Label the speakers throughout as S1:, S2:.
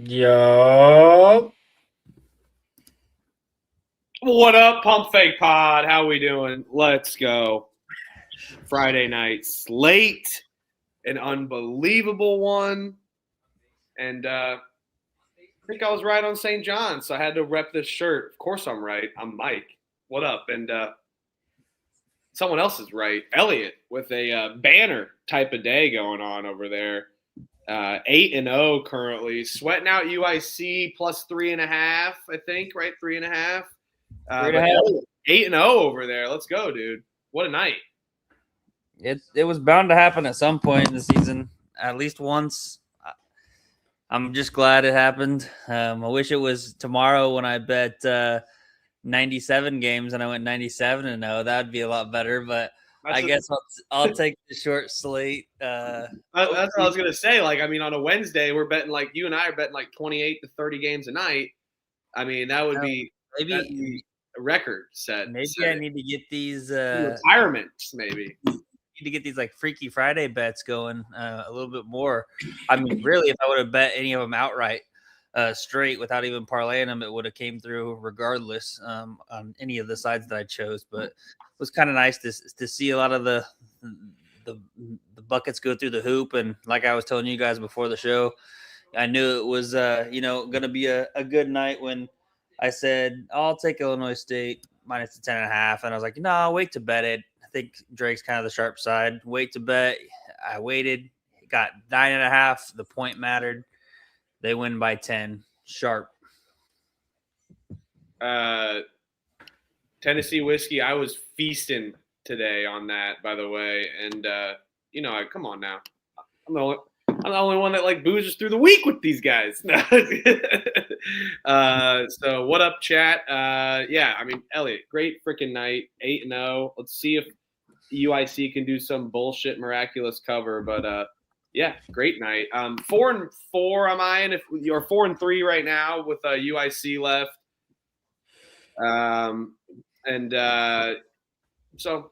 S1: Yo.
S2: What up, Pump Fake Pod? How we doing? Let's go. Friday night slate, an unbelievable one. And I think I was right on St. John, so I had to rep this shirt. Of course I'm right. I'm Mike. What up? And someone else is right. Elliot with a banner type of day going on over there. 8-0 currently. Sweating out UIC plus 3.5, I think, right? 3.5. But 8-0 over there. Let's go, dude. What a night.
S3: It was bound to happen at some point in the season, at least once. I'm just glad it happened. I wish it was tomorrow when I bet 97 games and I went 97-0. That'd be a lot better. But I guess I'll take the short slate.
S2: That's what I was gonna say. Like, I mean, on a Wednesday, we're betting like you and I are betting like 28 to 30 games a night. I mean, that would be maybe a record set.
S3: Maybe I need to get these
S2: retirements. Maybe
S3: need to get these like Freaky Friday bets going a little bit more. I mean, really, if I would have bet any of them outright straight without even parlaying them, it would have came through regardless on any of the sides that I chose. But it was kind of nice to see a lot of the buckets go through the hoop. And like I was telling you guys before the show, I knew it was going to be a good night when I said I'll take Illinois State minus the 10.5, and I was like, no, I'll wait to bet it. I think Drake's kind of the sharp side. Wait to bet. I waited. Got 9.5. The point mattered. They win by 10. Sharp.
S2: Tennessee whiskey. I was feasting today on that, by the way. And come on now. I'm the only one that like boozes through the week with these guys. So what up, chat? Yeah, I mean, Elliot, great freaking night. 8-0. Let's see if UIC can do some bullshit miraculous cover, but yeah, great night. 4-4 am I in? If you're 4-3 right now with UIC left, so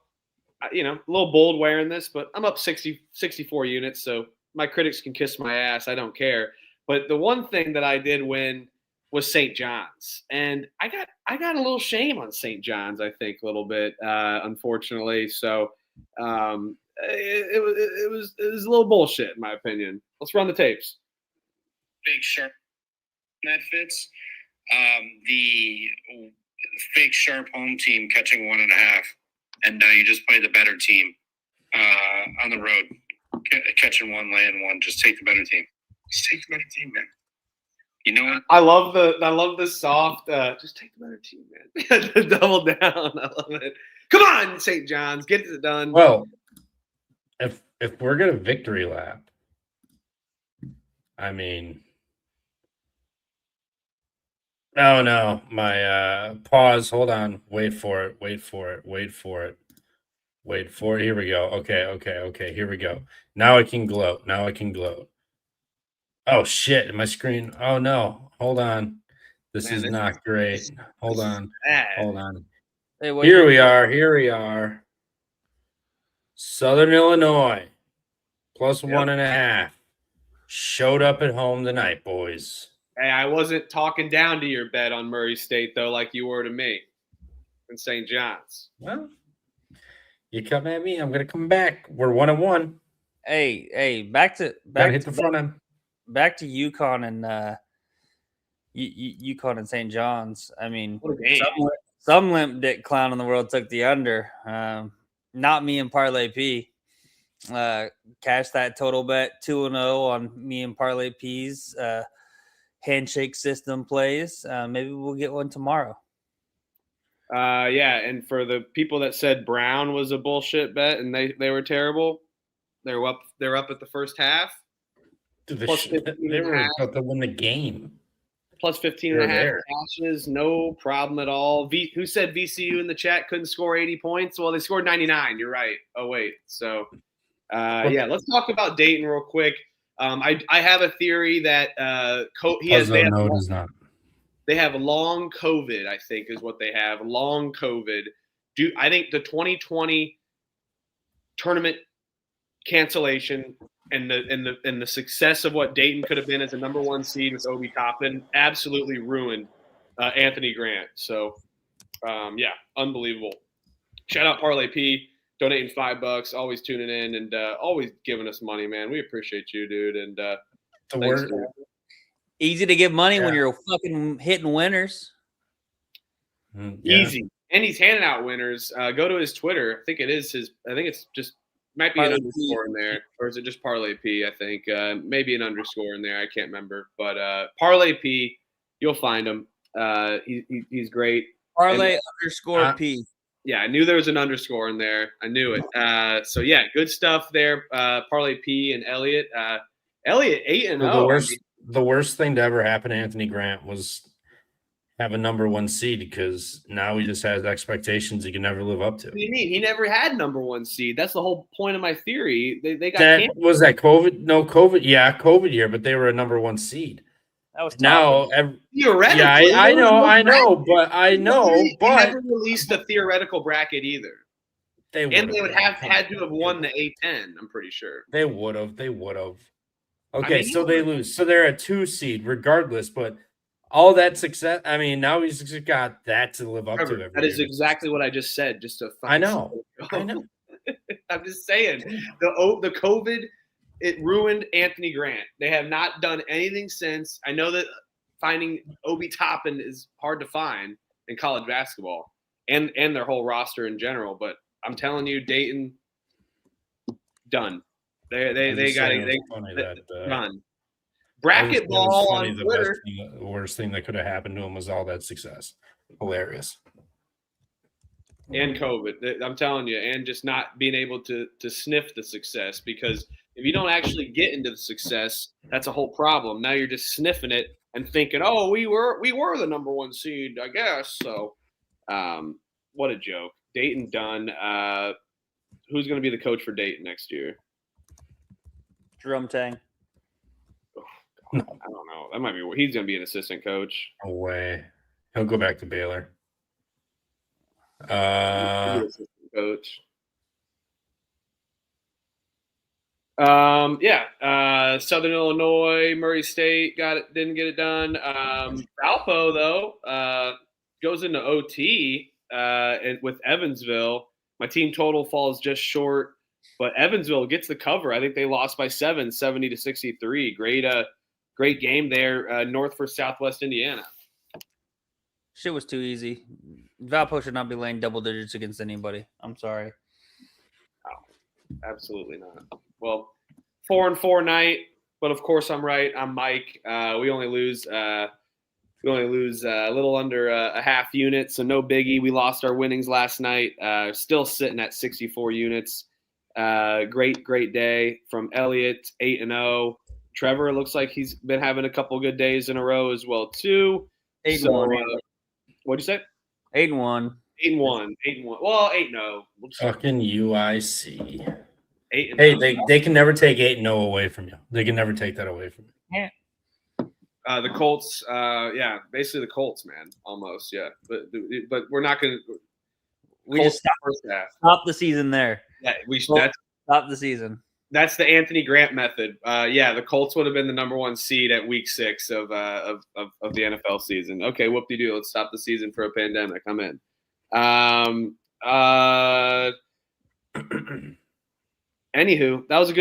S2: a little bold wearing this, but I'm up 64 units, so my critics can kiss my ass. I don't care. But the one thing that I did win was St. John's, and I got a little shame on St. John's. I think a little bit, unfortunately. So it was a little bullshit in my opinion. Let's run the tapes.
S4: Fake sharp that fits. The fake sharp home team catching 1.5, and you just play the better team on the road. Catching 1, laying 1. Just take the better team. Just take the better team, man. You know what?
S2: I love the soft. Just take the better team, man. Double down. I love it. Come on, St. John's, get it done.
S1: Well, if we're gonna victory lap, I mean, no, my pause. Hold on. Wait for it. Here we go. Okay. Here we go. Now I can gloat. Oh shit! My screen. Oh no! Hold on. This is not great. Hold on. Hey, here we are. Southern Illinois plus 1.5 showed up at home tonight, boys.
S2: Hey, I wasn't talking down to your bet on Murray State though, like you were to me in St. John's.
S1: Well, you come at me, I'm gonna come back. We're 1-1.
S3: Hey, back to
S1: hit the front end.
S3: Back to UConn and UConn and St. John's. I mean, some limp dick clown in the world took the under. Not me and Parlay P. Cash that total bet 2-0 on me and Parlay P's handshake system plays. Maybe we'll get one tomorrow.
S2: Yeah, and for the people that said Brown was a bullshit bet and they were terrible, they're up at the first half.
S1: They were about to win the game.
S2: Plus 15.5 passes, no problem at all. Who said VCU in the chat couldn't score 80 points? Well, they scored 99. You're right. Oh, wait. So, yeah, let's talk about Dayton real quick. I have a theory that they have long COVID, I think is what they have. Long COVID. I think the 2020 tournament cancellation and the success of what Dayton could have been as a number one seed with Obi Toppin absolutely ruined Anthony Grant. So, yeah, unbelievable. Shout out Parlay P, donating $5, always tuning in and always giving us money, man. We appreciate you, dude. And
S1: The
S2: thanks,
S1: word,
S2: dude.
S3: Easy to give money when
S1: Yeah.
S3: you're fucking hitting winners.
S1: yeah.
S2: Easy. And he's handing out winners. Go to his Twitter. I think it's just might be
S3: Parlay
S2: an
S3: P.
S2: underscore in there, or is it just Parlay P? I think maybe an underscore in there. I can't remember, but Parlay P, you'll find him. He's great.
S3: Parlay underscore
S1: uh,
S3: P.
S2: Yeah, I knew there was an underscore in there. I knew it. So yeah, good stuff there. Parlay P and Elliot. Elliot 8-0.
S1: The worst thing to ever happen to Anthony Grant was have a number one seed because now he just has expectations he can never live up to.
S2: What do you mean? He never had number one seed. That's the whole point of my theory. They got
S1: That
S2: canceled.
S1: was that COVID? No, COVID. Yeah, COVID year, but they were a number one seed.
S3: That was tough.
S1: Now,
S2: Theoretically,
S1: yeah, I
S2: there was
S1: know,
S2: no bracket. He
S1: but
S2: never released a theoretical bracket either.
S1: they
S2: And they would have
S1: Come
S2: had
S1: on.
S2: to have won the A10, I'm pretty sure.
S1: They would have. Okay,
S2: mean,
S1: so they lose. So they're a 2 seed regardless, but all that success. I mean, now he's just got that to live up to.
S2: Trevor,
S1: Every
S2: that is
S1: year.
S2: exactly what I just said. Just to
S1: I know.
S2: I'm just saying the COVID, it ruined Anthony Grant. They have not done anything since. I know that finding Obi Toppin is hard to find in college basketball and their whole roster in general. But I'm telling you, Dayton, done. They got it. Done. Bracket ball on Twitter.
S1: The worst thing that could have happened to him was all that success. Hilarious.
S2: And COVID. I'm telling you, and just not being able to sniff the success, because if you don't actually get into the success, that's a whole problem. Now you're just sniffing it and thinking, oh, we were the number one seed, I guess. So, what a joke. Dayton done. Who's going to be the coach for Dayton next year?
S3: Drum Tang.
S2: I don't know. That might be. He's going to be an assistant coach.
S1: No way. He'll go back to Baylor.
S2: He'll be an assistant coach. Southern Illinois, Murray State didn't get it done. Valpo though goes into OT and with Evansville. My team total falls just short, but Evansville gets the cover. I think they lost by 7, 70-63. Great game there, North for Southwest Indiana.
S3: Shit was too easy. Valpo should not be laying double digits against anybody. I'm sorry.
S2: Absolutely not. Well, 4-4 night, but of course I'm right. I'm Mike. We only lose a little under a half unit, so no biggie. We lost our winnings last night. Still sitting at 64 units. Great day from Elliot, 8-0. Trevor looks like he's been having a couple good days in a row as well too.
S3: 8-1.
S2: What'd you say?
S3: 8-1.
S2: 8-1. Well, 8-0.
S1: Fucking UIC.
S2: 8-0.
S1: Hey, they can never take 8-0 away from you. They can never take that away from you.
S2: The Colts, basically the Colts, man, almost, yeah. But we're not going to.
S3: We just stop the season there.
S2: Yeah,
S3: Stop the season.
S2: That's the Anthony Grant method. The Colts would have been the number one seed at week 6 of the NFL season. Okay, whoop-de-doo. Let's stop the season for a pandemic. I'm in. Anywho, that was a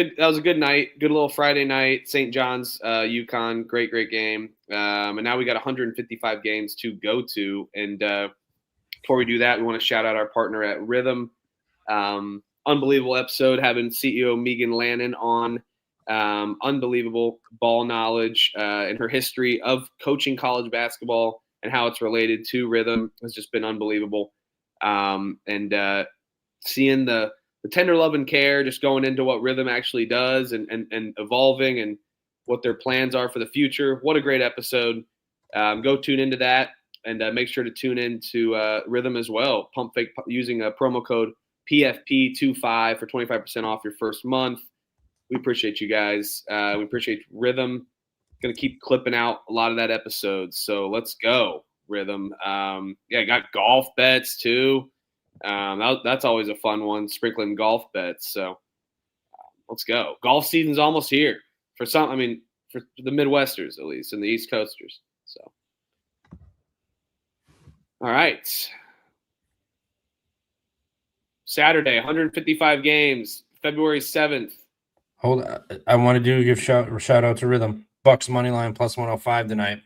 S2: good night. Good little Friday night. St. John's, UConn, great game. And now we got 155 games to go to. And before we do that, we want to shout out our partner at Rhythm. Unbelievable episode having CEO Megan Lannon on. Unbelievable ball knowledge and her history of coaching college basketball and how it's related to Rhythm has just been unbelievable. And seeing the tender love and care, just going into what Rhythm actually does and evolving and what their plans are for the future. What a great episode. Go tune into that and make sure to tune into Rhythm as well. Pump Fake using a promo code PFP25 for 25% off your first month. We appreciate you guys. We appreciate Rhythm. Going to keep clipping out a lot of that episode. So let's go, Rhythm. Got golf bets too. That's always a fun one, sprinkling golf bets. So Let's go. Golf season's almost here for some. I mean, for the Midwesters at least, and the East Coasters. So, all right. Saturday, 155 games, February 7th.
S1: Hold on. I want to give shout out to Rhythm. Bucks money line plus 105 tonight.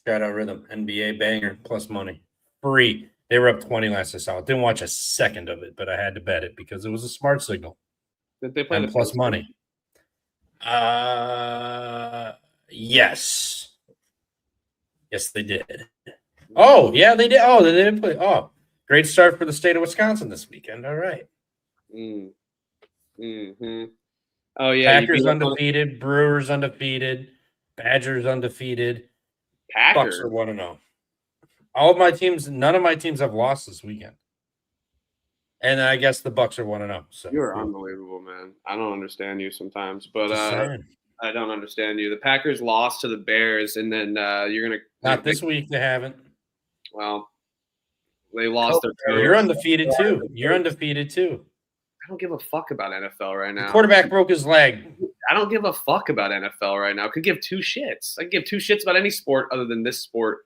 S1: Shout out Rhythm. NBA banger plus money. Free. They were up 20 last I saw it. Didn't watch a second of it, but I had to bet it because it was a smart signal.
S2: Did they play
S1: And
S2: the
S1: plus
S2: Pacers?
S1: money. Yes. Yes, they did. Oh, yeah, they did. Oh, they didn't play. Oh, great start for the state of Wisconsin this weekend. All right.
S2: Mm-hmm. Oh, yeah.
S1: Packers undefeated. Brewers undefeated. Badgers undefeated.
S2: Packers.
S1: Bucks are 1-0. All of my teams, none of my teams have lost this weekend. And I guess the Bucks are 1-0. So
S2: You're unbelievable, man. I don't understand you sometimes, but
S1: just saying.
S2: I don't understand you. The Packers lost to the Bears, and then you're gonna
S1: Not this week. They haven't.
S2: Well, they lost their coach.
S1: You're undefeated too. You're undefeated too.
S2: I don't give a fuck about NFL right
S1: The
S2: now.
S1: quarterback broke his leg.
S2: I don't give a fuck about NFL right now. I could give two shits. I could give two shits about any sport other than this sport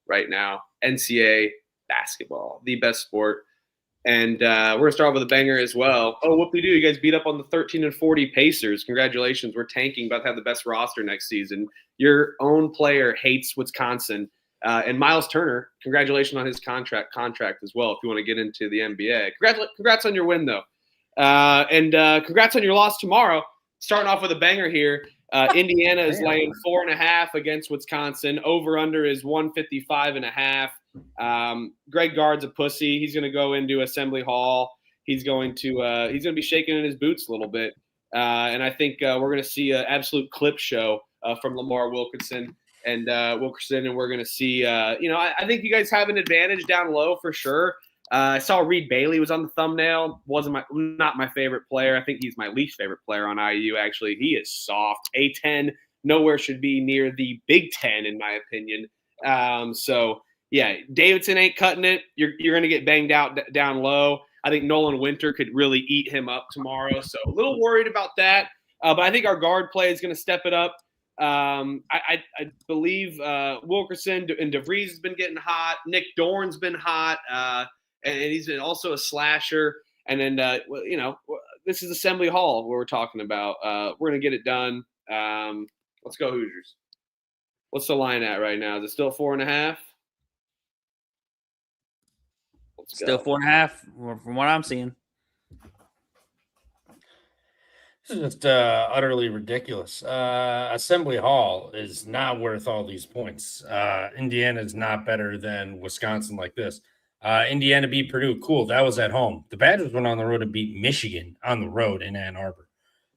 S2: right now. NCAA basketball, the best sport. And we're going to start off with a banger as well. Oh, whoop-de-doo. You guys beat up on the 13-40 Pacers. Congratulations. We're tanking, about to have the best roster next season. Your own player hates Wisconsin. And Miles Turner, congratulations on his contract as well, if you want to get into the NBA. Congrats on your win, though. And congrats on your loss tomorrow. Starting off with a banger here. Indiana is laying 4.5 against Wisconsin. Over-under is 155.5. Greg Gard's a pussy. He's going to go into Assembly Hall. He's going to be shaking in his boots a little bit. And I think we're going to see an absolute clip show from Lamar Wilkerson. And we're going to see, I think you guys have an advantage down low for sure. I saw Reed Bailey was on the thumbnail. Not my favorite player. I think he's my least favorite player on IU, actually. He is soft. A10 nowhere should be near the Big Ten, in my opinion. So, yeah, Davidson ain't cutting it. You're going to get banged out down low. I think Nolan Winter could really eat him up tomorrow. So, a little worried about that. But I think our guard play is going to step it up. I believe Wilkerson and DeVries has been getting hot. Nick Dorn's been hot. And he's been also a slasher. And then, this is Assembly Hall where we're talking about. We're going to get it done. Let's go Hoosiers. What's the line at right now? Is it still 4.5?
S3: Still 4.5 from what I'm seeing.
S1: This is just utterly ridiculous. Assembly Hall is not worth all these points. Indiana is not better than Wisconsin like this. Indiana beat Purdue. Cool. That was at home. The Badgers went on the road to beat Michigan on the road in Ann Arbor.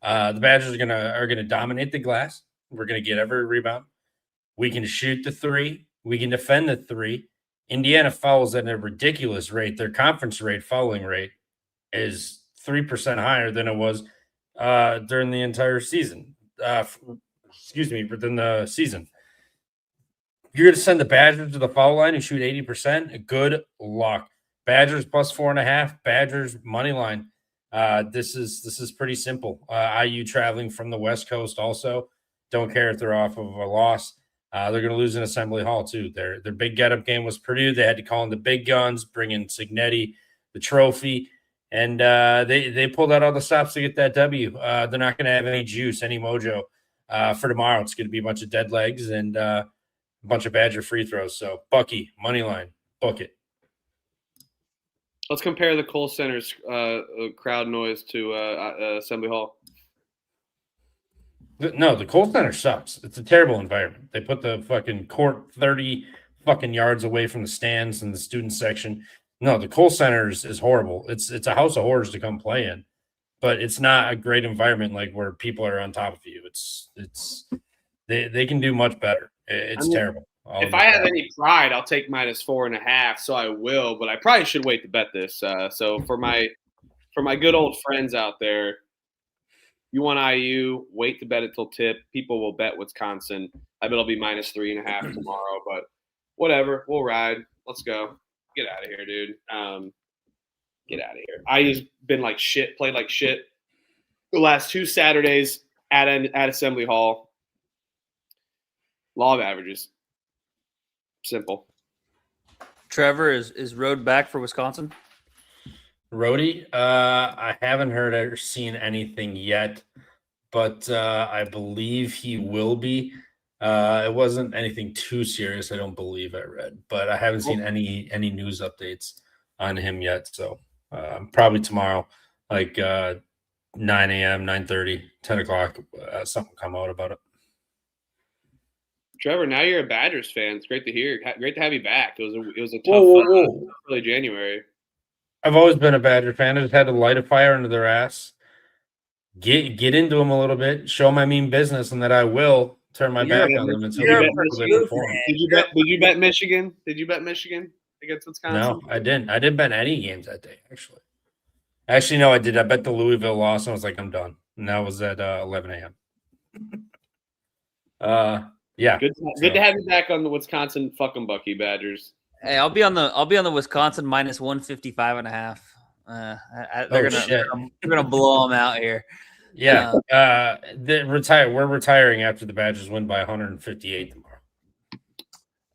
S1: The Badgers are gonna dominate the glass. We're gonna get every rebound. We can shoot the three. We can defend the three. Indiana fouls at a ridiculous rate. Their conference fouling rate is 3% higher than it was during the entire season. Within the season. You're going to send the Badgers to the foul line and shoot 80%? Good luck. Badgers plus 4.5. Badgers money line. This is pretty simple. IU traveling from the West Coast also. Don't care if they're off of a loss. They're going to lose in Assembly Hall too. Their big get-up game was Purdue. They had to call in the big guns, bring in Signetti, the trophy, and they pulled out all the stops to get that W. They're not going to have any juice, any mojo for tomorrow. It's going to be a bunch of dead legs and a bunch of Badger free throws. So Bucky, money line, book it.
S2: Let's compare the Kohl Center's crowd noise to Assembly Hall.
S1: No, the Kohl Center sucks. It's a terrible environment. They put the fucking court 30 fucking yards away from the stands and the student section. No, the Kohl Center is horrible. It's a house of horrors to come play in, but it's not a great environment like where people are on top of you. They can do much better. It's terrible.
S2: If I have any pride, I'll take minus 4.5. So I will, but I probably should wait to bet this. So for my good old friends out there, you want IU, wait to bet it till tip. People will bet Wisconsin. I bet it'll be minus 3.5 tomorrow, but whatever. We'll ride. Let's go. Get out of here, dude. Get out of here. IU's been like shit, played like shit. the last 2 Saturdays at Assembly Hall. Law of averages. Simple.
S3: Trevor, is Road back for Wisconsin?
S1: Rhodey, I haven't heard or seen anything yet, but I believe he will be. It wasn't anything too serious, I don't believe I read, but I haven't seen any news updates on him yet. So probably tomorrow, like 9 a.m., 9:30, 10 o'clock, something come out about it.
S2: Trevor, now you're a Badgers fan. It's great to hear. Great to have you back. It was a tough
S1: Whoa.
S2: early January.
S1: I've always been a Badger fan. I just had to light a fire under their ass. Get into them a little bit, show my mean business, and that I will turn my back on them until they perform.
S2: Did you bet Michigan? Did you bet Michigan against Wisconsin?
S1: No, I didn't. I didn't bet any games that day, actually. Actually, no, I did. I bet the Louisville loss, and I was like, I'm done. And that was at 11 a.m. Yeah.
S2: Good to have you back on the Wisconsin fucking Bucky Badgers.
S3: Hey, I'll be on the Wisconsin minus 155.5. They're gonna blow them out here.
S1: Yeah. We're retiring after the Badgers win by 158 tomorrow.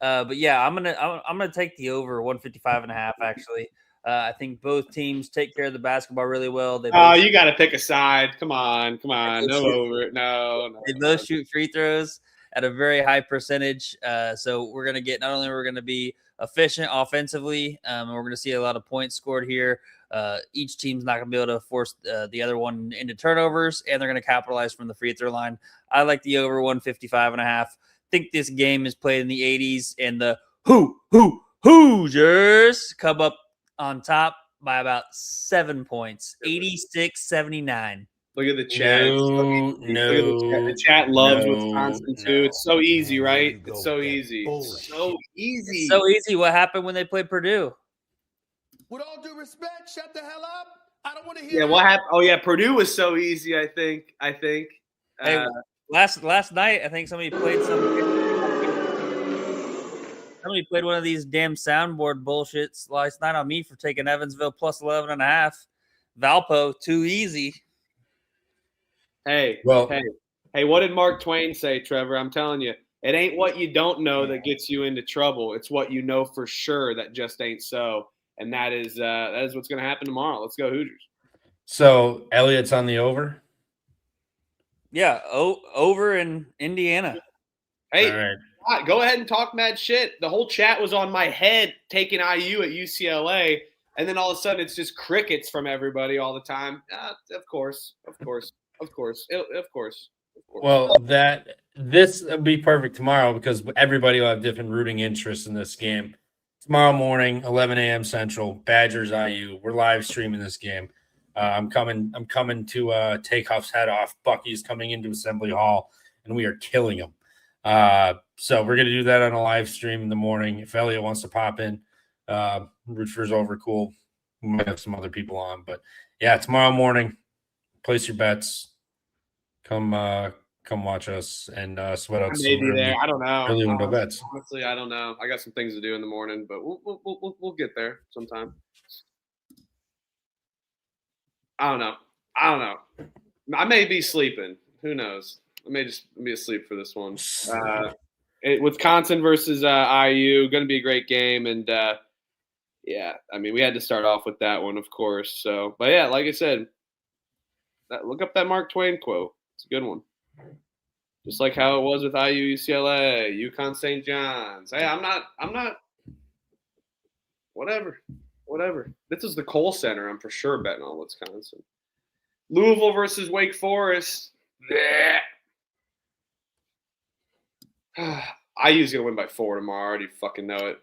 S3: But yeah, I'm gonna take the over 155.5. Actually, I think both teams take care of the basketball really well.
S2: You got to pick a side. Come on, no over. No.
S3: They both shoot free throws at a very high percentage. So we're gonna get, not only we're gonna be efficient offensively, and we're gonna see a lot of points scored here. Each team's not going to be able to force the other one into turnovers, and they're going to capitalize from the free throw line. I like the over 155.5. Think this game is played in the 80s, and the Hoosiers come up on top by about 7 points, 86-79.
S2: Look at the chat. The chat loves Wisconsin too. It's so easy, right? It's so easy. So easy.
S3: So easy. What happened when they played Purdue?
S5: With all due respect, shut the hell up. I don't want to hear.
S2: Yeah, what happened? Oh yeah, Purdue was so easy. I think.
S3: Hey, last night, I think somebody played one of these damn soundboard bullshits last night on me for taking Evansville plus 11.5. Valpo too easy.
S2: Hey, what did Mark Twain say, Trevor? I'm telling you, it ain't what you don't know that gets you into trouble. It's what you know for sure that just ain't so. And that is what's going to happen tomorrow. Let's go Hoosiers.
S1: So Elliott's on the over.
S3: Yeah, over in Indiana.
S2: Hey, right. Go ahead and talk mad shit. The whole chat was on my head taking IU at UCLA, and then all of a sudden it's just crickets from everybody all the time. Of course.
S1: Well, this will be perfect tomorrow because everybody will have different rooting interests in this game. Tomorrow morning, 11 a.m. Central, Badgers IU. We're live streaming this game. I'm coming to take Huff's head off. Bucky's coming into Assembly Hall, and we are killing him. So we're going to do that on a live stream in the morning. If Elliot wants to pop in, root for his over, cool. We might have some other people on. But, yeah, tomorrow morning, place your bets. Come watch us and sweat out some
S2: there. I don't know.
S1: Early window bets.
S2: Honestly, I don't know. I got some things to do in the morning, but we'll get there sometime. I don't know. I may be sleeping. Who knows? I may just be asleep for this one. Wisconsin versus IU, going to be a great game, and yeah, I mean we had to start off with that one, of course. So, but yeah, like I said, look up that Mark Twain quote. It's a good one. Just like how it was with IU, UCLA, UConn, St. John's. Hey, I'm not. Whatever. This is the Kohl Center. I'm for sure betting on Wisconsin. Louisville versus Wake Forest. IU's gonna win by 4 tomorrow. I already fucking know it.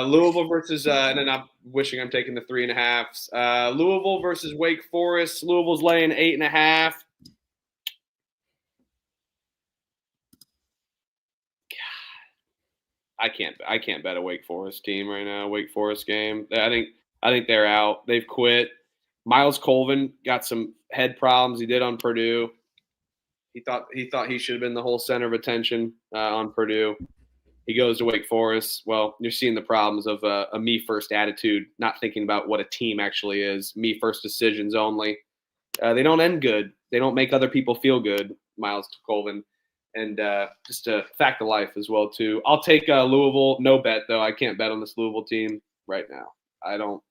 S2: Louisville versus, and then I'm wishing I'm taking the 3.5s. Louisville versus Wake Forest. Louisville's laying 8.5. I can't bet a Wake Forest team right now. Wake Forest game. I think they're out. They've quit. Miles Colvin got some head problems. He did on Purdue. He thought he should have been the whole center of attention on Purdue. He goes to Wake Forest. Well, you're seeing the problems of a me first attitude, not thinking about what a team actually is. Me first decisions only. They don't end good. They don't make other people feel good, Miles Colvin. And just a fact of life as well, too. I'll take Louisville. No bet, though. I can't bet on this Louisville team right now. I don't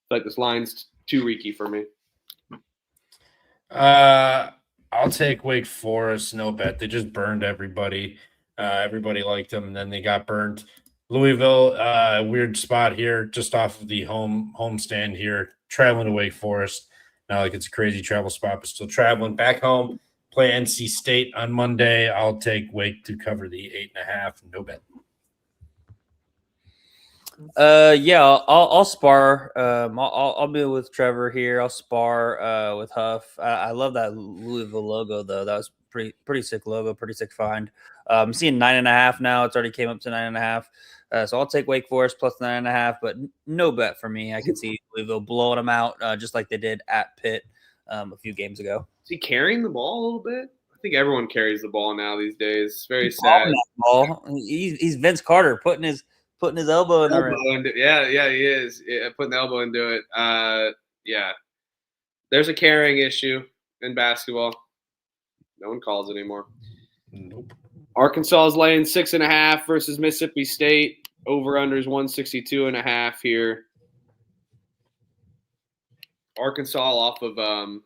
S2: feel like this line's too reeky for me.
S1: I'll take Wake Forest. No bet. They just burned everybody. Everybody liked them, and then they got burned. Louisville, weird spot here, just off of the homestand here, traveling to Wake Forest. Not like it's a crazy travel spot, but still traveling back home. Play NC State on Monday. I'll take Wake to cover the 8.5. No bet.
S3: Yeah, I'll spar. I'll be with Trevor here. I'll spar with Huff. I love that Louisville logo though. That was pretty sick logo. Pretty sick find. I'm seeing 9.5 now. It's already came up to 9.5. So I'll take Wake Forest plus 9.5, but no bet for me. I can see Louisville blowing them out just like they did at Pitt a few games ago.
S2: Is he carrying the ball a little bit? I think everyone carries the ball now these days. It's very sad.
S3: Ball. He's Vince Carter putting his elbow in the rim.
S2: Yeah, he is. Yeah, putting the elbow into it. Yeah. There's a carrying issue in basketball. No one calls it anymore.
S1: Nope.
S2: Arkansas is laying 6.5 versus Mississippi State. Over/under is 162.5 here. Arkansas off of a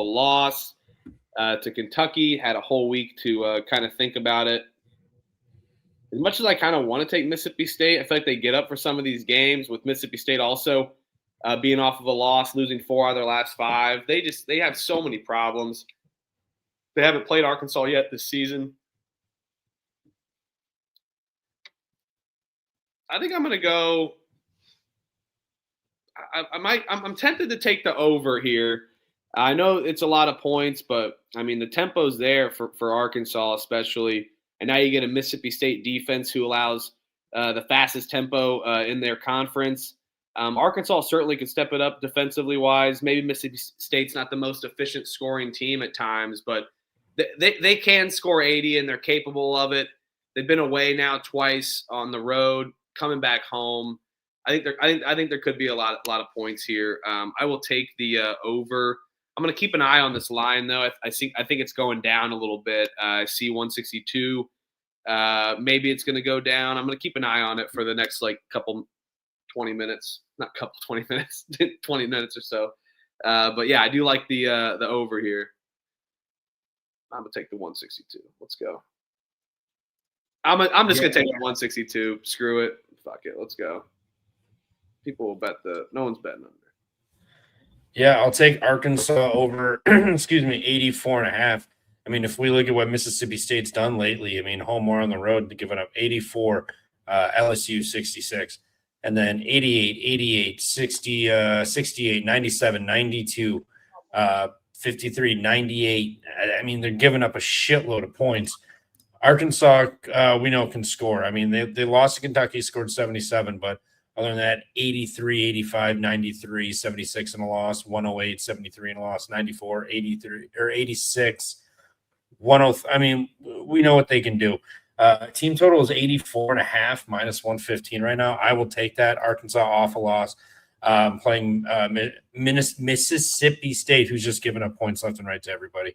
S2: loss to Kentucky. Had a whole week to kind of think about it. As much as I kind of want to take Mississippi State, I feel like they get up for some of these games with Mississippi State also being off of a loss, losing 4 out of their last 5. They have so many problems. They haven't played Arkansas yet this season. I think I'm going to go. I'm tempted to take the over here. I know it's a lot of points, but I mean the tempo's there for Arkansas especially. And now you get a Mississippi State defense who allows the fastest tempo in their conference. Arkansas certainly could step it up defensively wise. Maybe Mississippi State's not the most efficient scoring team at times, but they can score 80 and they're capable of it. They've been away now twice on the road, coming back home. I think there could be a lot of points here. I will take the over. I'm going to keep an eye on this line though. I think it's going down a little bit. I see 162. Maybe it's going to go down. I'm going to keep an eye on it for the next 20 minutes. Not couple 20 minutes, 20 minutes or so. But yeah, I do like the over here. I'm gonna take the 162. Let's go. I'm just gonna take the 162. Screw it. Fuck it. Let's go. People will bet no one's betting under.
S1: Yeah, I'll take Arkansas over, 84.5. I mean, if we look at what Mississippi State's done lately, I mean, home or on the road, giving up 84, LSU 66, and then 88, 88, 60, 68, 97, 92, 53, 98. I mean, they're giving up a shitload of points. Arkansas, we know, can score. I mean, they lost to Kentucky, scored 77, but other than that, 83, 85, 93, 76 in a loss, 108, 73 in a loss, 94, 83, or 86, 103. I mean, we know what they can do. Team total is 84.5 minus 115 right now. I will take that. Arkansas off a loss. Playing Mississippi State, who's just giving up points left and right to everybody.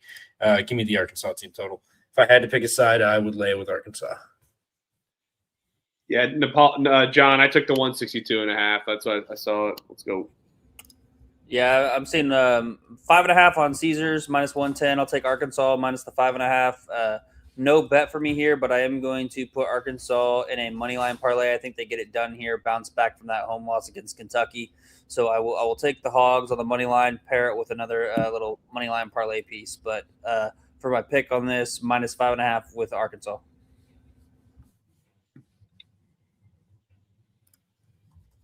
S1: Give me the Arkansas team total. If I had to pick a side, I would lay with Arkansas.
S2: Yeah, John, I took the 162.5. That's what I saw it. Let's go.
S3: Yeah, I'm seeing 5.5 on Caesars minus 110. I'll take Arkansas minus the 5.5. No bet for me here, but I am going to put Arkansas in a money line parlay. I think they get it done here, bounce back from that home loss against Kentucky. So I will take the Hogs on the money line, pair it with another little money line parlay piece. But for my pick on this, minus 5.5 with Arkansas.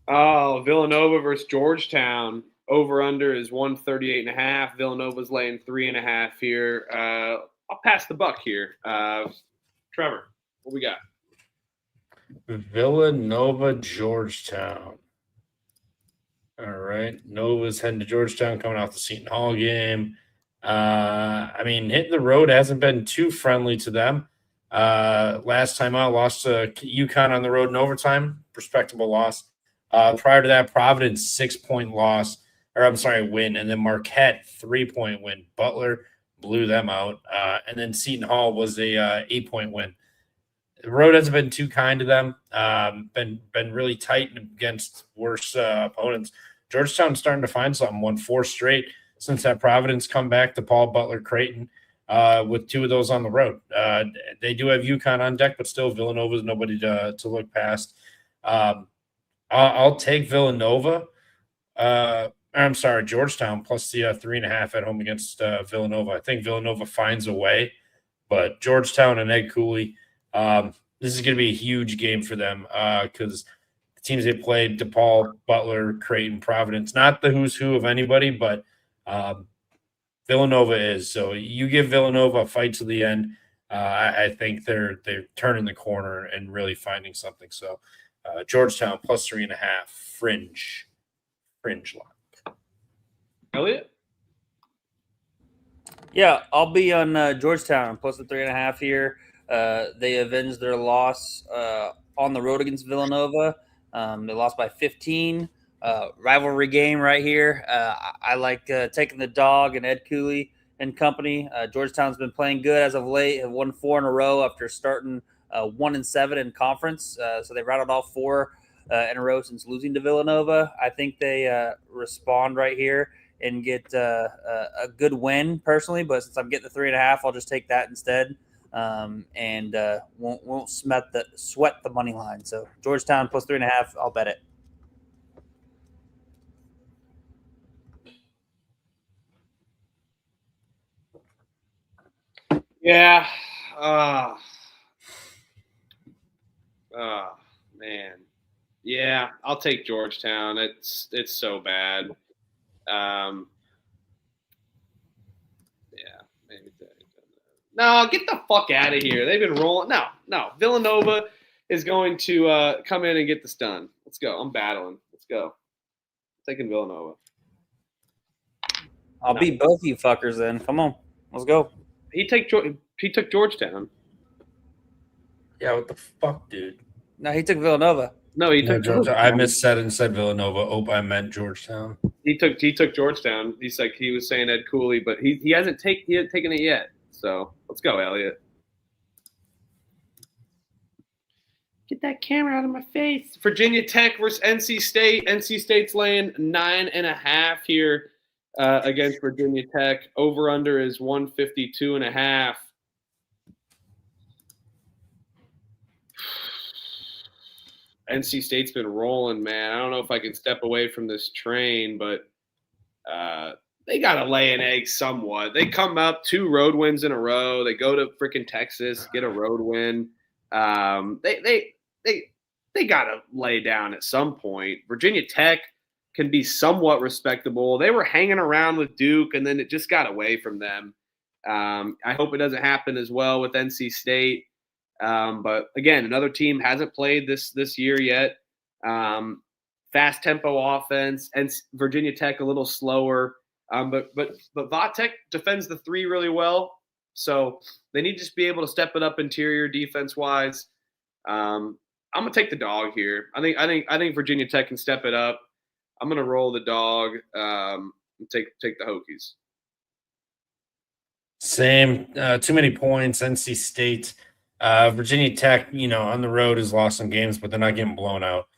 S2: Oh, Villanova versus Georgetown. Over/under is 138.5. Villanova's laying 3.5 here. I'll pass the buck here. Trevor, what we got?
S1: Villanova, Georgetown. All right. Nova's heading to Georgetown, coming off the Seton Hall game. I mean, hitting the road hasn't been too friendly to them. Last time out, lost to UConn on the road in overtime. Respectable loss. Prior to that, Providence 6-point loss. win, and then Marquette 3-point win. Butler blew them out, and then Seton Hall was a 8-point win. The road hasn't been too kind to them. Been really tight against worse opponents. Georgetown's starting to find something. Won 4 straight since that Providence comeback to Paul Butler Creighton, with 2 of those on the road. They do have UConn on deck, but still Villanova's nobody to look past. I'll take Villanova. I'm sorry, Georgetown plus the 3.5 at home against Villanova. I think Villanova finds a way, but Georgetown and Ed Cooley, this is going to be a huge game for them because the teams they played, DePaul, Butler, Creighton, Providence, not the who's who of anybody, but Villanova is. So you give Villanova a fight to the end. I think they're turning the corner and really finding something. So Georgetown plus 3.5 fringe lock.
S2: Elliot?
S3: Yeah, I'll be on Georgetown plus the 3.5 here. They avenged their loss on the road against Villanova. They lost by 15. Rivalry game right here. I like taking the dog and Ed Cooley and company. Georgetown's been playing good as of late. Have won 4 in a row after starting 1-7 in conference. So they rattled off 4 in a row since losing to Villanova. I think they respond right here and get a good win personally. But since I'm getting the 3.5, I'll just take that instead. And won't sweat the money line. So Georgetown plus 3.5, I'll bet it.
S2: Yeah. Man. Yeah, I'll take Georgetown. It's so bad. Yeah, maybe. No, get the fuck out of here. They've been rolling. No. Villanova is going to come in and get this done. Let's go. I'm battling. Let's go. Taking Villanova.
S3: I'll beat both you fuckers then. Come on. Let's go.
S2: He took Georgetown.
S1: Yeah, what the fuck, dude?
S3: No, he took Villanova.
S2: No, he
S1: No,
S2: took
S1: Georgetown. I missaid and said Villanova. Oh, I meant Georgetown.
S2: He took Georgetown. He was saying Ed Cooley, but he hasn't taken it yet. So let's go, Elliot. Get that camera out of my face. Virginia Tech versus NC State. NC State's laying 9.5 here against Virginia Tech. Over under is 152.5. NC State's been rolling, man. I don't know if I can step away from this train, but they got to lay an egg somewhat. They come up 2 road wins in a row. They go to freaking Texas, get a road win. They got to lay down at some point. Virginia Tech can be somewhat respectable. They were hanging around with Duke, and then it just got away from them. I hope it doesn't happen as well with NC State. But again, another team hasn't played this year yet. Fast tempo offense, and Virginia Tech a little slower. But Vatek defends the 3 really well, so they need to just be able to step it up interior defense wise. I'm gonna take the dog here. I think Virginia Tech can step it up. I'm gonna roll the dog. And take the Hokies.
S1: Same. Too many points. NC State. Virginia Tech, on the road has lost some games, but they're not getting blown out.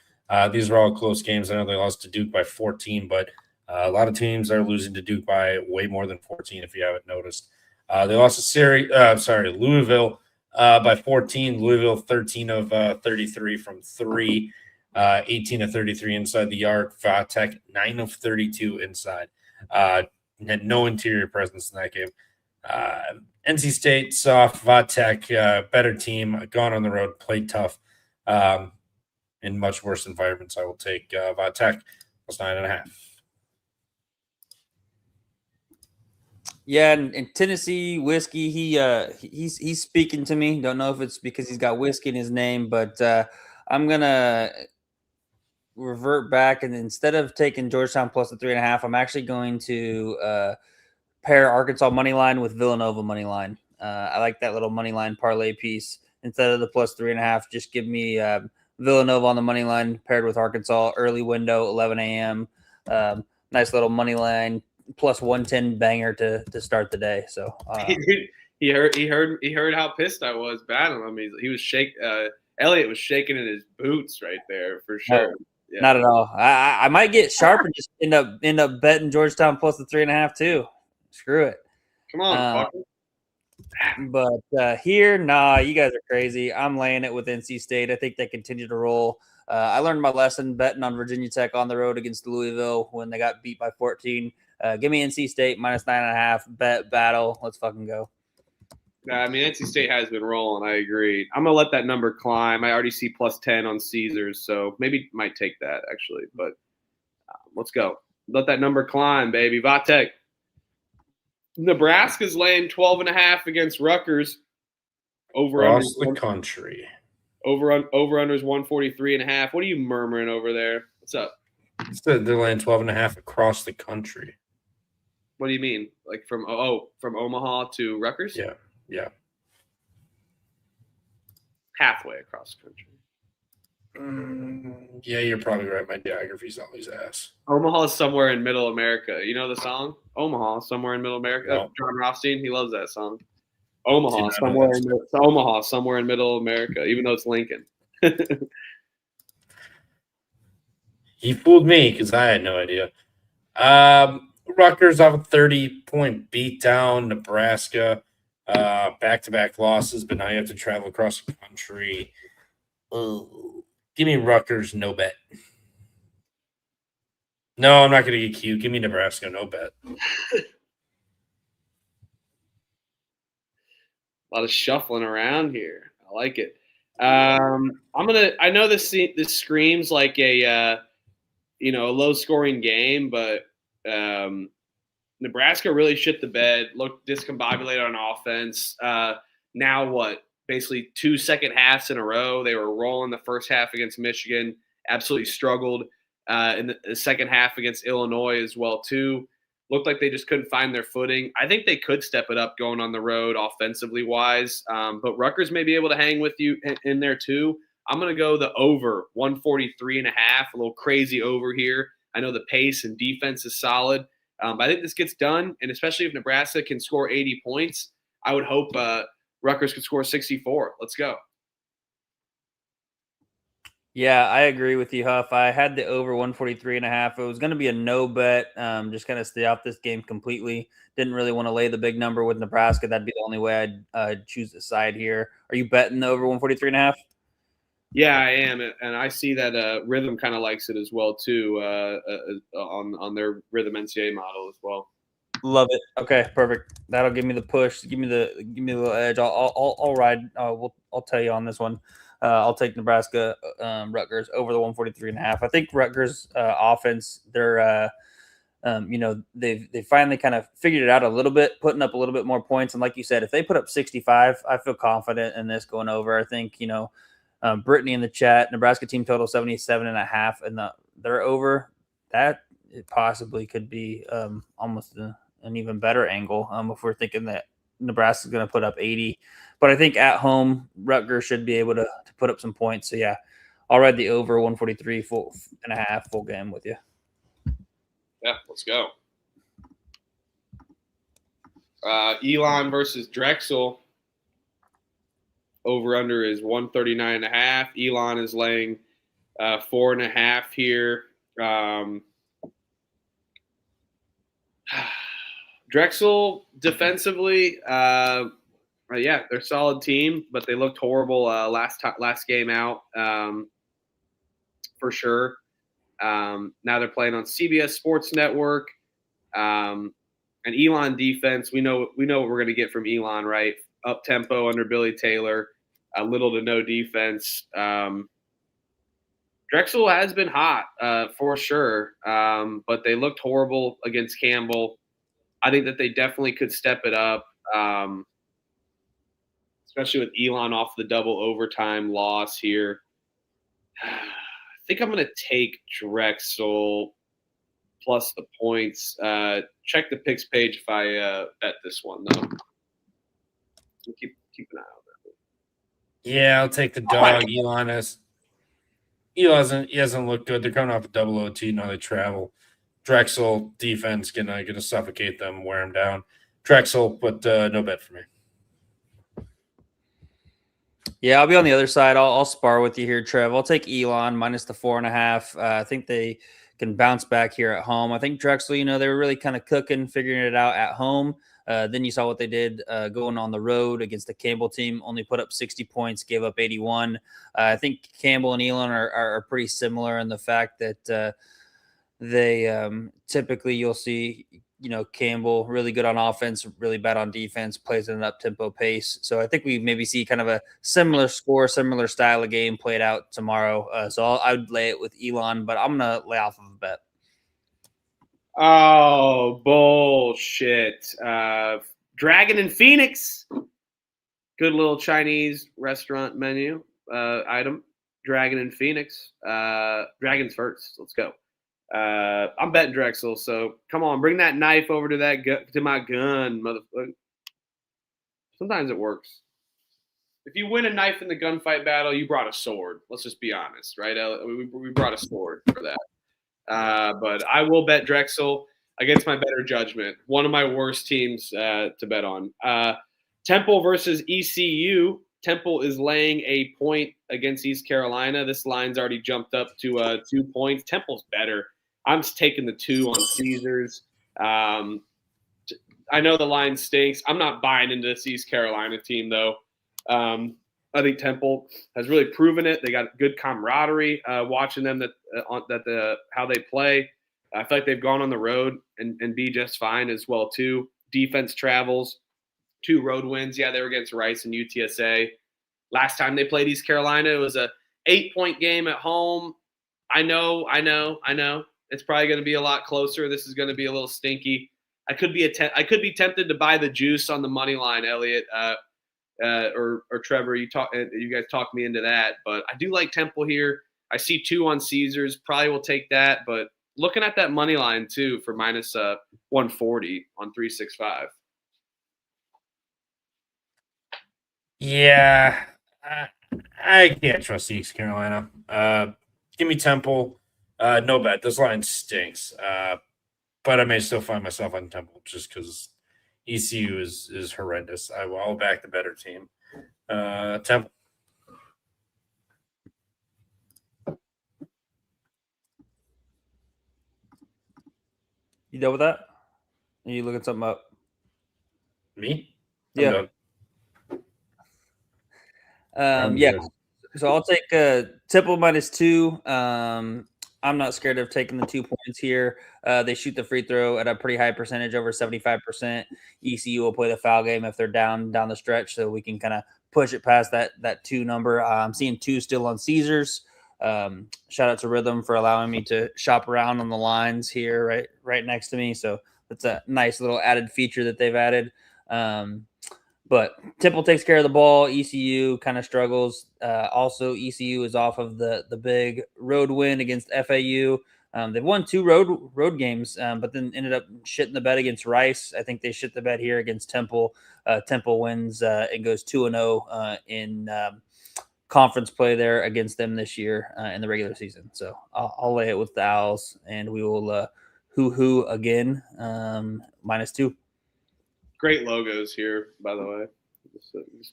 S1: These are all close games. I know they lost to Duke by 14, but a lot of teams are losing to Duke by way more than 14, if you haven't noticed. They lost to Louisville by 14. Louisville 13 of 33 from 3, 18 of 33 inside the arc. Vatek 9 of 32 inside. Had no interior presence in that game. NC State, soft. Vatek, better team. Gone on the road, played tough in much worse environments. I will take Vatek plus 9.5.
S3: Yeah, and Tennessee whiskey, he's speaking to me. Don't know if it's because he's got whiskey in his name, but I'm gonna revert back, and instead of taking Georgetown plus the 3.5, I'm actually going to pair Arkansas money line with Villanova money line. I like that little money line parlay piece. Instead of the plus 3.5, just give me Villanova on the money line paired with Arkansas. Early window, 11 a.m. nice little money line plus 110 banger to start the day. So
S2: he heard how pissed I was battling him. He was Elliot was shaking in his boots right there for sure. Yeah.
S3: Not at all. I might get sharp and just end up betting Georgetown plus the 3.5 too. Screw it.
S2: Come on, fucker.
S3: But here, nah, you guys are crazy. I'm laying it with NC State. I think they continue to roll. I learned my lesson betting on Virginia Tech on the road against Louisville when they got beat by 14. Give me NC State minus 9.5. Bet battle. Let's fucking go.
S2: I mean, NC State has been rolling. I agree. I'm gonna let that number climb. I already see plus 10 on Caesars, so maybe might take that actually. But let's go. Let that number climb, baby. Vatek. Nebraska's laying 12.5 against Rutgers.
S1: Across the country.
S2: Over under is 143.5. What are you murmuring over there? What's up?
S1: They're laying 12.5 across the country.
S2: What do you mean? Like from Omaha to Rutgers?
S1: Yeah.
S2: Halfway across the country.
S1: Yeah, you're probably right. My geography's always ass.
S2: Omaha is somewhere in Middle America. You know the song? Omaha, somewhere in Middle America.
S1: No.
S2: John Rothstein, he loves that song.
S1: See,
S2: Omaha, somewhere in Middle America, even though it's Lincoln.
S1: He fooled me because I had no idea. Rutgers off a 30-point beatdown. Nebraska, back-to-back losses, but now you have to travel across the country. Give me Rutgers, no bet. No, I'm not going to get cute. Give me Nebraska, no bet.
S2: A lot of shuffling around here. I like it. I know this screams like a low scoring game, but Nebraska really shit the bed, looked discombobulated on offense. Now what? Basically 2 second halves in a row. They were rolling the first half against Michigan, absolutely struggled in the second half against Illinois as well too. Looked like they just couldn't find their footing. I think they could step it up going on the road offensively wise, but Rutgers may be able to hang with you in there too. I'm going to go the over 143.5, a little crazy over here. I know the pace and defense is solid. But I think this gets done, and especially if Nebraska can score 80 points, I would hope Rutgers could score 64. Let's go.
S3: Yeah, I agree with you, Huff. I had the over 143.5. It was going to be a no bet, just kind of stay off this game completely. Didn't really want to lay the big number with Nebraska. That'd be the only way I'd choose the side here. Are you betting the over 143.5?
S2: Yeah, I am, and I see that Rhythm kind of likes it as well too on their Rhythm NCAA model as well.
S3: Love it. Okay, perfect. That'll give me the push. Give me the little edge. I'll ride. I'll tell you on this one. I'll take Nebraska Rutgers over the 143.5. I think Rutgers offense, they're they've finally kind of figured it out a little bit, putting up a little bit more points. And like you said, if they put up 65, I feel confident in this going over. I think Brittany in the chat, Nebraska team total 77.5, and they're over. That it possibly could be almost an even better angle if we're thinking that Nebraska's going to put up 80. But I think at home, Rutgers should be able to put up some points. So, yeah, I'll ride the over 143.5 full game with you.
S2: Yeah, let's go. Elon versus Drexel. Over-under is 139.5. Elon is laying 4.5 here. Drexel defensively, they're a solid team, but they looked horrible last game out for sure. Now they're playing on CBS Sports Network. And Elon defense, we know what we're going to get from Elon, right? Up tempo under Billy Taylor, little to no defense. Drexel has been hot for sure, but they looked horrible against Campbell. I think that they definitely could step it up, especially with Elon off the double overtime loss here. I think I'm going to take Drexel plus the points. Check the picks page if I bet this one, though. So keep an eye on that.
S1: Yeah, I'll take the dog. He hasn't looked good. They're coming off a double OT. Now they travel Drexel defense gonna suffocate them, wear them down. Drexel, but no bet for me.
S3: Yeah, I'll be on the other side. I'll spar with you here, Trev. I'll take Elon minus the 4.5. I think they can bounce back here at home. I think Drexel, they were really kind of cooking, figuring it out at home. Then you saw what they did going on the road against the Campbell team. Only put up 60 points, gave up 81. I think Campbell and Elon are pretty similar in the fact that they typically you'll see Campbell really good on offense, really bad on defense, plays at an up-tempo pace. So I think we maybe see kind of a similar score, similar style of game played out tomorrow. So I would lay it with Elon, but I'm going to lay off of a bet.
S2: Oh, bullshit. Dragon in Phoenix. Good little Chinese restaurant menu item. Dragon in Phoenix. Dragons first. Let's go. I'm betting Drexel, so come on, bring that knife over to my gun, motherfucker. Sometimes it works. If you win a knife in the gunfight battle, you brought a sword. Let's just be honest, right? We brought a sword for that. But I will bet Drexel against my better judgment. One of my worst teams to bet on. Temple versus ECU. Temple is laying a point against East Carolina. This line's already jumped up to 2 points. Temple's better. I'm just taking the 2 on Caesars. I know the line stinks. I'm not buying into this East Carolina team, though. I think Temple has really proven it. They got good camaraderie watching them how they play. I feel like they've gone on the road and be just fine as well, too. Defense travels. 2 road wins. Yeah, they were against Rice and UTSA. Last time they played East Carolina, it was a 8-point game at home. I know. It's probably going to be a lot closer. This is going to be a little stinky. I could be tempted to buy the juice on the money line, Elliot, or Trevor. You guys talked me into that, but I do like Temple here. I see 2 on Caesars. Probably will take that, but looking at that money line too for minus 140 on 365.
S1: Yeah, I can't trust East Carolina. Give me Temple. No bet. This line stinks. But I may still find myself on Temple just because ECU is horrendous. I'll back the better team. Temple.
S3: You done with that? Are you looking something up?
S1: Me?
S3: Yeah. Yeah. So I'll take Temple minus 2. I'm not scared of taking the 2 points here. They shoot the free throw at a pretty high percentage, over 75%. ECU will play the foul game if they're down the stretch, so we can kind of push it past that 2 number. I'm seeing 2 still on Caesars. Shout out to Rhythm for allowing me to shop around on the lines here right next to me. So that's a nice little added feature that they've added. But Temple takes care of the ball. ECU kind of struggles. Also, ECU is off of the big road win against FAU. They've won 2 road games, but then ended up shitting the bed against Rice. I think they shit the bed here against Temple. Temple wins and goes 2-0 in conference play there against them this year in the regular season. So I'll lay it with the Owls, and we will hoo again minus 2.
S2: Great logos here, by the way.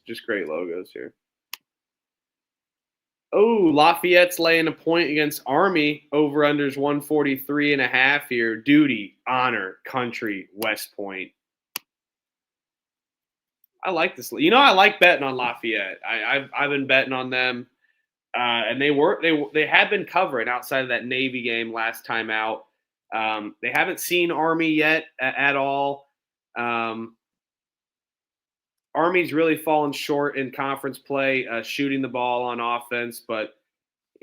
S2: Just great logos here. Oh, Lafayette's laying a point against Army. Over-unders 143.5 here. Duty, honor, country, West Point. I like this. I like betting on Lafayette. I've been betting on them, and they had been covering outside of that Navy game last time out. They haven't seen Army yet at all. Army's really fallen short in conference play, shooting the ball on offense, but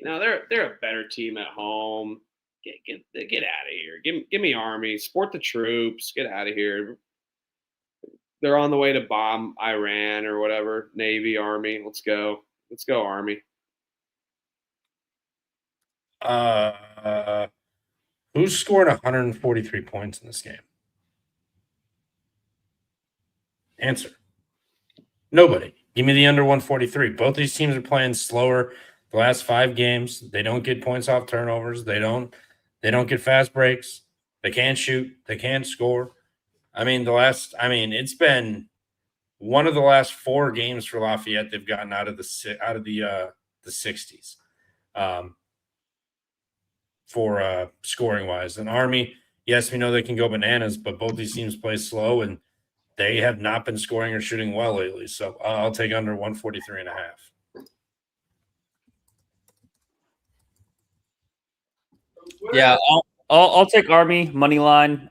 S2: they're a better team at home. Get out of here. Give me Army. Support the troops. Get out of here. They're on the way to bomb Iran or whatever. Navy, Army. Let's go. Let's go, Army.
S1: Who's scored 143 points in this game? Answer. Nobody. Give me the under 143. Both these teams are playing slower the last 5 games. They don't get points off turnovers. They don't get fast breaks. They can't shoot. They can't score. I mean, it's been one of the last 4 games for Lafayette they've gotten out of the 60s for scoring wise. And Army, yes, we know they can go bananas, but both these teams play slow and they have not been scoring or shooting well lately. So I'll take under 143.5.
S3: Yeah, I'll take Army money line.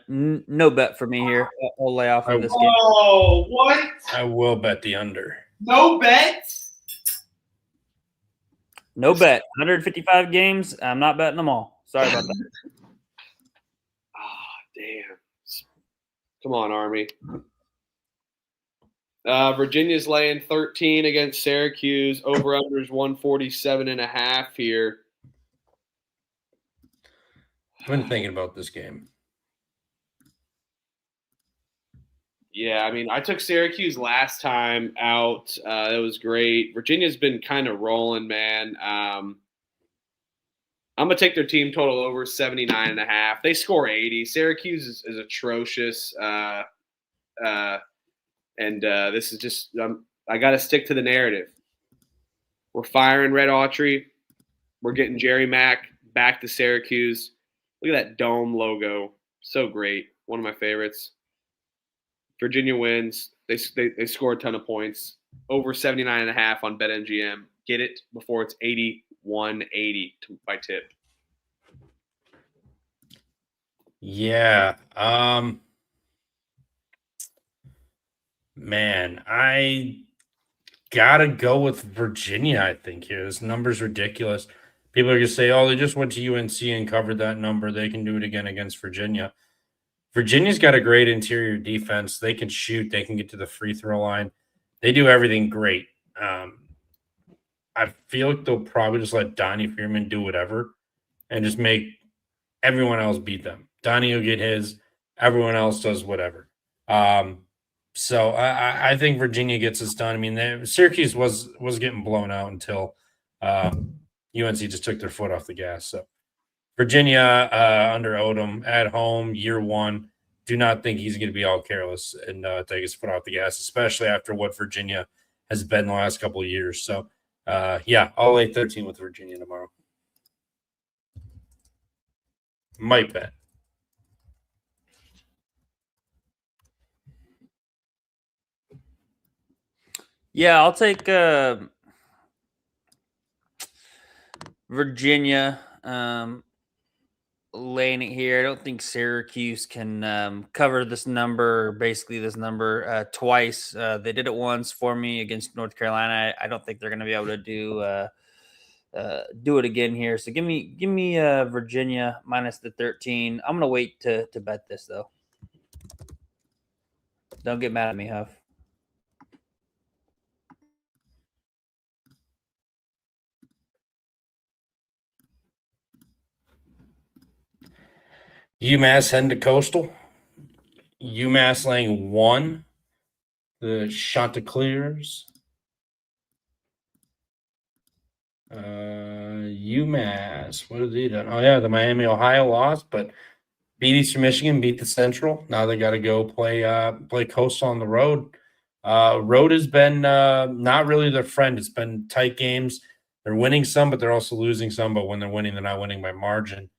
S3: No bet for me here. I'll lay off of this game.
S2: Oh, what?
S1: I will bet the under.
S2: No bets?
S3: No bet. 155 games. I'm not betting them all. Sorry about that.
S2: Damn. Come on, Army. Virginia's laying 13 against Syracuse. Over-unders 147.5 here.
S1: I've been thinking about this game.
S2: Yeah, I mean, I took Syracuse last time out. It was great. Virginia's been kind of rolling, man. I'm going to take their team total over 79.5. They score 80. Syracuse is atrocious. And this is just I got to stick to the narrative. We're firing Red Autry. We're getting Jerry Mack back to Syracuse. Look at that dome logo. So great. One of my favorites. Virginia wins. They score a ton of points. Over 79.5 on BetMGM. Get it before it's 81.80 by tip.
S1: Yeah. Man, I gotta go with Virginia, I think, here. This number's ridiculous. People are going to say, oh, they just went to UNC and covered that number. They can do it again against Virginia. Virginia's got a great interior defense. They can shoot. They can get to the free throw line. They do everything great. I feel like they'll probably just let Donnie Freeman do whatever and just make everyone else beat them. Donnie will get his. Everyone else does whatever. So I think Virginia gets this done. I mean, Syracuse was getting blown out until UNC just took their foot off the gas. So Virginia under Odom at home, year 1. Do not think he's going to be all careless and take his foot off the gas, especially after what Virginia has been the last couple of years. So, yeah, I'll lay 13 with Virginia tomorrow. Might bet.
S3: Yeah, I'll take Virginia laying it here. I don't think Syracuse can cover this number, basically this number twice. They did it once for me against North Carolina. I don't think they're going to be able to do it again here. So give me Virginia minus the 13. I'm going to wait to bet this though. Don't get mad at me, Huff.
S1: UMass heading to Coastal. UMass laying 1. The Chanticleers. UMass. What have they done? Oh, yeah, the Miami, Ohio lost, but beat Eastern Michigan, beat the Central. Now they got to go play Coastal on the road. Road has been not really their friend. It's been tight games. They're winning some, but they're also losing some. But when they're winning, they're not winning by margin.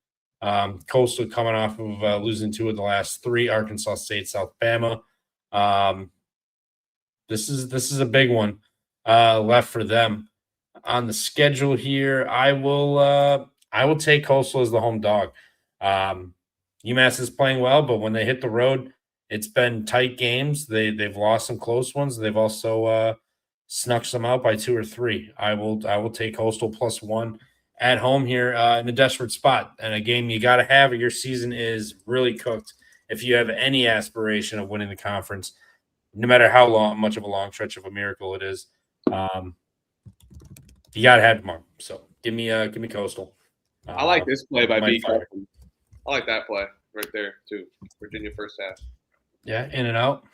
S1: Coastal coming off of losing 2 of the last 3, Arkansas State, South Bama. This is a big one left for them on the schedule here. I will take Coastal as the home dog. UMass is playing well, but when they hit the road, it's been tight games. They've lost some close ones. They've also snuck some out by 2 or 3. I will take Coastal +1 at home here in a desperate spot, and a game you got to have. Your season is really cooked if you have any aspiration of winning the conference, no matter how much of a long stretch of a miracle it is. You got to have tomorrow. So give me Coastal.
S2: I like this play by B.
S1: fire.
S2: I like that play right there too. Virginia first half.
S1: Yeah, in and out.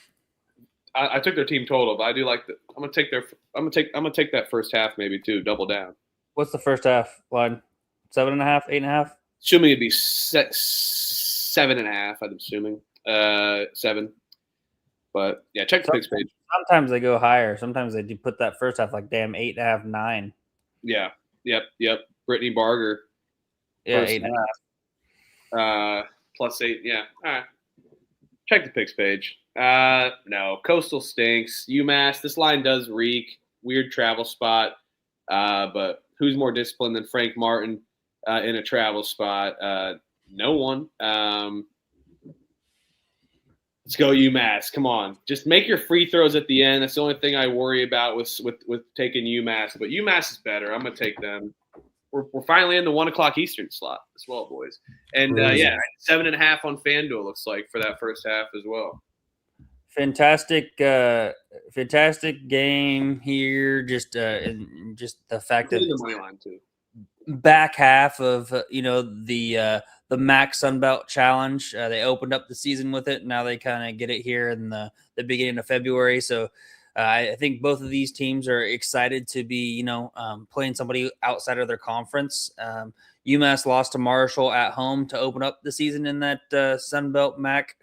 S2: I took their team total, but I do like I'm gonna take that first half maybe too. Double down.
S3: What's the first half line? 7.5, 8.5?
S2: Assuming it'd be 7.5. 7.5. I'm assuming 7. But yeah, check the picks page.
S3: Sometimes they go higher. Sometimes they do put that first half like damn 8.5, 9.
S2: Yeah. Yep. Brittany Barger.
S3: Yeah,
S2: First
S3: 8.5.
S2: +8. Yeah. All right. Check the picks page. No, Coastal stinks. UMass. This line does reek. Weird travel spot. But who's more disciplined than Frank Martin in a travel spot? No one. Let's go UMass. Come on. Just make your free throws at the end. That's the only thing I worry about with taking UMass. But UMass is better. I'm going to take them. We're finally in the 1 o'clock Eastern slot as well, boys. And, 7.5 on FanDuel looks like for that first half as well.
S3: Fantastic game here. Just the fact that
S2: The money line too.
S3: back half of the MAC Sunbelt Challenge. They opened up the season with it. Now they kind of get it here in the beginning of February. So I think both of these teams are excited to be, playing somebody outside of their conference. UMass lost to Marshall at home to open up the season in that Sunbelt MAC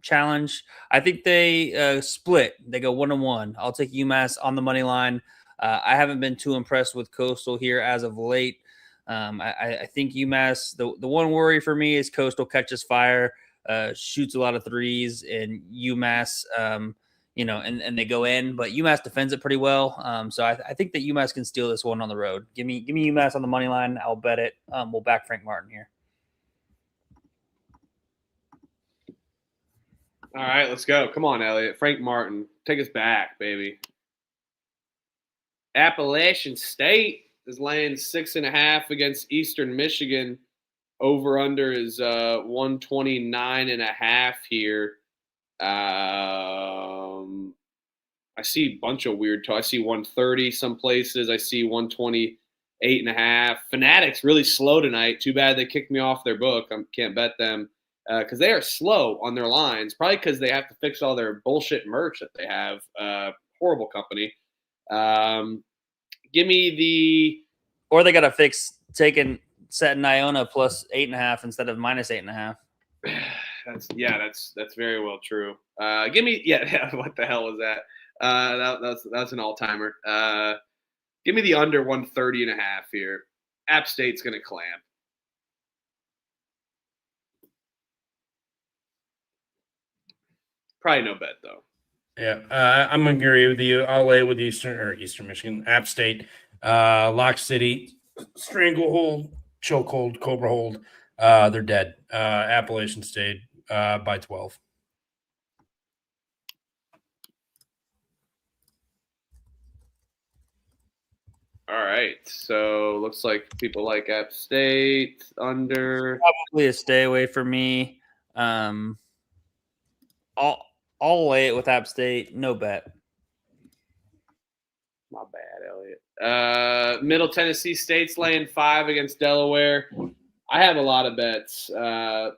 S3: Challenge. I think they split. They go 1-1. I'll take UMass on the money line. I haven't been too impressed with Coastal here as of late. I think UMass, the one worry for me is Coastal catches fire, shoots a lot of threes, and UMass, and they go in, but UMass defends it pretty well. So I think that UMass can steal this one on the road. Give me UMass on the money line. I'll bet it. We'll back Frank Martin here.
S2: All right, let's go. Come on, Elliot. Frank Martin. Take us back, baby. Appalachian State is laying 6.5 against Eastern Michigan. Over under is 129.5 here. I see a bunch of weird I see 130 some places. I see 128.5. Fanatics really slow tonight. Too bad they kicked me off their book. I can't bet them because they are slow on their lines. Probably because they have to fix all their bullshit merch that they have. Horrible company. Give me the.
S3: Or they got to fix setting Iona plus 8.5 instead of minus 8.5.
S2: That's very well true. Give me what the hell was that? That's an all timer. Give me the under 130.5 here. App State's gonna clamp. Probably no bet though.
S1: Yeah, I'm gonna agree with you. I'll lay with Eastern Michigan, App State, Lock City, Stranglehold, Chokehold, Cobra Hold. They're dead. Appalachian State by 12.
S2: All right, so looks like people like App State under.
S3: Probably a stay away for me. I'll lay it with App State. No bet.
S2: Not bad, Elliot. Middle Tennessee State's laying 5 against Delaware. I have a lot of bets. I've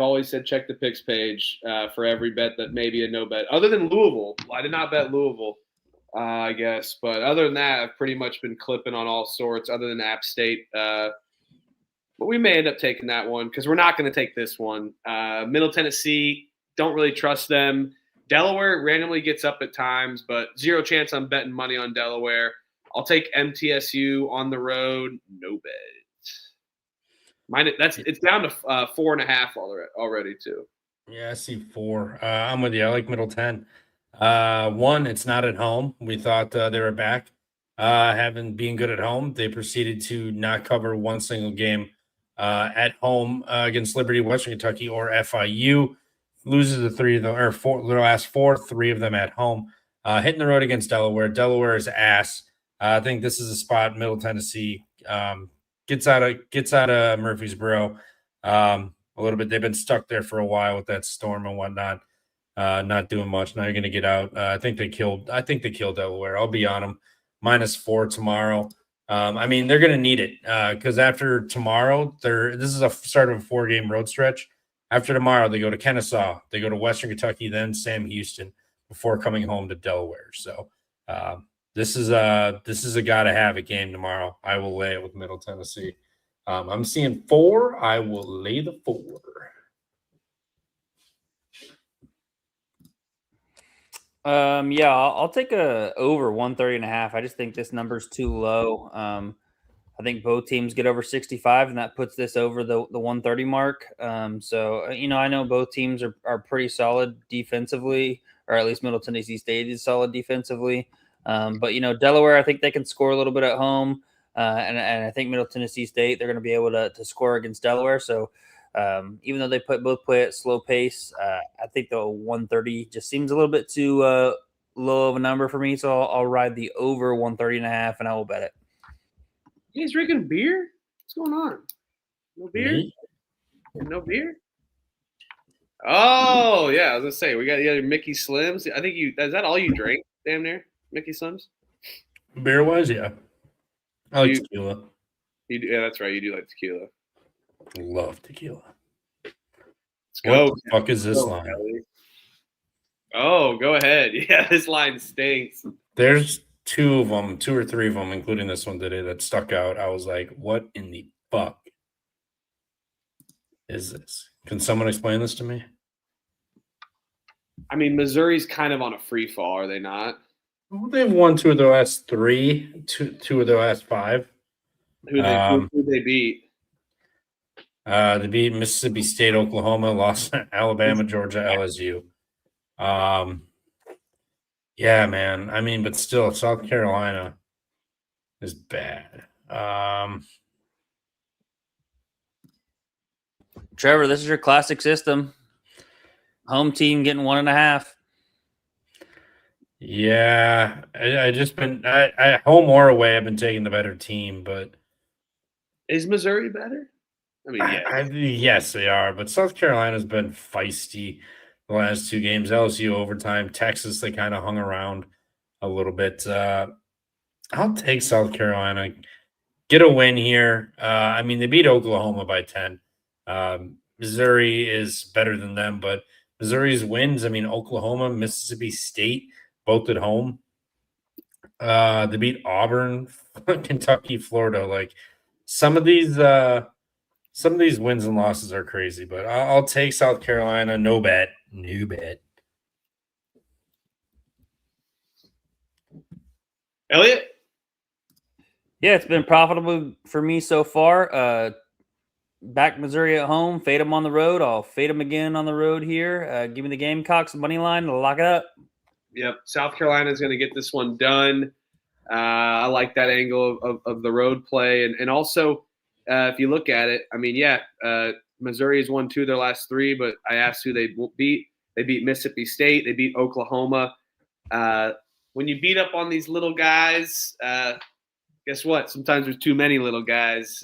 S2: always said check the picks page for every bet that may be a no bet. Other than Louisville. I did not bet Louisville, I guess. But other than that, I've pretty much been clipping on all sorts other than App State. But we may end up taking that one because we're not going to take this one. Middle Tennessee, don't really trust them. Delaware randomly gets up at times, but zero chance I'm betting money on Delaware. I'll take MTSU on the road. No bet. It's down to 4.5 already too.
S1: Yeah, I see 4. I'm with you. I like Middle 10. 1, it's not at home. We thought they were back. Being good at home, they proceeded to not cover one single game at home against Liberty, Western Kentucky, or FIU. Loses the 3 of them, or 4. The last 4, 3 of them at home. Hitting the road against Delaware. Delaware is ass. I think this is a spot Middle Tennessee gets out of Murfreesboro a little bit. They've been stuck there for a while with that storm and whatnot, not doing much. Now you're going to get out. I think they killed Delaware. I'll be on them. -4 tomorrow. I mean, they're going to need it because after tomorrow, this is a start of a 4-game road stretch. After tomorrow, they go to Kennesaw, they go to Western Kentucky, then Sam Houston before coming home to Delaware. So this is a gotta have it game tomorrow. I will lay it with Middle Tennessee. I'm seeing 4. I will lay the 4.
S3: Yeah, I'll take a over 130.5. I just think this number's too low. I think both teams get over 65, and that puts this over the 130 mark. I know both teams are pretty solid defensively, or at least Middle Tennessee State is solid defensively. But Delaware, I think they can score a little bit at home, and I think Middle Tennessee State, they're going to be able to score against Delaware. So even though they both play at slow pace, I think the 130 just seems a little bit too low of a number for me. So I'll ride the over 130.5, and I will bet it.
S2: You guys drinking beer? What's going on? No beer?
S1: Me?
S2: No beer? Oh, yeah. I was going to say, we got the other Mickey Slims. I think is that all you drink, damn near? Mickey Slims?
S1: Beer wise, yeah. I like
S2: You-
S1: tequila.
S2: Yeah, that's right. You do like tequila.
S1: Love tequila.
S2: Let's go.
S1: What the fuck is this
S2: Go,
S1: line?
S2: Kelly. Oh, go ahead. Yeah, this line stinks.
S1: There's 2 of them, 2 or 3 of them, including this one today, that stuck out. I was like, what in the fuck is this? Can someone explain this to me?
S2: I mean, Missouri's kind of on a free fall, are they not?
S1: Well, they've won 2 of their last 3, 2 of their last 5.
S2: Who they beat?
S1: They beat Mississippi State, Oklahoma, lost Alabama, Georgia, LSU. Yeah, man. I mean, but still, South Carolina is bad.
S3: Trevor, this is your classic system. Home team getting 1.5.
S1: Yeah, I just been I home or away. I've been taking the better team, but
S2: Is Missouri better? I mean, yeah.
S1: yes, they are. But South Carolina's been feisty the last 2 games. LSU overtime, Texas they kind of hung around a little bit. I'll take South Carolina. Get a win here. I mean, they beat Oklahoma by 10. Missouri is better than them, but Missouri's wins. I mean, Oklahoma, Mississippi State, both at home. They beat Auburn, Kentucky, Florida. Like some of these wins and losses are crazy, but I'll take South Carolina. No bet.
S2: Elliot?
S3: Yeah, it's been profitable for me so far. Back Missouri at home, fade them on the road. I'll fade them again on the road here. Give me the Gamecocks money line to lock it up.
S2: Yep. South Carolina is going to get this one done. I like that angle of the road play. And also, if you look at it, I mean, Missouri has won 2 of their last 3, but I asked who they beat. They beat Mississippi State. They beat Oklahoma. When you beat up on these little guys, guess what? Sometimes there's too many little guys.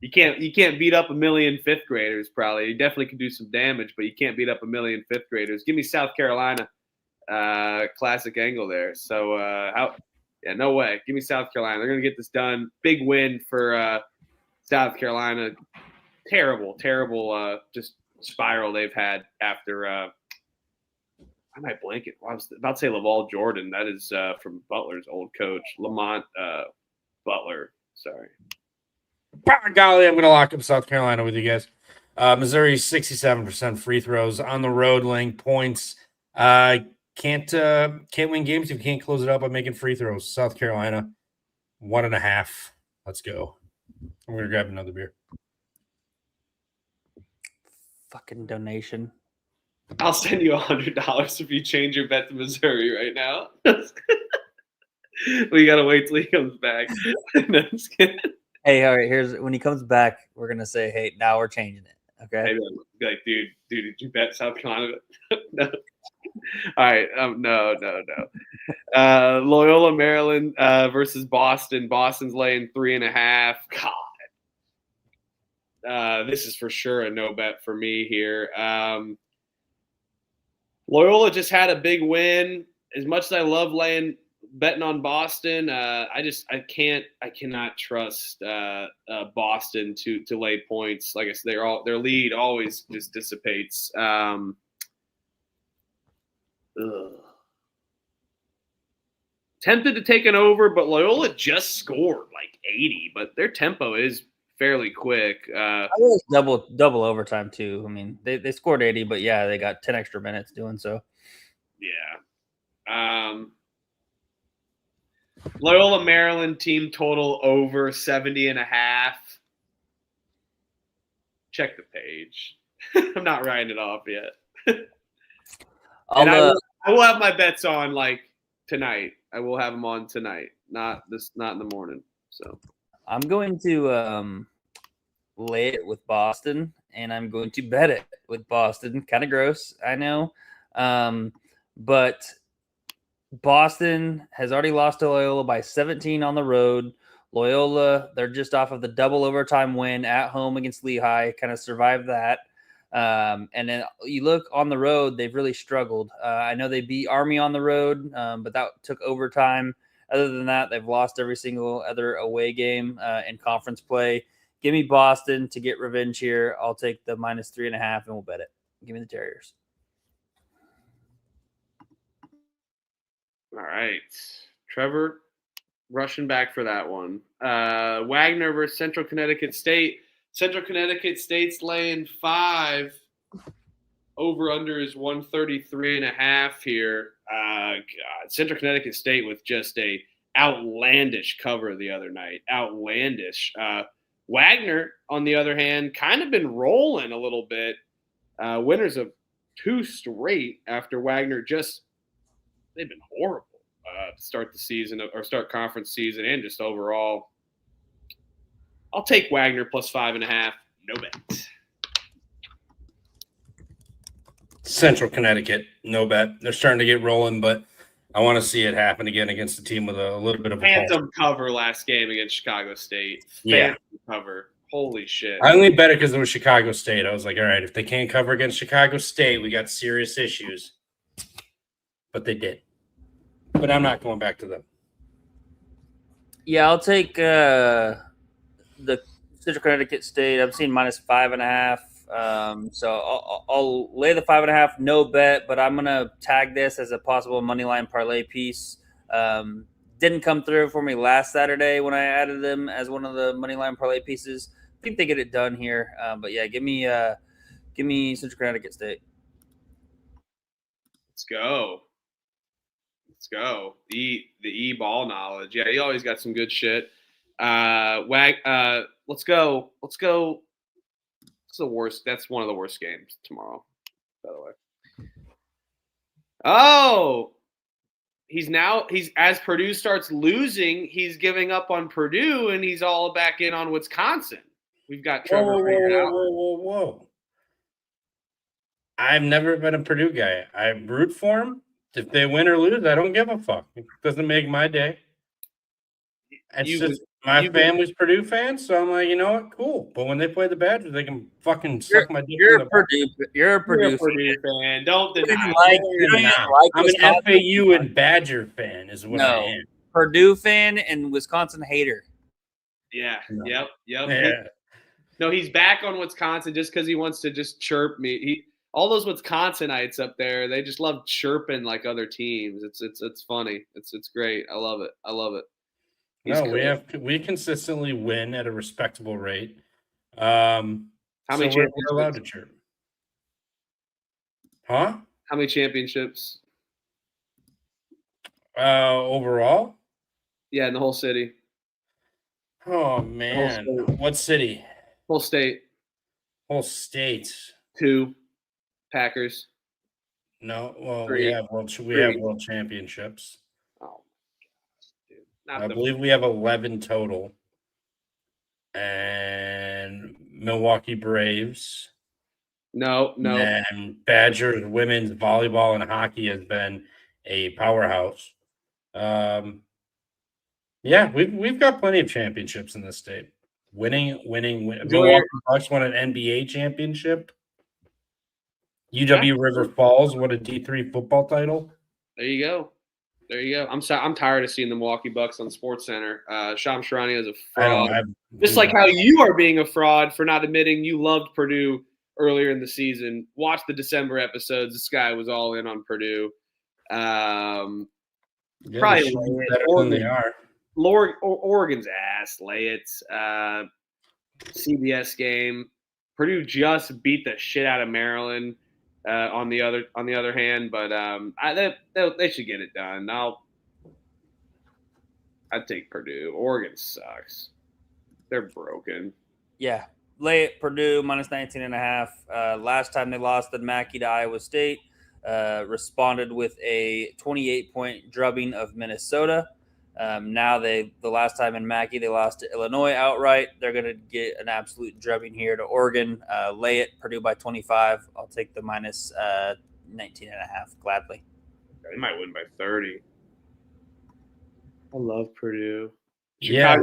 S2: You can't beat up a million 5th graders. Probably you definitely can do some damage, but you can't beat up a million 5th graders. Give me South Carolina, classic angle there. So no way. Give me South Carolina. They're gonna get this done. Big win for South Carolina. Terrible just spiral they've had after. I might blank it. I was about to say Laval Jordan. That is from Butler's old coach, Lamont Butler. Sorry.
S1: By golly, I'm going to lock up South Carolina with you guys. Missouri 67% free throws on the road, laying points. Can't win games if you can't close it up by making free throws. South Carolina 1.5. Let's go. I'm going to grab another beer.
S3: Fucking donation.
S2: I'll send you $100 if you change your bet to Missouri right now. We gotta wait till he comes back. No, I'm just kidding.
S3: Hey, all right. Here's when he comes back. We're gonna say, "Hey, now we're changing it." Okay.
S2: Hey, man, be like, dude, did you bet South Carolina? No. All right. No. Loyola Maryland versus Boston. Boston's laying 3.5. God. This is for sure a no bet for me here. Loyola just had a big win. As much as I love betting on Boston, I cannot trust Boston to lay points. Like I said, their lead always just dissipates. Tempted to take an over, but Loyola just scored like 80, but their tempo is fairly quick.
S3: I was double overtime too. I mean, they scored 80, but yeah, they got 10 extra minutes doing so.
S2: Yeah. Loyola Maryland team total over 70.5. Check the page. I'm not writing it off yet. And I will have my bets on like tonight. I will have them on tonight, not in the morning. So
S3: I'm going to lay it with Boston, and I'm going to bet it with Boston. Kind of gross, I know, but Boston has already lost to Loyola by 17 on the road. Loyola, they're just off of the double overtime win at home against Lehigh, kind of survived that. And then you look on the road, they've really struggled. I know they beat Army on the road, but that took overtime. Other than that, they've lost every single other away game in conference play. Give me Boston to get revenge here. I'll take the -3.5 and we'll bet it. Give me the Terriers.
S2: all right, Trevor, rushing back for that one. Wagner versus Central Connecticut State. Central Connecticut State's laying 5. Over under is 133.5 here. God, Central Connecticut State with just a outlandish cover the other night. Outlandish. Wagner, on the other hand, kind of been rolling a little bit. Winners of 2 straight after Wagner they've been horrible to start the season or start conference season and just overall. I'll take Wagner plus 5.5. No bet.
S1: Central Connecticut, no bet. They're starting to get rolling, but I want to see it happen again against a team with a little bit of a
S2: Phantom cover last game against Chicago State. Phantom cover. Holy shit.
S1: I only bet it because it was Chicago State. I was like, all right, if they can't cover against Chicago State, we got serious issues. But they did. But I'm not going back to them.
S3: Yeah, I'll take the Central Connecticut State. I'm seeing -5.5. So I'll lay the 5.5. No bet, but I'm gonna tag this as a possible money line parlay piece. Didn't come through for me last Saturday when I added them as one of the money line parlay pieces. I think they get it done here. But yeah, give me Central Connecticut State.
S2: Let's go. The ball knowledge. Yeah, he always got some good shit. Let's go. It's the worst. That's one of the worst games tomorrow, by the way. Oh, he's as Purdue starts losing, he's giving up on Purdue and he's all back in on Wisconsin. We've got Trevor figured out.
S1: Whoa. I've never been a Purdue guy. I root for them. If they win or lose, I don't give a fuck. It doesn't make my day. My family's Purdue fans, so I'm like, you know what, cool. But when they play the Badgers, they can fucking suck my dick.
S3: You're a Purdue
S2: fan. Don't deny.
S1: I'm an FAU and Badger fan, is what I am.
S3: Purdue fan and Wisconsin hater.
S2: Yeah.
S1: No.
S2: Yep.
S1: Yeah.
S2: No, he's back on Wisconsin just because he wants to just chirp me. All those Wisconsinites up there, they just love chirping like other teams. It's funny. It's great. I love it.
S1: We consistently win at a respectable rate. How
S2: many
S1: we're allowed to chirp? Huh?
S2: How many championships?
S1: Overall?
S2: Yeah, in the whole city.
S1: Oh man, what city?
S2: Whole state.
S1: Whole state.
S2: 2. Packers.
S1: No, well,
S2: 3.
S1: we have world championships.
S2: Oh, dude.
S1: I believe we have 11 total. And Milwaukee Braves.
S2: No.
S1: And Badgers women's volleyball and hockey has been a powerhouse. Yeah, we've got plenty of championships in this state. Winning. Milwaukee Bucks won an NBA championship. UW River Falls won a D3 football title.
S2: There you go. I'm tired of seeing the Milwaukee Bucks on SportsCenter. Shams Charania is a fraud. Just like how you are being a fraud for not admitting you loved Purdue earlier in the season. Watch the December episodes. This guy was all in on Purdue. Probably
S1: better than they are.
S2: Oregon's ass. Lay it. CBS game. Purdue just beat the shit out of Maryland. On the other hand, but they should get it done. I'd take Purdue. Oregon sucks. They're broken.
S3: Yeah. Lay it Purdue minus 19.5. Last time they lost at Mackey to Iowa State, responded with a 28-point drubbing of Minnesota. Now the last time in Mackey they lost to Illinois outright. They're going to get an absolute drubbing here to Oregon. Lay it Purdue by 25. I'll take the minus 19.5 gladly.
S2: They might win by 30. I love Purdue.
S1: Yeah.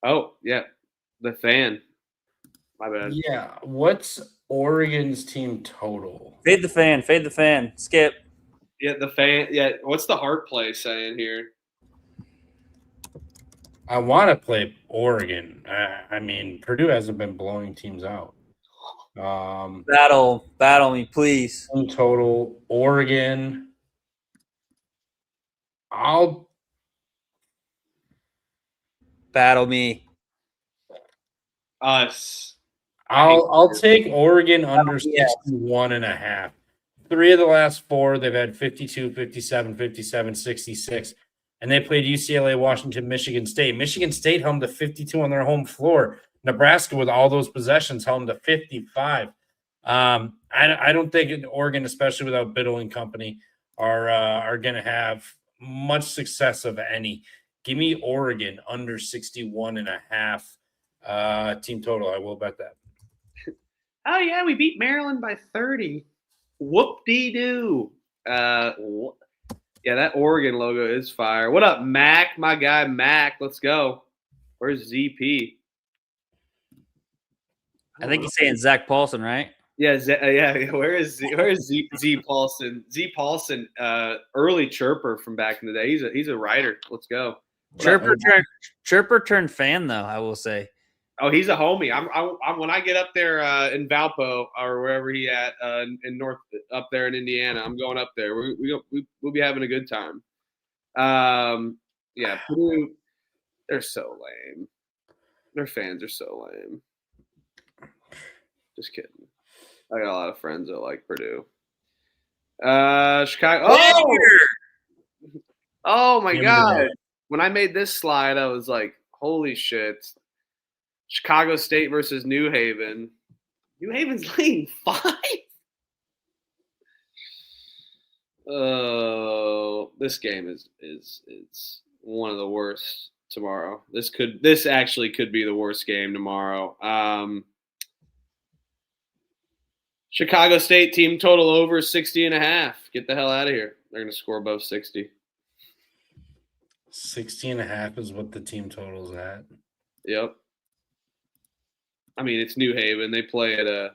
S2: Oh, yeah. The fan. My bad.
S1: Yeah. What's Oregon's team total?
S3: Fade the fan. Fade the fan. Skip.
S2: Yeah, the fan. Yeah, what's the heart play saying here?
S1: I want to play Oregon. I mean, Purdue hasn't been blowing teams out.
S3: Battle me, please.
S1: Team total Oregon. I'll
S3: battle me.
S2: Us.
S1: I'll take Oregon under 61.5. 3 of the last 4, they've had 52, 57, 57, 66. And they played UCLA, Washington, Michigan State. Michigan State home to 52 on their home floor. Nebraska, with all those possessions, home to 55. I don't think Oregon, especially without Biddle and company, are going to have much success of any. Give me Oregon under 61.5 team total. I will bet that.
S2: Oh, yeah, we beat Maryland by 30. Whoop-dee-doo. Yeah, that Oregon logo is fire. What up, Mac? My guy, Mac. Let's go. Where's ZP?
S3: I think he's saying Zach Paulson, right?
S2: Yeah, yeah. Where is Z Paulson? Z Paulson, early chirper from back in the day. He's a writer. Let's go.
S3: Chirper turned fan though. I will say.
S2: Oh, he's a homie. I'm when I get up there in Valpo or wherever he at in North up there in Indiana, I'm going up there. We'll be having a good time. Yeah, Purdue, they're so lame. Their fans are so lame. Just kidding. I got a lot of friends that like Purdue. Chicago. Oh my God! When I made this slide, I was like, "Holy shit!" Chicago State versus New Haven. New Haven's laying 5. Oh, this game is one of the worst tomorrow. This actually could be the worst game tomorrow. Chicago State team total over 60.5. Get the hell out of here. They're going to score above 60.
S1: 60.5 is what the team total's at.
S2: Yep. I mean, it's New Haven. They play at a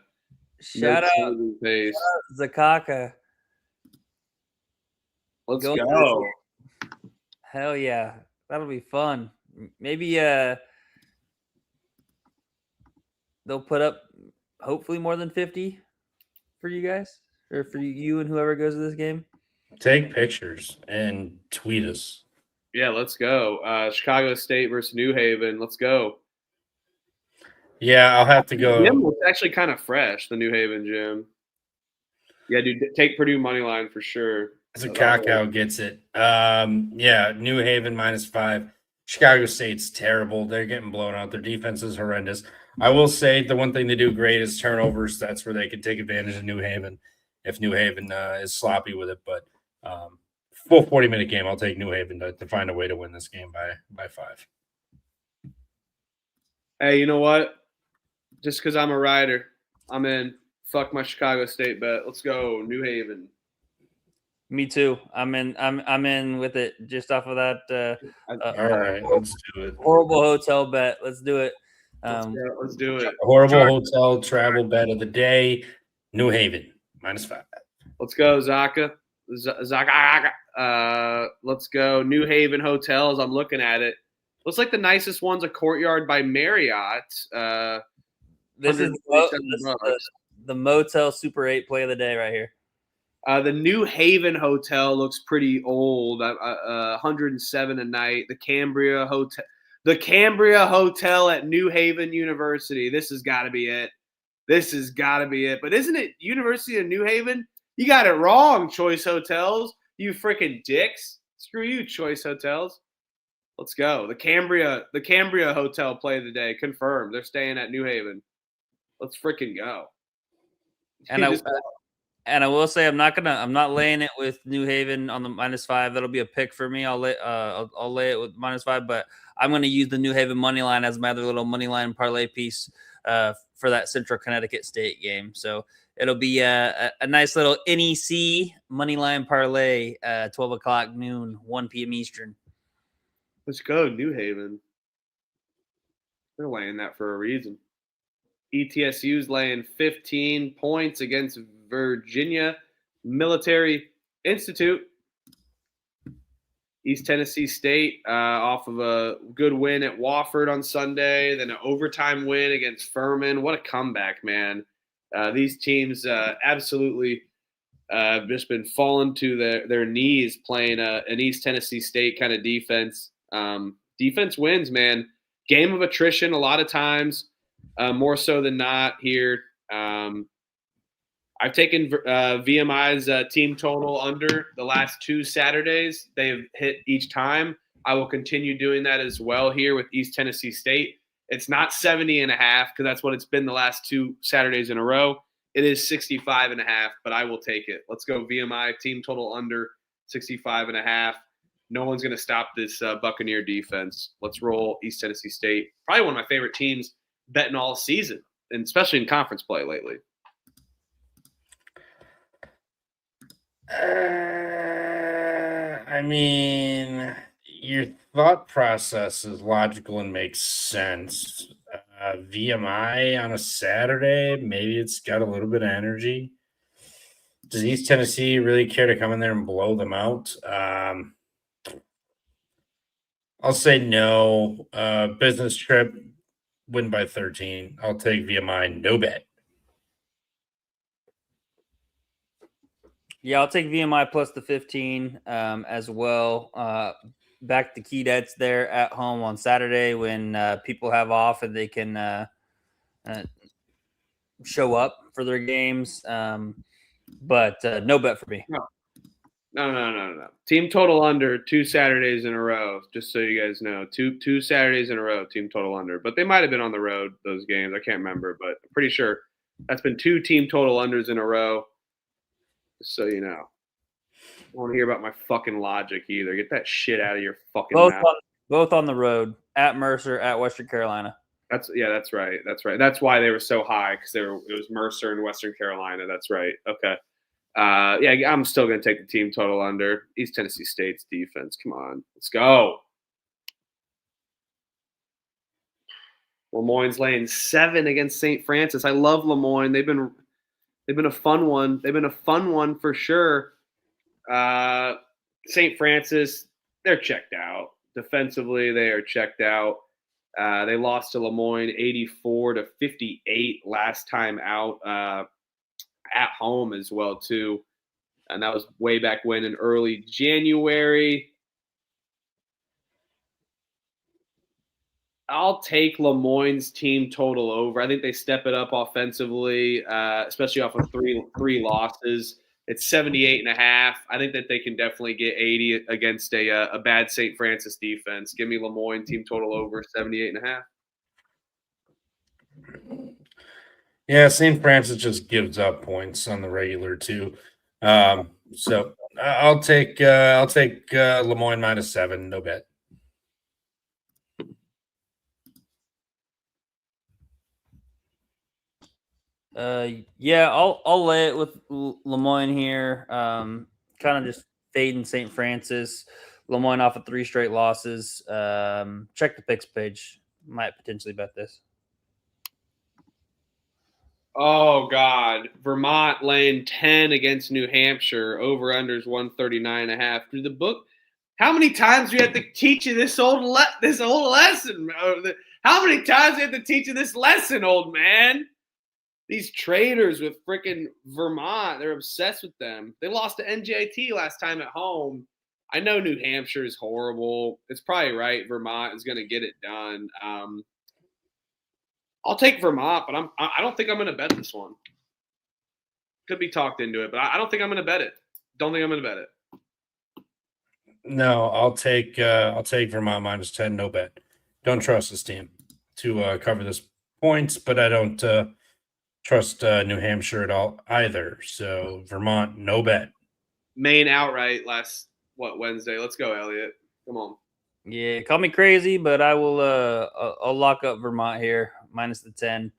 S3: shout out
S2: pace.
S3: Zakaka.
S2: Let's go.
S3: Hell yeah. That'll be fun. Maybe they'll put up hopefully more than 50 for you guys or for you and whoever goes to this game.
S1: Take pictures and tweet us.
S2: Yeah, let's go. Chicago State versus New Haven. Let's go.
S1: Yeah, I'll have to go.
S2: The gym looks actually kind of fresh, the New Haven gym. Yeah, dude, take Purdue money line for sure.
S1: Cacao gets it. Yeah, New Haven -5. Chicago State's terrible. They're getting blown out. Their defense is horrendous. I will say the one thing they do great is turnovers. That's where they can take advantage of New Haven if New Haven is sloppy with it. But full 40-minute game, I'll take New Haven to find a way to win this game by 5.
S2: Hey, you know what? Just because I'm a rider, I'm in. Fuck my Chicago State bet. Let's go, New Haven.
S3: Me too. I'm in with it just off of that.
S1: All right, let's do it.
S3: Horrible hotel bet. Let's do it.
S2: Let's do it.
S1: Horrible hotel travel bet of the day. New Haven -5.
S2: Let's go, Zaka. Let's go, New Haven hotels. I'm looking at it. Looks like the nicest one's a Courtyard by Marriott.
S3: This is the Motel Super 8 play of the day right here.
S2: The New Haven hotel looks pretty old. 107 a night. The Cambria hotel. The Cambria Hotel at New Haven University. This has got to be it. This has got to be it. But isn't it University of New Haven? You got it wrong, Choice Hotels. You freaking dicks. Screw you, Choice Hotels. Let's go. The Cambria Hotel play of the day. Confirmed. They're staying at New Haven. Let's freaking go.
S3: And I will say I'm not laying it with New Haven on the -5. That'll be a pick for me. I'll lay it with -5, but I'm going to use the New Haven money line as my other little money line parlay piece for that Central Connecticut State game. So it'll be a nice little NEC money line parlay, 12 o'clock noon, 1 p.m. Eastern.
S2: Let's go, New Haven. They're laying that for a reason. ETSU's laying 15 points against Virginia Military Institute. East Tennessee State off of a good win at Wofford on Sunday, then an overtime win against Furman. What a comeback, man. These teams absolutely just been falling to their knees playing an East Tennessee State kind of defense. Defense wins, man. Game of attrition a lot of times, more so than not here. I've taken VMI's team total under the last 2 Saturdays. They've hit each time. I will continue doing that as well here with East Tennessee State. It's not 70.5 because that's what it's been the last 2 Saturdays in a row. It is 65.5, but I will take it. Let's go VMI team total under 65.5. No one's going to stop this Buccaneer defense. Let's roll East Tennessee State. Probably one of my favorite teams betting all season, and especially in conference play lately.
S1: I mean, your thought process is logical and makes sense. VMI on a Saturday, maybe it's got a little bit of energy. Does East Tennessee really care to come in there and blow them out? I'll say no. Business trip, win by 13. I'll take VMI, no bet.
S3: Yeah, I'll take VMI plus the 15 as well. Back to Keydets there at home on Saturday when people have off and they can show up for their games. But no bet for me.
S2: No. Team total under 2 Saturdays in a row, just so you guys know. Two Saturdays in a row, team total under. But they might have been on the road, those games. I can't remember, but I'm pretty sure that's been 2 team total unders in a row. Just so you know. I don't want to hear about my fucking logic either. Get that shit out of your fucking mouth.
S3: Both on the road, at Mercer, at Western Carolina.
S2: That's right. That's why they were so high, because it was Mercer and Western Carolina. That's right. Okay. I'm still going to take the team total under. East Tennessee State's defense. Come on. Let's go. Lemoyne's laying 7 against St. Francis. I love Lemoyne. They've been a fun one. They've been a fun one for sure. St. Francis, they're checked out. Defensively, they are checked out. They lost to Lemoyne 84-58 last time out. At home as well too, and that was way back when in early January. I'll take Lemoyne's team total over. I think they step it up offensively, especially off of three losses. It's 78.5. I think that they can definitely get 80 against a bad St. Francis defense. Give me Lemoyne team total over 78.5.
S1: Yeah, St. Francis just gives up points on the regular too. So I'll take Lemoyne -7, no bet.
S3: I'll lay it with Lemoyne here. Kind of just fading St. Francis. Lemoyne off of 3 straight losses. Check the picks page. Might potentially bet this.
S2: Oh, God. Vermont laying 10 against New Hampshire. Over-unders 139.5. Through the book, how many times do you have to teach you this old lesson? How many times do you have to teach you this lesson, old man? These traders with freaking Vermont, they're obsessed with them. They lost to NJT last time at home. I know New Hampshire is horrible. It's probably right. Vermont is going to get it done. I'll take Vermont, but I don't think I'm going to bet this one. Could be talked into it, but I don't think I'm going to bet it. Don't think I'm going to bet it.
S1: No, I'll take Vermont -10, no bet. Don't trust this team to cover this points, but I don't trust New Hampshire at all either. So Vermont, no bet.
S2: Maine outright last Wednesday. Let's go, Elliot. Come on.
S3: Yeah, call me crazy, but I will. I'll lock up Vermont here -10.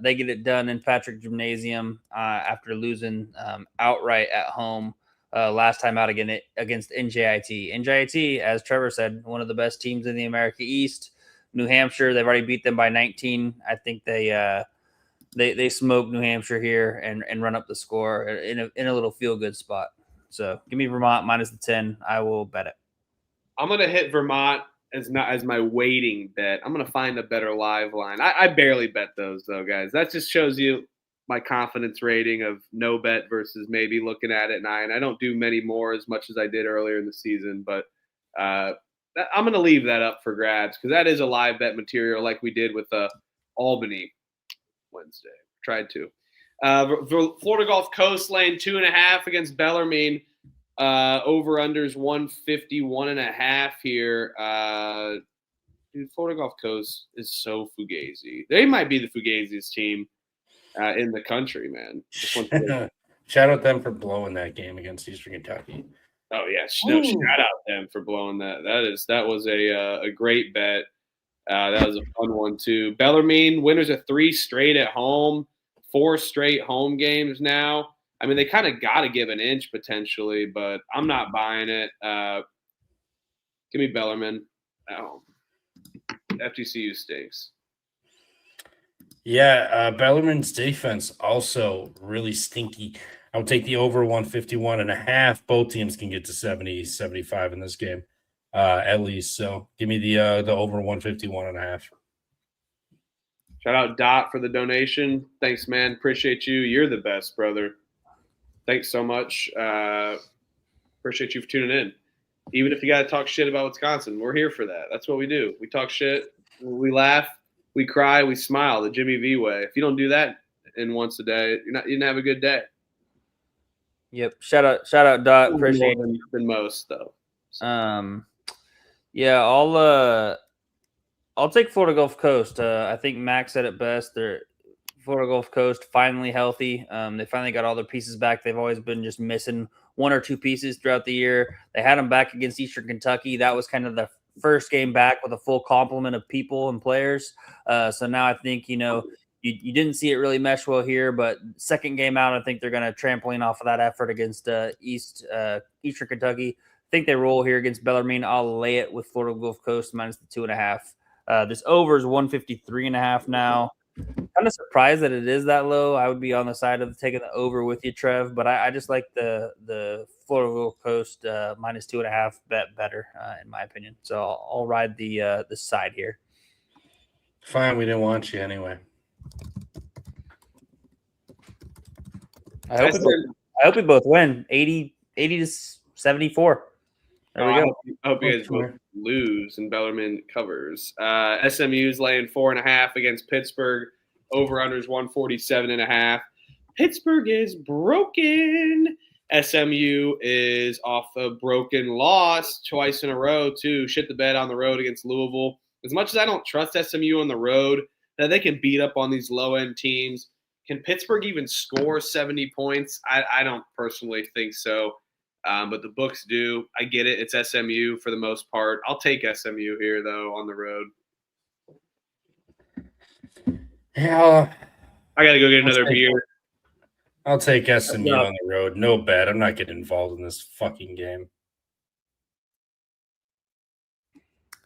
S3: They get it done in Patrick Gymnasium after losing outright at home last time out against NJIT. NJIT, as Trevor said, one of the best teams in the America East. New Hampshire, they've already beat them by 19. I think they smoke New Hampshire here and run up the score in a little feel good spot. So give me Vermont -10. I will bet it.
S2: I'm gonna hit Vermont as my waiting bet. I'm gonna find a better live line. I barely bet those though, guys. That just shows you my confidence rating of no bet versus maybe looking at it 9. I don't do many more as much as I did earlier in the season, but I'm gonna leave that up for grabs because that is a live bet material like we did with Albany Wednesday. Tried to. Florida Gulf Coast laying 2.5 against Bellarmine. Over unders 151.5 here. Dude, Florida Gulf Coast is so fugazi. They might be the fugaziest team in the country, man.
S1: Shout out them for blowing that game against Eastern Kentucky.
S2: Oh yeah, no, shout out them for blowing that. That was a great bet. That was a fun one too. Bellarmine winners of 3 straight at home, 4 straight home games now. I mean, they kind of got to give an inch potentially, but I'm not buying it. Give me Bellarmine at home. FGCU stinks.
S1: Yeah, Bellarmine's defense also really stinky. I'll take the over 151.5. Both teams can get to 70, 75 in this game, at least. So give me the over 151.5.
S2: Shout out Dot for the donation. Thanks, man. Appreciate you. You're the best, brother. Thanks so much. Appreciate you for tuning in. Even if you got to talk shit about Wisconsin, we're here for that. That's what we do. We talk shit, we laugh, we cry, we smile the Jimmy V way. If you don't do that in once a day, you didn't have a good day.
S3: Yep. Shout out Dot. Appreciate
S2: more than most though.
S3: So. Yeah, I'll take Florida Gulf Coast. I think Max said it best. They're Florida Gulf Coast finally healthy. They finally got all their pieces back. They've always been just missing 1 or 2 pieces throughout the year. They had them back against Eastern Kentucky. That was kind of the first game back with a full complement of people and players. So now I think, you didn't see it really mesh well here, but second game out, I think they're going to trampoline off of that effort against Eastern Kentucky. I think they roll here against Bellarmine. I'll lay it with Florida Gulf Coast -2.5. This over is 153.5 now. Kind of surprised that it is that low. I would be on the side of taking the over with you, Trev, but I just like the Florida Gulf Coast -2.5 bet better, in my opinion. So I'll ride the side here.
S1: Fine, we didn't want you anyway.
S3: I hope we both win 80 to 74. There we go.
S2: I hope you guys both lose and Bellarmine covers. SMU's laying 4.5 against Pittsburgh. Over unders 147.5. Pittsburgh is broken. SMU is off a broken loss twice in a row too. Shit the bed on the road against Louisville. As much as I don't trust SMU on the road, that they can beat up on these low end teams. Can Pittsburgh even score 70 points? I don't personally think so. But the books do. I get it. It's SMU for the most part. I'll take SMU here, though, on the road.
S1: Yeah.
S2: I got to go get another beer.
S1: I'll take SMU on the road. No bet. I'm not getting involved in this fucking game.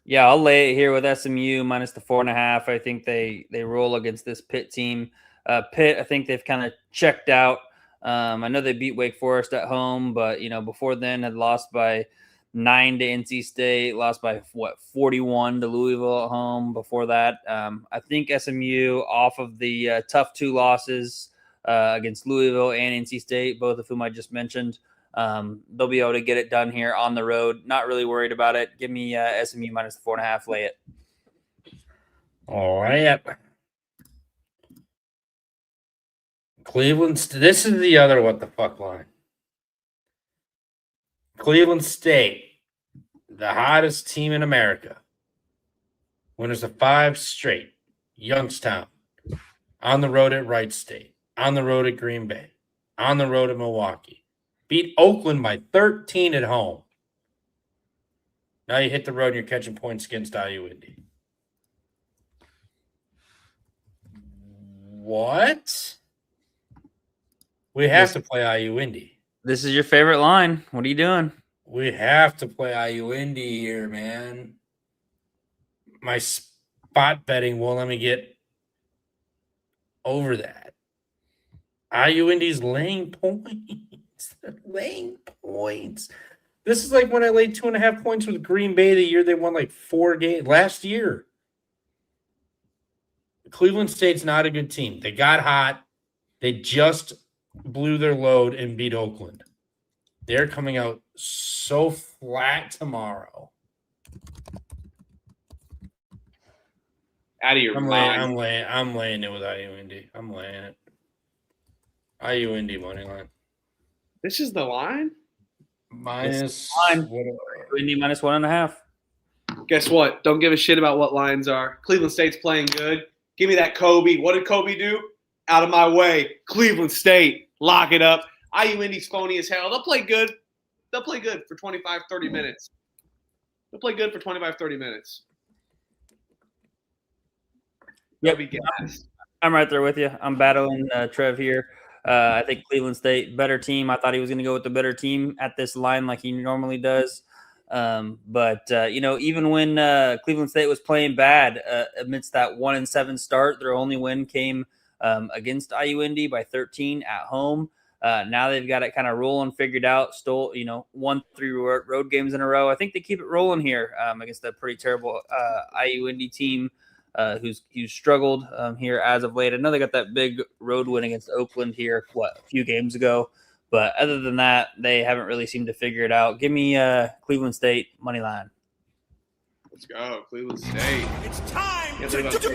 S3: Yeah, I'll lay it here with SMU -4.5. I think they roll against this Pitt team. Pitt, I think they've kind of checked out. I know they beat Wake Forest at home, but before then had lost by 9 to NC State, lost by 41 to Louisville at home. Before that, I think SMU off of the tough 2 losses against Louisville and NC State, both of whom I just mentioned. They'll be able to get it done here on the road. Not really worried about it. Give me SMU minus 4.5. Lay it.
S1: All right. Cleveland. This is the other what the fuck line. Cleveland State, the hottest team in America. Winners of 5 straight. Youngstown. On the road at Wright State. On the road at Green Bay. On the road at Milwaukee. Beat Oakland by 13 at home. Now you hit the road and you're catching points against IU Indy. What? We have to play IU Indy.
S3: This is your favorite line. What are you doing?
S1: We have to play IU Indy here, man. My spot betting won't let me get over that. IU Indy's laying points. They're laying points. This is like when I laid 2.5 points with Green Bay the year they won like 4 games last year. Cleveland State's not a good team. They got hot. They just blew their load and beat Oakland. They're coming out so flat tomorrow.
S2: Out of your mind.
S1: I'm laying it with IU Indy. I'm laying it. IU Indy money line.
S2: This is the line?
S1: Minus
S3: Indy minus 1.5.
S2: Guess what? Don't give a shit about what lines are. Cleveland State's playing good. Give me that Kobe. What did Kobe do? Out of my way. Cleveland State. Lock it up. IU Indy's phony as hell. They'll play good. They'll play good for 25, 30 minutes. They'll play good for 25, 30 minutes.
S3: Yep.
S2: They'll be gassed.
S3: I'm right there with you. I'm battling Trev here. I think Cleveland State, better team. I thought he was going to go with the better team at this line like he normally does. But even when Cleveland State was playing bad amidst that 1-7 start, their only win came against IU Indy by 13 at home. Now they've got it kind of rolling, figured out, won 3 road games in a row. I think they keep it rolling here against a pretty terrible IU Indy team who's struggled here as of late. I know they got that big road win against Oakland here, a few games ago. But other than that, they haven't really seemed to figure it out. Give me Cleveland State money line.
S2: Let's go, Cleveland State.
S5: It's time
S2: Yeah,
S5: to
S2: they're about to-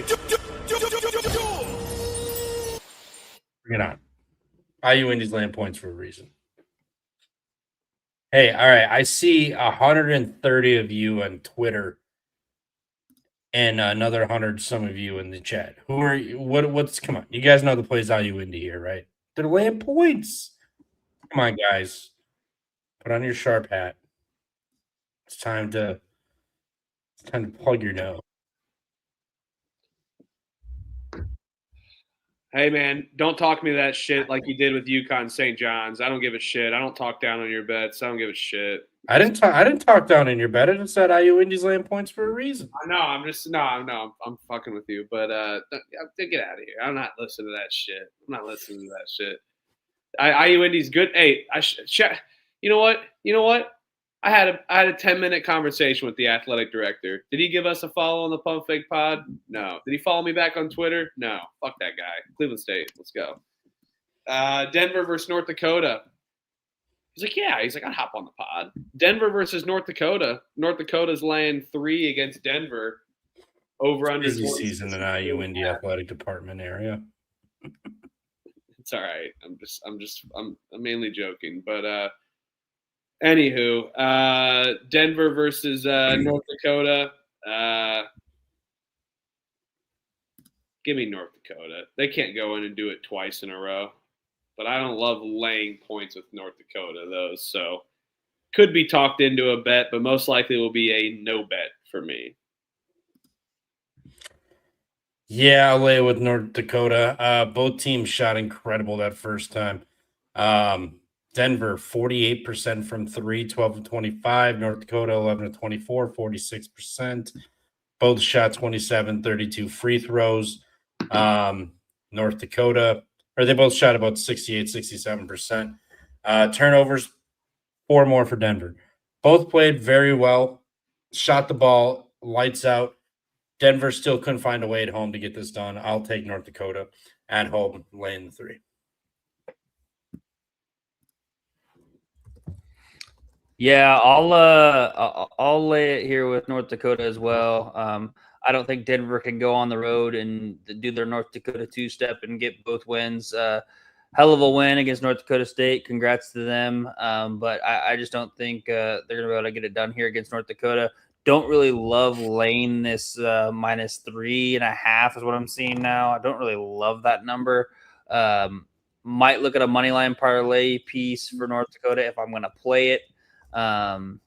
S1: Bring it on. IU Indy's laying points for a reason. Hey, all right. I see 130 of you on Twitter and another 100 some of you in the chat. Who are you? What's come on? You guys know the plays IU Indy here, right? They're laying points. Come on, guys. Put on your sharp hat. It's time to plug your nose.
S2: Hey, man, don't talk me that shit like you did with UConn St. John's. I don't give a shit. I don't talk down on your bets. I don't give a shit.
S1: I didn't talk down in your bet. I just said IU Indy's laying points for a reason.
S2: I know. I'm fucking with you. But get out of here. I'm not listening to that shit. I'm not listening to that shit. IU Indy's good. Hey, you know what? I had a 10-minute conversation with the athletic director. Did he give us a follow on the Pump Fake Pod? No. Did he follow me back on Twitter? No. Fuck that guy. Cleveland State. Let's go. Denver versus North Dakota. He's like, yeah. He's like, I'd hop on the pod. Denver versus North Dakota. North Dakota's laying 3 against Denver. Over under
S1: Busy season in IU Indy athletic department area.
S2: It's all right. I'm mainly joking, but anywho, Denver versus North Dakota. Give me North Dakota. They can't go in and do it twice in a row, but I don't love laying points with North Dakota though. So could be talked into a bet, but most likely will be a no bet for me.
S1: Yeah, I'll lay it with North Dakota. Both teams shot incredible that first time. Denver, 48% from 3, 12 to 25. North Dakota, 11 to 24, 46%. Both shot 27, 32 free throws. North Dakota, or they both shot about 68, 67%. Turnovers, 4 more for Denver. Both played very well, shot the ball, lights out. Denver still couldn't find a way at home to get this done. I'll take North Dakota at home, laying the 3.
S3: Yeah, I'll lay it here with North Dakota as well. I don't think Denver can go on the road and do their North Dakota two-step and get both wins. Hell of a win against North Dakota State. Congrats to them. But I just don't think they're going to be able to get it done here against North Dakota. Don't really love laying this -3.5 is what I'm seeing now. I don't really love that number. Might look at a money line parlay piece for North Dakota if I'm going to play it. But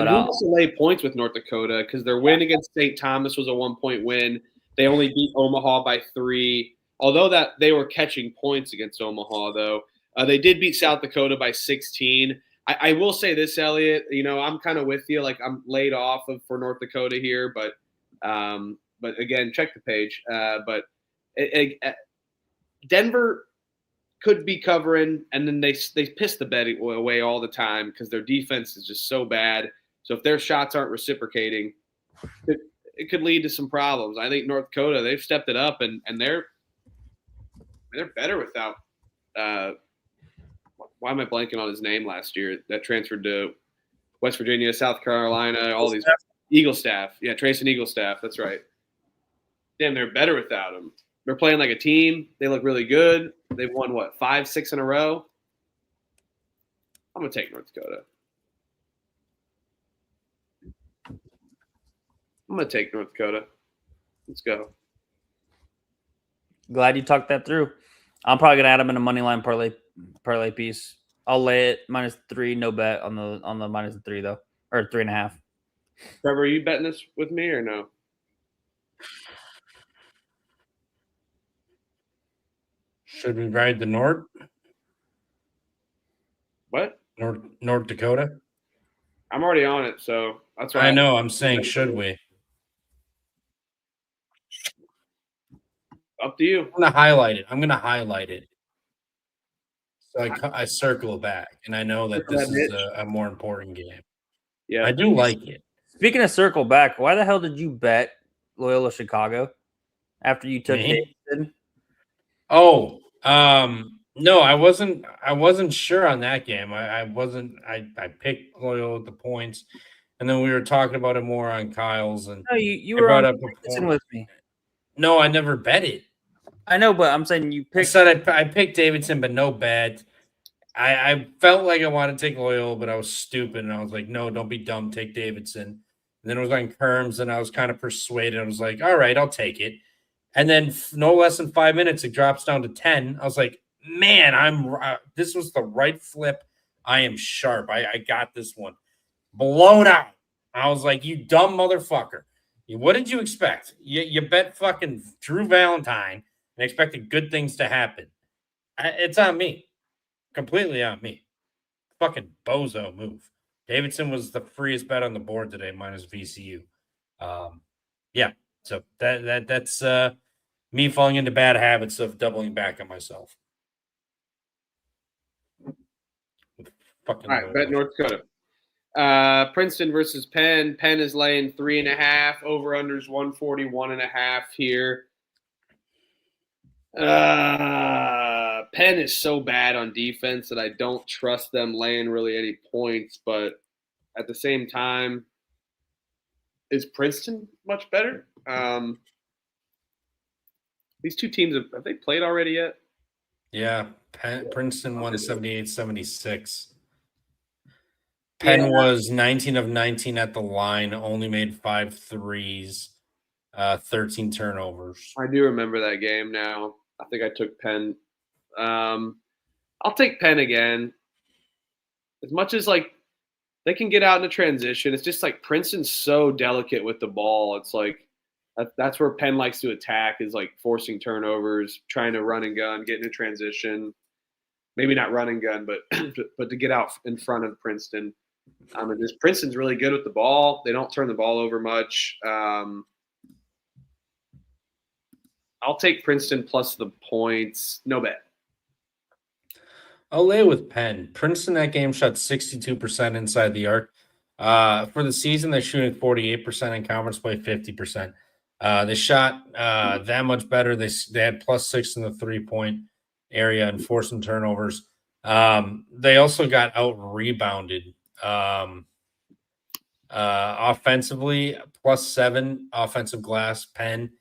S2: and we also lay points with North Dakota because their win against St. Thomas was a 1-point win. They only beat Omaha by 3. Although that they were catching points against Omaha, though, they did beat South Dakota by 16. I will say this, Elliot. You know, I'm kind of with you. Like I'm laid off for North Dakota here, but again, check the page. Denver could be covering, and then they piss the bet away all the time because their defense is just so bad. So if their shots aren't reciprocating, it could lead to some problems. I think North Dakota, they've stepped it up, and they're better without why am I blanking on his name last year that transferred to West Virginia, South Carolina, all these Eaglestaff. Yeah, Trayson Eaglestaff. That's right. Damn, they're better without him. They're playing like a team. They look really good. They've won, 5, 6 in a row? I'm going to take North Dakota. I'm going to take North Dakota. Let's go.
S3: glad you talked that through. I'm probably going to add them in a money line parlay piece. I'll lay it -3, no bet on the -3 though, or 3.5.
S2: Trevor, are you betting this with me or no?
S1: Should we ride the North?
S2: What?
S1: North Dakota?
S2: I'm already on it, so that's why
S1: I know. I'm saying, should we?
S2: Up to you.
S1: I'm going to highlight it. So I circle it back, and I know that this is a more important game.
S2: Yeah,
S1: I do like it.
S3: Speaking of circle back, why the hell did you bet Loyola Chicago after you took
S1: Me?
S3: Davidson?
S1: Oh, no, I wasn't sure on that game. I picked Loyola with the points, and then we were talking about it more on Kyle's, and
S3: No, you
S1: I
S3: were
S1: brought
S3: on
S1: up
S3: Davidson with me.
S1: No, I never bet it.
S3: I know, but I'm saying you
S1: I
S3: picked.
S1: said I picked Davidson, but no bet. I felt like I wanted to take Loyola, but I was stupid, and I was like, no, don't be dumb, take Davidson. And then it was on Kerms, and I was kind of persuaded. I was like, all right, I'll take it. And then no less than 5 minutes, it drops down to 10. I was like, man, this was the right flip. I am sharp. I got this one. Blown out. I was like, you dumb motherfucker. What did you expect? You bet fucking Drew Valentine and expected good things to happen. It's on me. Completely on me. Fucking bozo move. Davidson was the freest bet on the board today, minus VCU. Yeah. So that's me falling into bad habits of doubling back on myself. Fucking
S2: all right, bet North Dakota. Princeton versus Penn. Penn is laying 3.5. Over unders 141.5 here. Penn is so bad on defense that I don't trust them laying really any points. But at the same time, is Princeton much better? These two teams, have they played already yet?
S1: Yeah. Princeton won 78-76. Penn was 19 of 19 at the line, only made 5 threes, 13 turnovers.
S2: I do remember that game now. I think I took Penn. I'll take Penn again. As much as they can get out in the transition, it's just like Princeton's so delicate with the ball. It's like that's where Penn likes to attack, is like forcing turnovers, trying to run and gun, get into transition. Maybe not run and gun, but to get out in front of Princeton. Princeton's really good with the ball. They don't turn the ball over much. I'll take Princeton plus the points. No bet.
S1: I'll lay with Penn. Princeton that game shot 62% inside the arc. For the season, they're shooting 48%, in conference play 50%. They shot that much better. They had +6 in the 3-point area and forced some turnovers. They also got out rebounded. Offensively, +7 offensive glass, Penn,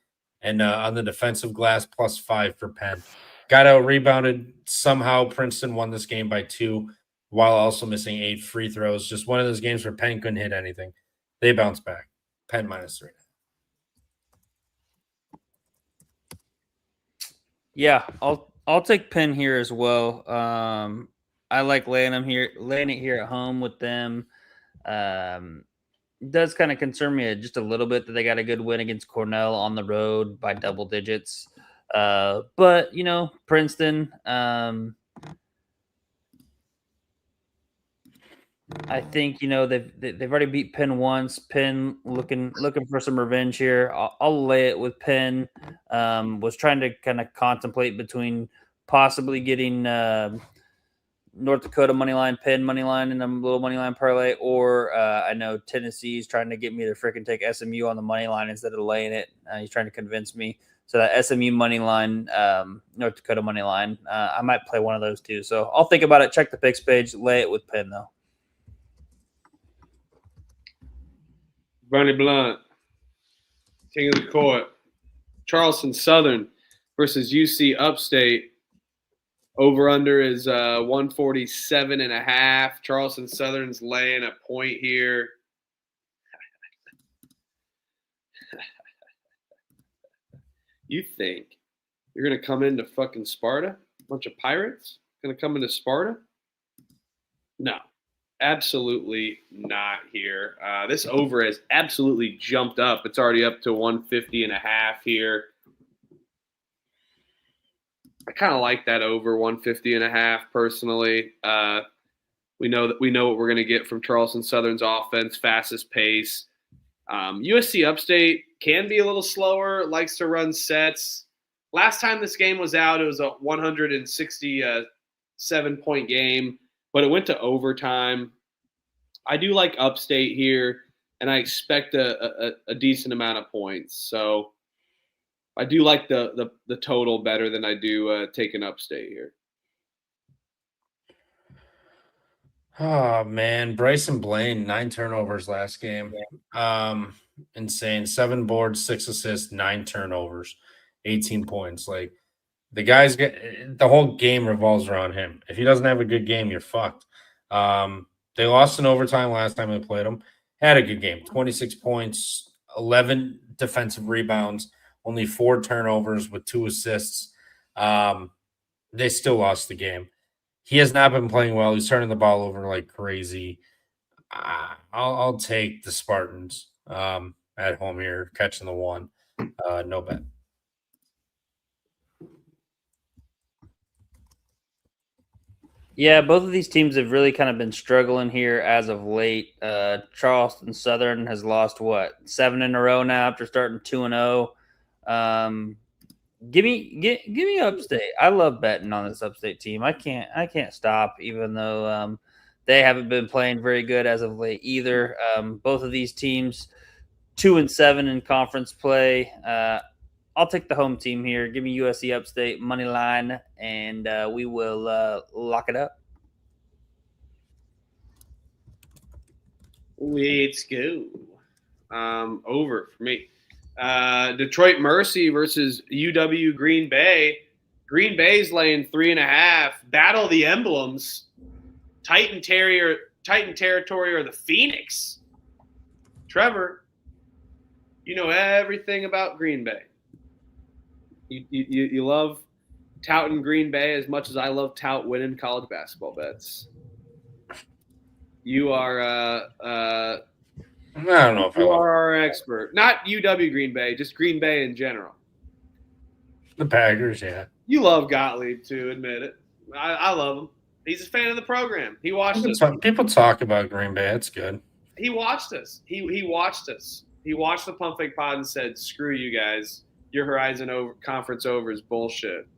S1: and on the defensive glass, +5 for Penn. Got out rebounded. Somehow Princeton won this game by 2 while also missing 8 free throws. Just one of those games where Penn couldn't hit anything. They bounced back. Penn -3.
S3: Yeah, I'll take Penn here as well. I like laying it here at home with them. It does kind of concern me just a little bit that they got a good win against Cornell on the road by double digits. But Princeton. I think they've already beat Penn once. Penn looking for some revenge here. I'll lay it with Penn. Was trying to kind of contemplate between possibly getting North Dakota money line, Penn money line, and a little money line parlay, or I know Tennessee's trying to get me to freaking take SMU on the money line instead of laying it. He's trying to convince me. So that SMU money line, North Dakota money line, I might play one of those two. So I'll think about it. Check the picks page. Lay it with Penn though.
S2: Bernie Blunt, King of the Court. Charleston Southern versus UC Upstate. Over under is 147.5. Charleston Southern's laying a point here. You think you're gonna come into fucking Sparta? A bunch of pirates gonna come into Sparta? No, absolutely not here. This over has absolutely jumped up. It's already up to 150.5 here. I kind of like that over 150.5 personally. We know what we're going to get from Charleston Southern's offense, fastest pace. USC Upstate can be a little slower, likes to run sets. Last time this game was out, it was a 167-point game, but it went to overtime. I do like Upstate here, and I expect a decent amount of points. So I do like the total better than I do taking Upstate here.
S1: Oh man, Bryson Blaine, 9 turnovers last game. Insane. 7 boards, 6 assists, 9 turnovers, 18 points. Like the guys the whole game revolves around him. If he doesn't have a good game, you're fucked. They lost in overtime last time they played him. Had a good game. 26 points, 11 defensive rebounds, only 4 turnovers with 2 assists. They still lost the game. He has not been playing well. He's turning the ball over like crazy. I'll take the Spartans at home here, catching the 1. No bet.
S3: Yeah, both of these teams have really kind of been struggling here as of late. Charleston Southern has lost 7 in a row now after starting 2-0. Give me Upstate. I love betting on this Upstate team. I can't stop, even though they haven't been playing very good as of late either. Both of these teams 2-7 in conference play. I'll take the home team here. Give me USC Upstate money line, and we will lock it up.
S2: Let's go. Over for me. Detroit Mercy versus UW Green Bay. Green Bay's laying 3.5. Battle of the Emblems. Titan territory or the Phoenix. Trevor, you know everything about Green Bay. You love touting Green Bay as much as I love winning college basketball bets. You are
S1: I don't know if
S2: you are our expert. Not UW Green Bay, just Green Bay in general.
S1: The Packers, yeah.
S2: You love Gottlieb too, admit it. I love him. He's a fan of the program. He watched us.
S1: People talk about Green Bay. It's good.
S2: He watched us. He watched us. He watched the Pump Fake Pod and said, "Screw you guys. Your Horizon Conference over is bullshit."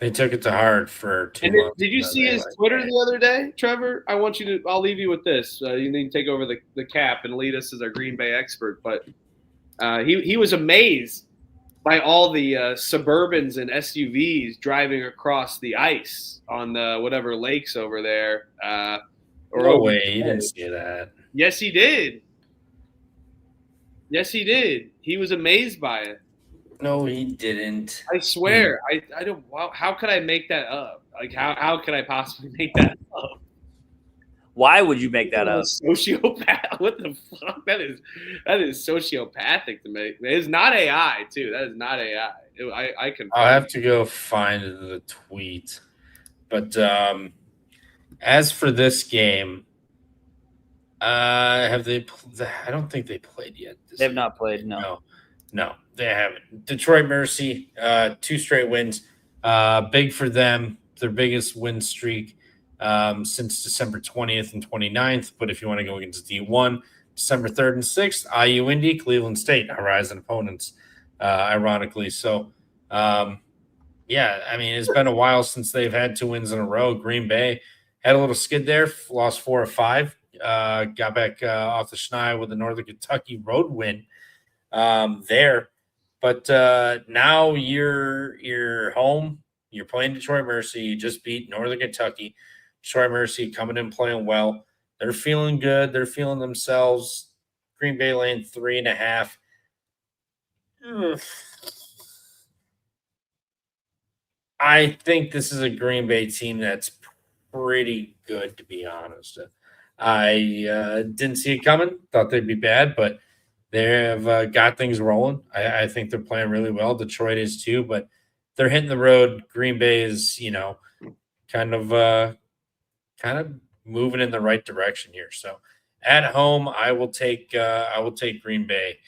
S1: They took it to heart for 2
S2: And
S1: months.
S2: did you see his Twitter the other day, Trevor? I'll leave you with this. You need to take over the cap and lead us as our Green Bay expert. But he was amazed by all the Suburbans and SUVs driving across the ice on the whatever lakes over there.
S1: No way, you didn't see that.
S2: Yes, he did. Yes, he did. He was amazed by it.
S1: No, he didn't.
S2: I swear. I don't. Wow, how could I make that up? Like, how could I possibly make that up?
S3: Why would you make that
S2: I'm a
S3: up?
S2: sociopath. What the fuck? That is sociopathic to make. It's not AI too. That is not AI. I can.
S1: I'll have to go find the tweet. But as for this game, have they? I don't think they played yet.
S3: They have not played. No.
S1: No, they haven't. Detroit Mercy, 2 straight wins. Big for them. Their biggest win streak since December 20th and 29th. But if you want to go against D1, December 3rd and 6th, IU Indy, Cleveland State, Horizon opponents, ironically. So, yeah, I mean, it's been a while since they've had 2 wins in a row. Green Bay had a little skid there, lost 4 of 5, got back off the schneid with the Northern Kentucky road win there. But now you're home. You're playing Detroit Mercy. You just beat Northern Kentucky. Detroit Mercy coming in playing well. They're feeling good. They're feeling themselves. Green Bay laying 3.5. I think this is a Green Bay team that's pretty good, to be honest. I didn't see it coming. Thought they'd be bad, but they have got things rolling. I think they're playing really well. Detroit is too, but they're hitting the road. Green Bay is, kind of moving in the right direction here. So at home, I will take Green Bay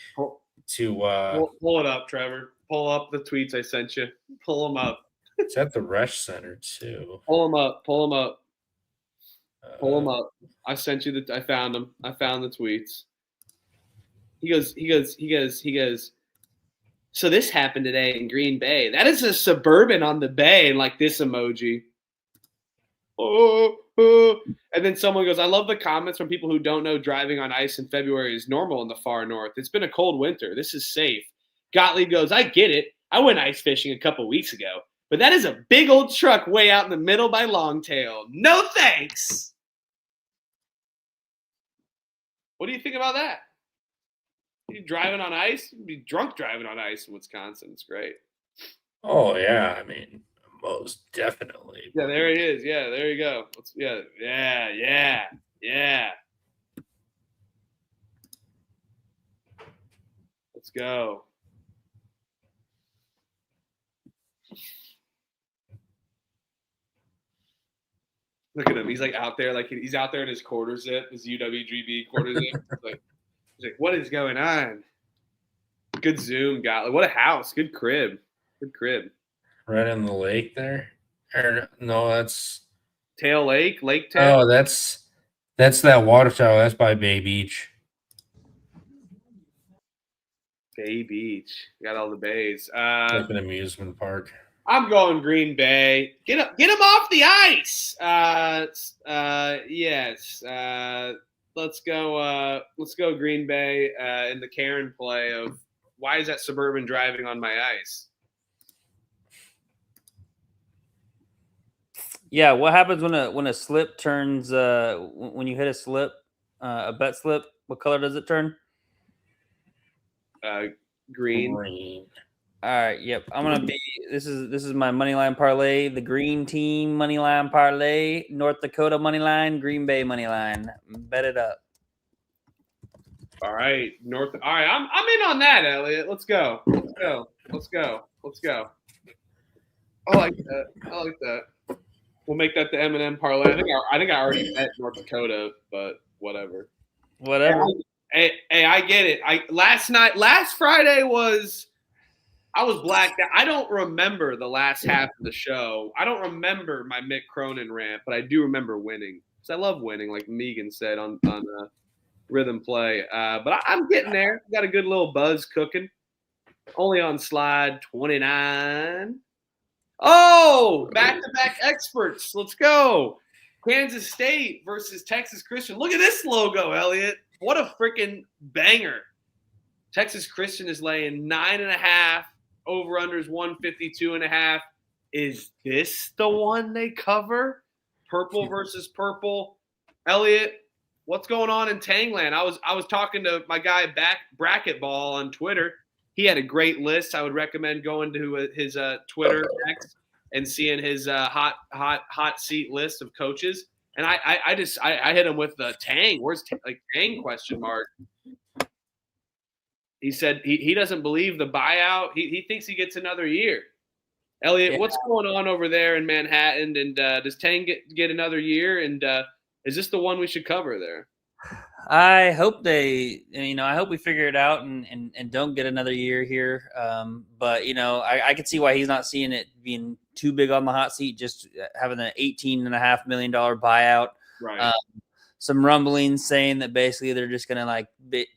S1: to
S2: pull it up, Trevor. Pull up the tweets I sent you. Pull them up.
S1: It's at the Resch Center too.
S2: Pull them up. Pull them up. Pull them up. I sent you I found them. I found the tweets. He goes. So this happened today in Green Bay. That is a Suburban on the bay, and like this emoji. Oh. And then someone goes, I love the comments from people who don't know driving on ice in February is normal in the far north. It's been a cold winter. This is safe. Gottlieb goes, I get it. I went ice fishing a couple weeks ago, but that is a big old truck way out in the middle by Longtail. No thanks. What do you think about that? You driving on ice? You'd be drunk driving on ice in Wisconsin. It's great.
S1: Oh yeah, I mean, most definitely.
S2: Yeah, there he is. Yeah, there you go. Yeah. Let's go. Look at him. He's like out there, like he's out there in his quarter zip, his UWGB quarter zip. He's like, what is going on? Good zoom, guy. What a house. Good crib.
S1: Right in the lake there. Or no, that's
S2: Tail Lake, Lake Tail.
S1: Oh, that's that water tower. That's by Bay Beach.
S2: Bay Beach. Got all the bays.
S1: Like an amusement park.
S2: I'm going Green Bay. Get him off the ice. Yes. Let's go Green Bay in the Karen play of why is that Suburban driving on my ice?
S3: Yeah, what happens when a slip turns when you hit a slip, a bet slip? What color does it turn?
S2: Green.
S3: All right, yep. I'm gonna be. This is my money line parlay. The green team money line parlay. North Dakota money line. Green Bay money line. Bet it up.
S2: All right, All right, I'm in on that, Elliot. Let's go. I like that. We'll make that the M&M parlay. I think I already bet North Dakota, but whatever. Hey, I get it. Last Friday I was blacked out. I don't remember the last half of the show. I don't remember my Mick Cronin rant, but I do remember winning because I love winning, like Megan said on Rhythm Play. But I'm getting there. Got a good little buzz cooking. Only on slide 29. Oh, back-to-back experts. Let's go. Kansas State versus Texas Christian. Look at this logo, Elliot. What a freaking banger. Texas Christian is laying 9.5 over-under is 152.5. Is this the one they cover? Purple versus purple. Elliot, what's going on in Tangland? I was talking to my guy Bracket Ball on Twitter. He had a great list. I would recommend going to his Twitter X and seeing his hot seat list of coaches. And I hit him with the Tang. Where's Tang question mark? He said he doesn't believe the buyout. He thinks he gets another year. Elliot, what's going on over there in Manhattan? And does Tang get another year? And is this the one we should cover there?
S3: I hope I hope we figure it out and don't get another year here. But, I can see why he's not seeing it being too big on the hot seat, just having an $18.5 million buyout.
S2: Right.
S3: Some rumblings saying that basically they're just going to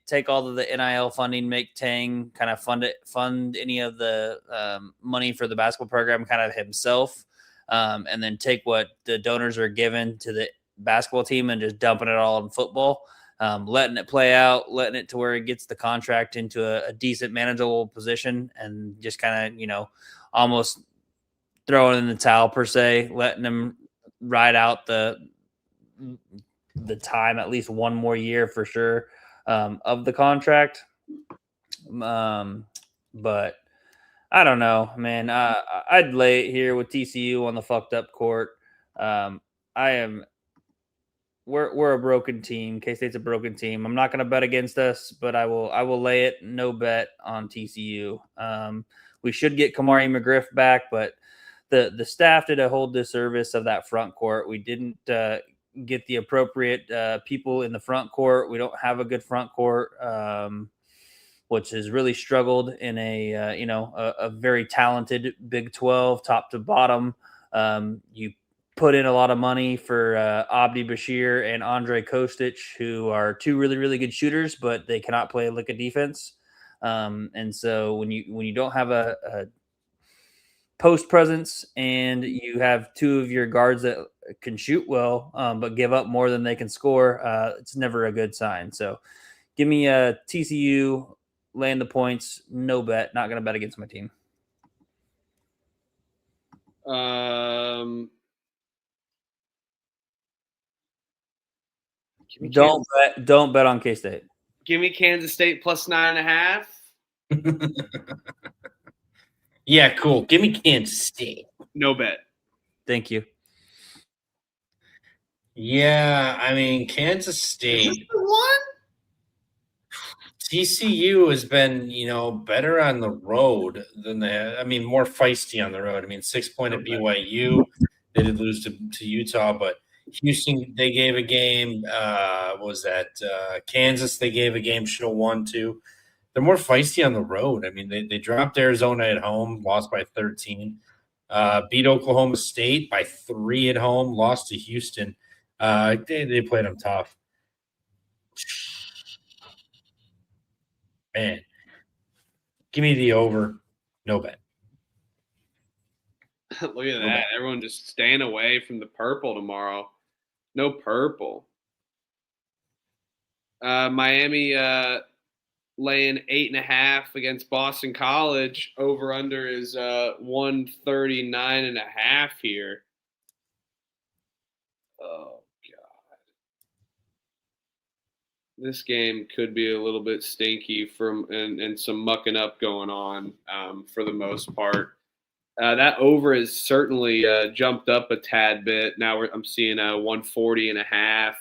S3: take all of the NIL funding, make Tang kind of fund any of the money for the basketball program kind of himself, and then take what the donors are given to the basketball team and just dumping it all in football, letting it play out, letting it to where it gets the contract into a decent manageable position, and just kind of, almost throwing in the towel per se, letting them ride out the time, at least one more year for sure, of the contract. But I don't know, man. I'd lay it here with TCU on the fucked up court. We're a broken team. K-State's a broken team. I'm not going to bet against us, but I will lay it no bet on TCU. We should get Kamari McGriff back, but the staff did a whole disservice of that front court. We didn't get the appropriate people in the front court. We don't have a good front court, which has really struggled in a very talented Big 12 top to bottom. You put in a lot of money for Abdi Bashir and Andre Kostic, who are two really, really good shooters, but they cannot play a lick of defense. And so when you don't have a post presence and you have two of your guards that can shoot well, but give up more than they can score, it's never a good sign. So give me a TCU laying the points, no bet, not going to bet against my team. Don't bet on K-State.
S2: Give me Kansas State plus 9.5.
S1: Yeah, cool. Give me Kansas State.
S2: No bet.
S3: Thank you.
S1: Yeah, I mean, Kansas State.
S2: Is this the one?
S1: TCU has been, better on the road than more feisty on the road. 6-point at BYU. They did lose to Utah, but Houston, they gave a game. What was that? Kansas, they gave a game, should have won too. They're more feisty on the road. They dropped Arizona at home, lost by 13. Beat Oklahoma State by 3 at home, lost to Houston. They played them tough. Man, give me the over. No bet.
S2: Look at that. Everyone just staying away from the purple tomorrow. No purple. Miami laying 8.5 against Boston College. Over under is 139.5 here. Oh God. This game could be a little bit stinky and some mucking up going on for the most part. That over is certainly jumped up a tad bit. Now I'm seeing 140.5.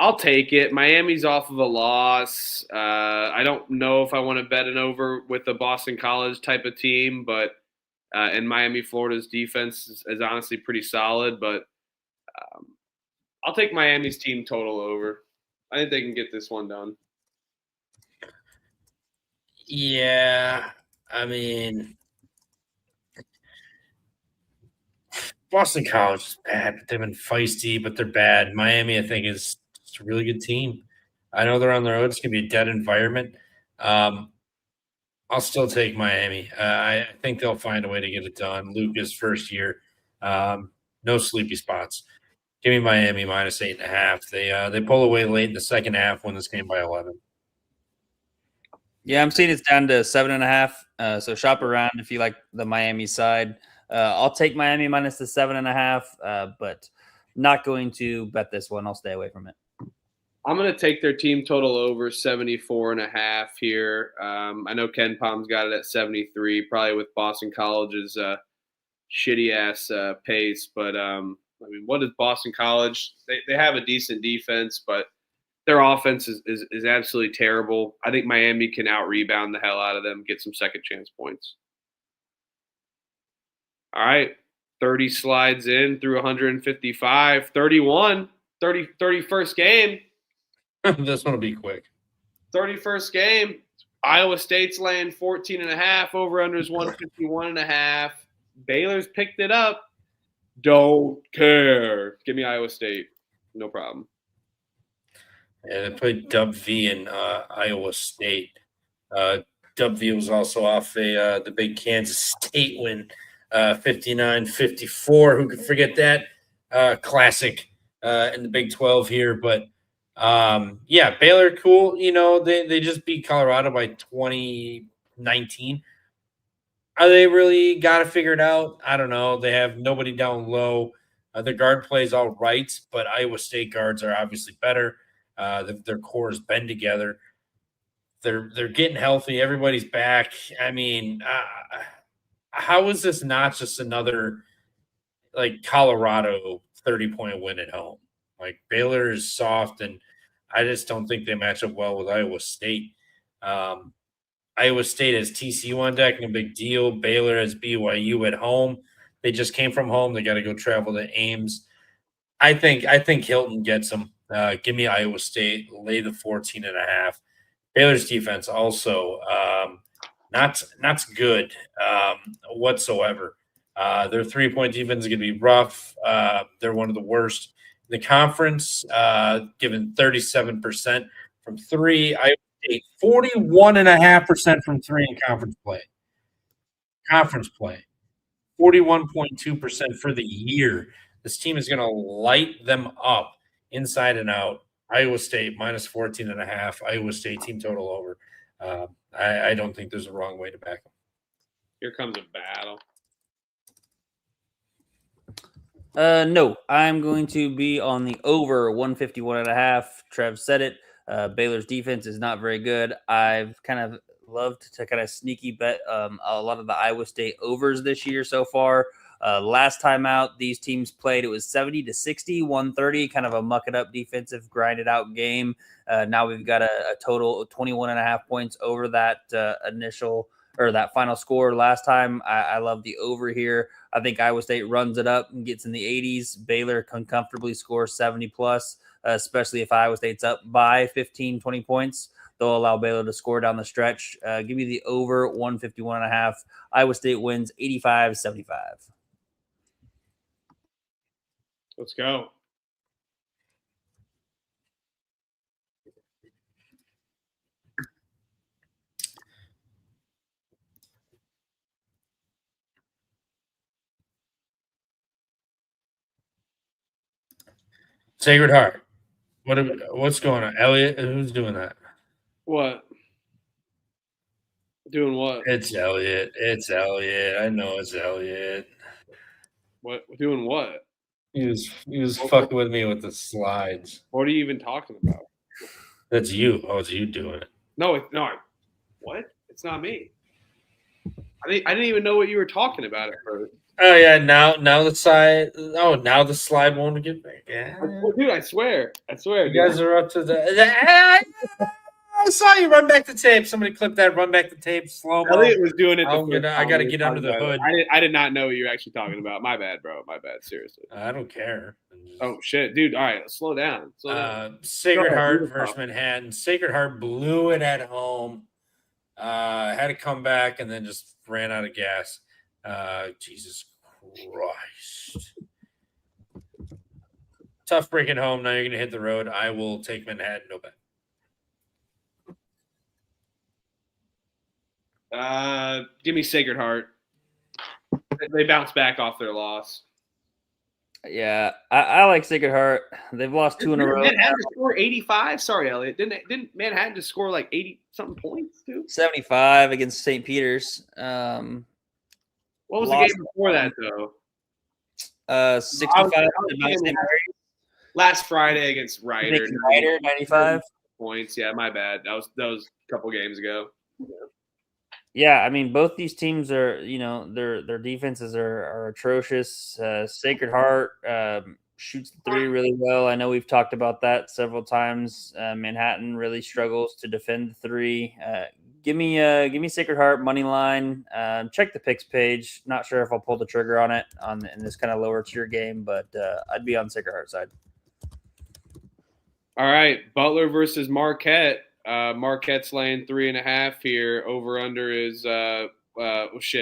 S2: I'll take it. Miami's off of a loss. I don't know if I want to bet an over with a Boston College type of team, but and Miami, Florida's defense is honestly pretty solid. But I'll take Miami's team total over. I think they can get this one done.
S1: Yeah, Boston College is bad, but they've been feisty, but they're bad. Miami, I think, is just a really good team. I know they're on the road. It's going to be a dead environment. I'll still take Miami. I think they'll find a way to get it done. Luka's first year. No sleepy spots. Give me Miami minus 8.5. They pull away late in the second half, win this game by 11.
S3: Yeah, I'm seeing it's down to 7.5. So shop around if you like the Miami side. I'll take Miami minus the 7.5, but not going to bet this one. I'll stay away from it.
S2: I'm going to take their team total over 74.5 here. I know Ken Palm's got it at 73, probably with Boston College's shitty ass pace. But I mean, what is Boston College? They have a decent defense, but their offense is absolutely terrible. I think Miami can out rebound the hell out of them, get some second chance points. All right. 30 slides in through 155, 31, 31st game.
S1: This one will be quick.
S2: 31st game. Iowa State's laying 14.5. Over-unders 151.5. Baylor's picked it up. Don't care. Give me Iowa State. No problem.
S1: Yeah, they played Dub V in Iowa State. Dub V was also off the big Kansas State win, 59-54. Who could forget that? Classic in the Big 12 here. But, yeah, Baylor, cool. You know, they just beat Colorado by 2019. Are they really got to figure it out? I don't know. They have nobody down low. Their guard plays all right, but Iowa State guards are obviously better. Their core has been together. They're getting healthy. Everybody's back. I mean, how is this not just another like Colorado 30-point win at home? Like Baylor is soft, and I just don't think they match up well with Iowa State. Iowa State has TCU on deck, no big deal. Baylor has BYU at home. They just came from home. They got to go travel to Ames. I think Hilton gets them. Give me Iowa State. Lay the 14.5. Baylor's defense also not good whatsoever. Their 3-point defense is going to be rough. They're one of the worst in the conference, given 37% from three. Iowa State 41.5% from three in conference play. 41.2% for the year. This team is going to light them up inside and out. Iowa State minus 14.5. Iowa State team total over. I don't think there's a wrong way to back them.
S2: Here comes a battle.
S3: No, I'm going to be on the over 151.5. Trev said it. Baylor's defense is not very good. I've kind of loved to kind of sneaky bet a lot of the Iowa State overs this year so far. Last time out, these teams played, it was 70-60, 130, kind of a muck it up defensive, grinded out game. Now we've got a total of 21.5 points over that initial or that final score last time. I love the over here. I think Iowa State runs it up and gets in the 80s. Baylor can comfortably score 70 plus, especially if Iowa State's up by 15, 20 points. They'll allow Baylor to score down the stretch. Give me the over 151.5. Iowa State wins 85-75.
S2: Let's go.
S1: Sacred Heart. What's going on? Elliot, who's doing that?
S2: What? Doing what?
S1: It's Elliot. I know it's Elliot.
S2: What? Doing what?
S1: He was fucking with me with the slides.
S2: What are you even talking about?
S1: That's you. Oh, it's you doing it.
S2: No. What? It's not me. I didn't even know what you were talking about at first.
S1: Oh yeah, now the slide. Oh, now the slide won't get back. Yeah.
S2: Dude, I swear.
S1: You guys are up to the. I saw you run back the tape. Somebody clip that. Run back the tape. Slow mo.
S2: Elliot was doing it.
S1: I got to get under the hood.
S2: I did not know what you were actually talking about. My bad, bro. My bad. Seriously.
S1: I don't care.
S2: Oh shit, dude. All right, slow down.
S1: Sacred Heart versus Manhattan. Sacred Heart blew it at home. Had to come back and then just ran out of gas. Jesus Christ. Tough break at home. Now you're going to hit the road. I will take Manhattan. No bet.
S2: Give me Sacred Heart. They bounce back off their loss.
S3: Yeah, I like Sacred Heart. They've lost 2 in a row.
S2: Manhattan to score 85. Sorry, Elliot. Didn't Manhattan just score like 80 something points too?
S3: 75 against St. Peter's.
S2: What was the
S3: Lost
S2: game before that though?
S3: 65
S2: I was
S3: to Mount
S2: thinking
S3: St. Mary's.
S2: last Friday against Ryder.
S3: Ryder 95.
S2: Points. Yeah, my bad. That was a couple games ago.
S3: Yeah, I mean, both these teams are, their defenses are atrocious. Sacred Heart shoots the three really well. I know we've talked about that several times. Manhattan really struggles to defend the three. Give me Sacred Heart money line. Check the picks page. Not sure if I'll pull the trigger on it in this kind of lower tier game, but I'd be on Sacred Heart side.
S2: All right, Butler versus Marquette. Marquette's laying 3.5 here. Over under is Marquette's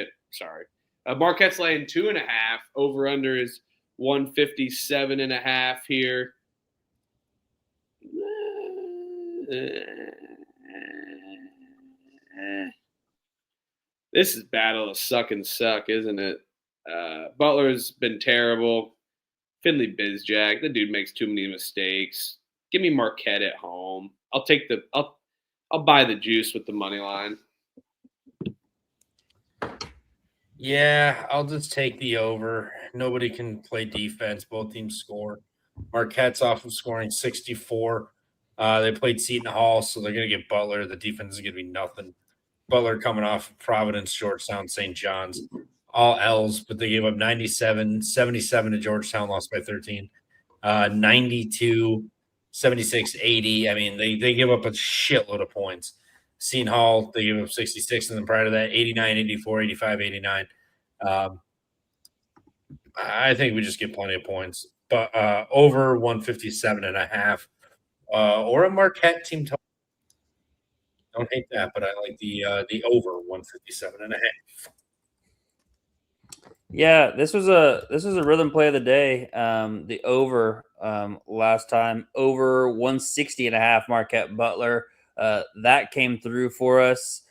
S2: laying 2.5. Over under is 157.5 here. This is battle of suck and suck, isn't it? Butler's been terrible. Finley Bizjack, the dude makes too many mistakes. Give me Marquette at home. I'll buy the juice with the money line.
S1: Yeah, I'll just take the over. Nobody can play defense. Both teams score. Marquette's off of scoring 64. They played Seton Hall, so they're going to get Butler. The defense is going to be nothing. Butler coming off of Providence, Georgetown, St. John's. All L's, but they gave up 97, 77 to Georgetown, lost by 13. 92, 76, 80. I mean, they give up a shitload of points. Seton Hall, they gave up 66, and then prior to that, 89, 84, 85, 89. I think we just get plenty of points. But over 157.5 or a Marquette team total. Don't hate that, but I like the over 157.5.
S3: Yeah, this was a rhythm play of the day. The over last time, over 160.5 Marquette Butler. That came through for us.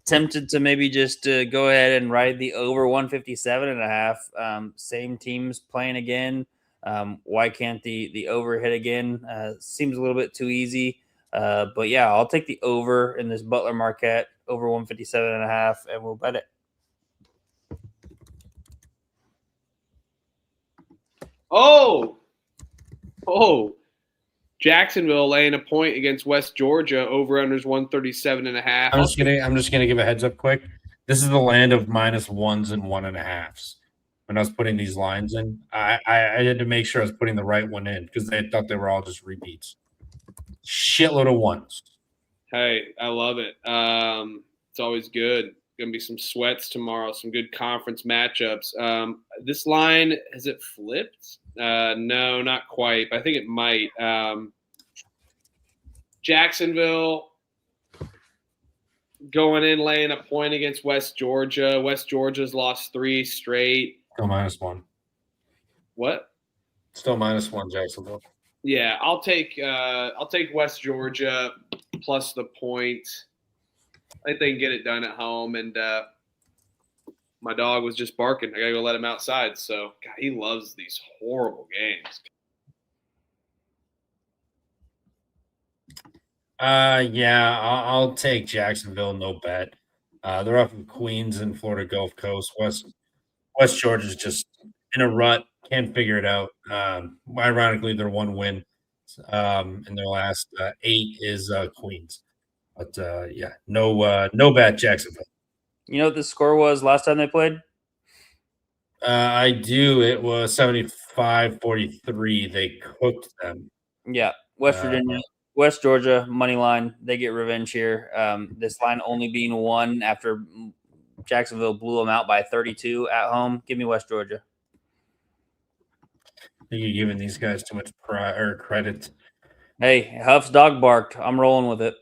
S3: Tempted to maybe just go ahead and ride the over 157.5. Same teams playing again. Why can't the over hit again? Seems a little bit too easy. But yeah, I'll take the over in this Butler Marquette over 157.5, and we'll bet it.
S2: Oh, Jacksonville laying a point against West Georgia. Over unders 137.5.
S1: I'm just gonna give a heads up quick. This is the land of -1s and 1.5s. When I was putting these lines in, I had to make sure I was putting the right one in because they thought they were all just repeats. Shitload of ones.
S2: Hey, I love it. It's always good. Going to be some sweats tomorrow, some good conference matchups. This line, has it flipped? No, not quite, but I think it might. Jacksonville going in, laying a point against West Georgia. West Georgia's lost 3 straight.
S1: Still -1.
S2: What?
S1: Still -1, Jacksonville.
S2: Yeah, I'll take West Georgia plus the point. I think they can get it done at home. And my dog was just barking. I gotta go let him outside. So God, he loves these horrible games.
S1: Yeah, I'll take Jacksonville. No bet. They're up in Queens and Florida Gulf Coast. West Georgia's just in a rut. Can't figure it out. Ironically, their one win in their last 8 is Queens. But yeah, no bet Jacksonville.
S3: You know what the score was last time they played?
S1: I do. It was 75-43. They cooked them.
S3: Yeah, West Virginia, West Georgia money line. They get revenge here. This line only being 1 after Jacksonville blew them out by 32 at home. Give me West Georgia.
S1: I think you're giving these guys too much credit.
S3: Hey, Huff's dog barked. I'm rolling with it.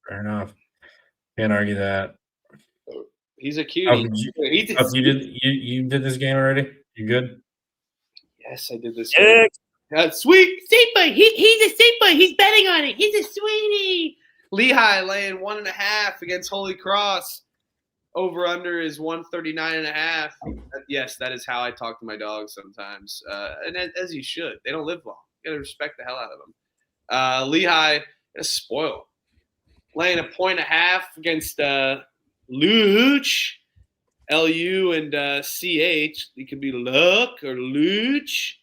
S1: Fair enough. Can't argue that.
S2: He's a cutie.
S1: You did this game already? You good?
S2: Yes, I did this.
S3: Yeah.
S2: Sweet Sepa. He's a Sepa. He's betting on it. He's a sweetie. Lehigh laying 1.5 against Holy Cross. Over under is 139.5. Yes, that is how I talk to my dogs sometimes. And as you should. They don't live long. You got to respect the hell out of them. Lehigh is spoiled. Laying 1.5 against Luch. LU and CH. It could be Luck or Luch.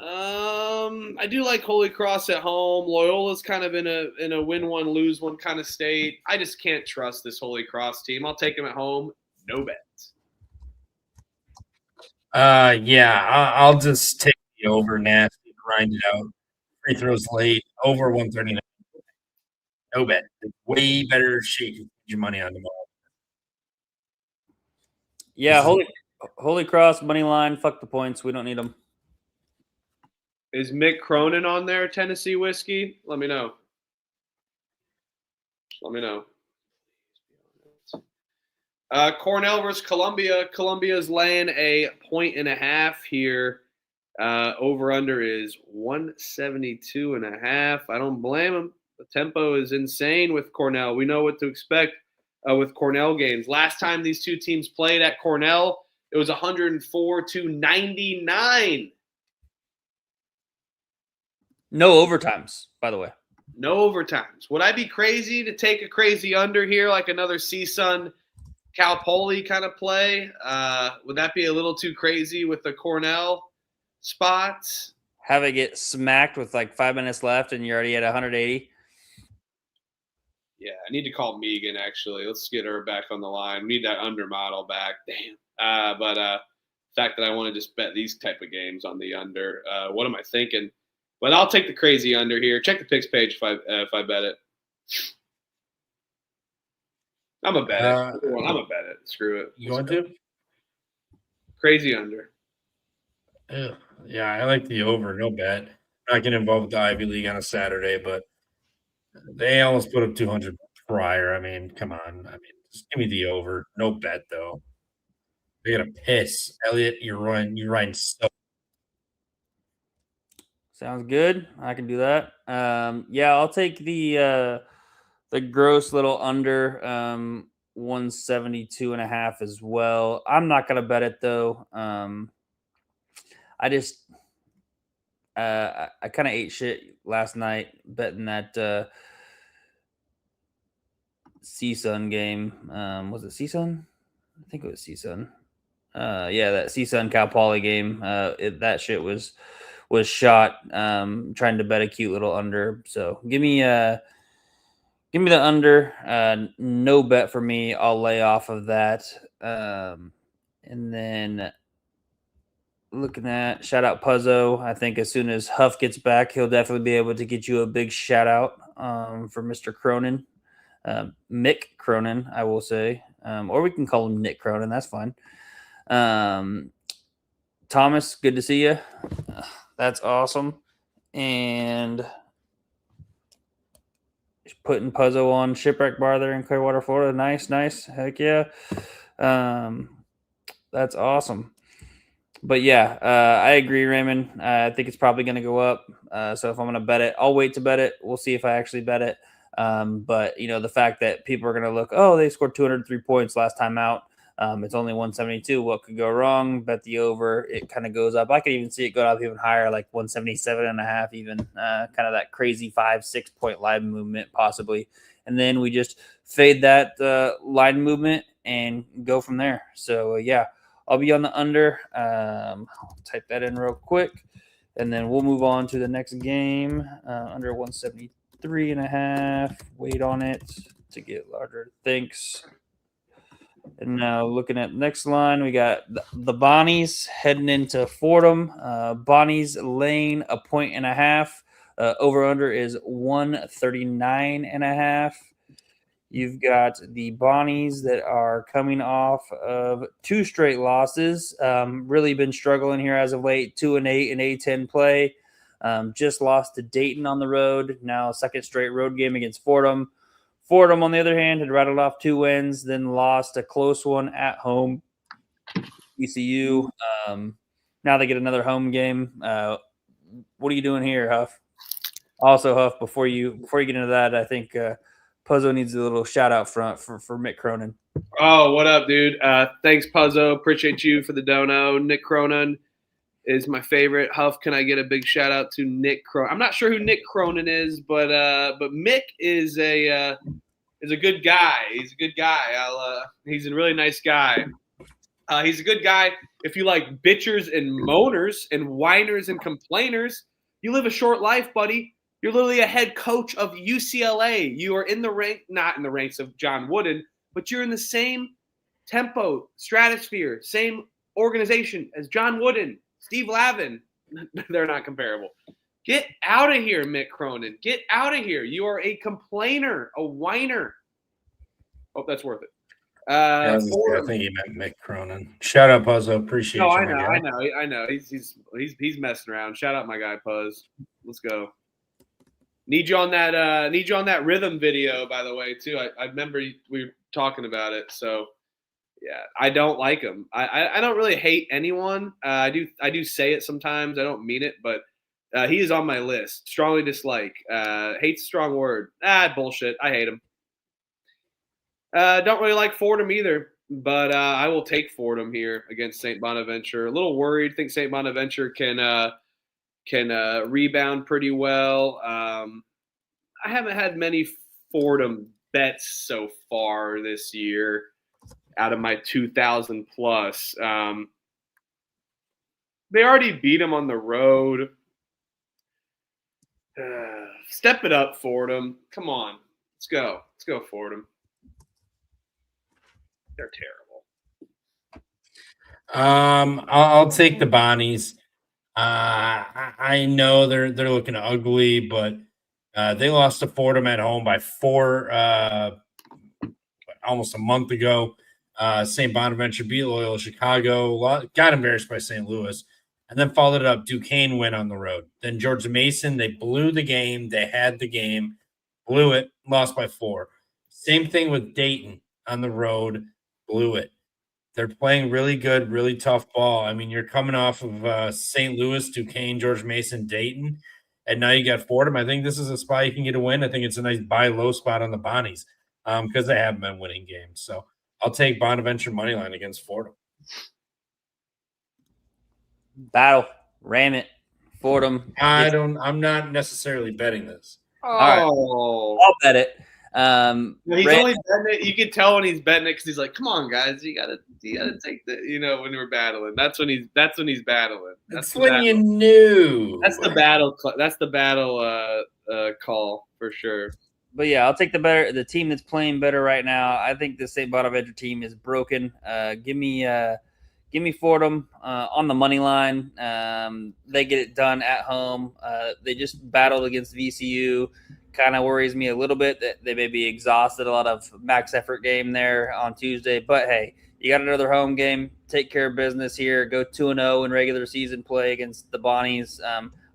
S2: I do like Holy Cross at home. Loyola's kind of in a win one, lose one kind of state. I just can't trust this Holy Cross team. I'll take them at home. No bets.
S1: Yeah, I'll just take the over. Nasty, grind it out. Free throws late. Over 139. No bet. Way better shape to put your money on tomorrow.
S3: Yeah, Holy Cross money line. Fuck the points. We don't need them.
S2: Is Mick Cronin on there, Tennessee Whiskey? Let me know. Cornell versus Columbia. Columbia's laying 1.5 here. Over under is 172.5. I don't blame them. The tempo is insane with Cornell. We know what to expect with Cornell games. Last time these two teams played at Cornell, it was 104-99.
S3: No overtimes, by the way.
S2: No overtimes. Would I be crazy to take a crazy under here, like another CSUN Cal Poly kind of play? Would that be a little too crazy with the Cornell spots?
S3: Have it get smacked with like 5 minutes left and you're already at 180.
S2: Yeah, I need to call Megan, actually. Let's get her back on the line. We need that under model back. Damn. But the fact that I want to just bet these type of games on the under, what am I thinking? But I'll take the crazy under here. Check the picks page if I bet it. I'm a bet it. I'm a bet it. Screw it.
S1: You want to?
S2: Crazy under.
S1: Yeah, I like the over. No bet. Not getting involved with the Ivy League on a Saturday, but they almost put up 200 prior. I mean, come on. I mean, just give me the over. No bet though. They got to piss. Elliot, you're riding so.
S3: Sounds good. I can do that. Yeah, I'll take the gross little under 172.5 as well. I'm not gonna bet it though. I just I kind of ate shit last night betting that CSUN game. Was it CSUN? I think it was CSUN. Yeah, that CSUN Cal Poly game. That shit was shot. Trying to bet a cute little under. So give me the under. No bet for me. I'll lay off of that. And then looking at shout out Puzzo. I think as soon as Huff gets back, he'll definitely be able to get you a big shout out for Mr. Cronin. Mick Cronin, I will say. Or we can call him Nick Cronin. That's fine. Thomas, good to see you. That's awesome. And putting Puzzo on Shipwreck Bar there in Clearwater, Florida. Nice. Heck yeah. That's awesome. But yeah, I agree, Raymond. I think it's probably going to go up. So if I'm going to bet it, I'll wait to bet it. We'll see if I actually bet it. But, the fact that people are going to look, oh, they scored 203 points last time out. It's only 172. What could go wrong? Bet the over. It kind of goes up. I could even see it go up even higher, like 177.5, even kind of that crazy 5-6 point line movement possibly. And then we just fade that line movement and go from there. So, yeah, I'll be on the under. I'll type that in real quick. And then we'll move on to the next game. Under 173.5. Wait on it to get larger. Thanks. And now looking at the next line, we got the Bonnies heading into Fordham. Bonnies laying 1.5. Over under is 139.5. You've got the Bonnies that are coming off of 2 straight losses. Really been struggling here as of late. 2-8 in A10 play. Just lost to Dayton on the road. Now second straight road game against Fordham. Fordham, on the other hand, had rattled off 2 wins, then lost a close one at home. ECU. Now they get another home game. What are you doing here, Huff? Also, Huff, before you get into that, I think Puzzo needs a little shout out front for Mick Cronin.
S2: Oh, what up, dude? Thanks, Puzzo. Appreciate you for the dono. Nick Cronin is my favorite. Huff, can I get a big shout out to Nick Cronin? I'm not sure who Nick Cronin is, but Mick is a good guy. He's a good guy. He's a really nice guy. He's a good guy. If you like bitchers and moaners and whiners and complainers, you live a short life, buddy. You're literally a head coach of UCLA. You are in the rank, not in the ranks of John Wooden, but you're in the same tempo, stratosphere, same organization as John Wooden, Steve Lavin. They're not comparable. Get out of here, Mick Cronin. Get out of here. You are a complainer, a whiner. Hope that's worth it.
S1: I think he meant Mick Cronin. Shout out, Puzzo. Appreciate
S2: no,
S1: you.
S2: I know. He's messing around. Shout out my guy Puzz. Let's go. Need you on that rhythm video, by the way, too. I remember we were talking about it. So yeah, I don't like him. I don't really hate anyone. I do say it sometimes. I don't mean it, but he is on my list. Strongly dislike. Hate's a strong word. Bullshit. I hate him. Don't really like Fordham either, but I will take Fordham here against St. Bonaventure. A little worried. Think St. Bonaventure can rebound pretty well. I haven't had many Fordham bets so far this year out of my 2,000 plus. They already beat them on the road. Step it up, Fordham. Come on. Let's go. Let's go, Fordham. They're terrible.
S1: I'll take the Bonnies. I know they're looking ugly, but they lost to Fordham at home by 4 almost a month ago. St. Bonaventure beat Loyola Chicago, got embarrassed by St. Louis, and then followed it up. Duquesne win on the road. Then Georgia Mason, they blew the game. They had the game, blew it, lost by 4. Same thing with Dayton on the road, blew it. They're playing really good, really tough ball. I mean, you're coming off of St. Louis, Duquesne, George Mason, Dayton, and now you got Fordham. I think this is a spot you can get a win. I think it's a nice buy low spot on the Bonnies because they haven't been winning games. So I'll take Bonaventure money line against Fordham.
S3: Battle, ram it, Fordham.
S1: I'm not necessarily betting this.
S3: right. I'll bet it.
S2: He's only betting it. You can tell when he's betting it because he's like, "Come on, guys, you gotta take the." When we're battling, that's when he's battling.
S1: That's when you knew.
S2: That's the battle. That's the battle call for sure.
S3: But yeah, I'll take the team that's playing better right now. I think the St. Bonaventure team is broken. Give me Fordham on the money line. They get it done at home. They just battled against VCU. Kind of worries me a little bit that they may be exhausted. A lot of max effort game there on Tuesday. But hey, you got another home game. Take care of business here. Go 2-0 in regular season play against the Bonnies.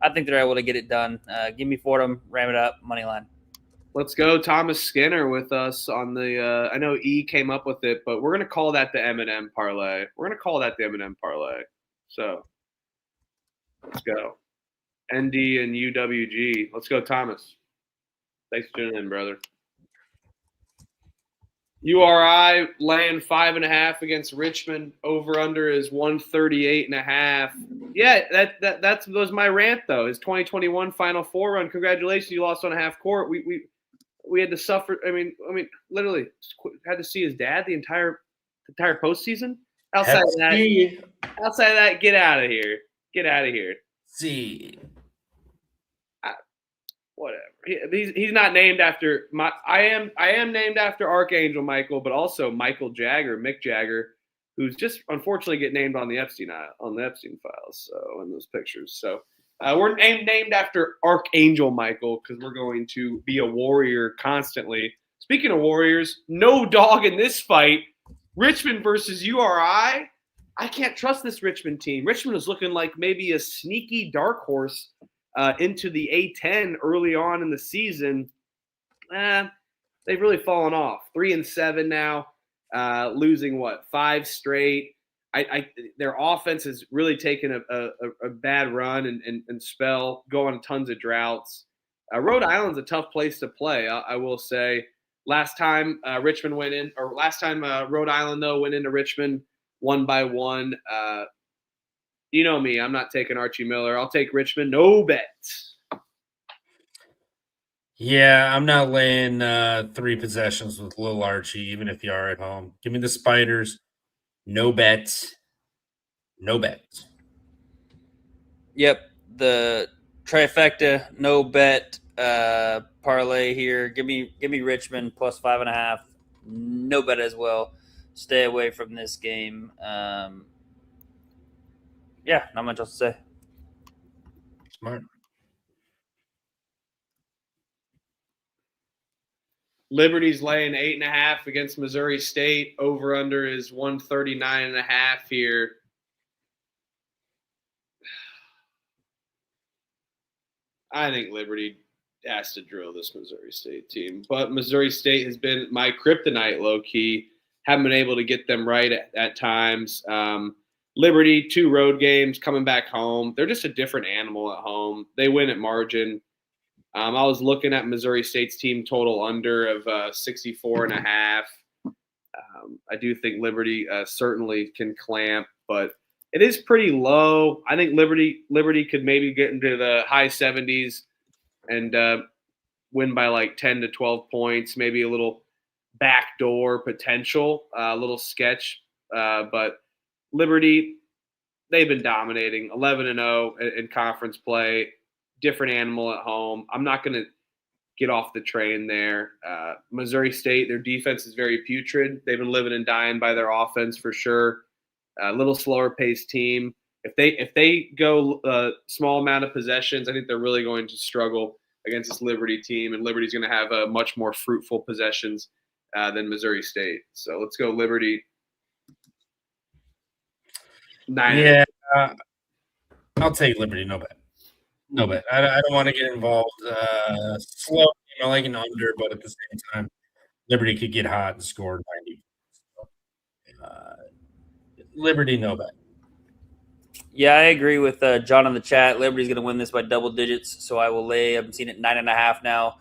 S3: I think they're able to get it done. Give me Fordham. Ram it up. Money line.
S2: Let's go, Thomas Skinner with us on the. I know E came up with it, but we're gonna call that the M&M parlay. So let's go, ND and UWG. Let's go, Thomas. Thanks for tuning in, brother. URI laying 5.5 against Richmond. Over under is 138.5. Yeah, that was my rant though. His 2021 Final Four run. Congratulations, you lost on a half court. We had to suffer. I mean, literally had to see his dad the entire postseason. Outside of that, get out of here. Get out of here.
S1: See.
S2: Whatever. He's not named after my. I am named after Archangel Michael, but also Michael Jagger, Mick Jagger, who's just unfortunately get named on the Epstein files. So in those pictures. So we're named after Archangel Michael because we're going to be a warrior constantly. Speaking of warriors, no dog in this fight. Richmond versus URI. I can't trust this Richmond team. Richmond is looking like maybe a sneaky dark horse. Into the A10 early on in the season, they've really fallen off. 3-7 now, losing 5 straight. Their offense has really taken a bad run and spell, go on tons of droughts. Rhode Island's a tough place to play, I will say. Last time Richmond went in, or last time Rhode Island though went into Richmond 1-1. You know me, I'm not taking Archie Miller. I'll take Richmond. No bets.
S1: Yeah, I'm not laying 3 possessions with Lil Archie, even if you are at home. Give me the Spiders. No bets. No bets.
S3: Yep, the trifecta, no bet parlay here. Give me Richmond plus 5.5. No bet as well. Stay away from this game. Yeah, not much else to say.
S1: Smart.
S2: Liberty's laying 8.5 against Missouri State. Over under is 139.5 here. I think Liberty has to drill this Missouri State team, but Missouri State has been my kryptonite low key. Haven't been able to get them right at times. Liberty, 2 road games, coming back home. They're just a different animal at home. They win at margin. I was looking at Missouri State's team total under of 64.5. I do think Liberty certainly can clamp, but it is pretty low. I think Liberty could maybe get into the high 70s and win by like 10 to 12 points, maybe a little backdoor potential, a little sketch. But Liberty, they've been dominating 11-0 in conference play. Different animal at home. I'm not going to get off the train there. Missouri State, their defense is very putrid. They've been living and dying by their offense for sure. A little slower paced team. If they go a small amount of possessions, I think they're really going to struggle against this Liberty team, and Liberty's going to have much more fruitful possessions than Missouri State. So let's go Liberty. 9.
S1: Yeah, I'll take Liberty. No bet. No bet. I don't want to get involved. Slow, I like an under, but at the same time, Liberty could get hot and score 90. Liberty, no bet.
S3: Yeah, I agree with John in the chat. Liberty's going to win this by double digits, so I will lay. I'm seeing it 9.5 now.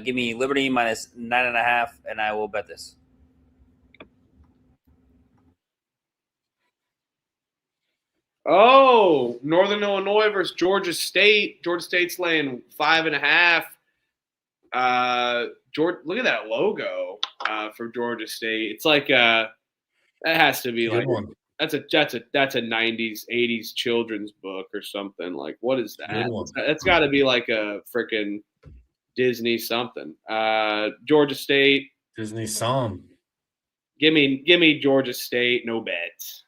S3: Give me Liberty minus 9.5, and I will bet this.
S2: Oh, Northern Illinois versus Georgia State. Georgia State's laying 5.5. Look at that logo for Georgia State. It's like that has to be
S1: Good
S2: like
S1: one.
S2: that's a 90s 80s children's book or something. Like what is that?
S1: Good one.
S2: That's got to be like a freaking Disney something. Georgia State.
S1: Disney song.
S2: Give me Georgia State. No bets.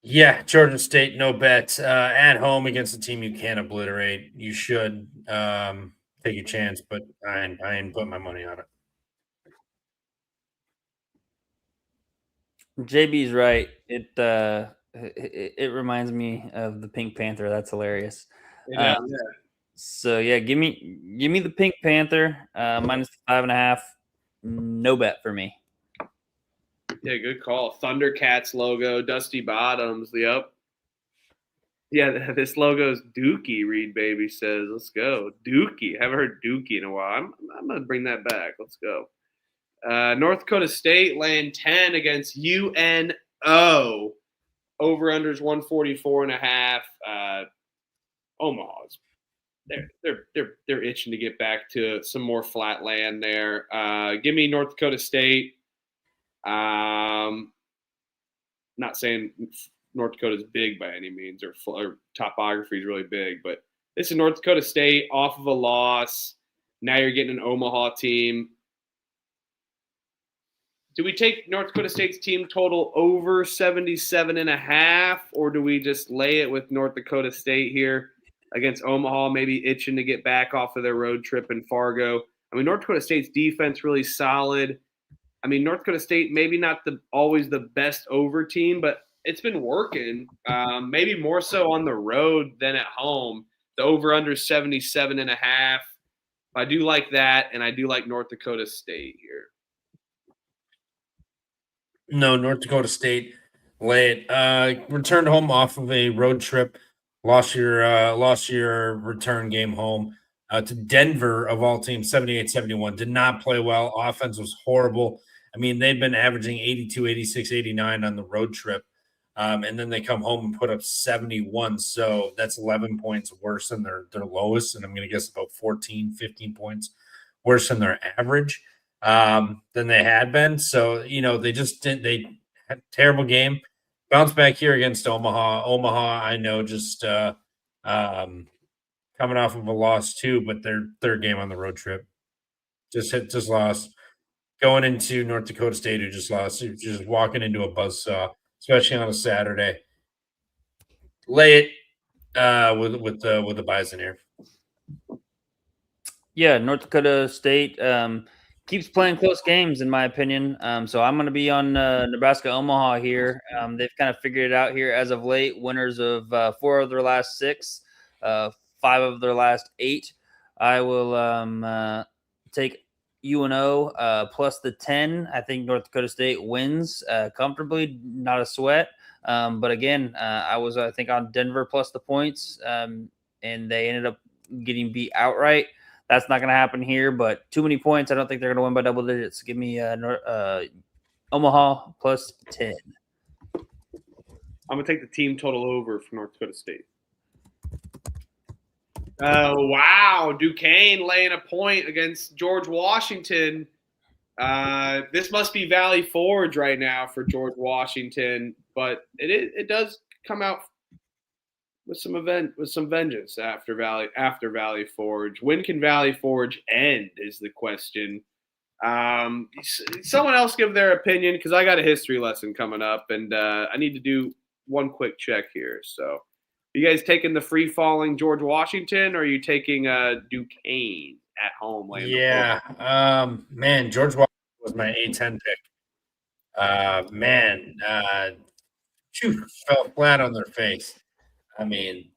S1: Yeah, Georgia State, no bet. At home against a team you can't obliterate. You should take a chance, but I ain't put my money on it.
S3: JB's right. It reminds me of the Pink Panther. That's hilarious.
S2: Yeah.
S3: So yeah, give me the Pink Panther minus 5.5. No bet for me.
S2: Yeah, good call. Thundercats logo, Dusty Bottoms. Yep. Yeah, this logo is Dookie. Reed Baby says, "Let's go, Dookie." Haven't heard Dookie in a while. I'm gonna bring that back. Let's go. North Dakota State laying 10 against UNO. Over unders 144.5. Omaha's they're itching to get back to some more flat land there. Give me North Dakota State. Not saying North Dakota's big by any means, or topography is really big, but this is North Dakota State off of a loss. Now you're getting an Omaha team. Do we take North Dakota State's team total over 77.5, or do we just lay it with North Dakota State here against Omaha, maybe itching to get back off of their road trip in Fargo? I mean, North Dakota State's defense really solid. I mean, North Dakota State, maybe not always the best over team, but it's been working. Maybe more so on the road than at home. The over-under 77.5. I do like that, and I do like North Dakota State here.
S1: No, North Dakota State, lay it. Returned home off of a road trip. Lost your return game home. to Denver, of all teams, 78-71. Did not play well. Offense was horrible. I mean, they'd been averaging 82, 86, 89 on the road trip. And then they come home and put up 71. So that's 11 points worse than their lowest. And I'm going to guess about 14, 15 points worse than their average than they had been. So, they just didn't. They had a terrible game. Bounce back here against Omaha. Omaha, I know, just coming off of a loss too, but their third game on the road trip just lost. Going into North Dakota State, who just lost, just walking into a buzzsaw, especially on a Saturday. Lay it with the Bison here.
S3: Yeah, North Dakota State keeps playing close games, in my opinion. So I'm going to be on Nebraska Omaha here. They've kind of figured it out here as of late. Winners of 4 of their last 6, 5 of their last 8. I will take UNO plus the 10. I think North Dakota State wins comfortably, not a sweat. But again, I was, I think, on Denver plus the points, and they ended up getting beat outright. That's not going to happen here, but too many points. I don't think they're going to win by double digits. Give me Omaha plus 10.
S2: I'm going to take the team total over for North Dakota State. Wow. Duquesne laying a point against George Washington. This must be Valley Forge right now for George Washington, but it does come out with some vengeance after Valley Forge. When can Valley Forge end is the question. Someone else give their opinion, because I got a history lesson coming up, and I need to do one quick check here. So, you guys taking the free falling George Washington, or are you taking Duquesne at home?
S1: Yeah, man, George Washington was my A10 pick. Fell flat on their face. I mean,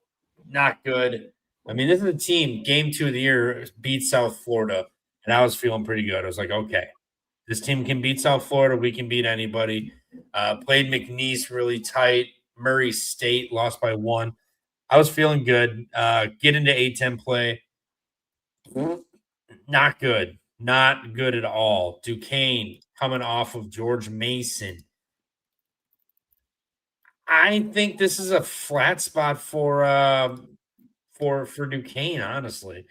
S1: not good. I mean, this is a team, game 2 of the year, beat South Florida, and I was feeling pretty good. I was like, okay, this team can beat South Florida. We can beat anybody. Played McNeese really tight. Murray State lost by 1. I was feeling good. Get into A10 play. Not good. Not good at all. Duquesne coming off of George Mason. I think this is a flat spot for Duquesne, honestly.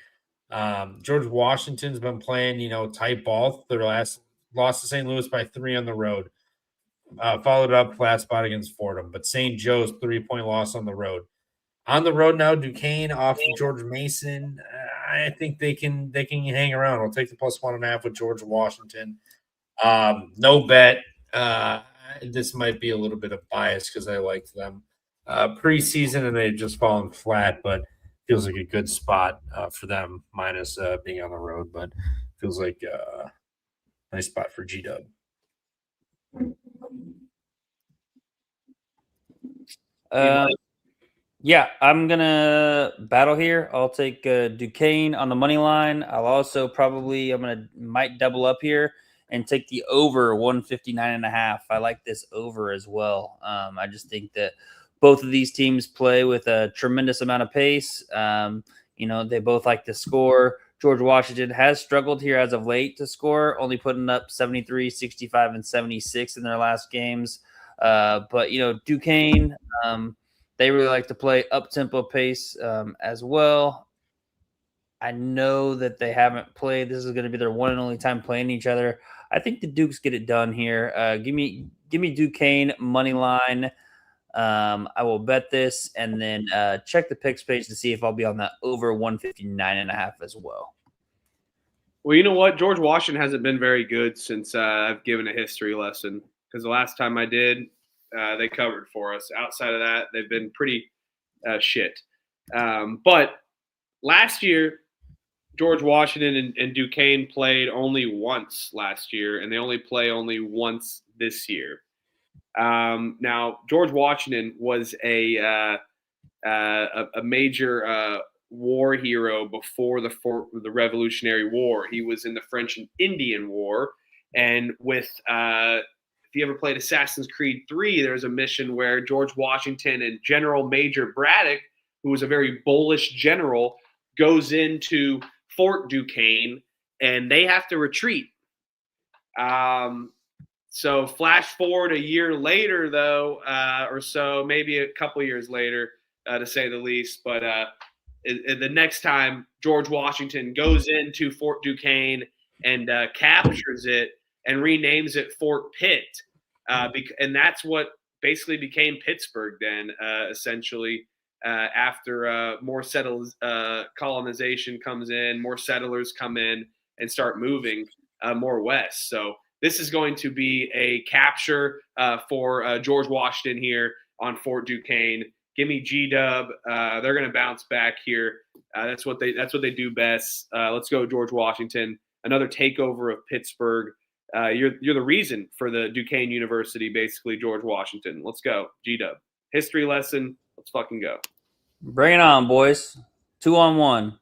S1: George Washington's been playing, tight ball. Their last lost to St. Louis by 3 on the road. Followed up flat spot against Fordham, but St. Joe's 3-point loss on the road. On the road now, Duquesne off of George Mason. I think they can hang around. I'll take the plus 1.5 with George Washington. No bet. This might be a little bit of bias because I liked them preseason and they've just fallen flat, but feels like a good spot for them, minus being on the road. But feels like a nice spot for G-Dub.
S3: Yeah, I'm going to battle here. I'll take Duquesne on the money line. I'll also might double up here and take the over 159.5. I like this over as well. I just think that both of these teams play with a tremendous amount of pace. They both like to score. George Washington has struggled here as of late to score, only putting up 73, 65, and 76 in their last games. But Duquesne, they really like to play up-tempo pace as well. I know that they haven't played. This is going to be their one and only time playing each other. I think the Dukes get it done here. Give me Duquesne money line. I will bet this, and then check the picks page to see if I'll be on that over 159.5 as well.
S2: Well, you know what? George Washington hasn't been very good since I've given a history lesson, because the last time I did, they covered for us. Outside of that, they've been pretty shit. But last year, George Washington and Duquesne played only once last year, and they only play only once this year. Now, George Washington was a major war hero before the Revolutionary War. He was in the French and Indian War, and with if you ever played Assassin's Creed 3, there's a mission where George Washington and General Major Braddock, who was a very bullish general, goes into Fort Duquesne, and they have to retreat. So flash forward a year later, though, or so, maybe a couple years later, to say the least. But the next time George Washington goes into Fort Duquesne and captures it and renames it Fort Pitt, and that's what basically became Pittsburgh then, essentially, after more colonization comes in, more settlers come in and start moving more west. So this is going to be a capture for George Washington here on Fort Duquesne. Give me G-Dub. They're going to bounce back here. That's what they do best. Let's go George Washington. Another takeover of Pittsburgh. You're the reason for the Duquesne University, basically, George Washington. Let's go G-Dub. History lesson. Let's fucking go.
S3: Bring it on, boys. 2-on-1.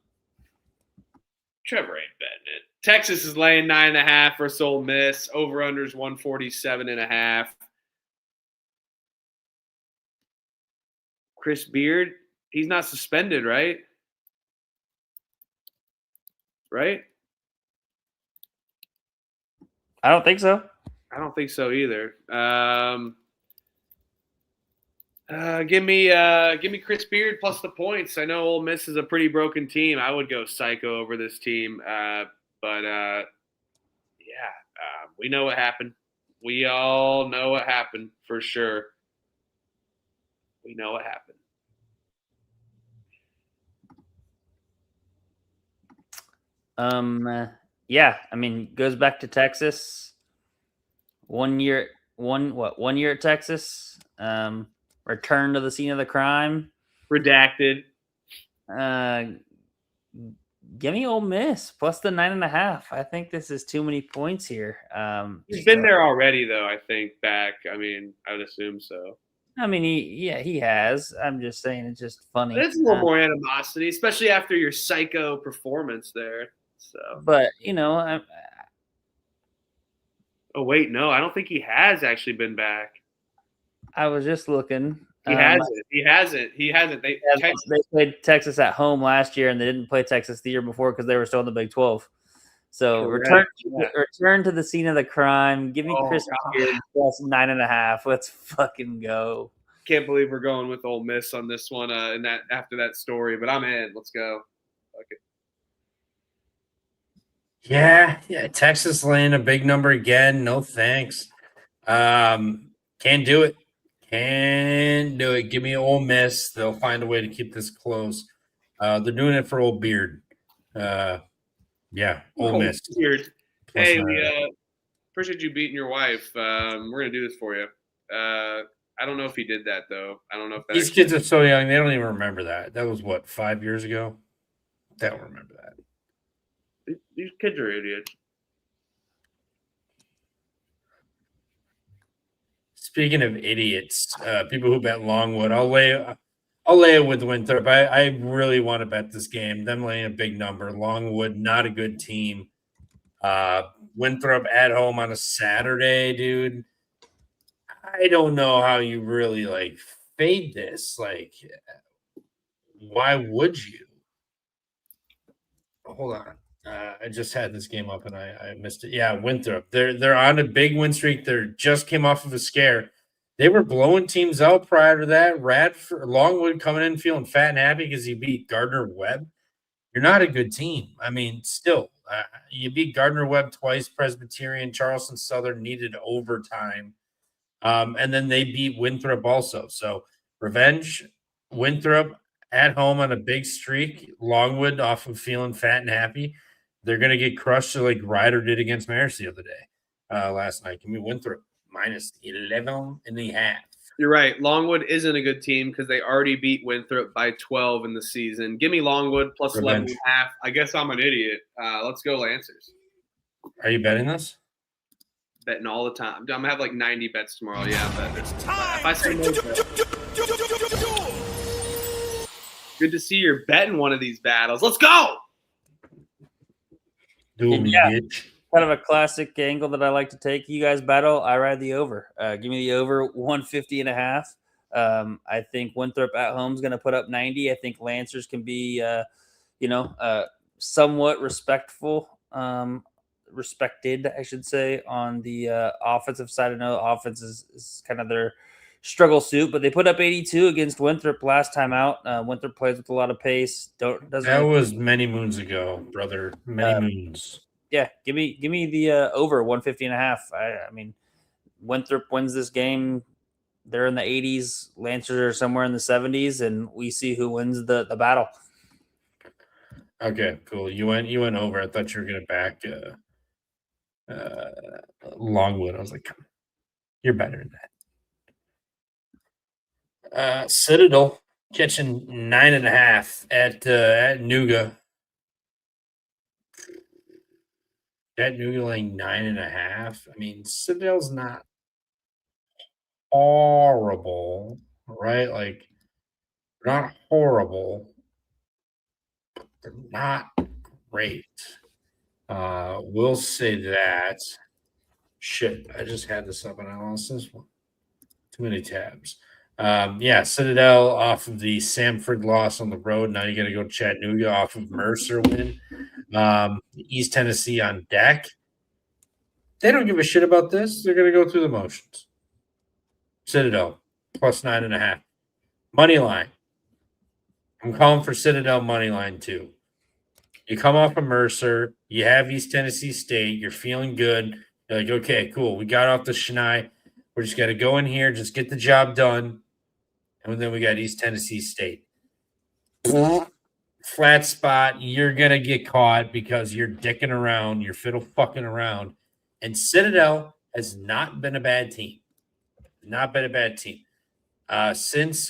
S2: Trevor ain't betting it. Texas is laying 9.5 versus Ole Miss. Over unders 147.5. Chris Beard, he's not suspended, right? Right?
S3: I don't think so.
S2: I don't think so either. Give me Chris Beard plus the points. I know Ole Miss is a pretty broken team. I would go psycho over this team. We know what happened. We all know what happened for sure. We know what happened.
S3: Yeah, I mean, goes back to Texas. 1 year at Texas. Return to the scene of the crime.
S2: Redacted.
S3: Give me Ole Miss plus the 9.5. I think this is too many points here.
S2: He's been there already, though. I think back. I mean, I would assume so.
S3: I mean, he has. I'm just saying, it's just funny.
S2: But it's a little more animosity, especially after your psycho performance there. So,
S3: but
S2: oh wait, no, I don't think he has actually been back.
S3: I was just looking.
S2: He hasn't. They
S3: played Texas at home last year, and they didn't play Texas the year before because they were still in the Big 12. So return to the scene of the crime. Give me Chris Beard plus 9.5. Let's fucking go.
S2: Can't believe we're going with Ole Miss on this one. And that after that story, but I'm in. Let's go. Okay.
S1: Yeah. Texas laying a big number again. No thanks. Can't do it. Can't do it. Give me Ole Miss. They'll find a way to keep this close. They're doing it for old Beard. Ole Miss.
S2: Beard. Hey, we appreciate you beating your wife. We're gonna do this for you. I don't know if he did that though. I don't know if
S1: these kids are so young; they don't even remember that. That was what, 5 years ago. They don't remember that.
S2: These kids are idiots.
S1: Speaking of idiots, people who bet Longwood, I'll lay it with Winthrop. I really want to bet this game. Them laying a big number. Longwood, not a good team. Winthrop at home on a Saturday, dude. I don't know how you really fade this. Why would you? Hold on. I just had this game up and I missed it. Yeah, Winthrop. They're on a big win streak. They just came off of a scare. They were blowing teams out prior to that. Longwood coming in feeling fat and happy because he beat Gardner-Webb. You're not a good team. I mean, still, you beat Gardner-Webb twice. Presbyterian, Charleston Southern needed overtime. And then they beat Winthrop also. So revenge, Winthrop at home on a big streak. Longwood off of feeling fat and happy. They're going to get crushed like Ryder did against Marist the other day, last night. Give me Winthrop minus 11.5.
S2: You're right. Longwood isn't a good team because they already beat Winthrop by 12 in the season. Give me Longwood plus 11.5. I guess I'm an idiot. Let's go Lancers.
S1: Are you betting this?
S2: Betting all the time. I'm going to have 90 bets tomorrow. Yeah, but
S5: It's time.
S2: if I say no, good to see you're betting one of these battles. Let's go.
S1: Bitch.
S3: Kind of a classic angle that I like to take. You guys battle, I ride the over. Give me the over 150.5. I think Winthrop at home is going to put up 90. I think Lancers can be somewhat respected, I should say, on the offensive side. I know offense is kind of their struggle suit, but they put up 82 against Winthrop last time out. Winthrop plays with a lot of pace. Doesn't
S1: That
S3: really,
S1: was many moons ago, brother. Many moons.
S3: yeah. Give me the over 150.5. I mean, Winthrop wins this game. They're in the 80s. Lancers are somewhere in the 70s, and we see who wins the battle.
S1: Okay, cool. You went over. I thought you were gonna back Longwood. I was like, you're better than that. Citadel catching 9.5 at Nuga. Chattanooga laying 9.5. I mean, Citadel's not horrible, right? Like, they're not horrible. They're not great. We'll say that. Shit, I just had this up and I lost this one. Too many tabs. Yeah, Citadel off of the Samford loss on the road. Now you got to go to Chattanooga off of Mercer win. East Tennessee on deck. They don't give a shit about this. They're going to go through the motions. Citadel plus 9.5. Money line. I'm calling for Citadel money line too. You come off of Mercer. You have East Tennessee State. You're feeling good. You're like, okay, cool. We got off the Chennai. We're just got to go in here, just get the job done. And then we got East Tennessee State. Flat spot. You're going to get caught because you're dicking around. You're fiddle fucking around. And Citadel has not been a bad team. Not been a bad team. Since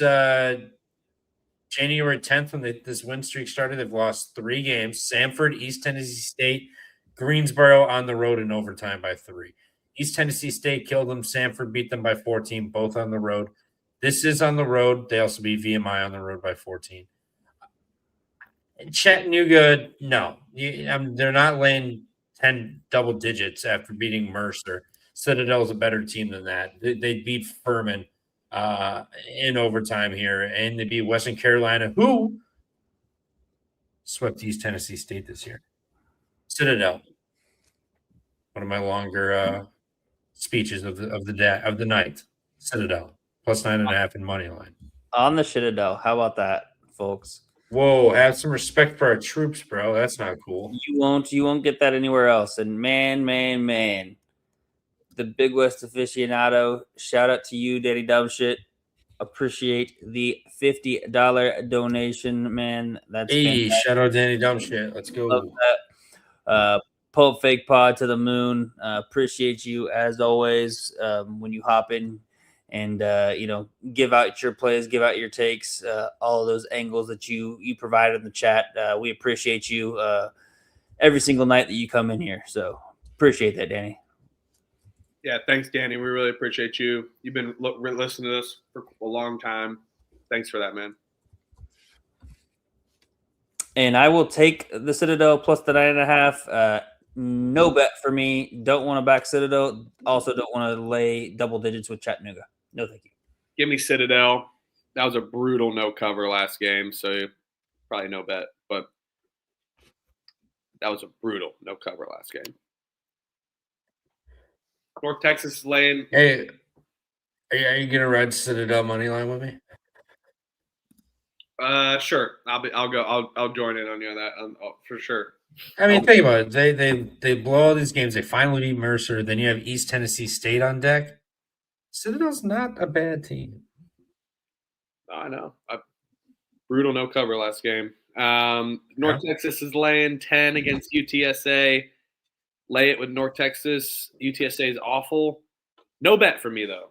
S1: January 10th, when this win streak started, they've lost 3 games. Samford, East Tennessee State, Greensboro on the road in overtime by 3. East Tennessee State killed them. Samford beat them by 14, both on the road. This is on the road. They also beat VMI on the road by 14. Chattanooga, no. They're not laying 10 double digits after beating Mercer. Citadel is a better team than that. They beat Furman in overtime here, and they beat Western Carolina, who swept East Tennessee State this year. Citadel, one of my longer speeches of the night. Citadel plus 9.5 in money line
S3: on the Citadel. How about that, folks?
S1: Whoa, have some respect for our troops, bro. That's not cool.
S3: You won't get that anywhere else. And man, the Big West aficionado. Shout out to you, Daddy Dumbshit. Appreciate the $50 donation, man. That's
S1: hey,
S3: fantastic.
S1: shout out Danny Dumbshit. Let's go.
S3: Love that. Pulp Fake Pod to the moon. Appreciate you as always when you hop in and give out your plays, give out your takes, all of those angles that you provide in the chat. We appreciate you every single night that you come in here. So appreciate that, Danny.
S2: Yeah, thanks, Danny. We really appreciate you. You've been listening to us for a long time. Thanks for that, man.
S3: And I will take the Citadel plus the 9.5. No bet for me. Don't want to back Citadel. Also don't want to lay double digits with Chattanooga. No, thank you.
S2: Give me Citadel. That was a brutal no cover last game, so probably no bet. But that was a brutal no cover last game. North Texas is laying.
S1: Hey, are you gonna ride Citadel money line with me?
S2: Sure. I'll join in on you on that for sure.
S1: I mean, think about it. They blow all these games. They finally beat Mercer. Then you have East Tennessee State on deck. Citadel's not a bad team.
S2: I know. Brutal no cover last game. North Texas is laying 10 against UTSA. Lay it with North Texas. UTSA is awful. No bet for me, though.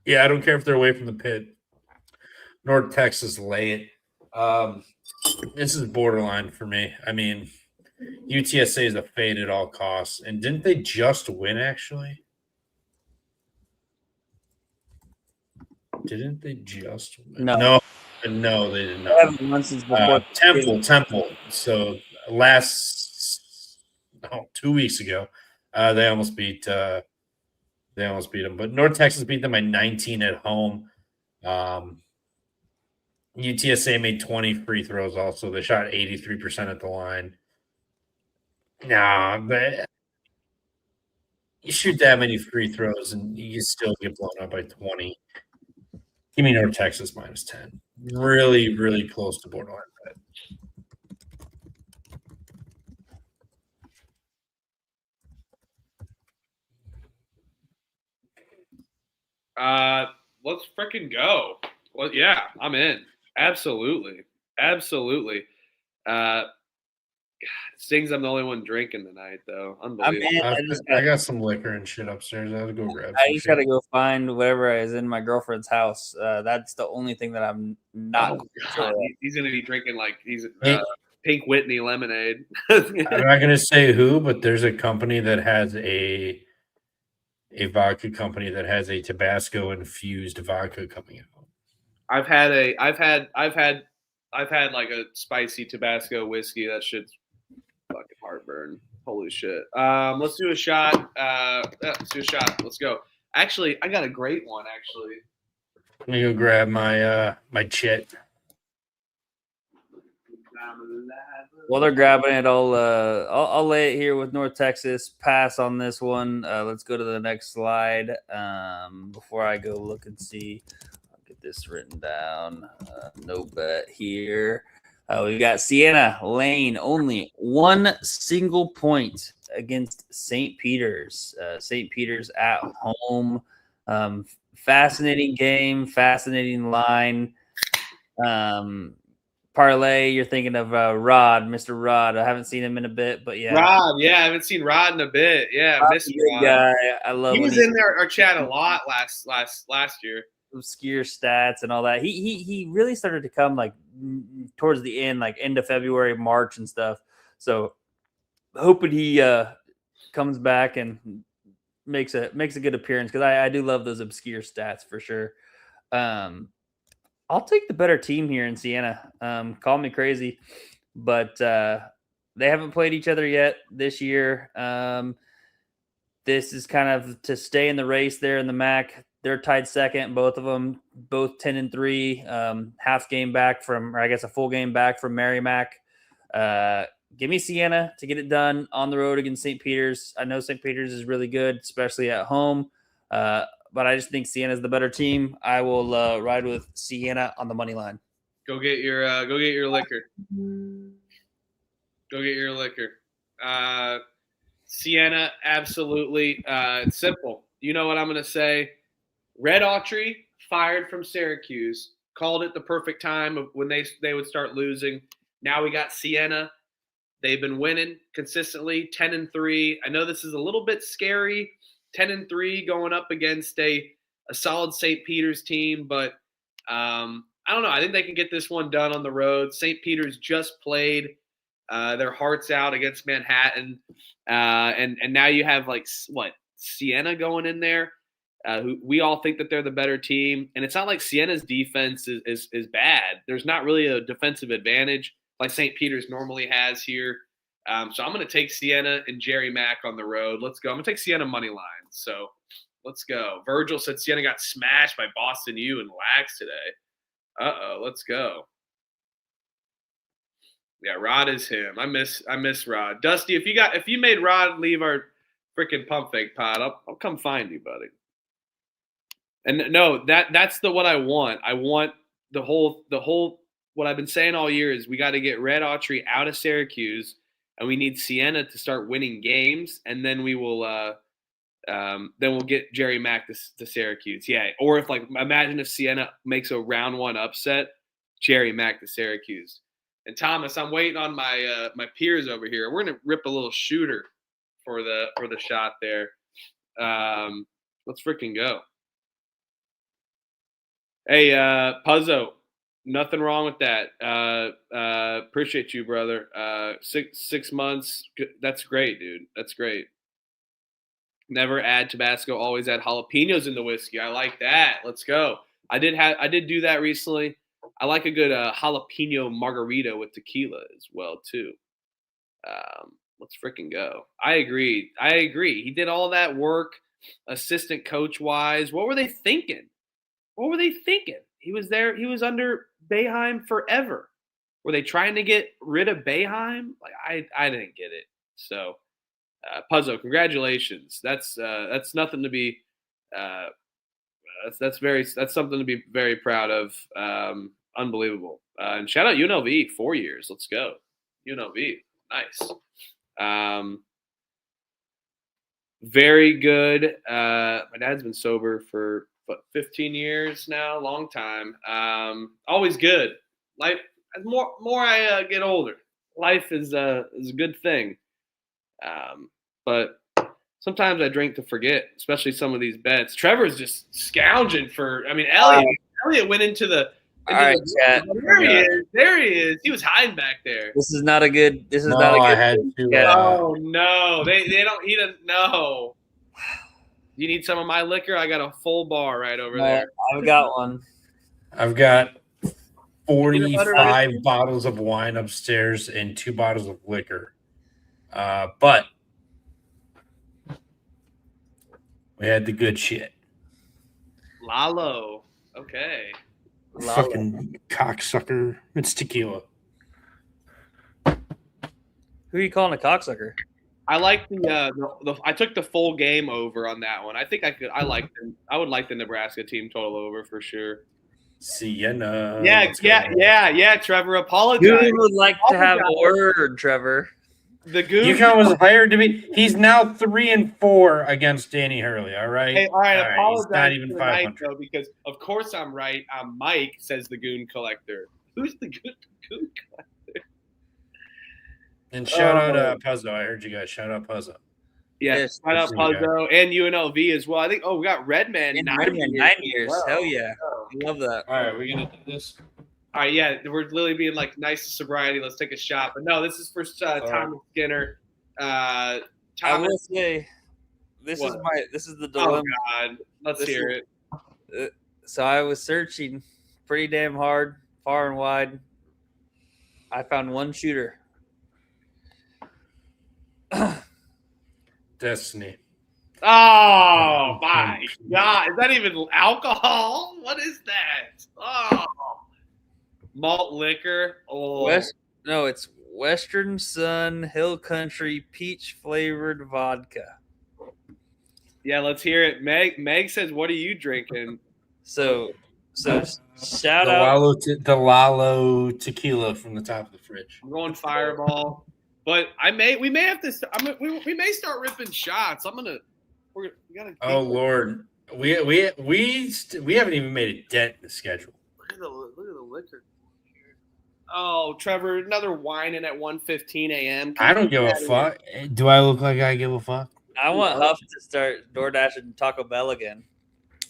S1: Yeah, I don't care if they're away from the pit. North Texas, lay it. This is borderline for me. I mean, UTSA is a fade at all costs. And didn't they just win, actually? Didn't they just win? No, they did not.
S3: I haven't won since before.
S1: Temple. So 2 weeks ago, they almost beat them. But North Texas beat them by 19 at home. UTSA made 20 free throws also. They shot 83% at the line. Nah, but you shoot that many free throws and you still get blown up by 20. Give me North Texas minus 10. Really, really close to borderline bet.
S2: Let's freaking go. Well, yeah, I'm in. Absolutely. Absolutely. God, it stings I'm the only one drinking tonight, though.
S3: I'm
S2: Unbelievable.
S3: in.
S1: I got some liquor and shit upstairs. I have to go grab
S3: I
S1: some
S3: just got to
S1: shit.
S3: go find whatever is in my girlfriend's house. That's the only thing that I'm not.
S2: Oh, God. He's going to be drinking like he's
S1: Hey.
S2: Pink Whitney lemonade.
S1: I'm not going to say who, but there's a company that has a vodka company that has a Tabasco infused vodka coming out.
S2: I've had like a spicy Tabasco whiskey. That shit's fucking heartburn. Holy shit. Let's do a shot. Let's do a shot. Let's go. Actually, I got a great one. Actually,
S1: Let me go grab my my chit.
S3: While they're grabbing it, I'll lay it here with North Texas. Pass on this one. Let's go to the next slide. Before I go look and see, I'll get this written down. No bet here. We got Siena Lane only one single point against St. Peter's. St. Peter's at home. Fascinating game, fascinating line. Parlay, you're thinking of Rod, Mr. Rod. I haven't seen him in a bit, but yeah.
S2: Rod, yeah, I haven't seen Rod in a bit. Yeah,
S3: Rod's
S2: Mr.
S3: a good
S2: Rod.
S3: guy. I love
S2: He
S3: when
S2: was in there our chat a lot last year.
S3: obscure stats and all that. He really started to come like towards the end, like end of February, March and stuff. So hoping he comes back and makes a good appearance because I do love those obscure stats for sure. I'll take the better team here in Siena. Call me crazy, but they haven't played each other yet this year. This is kind of to stay in the race there in the MAC. They're tied second, both of them, both 10-3, half game back from, or I guess a full game back from Merrimack. Give me Siena to get it done on the road against St. Peter's. I know St. Peter's is really good, especially at home. But I just think Siena is the better team. I will ride with Siena on the money line.
S2: Go get your liquor. Go get your liquor. Siena, absolutely. It's simple. You know what I'm going to say? Red Autry fired from Syracuse. Called it the perfect time of when they would start losing. Now we got Siena. They've been winning consistently, 10-3. I know this is a little bit scary. 10-3 going up against a solid St. Peter's team, but I don't know. I think they can get this one done on the road. St. Peter's just played their hearts out against Manhattan, and now you have like what Siena going in there. Who we all think that they're the better team, and it's not like Siena's defense is bad. There's not really a defensive advantage like St. Peter's normally has here. So I'm going to take Siena and Jerry Mack on the road. Let's go. I'm going to take Siena money line. So let's go. Virgil said Siena got smashed by Boston U and Lax today. Uh-oh. Let's go. Yeah, Rod is him. I miss Rod. Dusty, if you made Rod leave our freaking pump fake pod, I'll come find you, buddy. And no, that's what I want. I want the whole what I've been saying all year is we got to get Red Autry out of Syracuse. And we need Siena to start winning games, and then we will we'll get Jerry Mack to Syracuse. Yeah, or if imagine if Siena makes a round one upset, Jerry Mack to Syracuse. And Thomas, I'm waiting on my my peers over here. We're gonna rip a little shooter for the shot there. Let's freaking go. Hey, Puzzo. Nothing wrong with that. Appreciate you, brother. 6 months. That's great, dude. That's great. Never add Tabasco. Always add jalapenos in the whiskey. I like that. Let's go. I did do that recently. I like a good jalapeno margarita with tequila as well too. Let's freaking go. I agree. He did all that work, assistant coach wise. What were they thinking? He was there. He was under Boeheim forever. Were they trying to get rid of Boeheim? Like I didn't get it. So Puzzo, congratulations. That's nothing to be that's something to be very proud of. Unbelievable. And shout out UNLV, 4 years. Let's go. UNLV. Nice. Very good. My dad's been sober for 15 years now, long time. Always good. Life, as more I get older, life is a good thing. But sometimes I drink to forget, especially some of these bets. Trevor's just scounging for. I mean, Elliot went into the.
S3: All right, chat.
S2: There he is. There he is. He was hiding back there.
S3: This is not a good. This is
S1: No,
S3: not a good.
S1: I had to.
S3: Yeah.
S2: Oh no, they don't. He doesn't know. You need some of my liquor? I got a full bar right over there.
S3: I've got one.
S1: I've got
S2: Peanut butter
S1: 45 bottles of wine upstairs and 2 bottles of liquor. But we had the good shit.
S2: Lalo. Okay.
S1: Fucking cocksucker. It's tequila.
S3: Who are you calling a cocksucker?
S2: I like the I took the full game over on that one. I think I could. I would like the Nebraska team total over for sure.
S1: Sienna.
S2: Yeah. Trevor, apologize.
S3: Goon would like to have a word, Trevor.
S2: The Goon.
S1: UConn was hired to be. He's now 3-4 against Danny Hurley. All right.
S2: Hey, all right.
S1: He's
S2: Apologize
S1: not even
S2: for the night,
S1: 500.
S2: though, because of course I'm right. Mike says the Goon Collector. Who's the Goon Collector?
S1: And shout out Puzzo. I heard you guys. Shout out Puzzo.
S2: Yeah,
S3: Yes,
S2: shout out
S1: appreciate
S2: Puzzo and UNLV as well. I think. Oh, we got Redman.
S3: In
S2: 9 years.
S3: 9 years.
S2: Wow.
S3: Hell yeah. I love that.
S1: All right, we're gonna do this.
S2: All right, yeah, we're literally being like nice to sobriety. Let's take a shot. But no, this is for Thomas Skinner.
S3: I
S2: Thomas.
S3: will say, this
S2: What?
S3: is the
S2: Oh
S3: dilemma.
S2: God, let's
S3: This
S2: hear
S3: is-
S2: it.
S3: So I was searching pretty damn hard, far and wide. I found one shooter.
S1: Destiny.
S2: Oh my God, is that even alcohol? What is that? Oh, malt liquor. Oh,
S3: It's Western Sun Hill Country peach flavored vodka.
S2: yeah. Let's hear it. Meg says, "What are you drinking?"
S3: So shout
S1: The
S3: out.
S1: Lalo tequila from the top of the fridge.
S2: I'm going Fireball, but we may have to. We may start ripping shots. We gotta.
S1: Oh Lord, we haven't even made a dent in the schedule.
S2: Look at the liquor. Oh, Trevor, another whining at 1:15 a.m.
S1: I don't give a fuck. Do I look like I give a fuck?
S3: I want Huff to start DoorDashing Taco Bell again.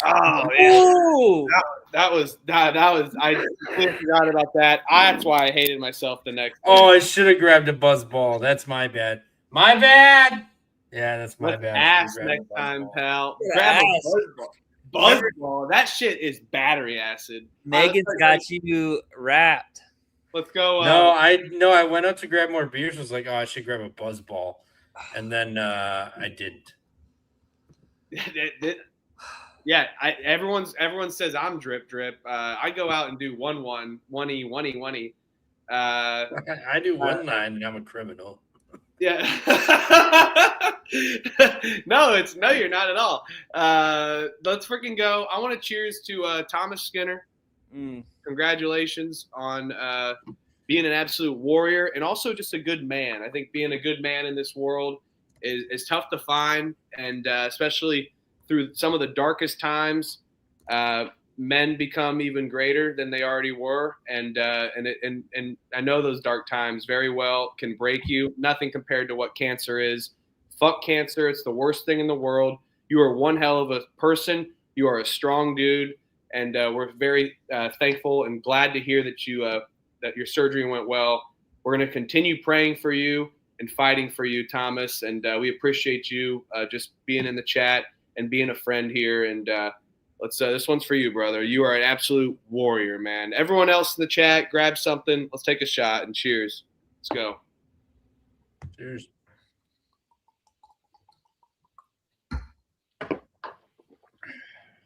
S2: Oh, yeah.
S3: Ooh.
S2: That was I completely forgot about that. That's why I hated myself the next day.
S1: Oh, I should have grabbed a buzz ball. That's my bad. My bad. Yeah, that's my
S2: Let's
S1: bad.
S2: ask
S1: I should've grabbed
S2: next
S1: a buzz
S2: time,
S1: ball.
S2: pal.
S3: Yeah,
S2: Grab a
S3: ask.
S2: buzz ball. That shit is battery acid.
S3: Megan's got you wrapped.
S2: Let's go.
S1: No, I went up to grab more beers. Was like, oh, I should grab a buzz ball, and then I didn't.
S2: Yeah, everyone says I'm drip. I go out and do 1-1.
S1: I do 1-9, and I'm a criminal.
S2: Yeah. No, you're not at all. Let's freaking go. I want to cheers to Thomas Skinner. Congratulations on being an absolute warrior and also just a good man. I think being a good man in this world is tough to find, and especially through some of the darkest times, men become even greater than they already were. And I know those dark times very well can break you. Nothing compared to what cancer is. Fuck cancer. It's the worst thing in the world. You are one hell of a person. You are a strong dude. And we're very thankful and glad to hear that that your surgery went well. We're going to continue praying for you and fighting for you, Thomas. And we appreciate you just being in the chat and being a friend here. And let's this one's for you, brother. You are an absolute warrior, man. Everyone else in the chat, grab something. Let's take a shot and cheers. Let's go.
S1: Cheers.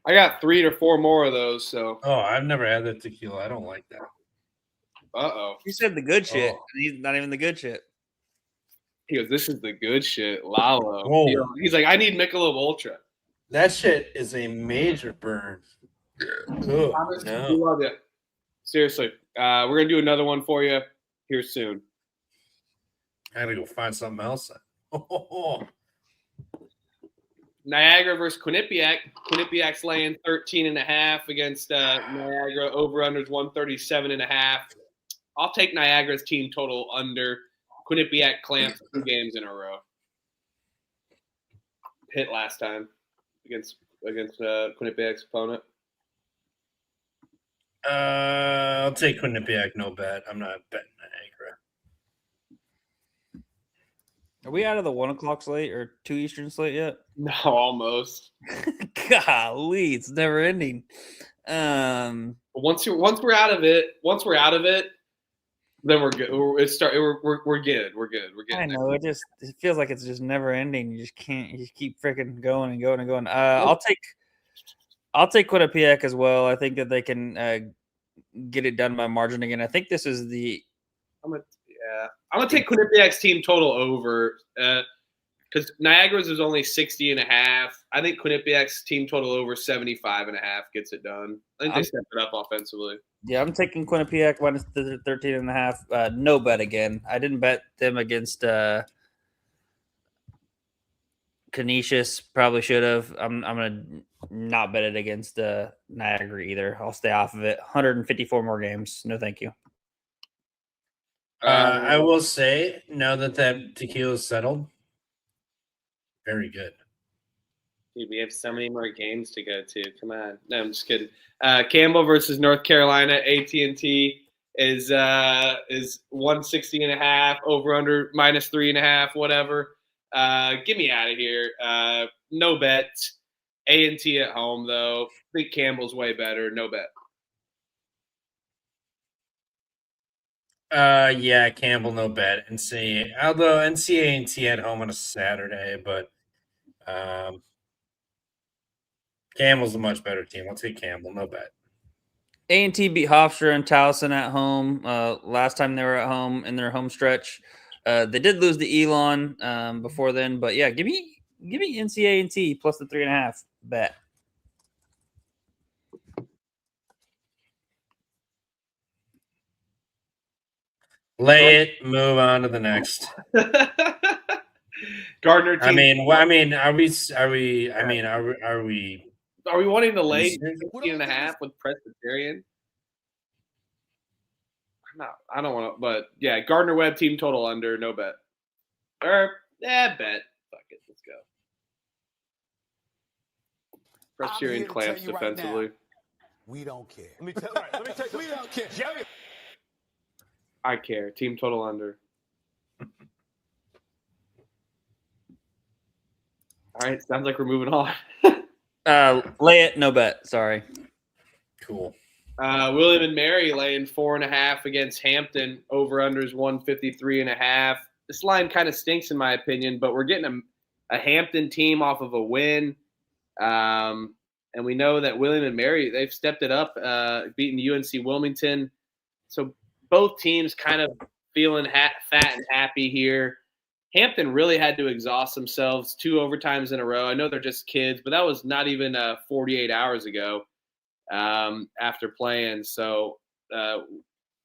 S2: I got 3 or 4 more of those. So
S1: Oh, I've never had that tequila. I don't like that.
S2: Uh-oh.
S3: You said the good shit.
S1: Oh.
S3: And he's not even the good shit.
S2: He goes, this is the good shit. Lalo.
S1: Whoa.
S2: He's like, I need Michelob Ultra.
S1: That shit is a major burn. Ugh,
S2: Thomas,
S1: no.
S2: we love you. Seriously. We're going to do another one for you here soon.
S1: I gotta go find something else. Oh.
S2: Niagara versus Quinnipiac. Quinnipiac's laying 13.5 against Niagara. Over-unders 137.5. I'll take Niagara's team total under. Quinnipiac clamped 2 games in a row. Hit last time against Quinnipiac's opponent.
S1: I'll take Quinnipiac, no bet. I'm not betting Niagara.
S3: Are we out of the 1 o'clock slate or 2 Eastern slate yet?
S2: No, almost.
S3: Golly, it's never ending.
S2: But once we're out of it, then we're good. We're good. We're good.
S3: I know it feels like it's just never ending. You just can't. You just keep freaking going and going and going. I'll take Quinnipiac as well. I think that they can get it done by margin again. I think this is the.
S2: I'm gonna take Quinnipiac's team total over because Niagara's is only 60.5. I think Quinnipiac's team total over 75.5 gets it done. I think they stepped it up offensively.
S3: Yeah, I'm taking Quinnipiac minus 13.5. No bet again. I didn't bet them against Canisius. Probably should have. I'm gonna not bet it against Niagara either. I'll stay off of it. 154 more games. No, thank you.
S1: I will say, now that tequila is settled, very good.
S2: Dude, we have so many more games to go to. Come on. No, I'm just kidding. Campbell versus North Carolina. AT&T is 160.5. Over under minus 3.5. Whatever. Get me out of here. No bet. A&T at home though. I think Campbell's way better. No bet.
S1: Yeah, Campbell, no bet. Although NCA&T at home on a Saturday, but Campbell's a much better team. I'll take Campbell, no bet.
S3: A&T beat Hofstra and Towson at home last time they were at home in their home stretch. They did lose to Elon before then, but yeah, give me NCA&T plus the 3.5 bet.
S1: Lay it. Move on to the next.
S2: Gardner team.
S1: Are we?
S2: Are we wanting to lay
S1: Serious?
S2: 16.5 with Presbyterian? I don't want to, but yeah, Gardner Webb team total under, no bet. Bet. Fuck it, let's go. Presbyterian clamps defensively.
S5: We don't care. Let me tell you, we don't care.
S2: I care. Team total under. All right, sounds like we're moving on.
S3: Lay it, no bet. Sorry.
S1: Cool.
S2: William and Mary laying 4.5 against Hampton. Over unders 153.5. This line kind of stinks in my opinion, but we're getting a Hampton team off of a win. And we know that William and Mary, they've stepped it up, beating UNC Wilmington. So both teams kind of feeling fat and happy here. Hampton really had to exhaust themselves 2 overtimes in a row. I know they're just kids, but that was not even 48 hours ago after playing. So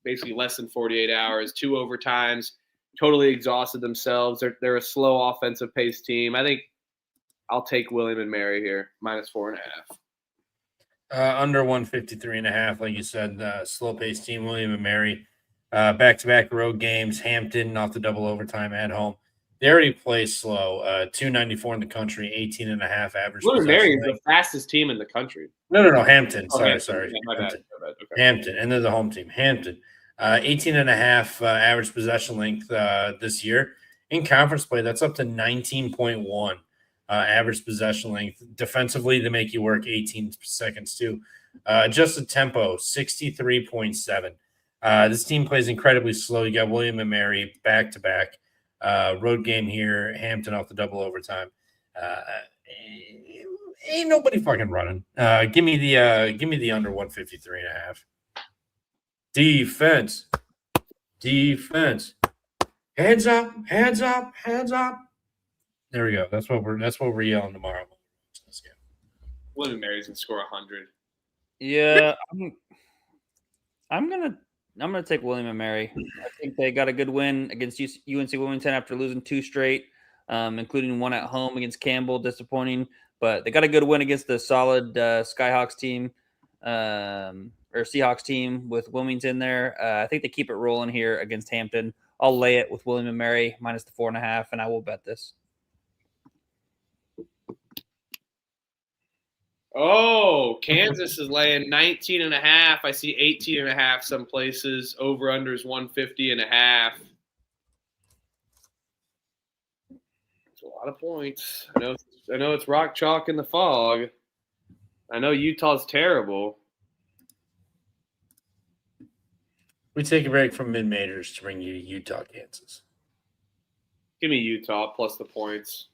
S2: basically less than 48 hours, 2 overtimes, totally exhausted themselves. They're a slow offensive paced team. I think I'll take William and Mary here, minus 4.5.
S1: Under 153.5, like you said, slow paced team, William and Mary. Back-to-back road games, Hampton off the double overtime at home. They already play slow. 294 in the country, 18.5 average.
S2: William and Mary is the fastest team in the country.
S1: No. Hampton.
S2: Oh,
S1: Sorry.
S2: Yeah, my bad. Okay.
S1: Hampton, and they're the home team. Hampton, 18.5 average possession length this year. In conference play, that's up to 19.1 average possession length. Defensively, they make you work 18 seconds too. Adjusted tempo, 63.7. This team plays incredibly slow. You got William and Mary back-to-back. Road game here, Hampton off the double overtime. Ain't nobody fucking running. Give me the under 153.5. Defense. Defense. Hands up, hands up, hands up. There we go. That's what we're yelling tomorrow.
S2: William Mary's gonna score 100.
S3: Yeah, I'm gonna take William and Mary. I think they got a good win against UNC Wilmington after losing 2 straight, including one at home against Campbell, disappointing. But they got a good win against the solid Skyhawks team, or Seahawks team with Wilmington there. I think they keep it rolling here against Hampton. I'll lay it with William and Mary minus the 4.5, and I will bet this.
S2: Oh, Kansas is laying 19.5. I see 18.5 some places. Over under is 150.5. It's a lot of points. I know it's rock chalk in the fog. I know Utah's terrible.
S1: We take a break from mid-majors to bring you Utah, Kansas.
S2: Give me Utah plus the points.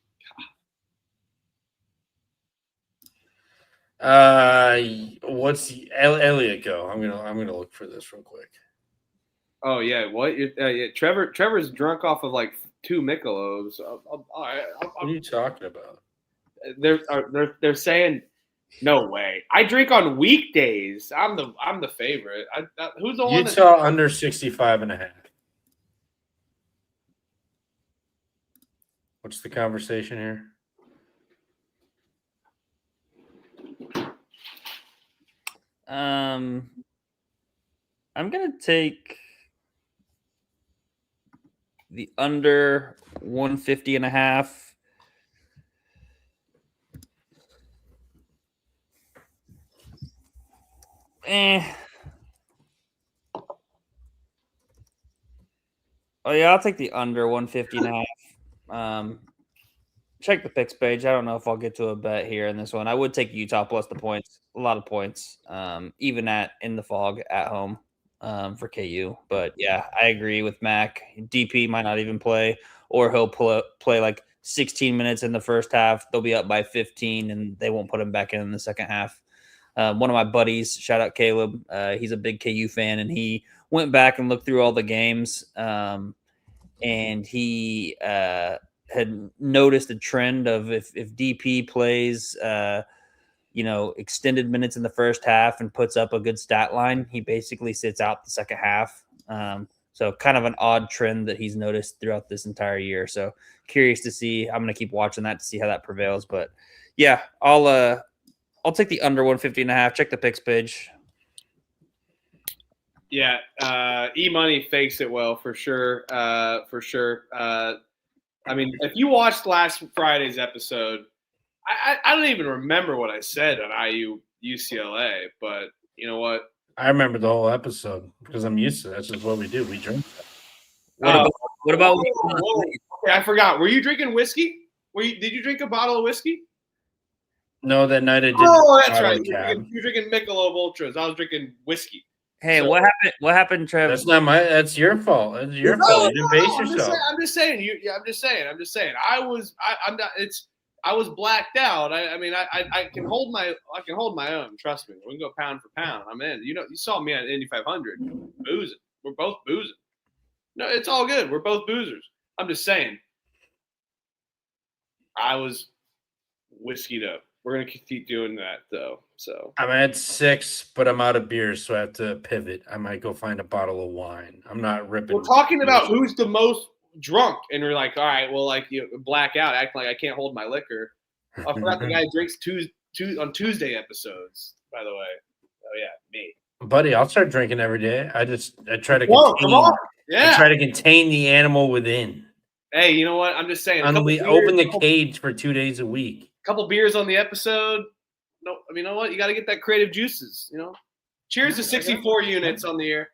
S1: What's Elliot go? I'm gonna look for this real quick.
S2: Oh yeah, what? Yeah, Trevor's drunk off of like 2 Michelobs.
S1: What are you talking about?
S2: They're saying no way. I drink on weekdays. I'm the favorite. Who's the one?
S1: Utah under 65.5. What's the conversation here?
S3: I'm gonna take the under 150.5. Oh yeah, I'll take the under 150.5. Check the picks page. I don't know if I'll get to a bet here in this one. I would take Utah plus the points. A lot of points. Even in the fog at home for KU. But yeah, I agree with Mac. DP might not even play, or he'll play like 16 minutes in the first half. They'll be up by 15, and they won't put him back in the second half. One of my buddies, shout out Caleb, he's a big KU fan, and he went back and looked through all the games, and he had noticed a trend of if DP plays, extended minutes in the first half and puts up a good stat line, he basically sits out the second half. So kind of an odd trend that he's noticed throughout this entire year. So curious to see. I'm going to keep watching that to see how that prevails. But yeah, I'll take the under 150.5. Check the picks page.
S2: Yeah, E-Money fakes it well for sure. For sure. I mean, if you watched last Friday's episode, I don't even remember what I said on IU UCLA, but you know what?
S1: I remember the whole episode because I'm used to it. That's just what we do. We drink.
S3: What about
S2: Okay, I forgot. Were you drinking whiskey? Did you drink a bottle of whiskey?
S1: No, that night I did.
S2: Oh, that's right. You're drinking Michelob Ultras. I was drinking whiskey.
S3: Hey,
S2: So-
S3: what happened? What happened, Trev?
S1: That's not my. That's your fault. It's your fault. You didn't base yourself.
S2: I'm just saying. I'm just saying. I'm not. I was blacked out. I can hold my own. Trust me. We can go pound for pound. I'm in. You saw me at Indy 500 boozing. We're both boozing. No, it's all good. We're both boozers. I'm just saying. I was whiskeyed up. We're gonna keep doing that though. So
S1: I'm at 6, but I'm out of beer, so I have to pivot. I might go find a bottle of wine. I'm not ripping.
S2: we're talking about who's the most drunk, and we're like, all right, well, like you black out, acting like I can't hold my liquor. I forgot the guy drinks on Tuesday episodes. By the way, oh yeah, me.
S1: Buddy, I'll start drinking every day. I try to
S2: Whoa,
S1: contain.
S2: come on.
S1: I
S2: Yeah.
S1: try to contain the animal within.
S2: Hey, you know what? I'm just saying.
S1: Open the cage for 2 days a week.
S2: Couple beers on the episode. No, I mean, you know what? You got to get that creative juices. Cheers to 64 units on the air.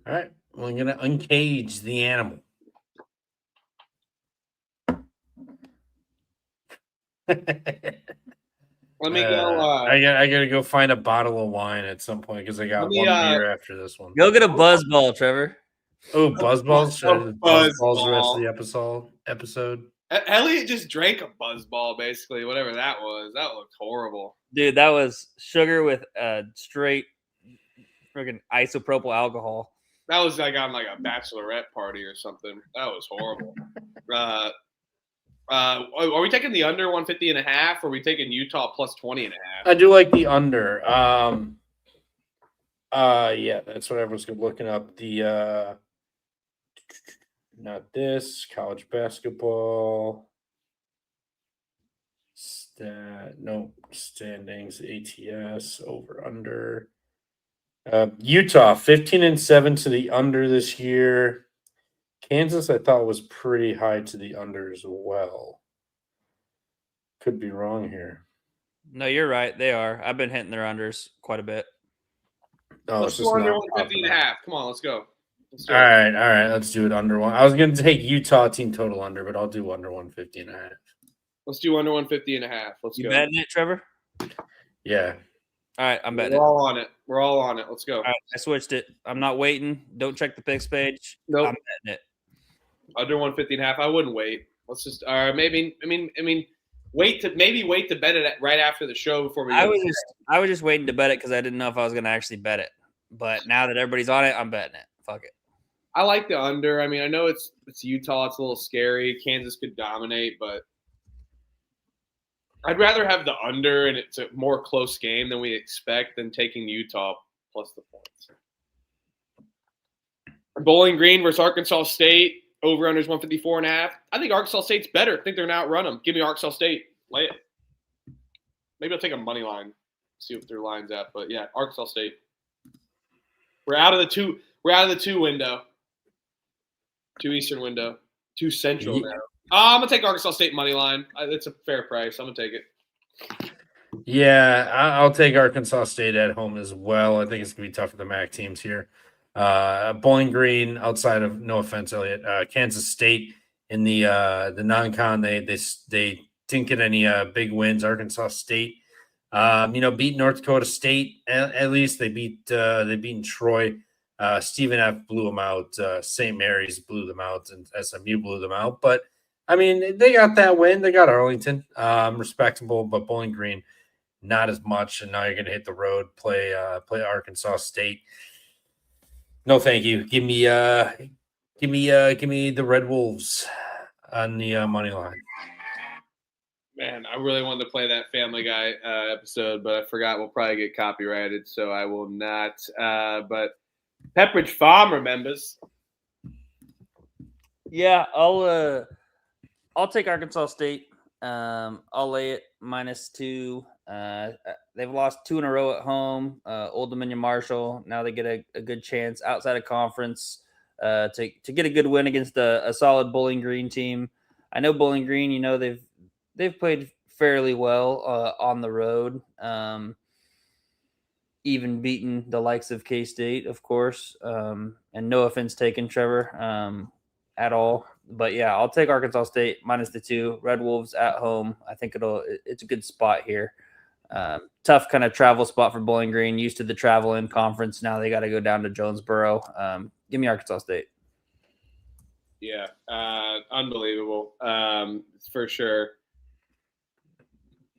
S1: All right. Well, I'm gonna uncage the animal.
S2: Let me go.
S1: I gotta go find a bottle of wine at some point because I got
S2: Let me,
S1: one beer after this one.
S3: Go get a buzz ball, Trevor.
S1: Oh, buzzballs! Should I do
S2: Buzzball.
S1: buzzballs the rest of the episode.
S2: Elliot just drank a buzzball, basically, whatever that was. That looked horrible.
S3: Dude, that was sugar with straight freaking isopropyl alcohol.
S2: That was like on like a bachelorette party or something. That was horrible. Are we taking the under 150.5, or are we taking Utah plus 20.5?
S1: I do like the under. Yeah, that's what I was looking up. The not this college basketball standings, ATS over under. Utah 15-7 to the under this year. Kansas, I thought, was pretty high to the under as well. Could be wrong here.
S3: No, you're right. They are. I've been hitting their unders quite a bit.
S1: Oh,
S2: Let's
S1: it's just
S2: go under
S1: not
S2: 150.5. Come on, let's go. Let's do
S1: All
S2: it.
S1: right. Let's do it under one. I was going to take Utah team total under, but I'll do under 150.5.
S2: Let's do under 150.5. Let's
S3: You
S2: go.
S3: betting it, Trevor?
S1: Yeah.
S3: All right, I'm betting
S2: We're
S3: it.
S2: all on it. We're all on it. Let's go.
S3: All right, I switched it. I'm not waiting. Don't check the picks page.
S2: Nope.
S3: I'm betting it.
S2: Under 150.5. I wouldn't wait. Let's just maybe wait to bet it right after the show before we.
S3: I was just waiting to bet it because I didn't know if I was going to actually bet it. But now that everybody's on it, I'm betting it. Fuck it.
S2: I like the under. I mean, I know it's Utah. It's a little scary. Kansas could dominate, but I'd rather have the under, and it's a more close game than we expect than taking Utah plus the points. Bowling Green versus Arkansas State. Over under is 154.5. I think Arkansas State's better. I think they're going to outrun them. Give me Arkansas State. Lay it. Maybe I'll take a money line. See what their line's at. But yeah, Arkansas State. We're out of the two. We're out of the 2 window. 2 Eastern window. 2 Central now. I'm gonna take Arkansas State money line. It's a fair price. I'm gonna take it.
S1: Yeah, I'll take Arkansas State at home as well. I think it's gonna be tough for the MAC teams here. Bowling Green, outside of no offense, Elliot, Kansas State in the non-con, they didn't get any big wins. Arkansas State, beat North Dakota State. At least they beat Troy. Stephen F. blew them out. St. Mary's blew them out, and SMU blew them out. But I mean, they got that win. They got Arlington, respectable, but Bowling Green not as much. And now you're going to hit the road, play Arkansas State. No, thank you. Give me the Red Wolves on the money line.
S2: Man, I really wanted to play that Family Guy episode, but I forgot we'll probably get copyrighted, so I will not. But Pepperidge Farm remembers.
S3: Yeah, I'll take Arkansas State. I'll lay it -2. They've lost 2 in a row at home. Old Dominion Marshall. Now they get a good chance outside of conference to get a good win against a solid Bowling Green team. I know Bowling Green. They've played fairly well on the road. Even beaten the likes of K-State, of course. And no offense taken, Trevor, at all. But yeah, I'll take Arkansas State -2. Red Wolves at home. I think it's a good spot here. Tough kind of travel spot for Bowling Green. Used to the travel in conference. Now they got to go down to Jonesboro. Give me Arkansas State.
S2: Yeah, unbelievable. For sure.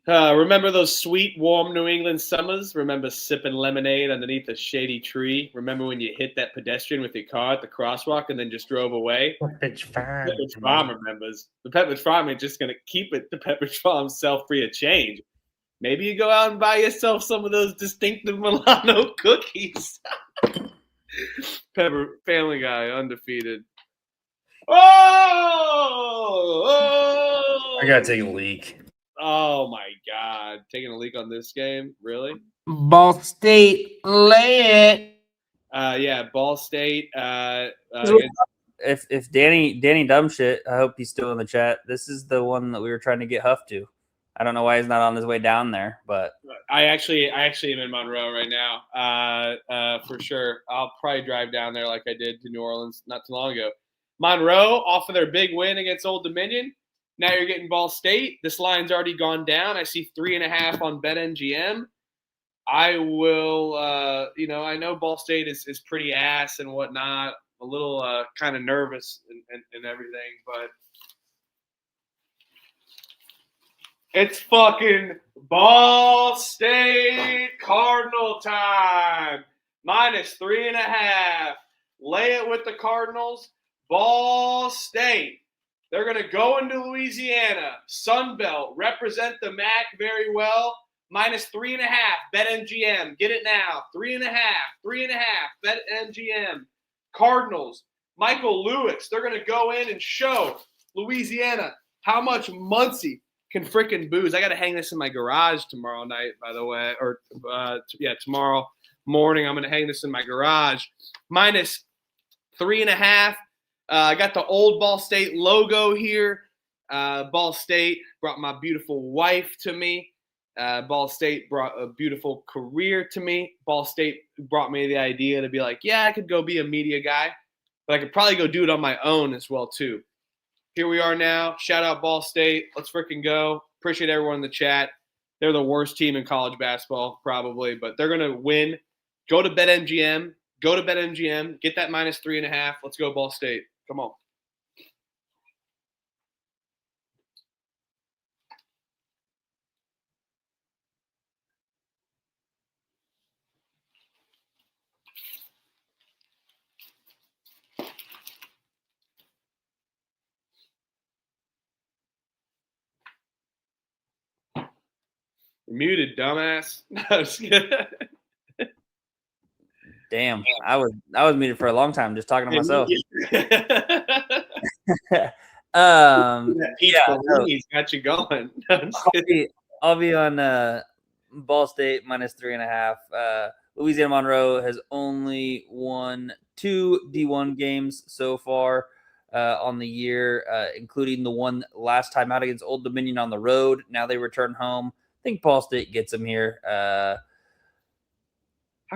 S2: Remember those sweet, warm New England summers? Remember sipping lemonade underneath a shady tree? Remember when you hit that pedestrian with your car at the crosswalk and then just drove away? Pepperidge Farm remembers. The Pepperidge Farm ain't just going to keep it. The Pepperidge Farm sell free of change. Maybe you go out and buy yourself some of those distinctive Milano cookies. Pepper Family Guy, undefeated. Oh!
S1: I gotta take a leak.
S2: Oh my God! Taking a leak on this game, really?
S1: Ball State, lay it.
S2: Yeah, Ball State.
S3: If Danny Dumbshit, I hope he's still in the chat. This is the one that we were trying to get Huff to. I don't know why he's not on his way down there, but
S2: I actually am in Monroe right now. For sure. I'll probably drive down there like I did to New Orleans not too long ago. Monroe, off of their big win against Old Dominion. Now you're getting Ball State. This line's already gone down. I see 3.5 on BetMGM. I will, I know Ball State is pretty ass and whatnot. A little kind of nervous and everything, but it's fucking Ball State Cardinal time. -3.5. lay it with the Cardinals. Ball State. They're going to go into Louisiana. Sun Belt. Represent the MAC very well. -3.5. BetMGM. Get it now. 3.5. 3.5. BetMGM. Cardinals. Michael Lewis. They're going to go in and show Louisiana how much Muncie can freaking booze. I got to hang this in my garage tomorrow night, by the way. Or, tomorrow morning I'm going to hang this in my garage. -3.5. I got the old Ball State logo here. Ball State brought my beautiful wife to me. Ball State brought a beautiful career to me. Ball State brought me the idea to be like, yeah, I could go be a media guy, but I could probably go do it on my own as well, too. Here we are now. Shout out Ball State. Let's freaking go. Appreciate everyone in the chat. They're the worst team in college basketball, probably, but they're going to win. Go to BetMGM. Go to BetMGM. Get that -3.5. Let's go, Ball State. Come on. You're muted, dumbass. No, just kidding.
S3: Damn, I was muted for a long time just talking to myself.
S2: Peach Bellini's got you going.
S3: I'll be on Ball State -3.5. Louisiana Monroe has only won 2 D1 games so far on the year, including the one last time out against Old Dominion on the road. Now they return home. I think Ball State gets them here.
S2: How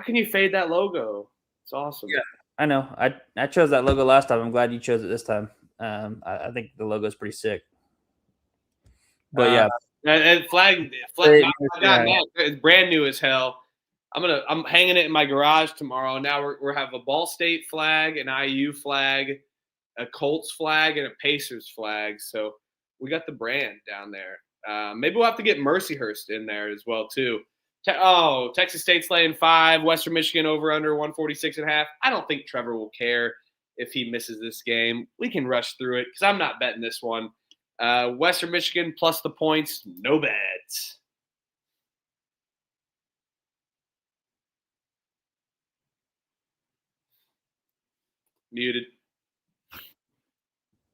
S2: can you fade that logo? It's awesome.
S3: Yeah, I know. I chose that logo last time. I'm glad you chose it this time. I think the logo is pretty sick. But yeah,
S2: and flag it's brand new as hell. I'm hanging it in my garage tomorrow. Now we're have a Ball State flag, an IU flag, a Colts flag, and a Pacers flag. So we got the brand down there. Maybe we'll have to get Mercyhurst in there as well too. Texas State's laying 5. Western Michigan over under 146.5. I don't think Trevor will care if he misses this game. We can rush through it because I'm not betting this one. Western Michigan plus the points, no bets. Muted.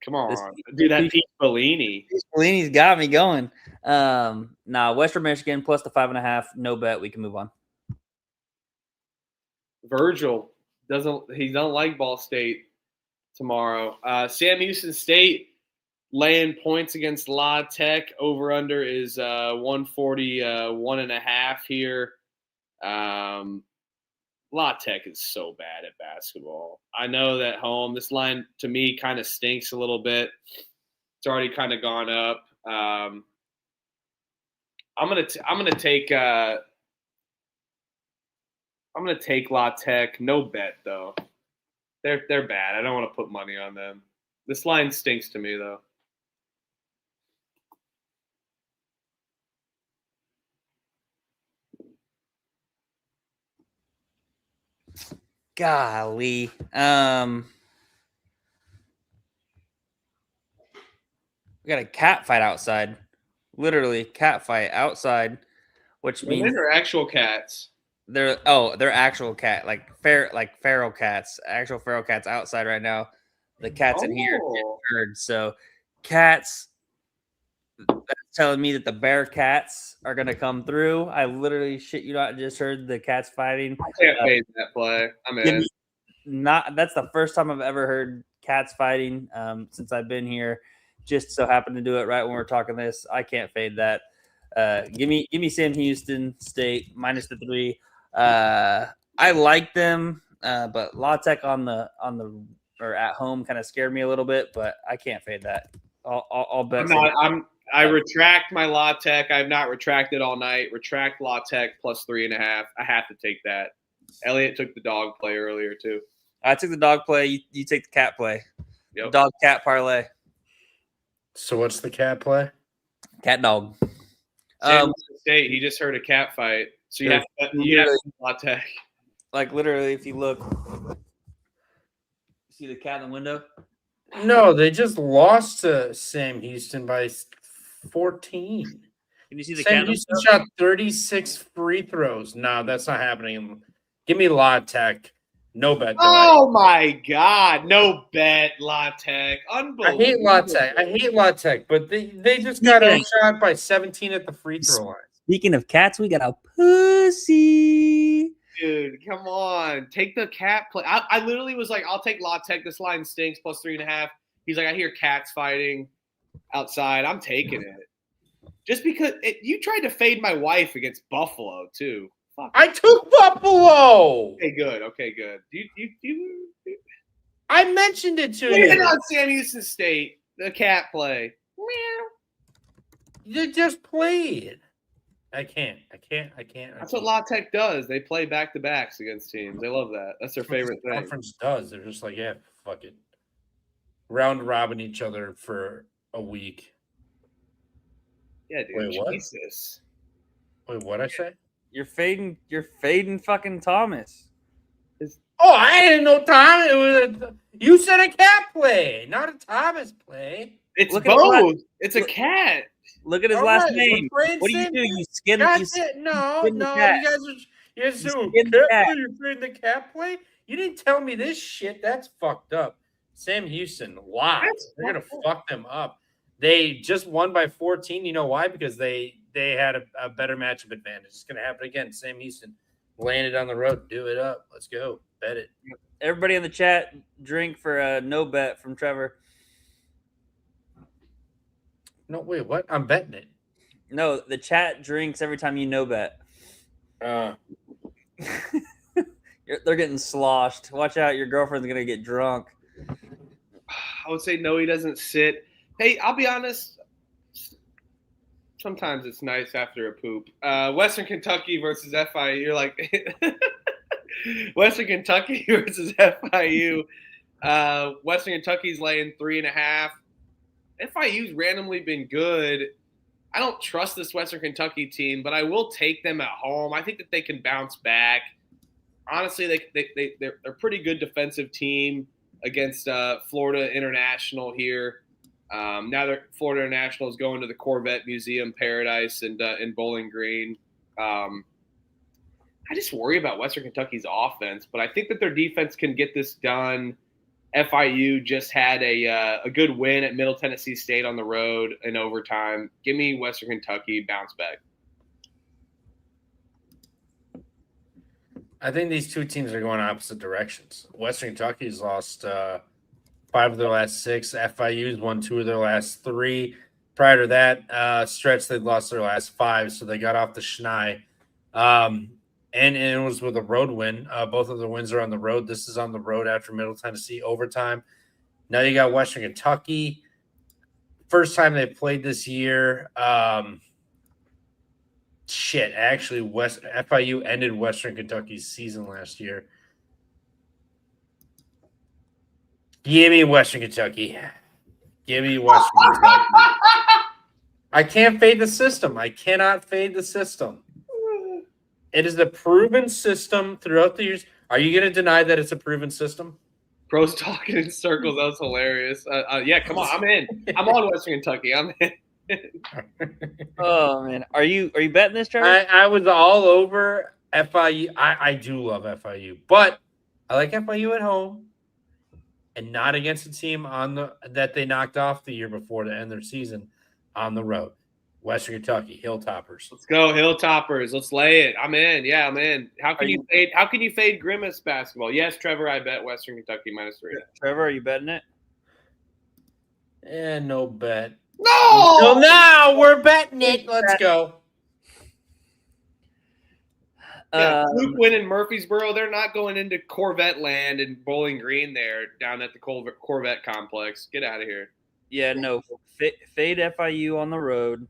S2: Come on, dude. That Pete Bellini.
S3: Bellini's got me going. Western Michigan plus the 5.5. No bet. We can move on.
S2: Virgil doesn't like Ball State tomorrow. Sam Houston State laying points against La Tech. Over under is 141.5 here. La Tech is so bad at basketball. I know that home. This line to me kind of stinks a little bit. It's already kind of gone up. I'm gonna take La Tech. No bet though. They're bad. I don't want to put money on them. This line stinks to me though.
S3: Golly. We got a cat fight outside. Literally cat fight outside, which means
S2: they're actual cats.
S3: They're actual cat, like feral cats, actual feral cats outside right now. The cats in here get heard. So cats, that's telling me that the bear cats are gonna come through. I literally shit you not just heard the cats fighting.
S2: I can't fade that play. I'm in.
S3: That's the first time I've ever heard cats fighting since I've been here. Just so happened to do it right when we're talking this. I can't fade that. Give me Sam Houston State -3. I like them, but La Tech on the or at home kind of scared me a little bit, but I can't fade that. I'll bet.
S2: I retract my La Tech. I've not retracted all night. Retract La Tech plus 3.5. I have to take that. Elliot took the dog play earlier too.
S3: I took the dog play. You take the cat play.
S2: Yep.
S3: Dog cat parlay.
S1: So what's the cat play?
S3: Cat dog.
S2: Sam State. He just heard a cat fight. So you have to La Tech.
S3: Like literally, if you look, See the cat in the window?
S1: No, they just lost to Sam Houston by 14.
S3: Can you see the
S1: Sam
S3: cat?
S1: Houston shot 36 free throws. No, that's not happening. Give me La Tech. No bet.
S2: Oh my God! No bet, La Tech.
S1: I
S2: Unbelievable.
S1: hate La Tech. I hate La Tech, but they just got outshot by 17 at the free throw line.
S3: Speaking of cats, we got a pussy.
S2: Dude, come on. Take the cat play. I literally was like, I'll take La Tech. This line stinks, plus 3.5. He's like, I hear cats fighting outside. I'm taking it. Just because you tried to fade my wife against Buffalo, too. Fuck.
S1: I took Buffalo.
S2: Okay, good. Okay, good. You
S1: I mentioned it to
S2: Even
S1: you.
S2: on Sam Houston State, the cat play. Meow.
S1: You just played. I can't.
S2: That's what La Tech does. They play back-to-backs against teams. They love that. That's their favorite thing.
S1: Conference does. They're just like, yeah, fuck it. Round robin each other for a week.
S2: Yeah, dude.
S1: Wait, what?
S2: Jesus.
S1: Wait, what'd I say?
S3: You're fading fucking Thomas.
S1: Oh, I didn't know Tom. It was you said a cat play, not a Thomas play.
S2: It's
S3: Look at his
S2: both. It's a cat.
S3: Look at his
S1: All
S3: last
S1: right,
S3: name.
S1: we're playing
S3: What do you
S1: same
S3: do?
S1: thing.
S3: You skin
S1: That's
S3: you
S1: it. No,
S3: skin the
S1: no,
S3: cat.
S1: you guys are
S3: You
S1: doing
S3: skin the
S1: cat
S3: cat.
S1: play. You're playing the cat play. You didn't tell me this shit. That's fucked up. Sam Houston, wow, they're gonna fuck them up. They just won by 14. You know why? Because they had a better matchup advantage. It's gonna happen again. Sam Houston laying it on the road. Do it up. Let's go. Bet it.
S3: Everybody in the chat, drink for a no bet from Trevor.
S1: No, wait, what? I'm betting it.
S3: No, the chat drinks every time you no bet.
S1: Uh,
S3: They're getting sloshed. Watch out, your girlfriend's gonna get drunk.
S2: I would say no, he doesn't sit. Hey, I'll be honest. Sometimes it's nice after a poop. Western Kentucky versus FIU. You're like Western Kentucky versus FIU. Western Kentucky's laying 3.5. FIU's randomly been good. I don't trust this Western Kentucky team, but I will take them at home. I think that they can bounce back. Honestly, they're a pretty good defensive team against Florida International here. Now Florida International is going to the Corvette Museum Paradise in Bowling Green. I just worry about Western Kentucky's offense, but I think that their defense can get this done. FIU just had a good win at Middle Tennessee State on the road in overtime. Give me Western Kentucky bounce back.
S1: I think these two teams are going opposite directions. Western Kentucky's lost 5 of their last 6. FIU's won 2 of their last 3. Prior to that stretch, they'd lost their last 5, so they got off the schneid. And it was with a road win. Both of the wins are on the road. This is on the road after Middle Tennessee overtime. Now you got Western Kentucky. First time they played this year. Actually, FIU ended Western Kentucky's season last year. Give me Western Kentucky. Give me Western Kentucky. I can't fade the system. I cannot fade the system. It is a proven system throughout the years. Are you going to deny that it's a proven system?
S2: Pros talking in circles. That was hilarious. Yeah, come on. I'm in. I'm on Western Kentucky. I'm in.
S3: Oh man, are you betting this, Trevor?
S1: I was all over FIU. I do love FIU, but I like FIU at home and not against a team that they knocked off the year before to end their season on the road. Western Kentucky, Hilltoppers.
S2: Let's go, Hilltoppers. Let's lay it. I'm in. Yeah, I'm in. How can you fade Grimace basketball? Yes, Trevor, I bet Western Kentucky -3.
S3: Trevor, are you betting it?
S1: And no bet.
S2: No!
S1: So now we're betting it. Let's go.
S2: Yeah, Luke win in Murfreesboro. They're not going into Corvette land and Bowling Green there down at the Corvette complex. Get out of here.
S3: Yeah, no. Fade FIU on the road.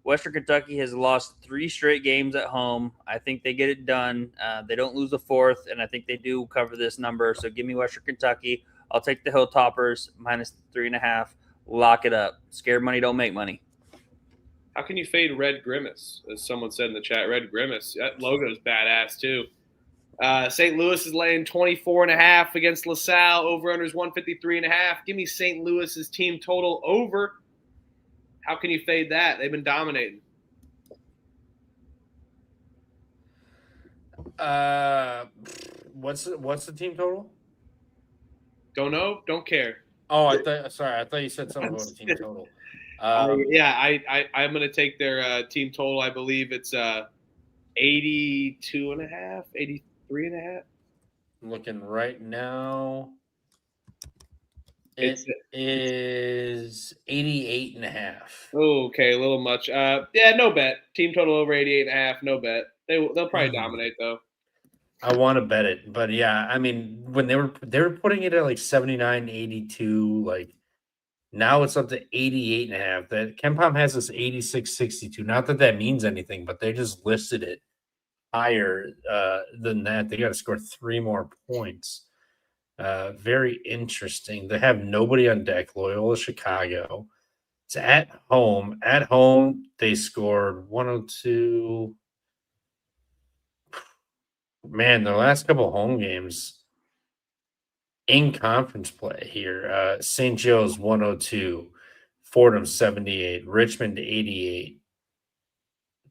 S3: Western Kentucky has lost 3 straight games at home. I think they get it done. They don't lose the 4th, and I think they do cover this number. So give me Western Kentucky. I'll take the Hilltoppers -3.5. Lock it up. Scared money don't make money.
S2: How can you fade Red Grimace? As someone said in the chat, Red Grimace. That logo's badass too. St. Louis is laying 24.5 against LaSalle. Over-under is 153.5. Give me St. Louis's team total over. How can you fade that? They've been dominating.
S1: What's the team total?
S2: Don't know. Don't care.
S1: Oh, I thought you said something about the team total.
S2: I'm going to take their team total. I believe it's 82.5, 83.5.
S1: I'm looking right now.
S2: It's
S1: It is 88.5.
S2: okay, a little much. Yeah, no bet. Team total over 88.5. No bet. They'll probably dominate though.
S1: I want to bet it, but yeah, I mean, when they were putting it at like 79, 82, like now it's up to 88.5. That KenPom has this 86.62. Not that that means anything, but they just listed it higher than that. They got to score 3 more points. Very interesting. They have nobody on deck. Loyola Chicago. It's at home. At home, they scored 102. Man, their last couple home games in conference play here. St. Joe's 102, Fordham 78, Richmond 88,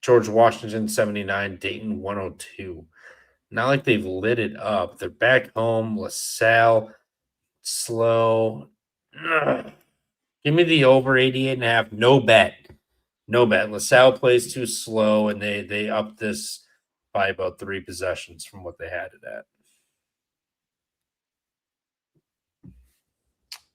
S1: George Washington 79, Dayton 102. Not like they've lit it up. They're back home. LaSalle slow. Ugh. Give me the over 88.5. No bet. No bet. LaSalle plays too slow, and they upped this by about 3 possessions from what they had it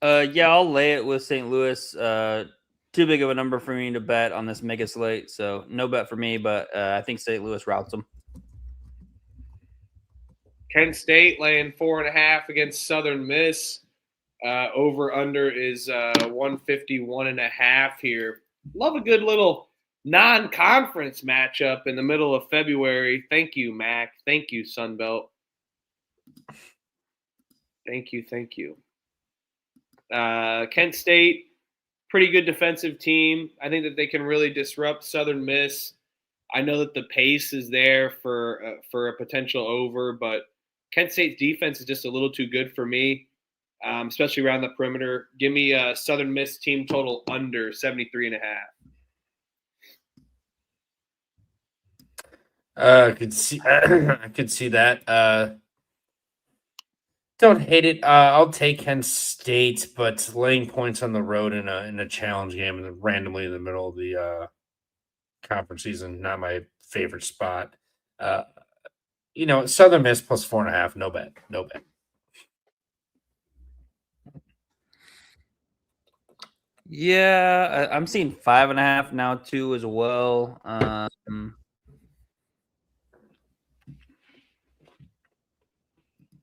S1: at.
S3: Yeah, I'll lay it with St. Louis. Too big of a number for me to bet on this mega slate, so no bet for me. But I think St. Louis routes them.
S2: Kent State laying 4.5 against Southern Miss. Over under is 151.5 here. Love a good little non-conference matchup in the middle of February. Thank you, Mac. Thank you, Sunbelt. Thank you. Kent State, pretty good defensive team. I think that they can really disrupt Southern Miss. I know that the pace is there for a potential over, but Kent State's defense is just a little too good for me, especially around the perimeter. Give me a Southern Miss team total under 73.5.
S1: I could see that. Don't hate it. I'll take Kent State, but laying points on the road in a challenge game and randomly in the middle of the conference season, not my favorite spot. Southern Miss plus 4.5. No bet.
S3: Yeah, I'm seeing 5.5 now too as well.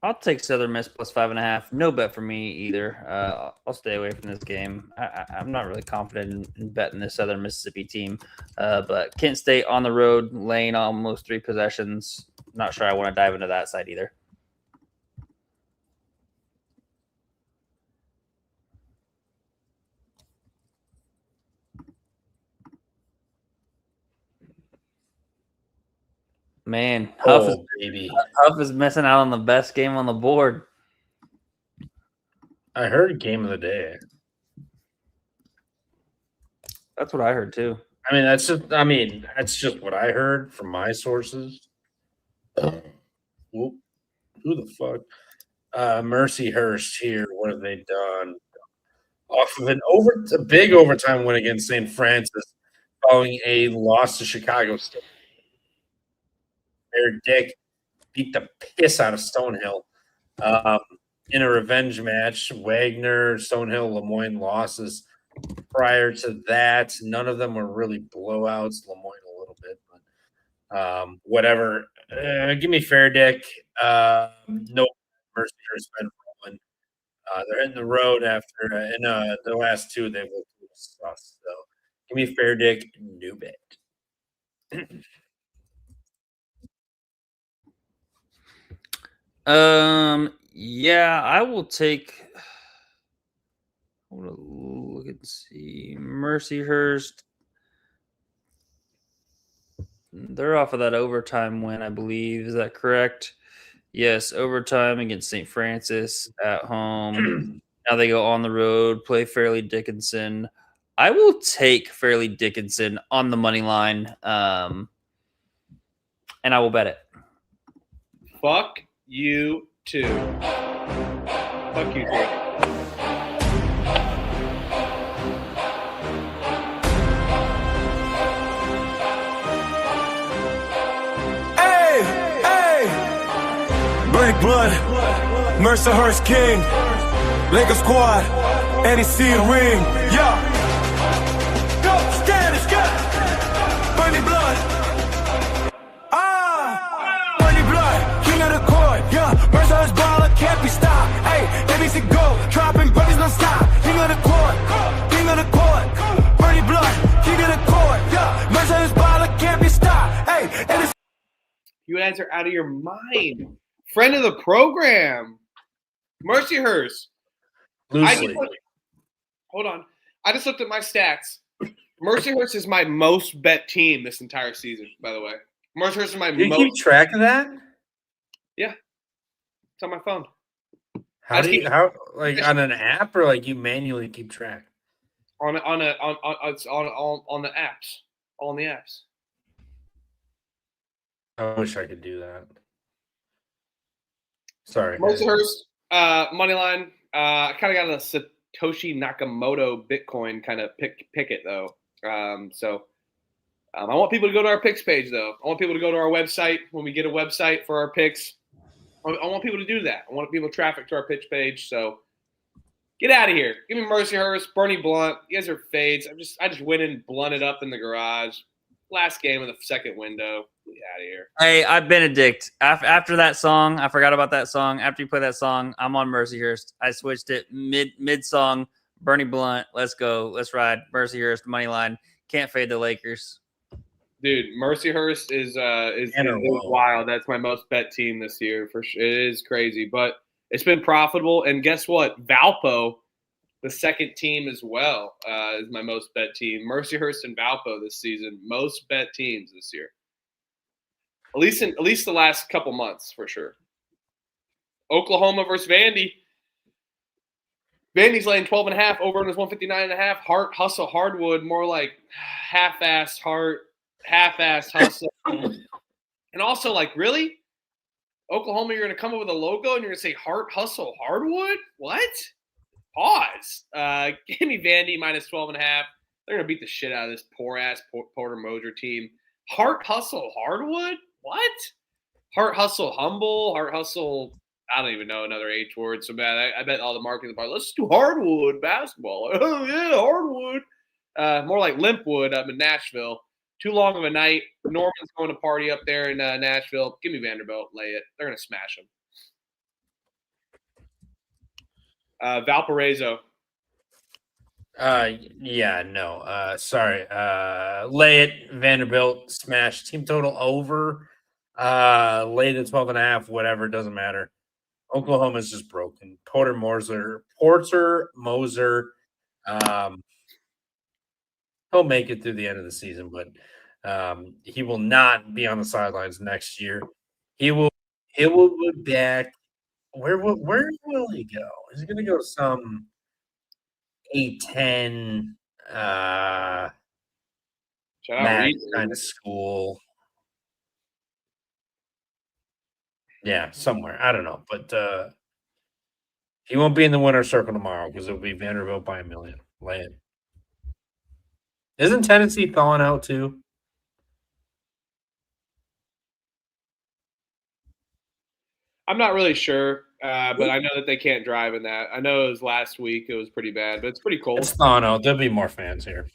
S3: I'll take Southern Miss plus 5.5. No bet for me either. I'll stay away from this game. I'm not really confident in betting this Southern Mississippi team. But Kent State on the road, laying almost 3 possessions. Not sure I want to dive into that side either. Man, Huff is missing out on the best game on the board.
S1: I heard game of the day.
S3: That's what I heard too.
S1: That's just what I heard from my sources. Who the fuck? Mercyhurst here. What have they done? Off of a big overtime win against St. Francis, following a loss to Chicago State. Bear Dick beat the piss out of Stonehill in a revenge match. Wagner, Stonehill, Lemoyne losses. Prior to that, none of them were really blowouts. Lemoyne a little bit, but whatever. Give me Fair Dick. No Mercyhurst been rolling. They're hitting the road after in the last 2 they've looked a little sus. So give me Fair Dick, no bet.
S3: Yeah, I will take. I want to look and see Mercyhurst. They're off of that overtime win, I believe. Is that correct? Yes, overtime against St. Francis at home. Now they go on the road, play Fairleigh Dickinson. I will take Fairleigh Dickinson on the money line, and I will bet it.
S2: Fuck you too. Fuck you too.
S6: Blake Blood, Mercyhurst King, Lakers squad, NEC ring, yeah. Go, stand, Bunny Blood, Bunny Blood, king of the court, yeah. Mercyhurst baller can't be stopped, hey. NEC go, dropping brothers non stop. King of the court, Bunny Blood, king of the court, yeah. Mercyhurst baller can't be stopped, hey.
S2: You guys are out of your mind. Friend of the program, Mercyhurst. Hold on. I just looked at my stats. Mercyhurst is my most bet team this entire season, by the way. Mercyhurst is my
S1: You
S2: most.
S1: keep track of that?
S2: Yeah. It's on my phone.
S1: How do you like on an app or like you manually keep track?
S2: On the apps. All on the apps.
S1: I wish I could do that. Sorry.
S2: Mercyhurst, money line. I kind of got a Satoshi Nakamoto Bitcoin kind of pick it though. I want people to go to our picks page though. I want people to go to our website when we get a website for our picks. I want people to do that. I want people to traffic to our pitch page. So get out of here. Give me Mercyhurst, Bernie Blunt. You guys are fades. I just went and blunted up in the garage. Last game of the second window. Get out of here.
S3: Hey, I Benedict. After that song, I forgot about that song. After you play that song, I'm on Mercyhurst. I switched it mid song. Bernie Blunt. Let's go. Let's ride. Mercyhurst money line. Can't fade the Lakers.
S2: Dude, Mercyhurst is wild. That's my most bet team this year for sure. It is crazy, but it's been profitable. And guess what? Valpo, the second team as well, is my most bet team. Mercyhurst and Valpo this season, most bet teams this year. At least the last couple months for sure. Oklahoma versus Vandy. Vandy's laying 12.5. Over under is 159.5. Hart hustle hardwood, more like half-assed Hart, half-assed hustle. And also, like, really? Oklahoma, you're going to come up with a logo and you're going to say Hart hustle hardwood? What? Pause. Give me Vandy minus 12.5. They're going to beat the shit out of this poor-ass Porter Moser team. Hart hustle hardwood? What? Hart hustle humble? Hart hustle, I don't even know another H word so bad. I bet all the marketers are let's do hardwood basketball. Oh, yeah, hardwood. More like limpwood up in Nashville. Too long of a night. Norman's going to party up there in Nashville. Give me Vanderbilt. Lay it. They're going to smash them. Valparaiso.
S1: Yeah, no. Sorry. Lay it. Vanderbilt smash. Team total over. Lay the 12.5. Whatever. Doesn't matter. Oklahoma's just broken. Porter Moser. He'll make it through the end of the season, but he will not be on the sidelines next year. He will be back. Where will he go? Is he going to go to some A10 kind of school? Yeah, somewhere. I don't know, but he won't be in the winner's circle tomorrow because it'll be Vanderbilt by 1 million. Lay it. Isn't Tennessee thawing out too?
S2: I'm not really sure, but I know that they can't drive in that. I know it was last week. It was pretty bad, but it's pretty cold.
S1: It's thawing out. There'll be more fans here.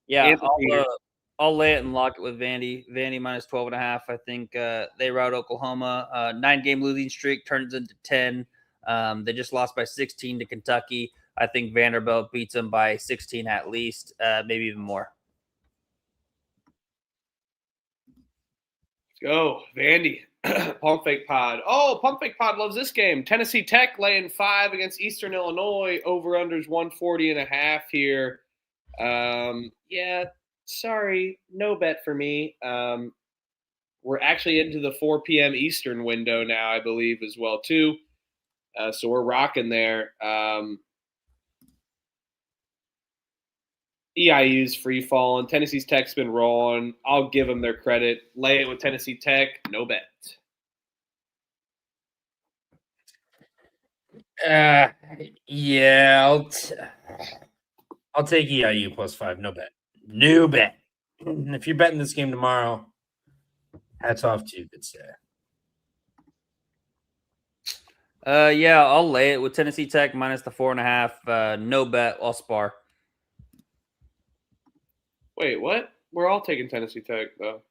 S3: Yeah, I'll lay it and lock it with Vandy. Vandy minus 12.5. I think they rout Oklahoma. 9-game losing streak turns into 10. They just lost by 16 to Kentucky. I think Vanderbilt beats them by 16 at least, maybe even more.
S2: Let's go, Vandy. Pump Fake Pod. Oh, Pump Fake Pod loves this game. Tennessee Tech laying 5 against Eastern Illinois. Over-unders 140.5 here. Yeah, sorry, no bet for me. we're actually into the 4 p.m. Eastern window now, I believe, as well too. So we're rocking there. EIU's free falling. Tennessee's Tech's been rolling. I'll give them their credit. Lay it with Tennessee Tech. No bet.
S1: Yeah, I'll take EIU +5. No bet. No bet. If you're betting this game tomorrow, hats off to you, good sir.
S3: Yeah, I'll lay it with Tennessee Tech minus the 4.5. No bet. I'll spar.
S2: Wait, what? We're all taking Tennessee Tech, though.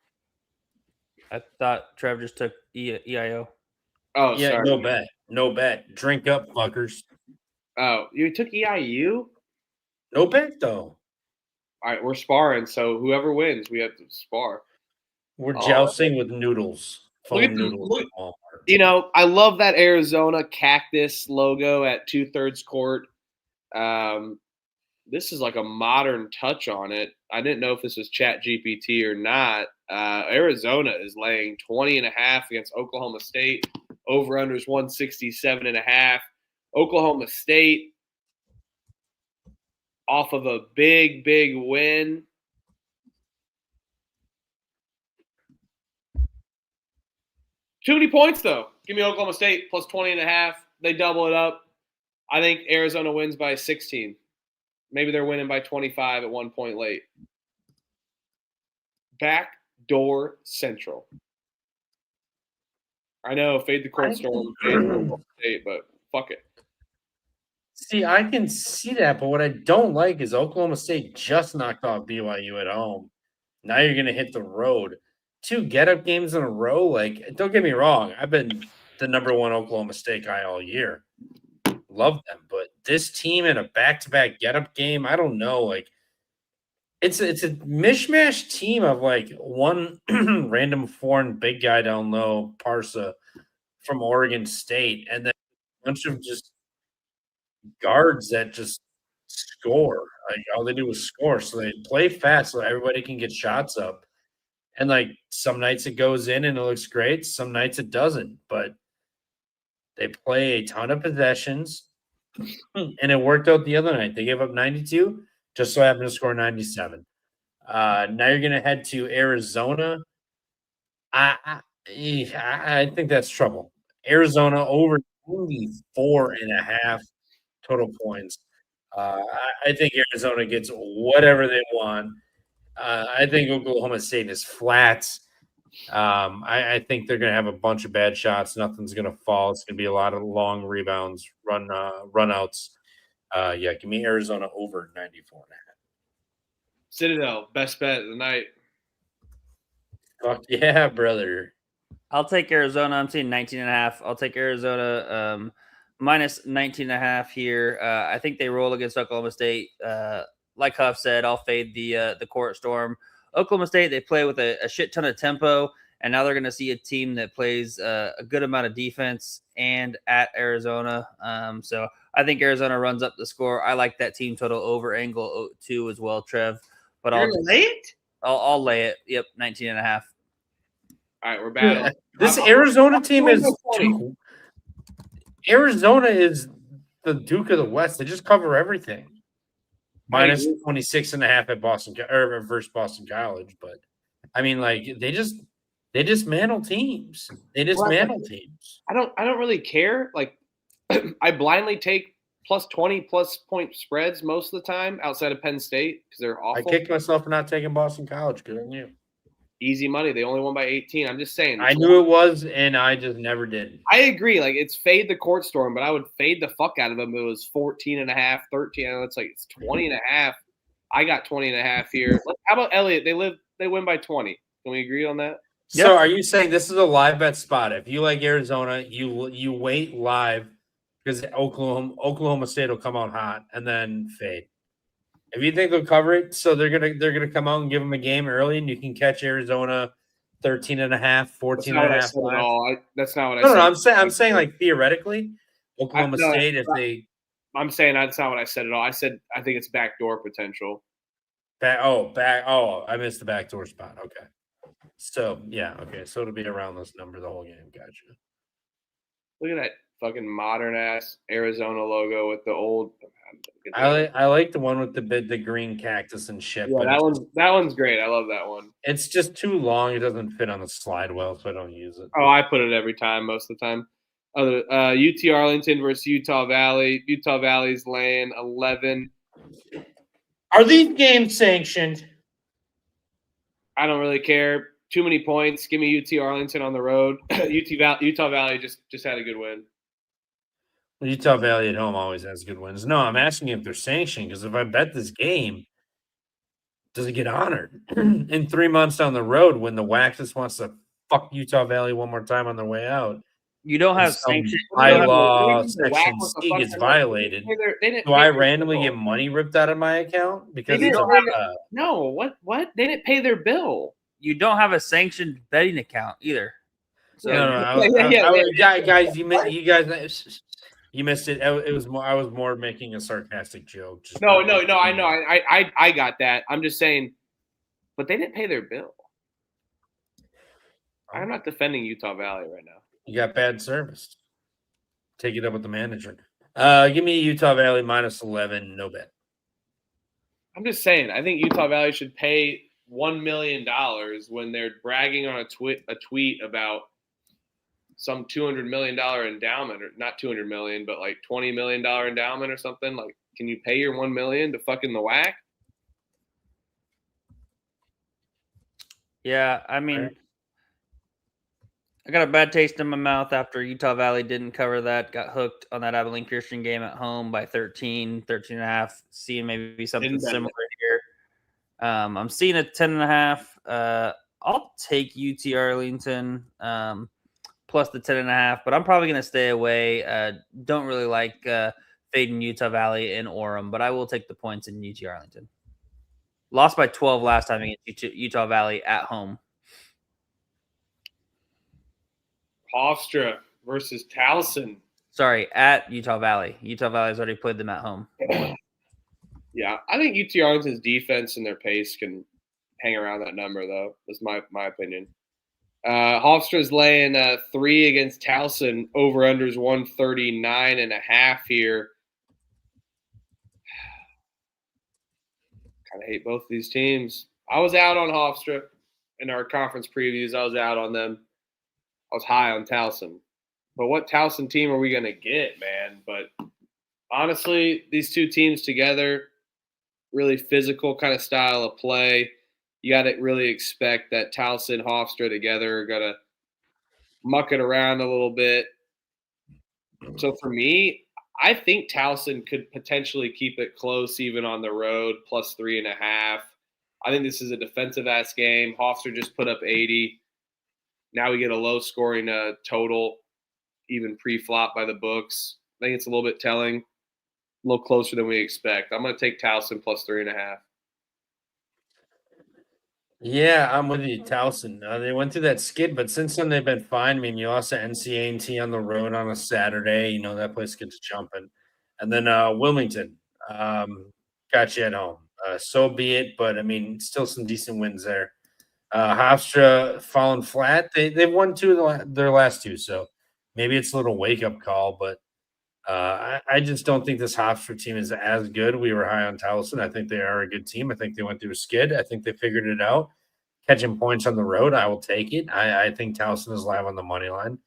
S3: I thought Trev just took EIO.
S2: Oh,
S1: Yeah,
S2: sorry.
S1: no bet. No bet. Drink up, fuckers.
S2: Oh, you took EIU?
S1: No bet, though.
S2: All right, we're sparring, so whoever wins, we have to spar.
S1: We're
S2: Oh.
S1: jousting with noodles.
S2: Look at
S1: Foam
S2: the-
S1: noodles
S2: look-
S1: at Walmart.
S2: You know, I love that Arizona cactus logo at 2/3 court. This is like a modern touch on it. I didn't know if this was Chat GPT or not. Arizona is laying 20.5 against Oklahoma State. Over under is 167.5. Oklahoma State off of a big win. Too many points, though. Give me Oklahoma State plus 20.5. They double it up. I think Arizona wins by 16. Maybe they're winning by 25 at one point late. Backdoor Central. I know, fade the court storm, fade Oklahoma State, but fuck it.
S1: See, I can see that, but what I don't like is Oklahoma State just knocked off BYU at home. Now you're going to hit the road. 2 get-up games in a row. Like, don't get me wrong. I've been the number 1 Oklahoma State guy all year. Love them. But this team in a back-to-back get-up game, I don't know. Like, it's a mishmash team of, like, one random foreign big guy down low, Parsa, from Oregon State, and then a bunch of just guards that just score. Like, all they do is score. So they play fast so everybody can get shots up. And, like, some nights it goes in and it looks great. Some nights it doesn't. But they play a ton of possessions. And it worked out the other night. They gave up 92, just so happened to score 97. Now you're going to head to Arizona. I think that's trouble. Arizona over 24.5 total points. I think Arizona gets whatever they want. I think Oklahoma State is flat. I think they're going to have a bunch of bad shots. Nothing's going to fall. It's going to be a lot of long rebounds, run outs. Yeah, give me Arizona over 94.5.
S2: Citadel, best bet of the night.
S1: Fuck yeah, brother.
S3: I'll take Arizona. I'm seeing 19.5. I'll take Arizona minus 19.5 here. I think they roll against Oklahoma State. Like Huff said, I'll fade the court storm. Oklahoma State, they play with a shit ton of tempo, and now they're going to see a team that plays a good amount of defense and at Arizona. So I think Arizona runs up the score. I like that team total over angle 2 as well, Trev. But I'll lay it. Yep, 19.5.
S2: All right, we're battling.
S1: This Arizona team is Arizona is the Duke of the West. They just cover everything. Minus 26.5 at Boston or versus Boston College, but I mean, like they dismantle teams. They dismantle teams.
S2: I don't really care. Like I blindly take plus 20 plus point spreads most of the time outside of Penn State because they're
S1: I
S2: awful.
S1: kicked myself for not taking Boston College. Good on you.
S2: Easy money. They only won by 18. I'm just saying.
S1: I knew it was, and I just never did.
S2: I agree. Like it's fade the court storm, but I would fade the fuck out of them. It was 14.5, 13. I know it's like it's 20.5. I got 20.5 here. How about Elliott? They win by 20. Can we agree on that?
S1: So are you saying this is a live bet spot? If you like Arizona, you wait live because Oklahoma State will come out hot and then fade. If you think they'll cover it, so they're gonna come out and give them a game early, and you can catch Arizona 13.5, 14.5.
S2: That's not what I
S1: No,
S2: said.
S1: I'm saying like theoretically, Oklahoma State if they.
S2: I'm saying that's not what I said at all. I said I think it's backdoor potential.
S1: I missed the backdoor spot. Okay. So yeah, okay. So it'll be around this number the whole game. Gotcha.
S2: Look at that fucking modern ass Arizona logo with the old.
S1: I like the one with the green cactus and shit.
S2: Yeah,
S1: but
S2: that one's great. I love that one.
S1: it's just too long. It doesn't fit on the slide well, so I don't use it.
S2: Oh, I put it every time, most of the time. UT Arlington versus Utah Valley. Utah Valley's laying 11.
S1: Are these games sanctioned?
S2: I don't really care. Too many points. Give me UT Arlington on the road. Utah Valley just had a good win.
S1: Utah Valley at home always has good wins. No, I'm asking if they're sanctioned because if I bet this game, does it get honored in 3 months down the road when the WAC just wants to fuck Utah Valley one more time on their way out?
S3: You don't have
S1: Some
S3: sanctions.
S1: bylaw
S2: The WAC
S1: section
S2: was the
S1: C
S2: fuck
S1: gets
S2: they
S1: violated.
S2: didn't
S1: Do
S2: pay
S1: I
S2: their
S1: randomly
S2: bill.
S1: get money ripped out of my account because
S2: They
S1: it's
S2: didn't- No, what? They didn't pay their bill.
S3: You don't have a sanctioned betting account either. So
S1: Guys, you missed it. It was more. I was more making a sarcastic joke. Just
S2: No, I know. I got that. I'm just saying, but they didn't pay their bill. I'm not defending Utah Valley right now.
S1: You got bad service. Take it up with the manager. Give me Utah Valley minus 11. No bet.
S2: I'm just saying. I think Utah Valley should pay $1 million when they're bragging on a tweet about some $200 million endowment, or not $200 million, but like $20 million endowment or something. Like, can you pay your $1 million to fucking the WAC?
S3: yeah, I mean, I got a bad taste in my mouth after Utah Valley didn't cover that. Got hooked on that Abilene Christian game at home by 13 and a half. Seeing maybe something similar here. I'm seeing a 10 and a half. I'll take UT Arlington plus the 10 and a half, but I'm probably going to stay away. Don't really like fading Utah Valley in Orem, but I will take the points in UT Arlington. Lost by 12 last time against Utah Valley at home.
S2: Hofstra versus Towson.
S3: Sorry, at Utah Valley. Utah Valley has already played them at home.
S2: Yeah, I think UT Arlington's defense and their pace can hang around that number, though. That's my opinion. Hofstra's laying 3 against Towson. Over-unders 139.5 here. Kind of hate both of these teams. I was out on Hofstra in our conference previews. I was out on them. I was high on Towson. But what Towson team are we going to get, man? But honestly, these two teams together, really physical kind of style of play. You got to really expect that Towson and Hofstra together are going to muck it around a little bit. So for me, I think Towson could potentially keep it close even on the road, plus 3.5. I think this is a defensive-ass game. Hofstra just put up 80. Now we get a low-scoring total, even pre-flop by the books. I think it's a little bit telling, a little closer than we expect. I'm going to take Towson plus 3.5.
S1: Yeah, I'm with you, Towson. They went through that skid, but since then they've been fine. I mean, you lost to NCA&T on the road on a Saturday. You know, that place gets jumping. And then Wilmington got you at home. So be it, but, I mean, still some decent wins there. Hofstra falling flat. They've won 2 of their last 2, so maybe it's a little wake-up call, but I just don't think this Hofstra team is as good. We were high on Towson. I think they are a good team. I think they went through a skid. I think they figured it out. Catching points on the road, I will take it. I think Towson is live on the money line.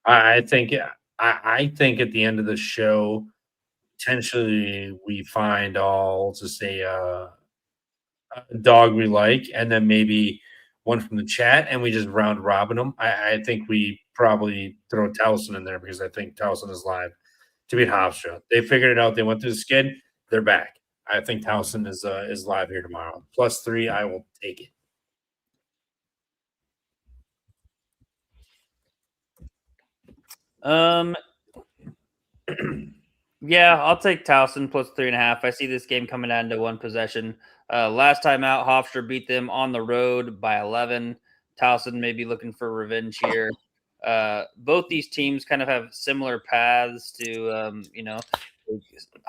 S1: I think at the end of the show, potentially we find all just a dog we like, and then maybe one from the chat, and we just round robin them. I think we probably throw Towson in there because I think Towson is live to beat Hofstra. They figured it out. They went through the skid. They're back. I think Towson is live here tomorrow. Plus 3, I will take it.
S3: Yeah, I'll take Towson plus 3.5. I see this game coming down to one possession. Last time out, Hofstra beat them on the road by 11. Towson may be looking for revenge here. Both these teams kind of have similar paths to,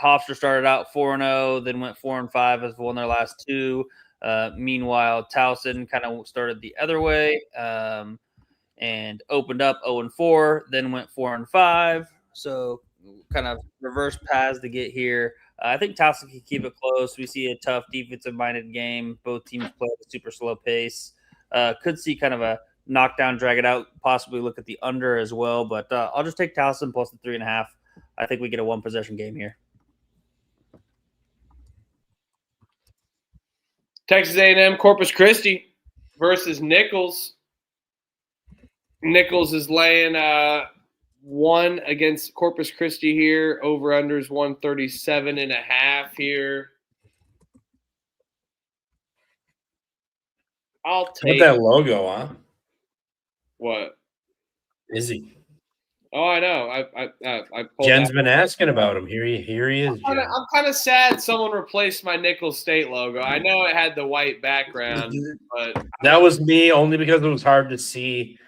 S3: Hofstra started out 4-0, then went 4-5, has won their last 2. Meanwhile, Towson kind of started the other way and opened up 0-4, then went 4-5. So kind of reverse paths to get here. I think Towson can keep it close. We see a tough defensive-minded game. Both teams play at a super slow pace. Could see kind of a knockdown, drag it out, possibly look at the under as well. But I'll just take Towson plus the 3.5. I think we get a one-possession game here.
S2: Texas A&M Corpus Christi versus Nichols. Nichols is laying 1 against Corpus Christi here. Over-unders 137.5 here. I'll
S1: With
S2: take
S1: that logo, huh?
S2: what?
S1: Izzy.
S2: Oh, I know. I pulled
S1: Jen's
S2: that.
S1: been asking about him. Here he is. Jen.
S2: I'm kind of sad someone replaced my Nichols State logo. I know it had the white background, but
S1: That was me only because it was hard to see.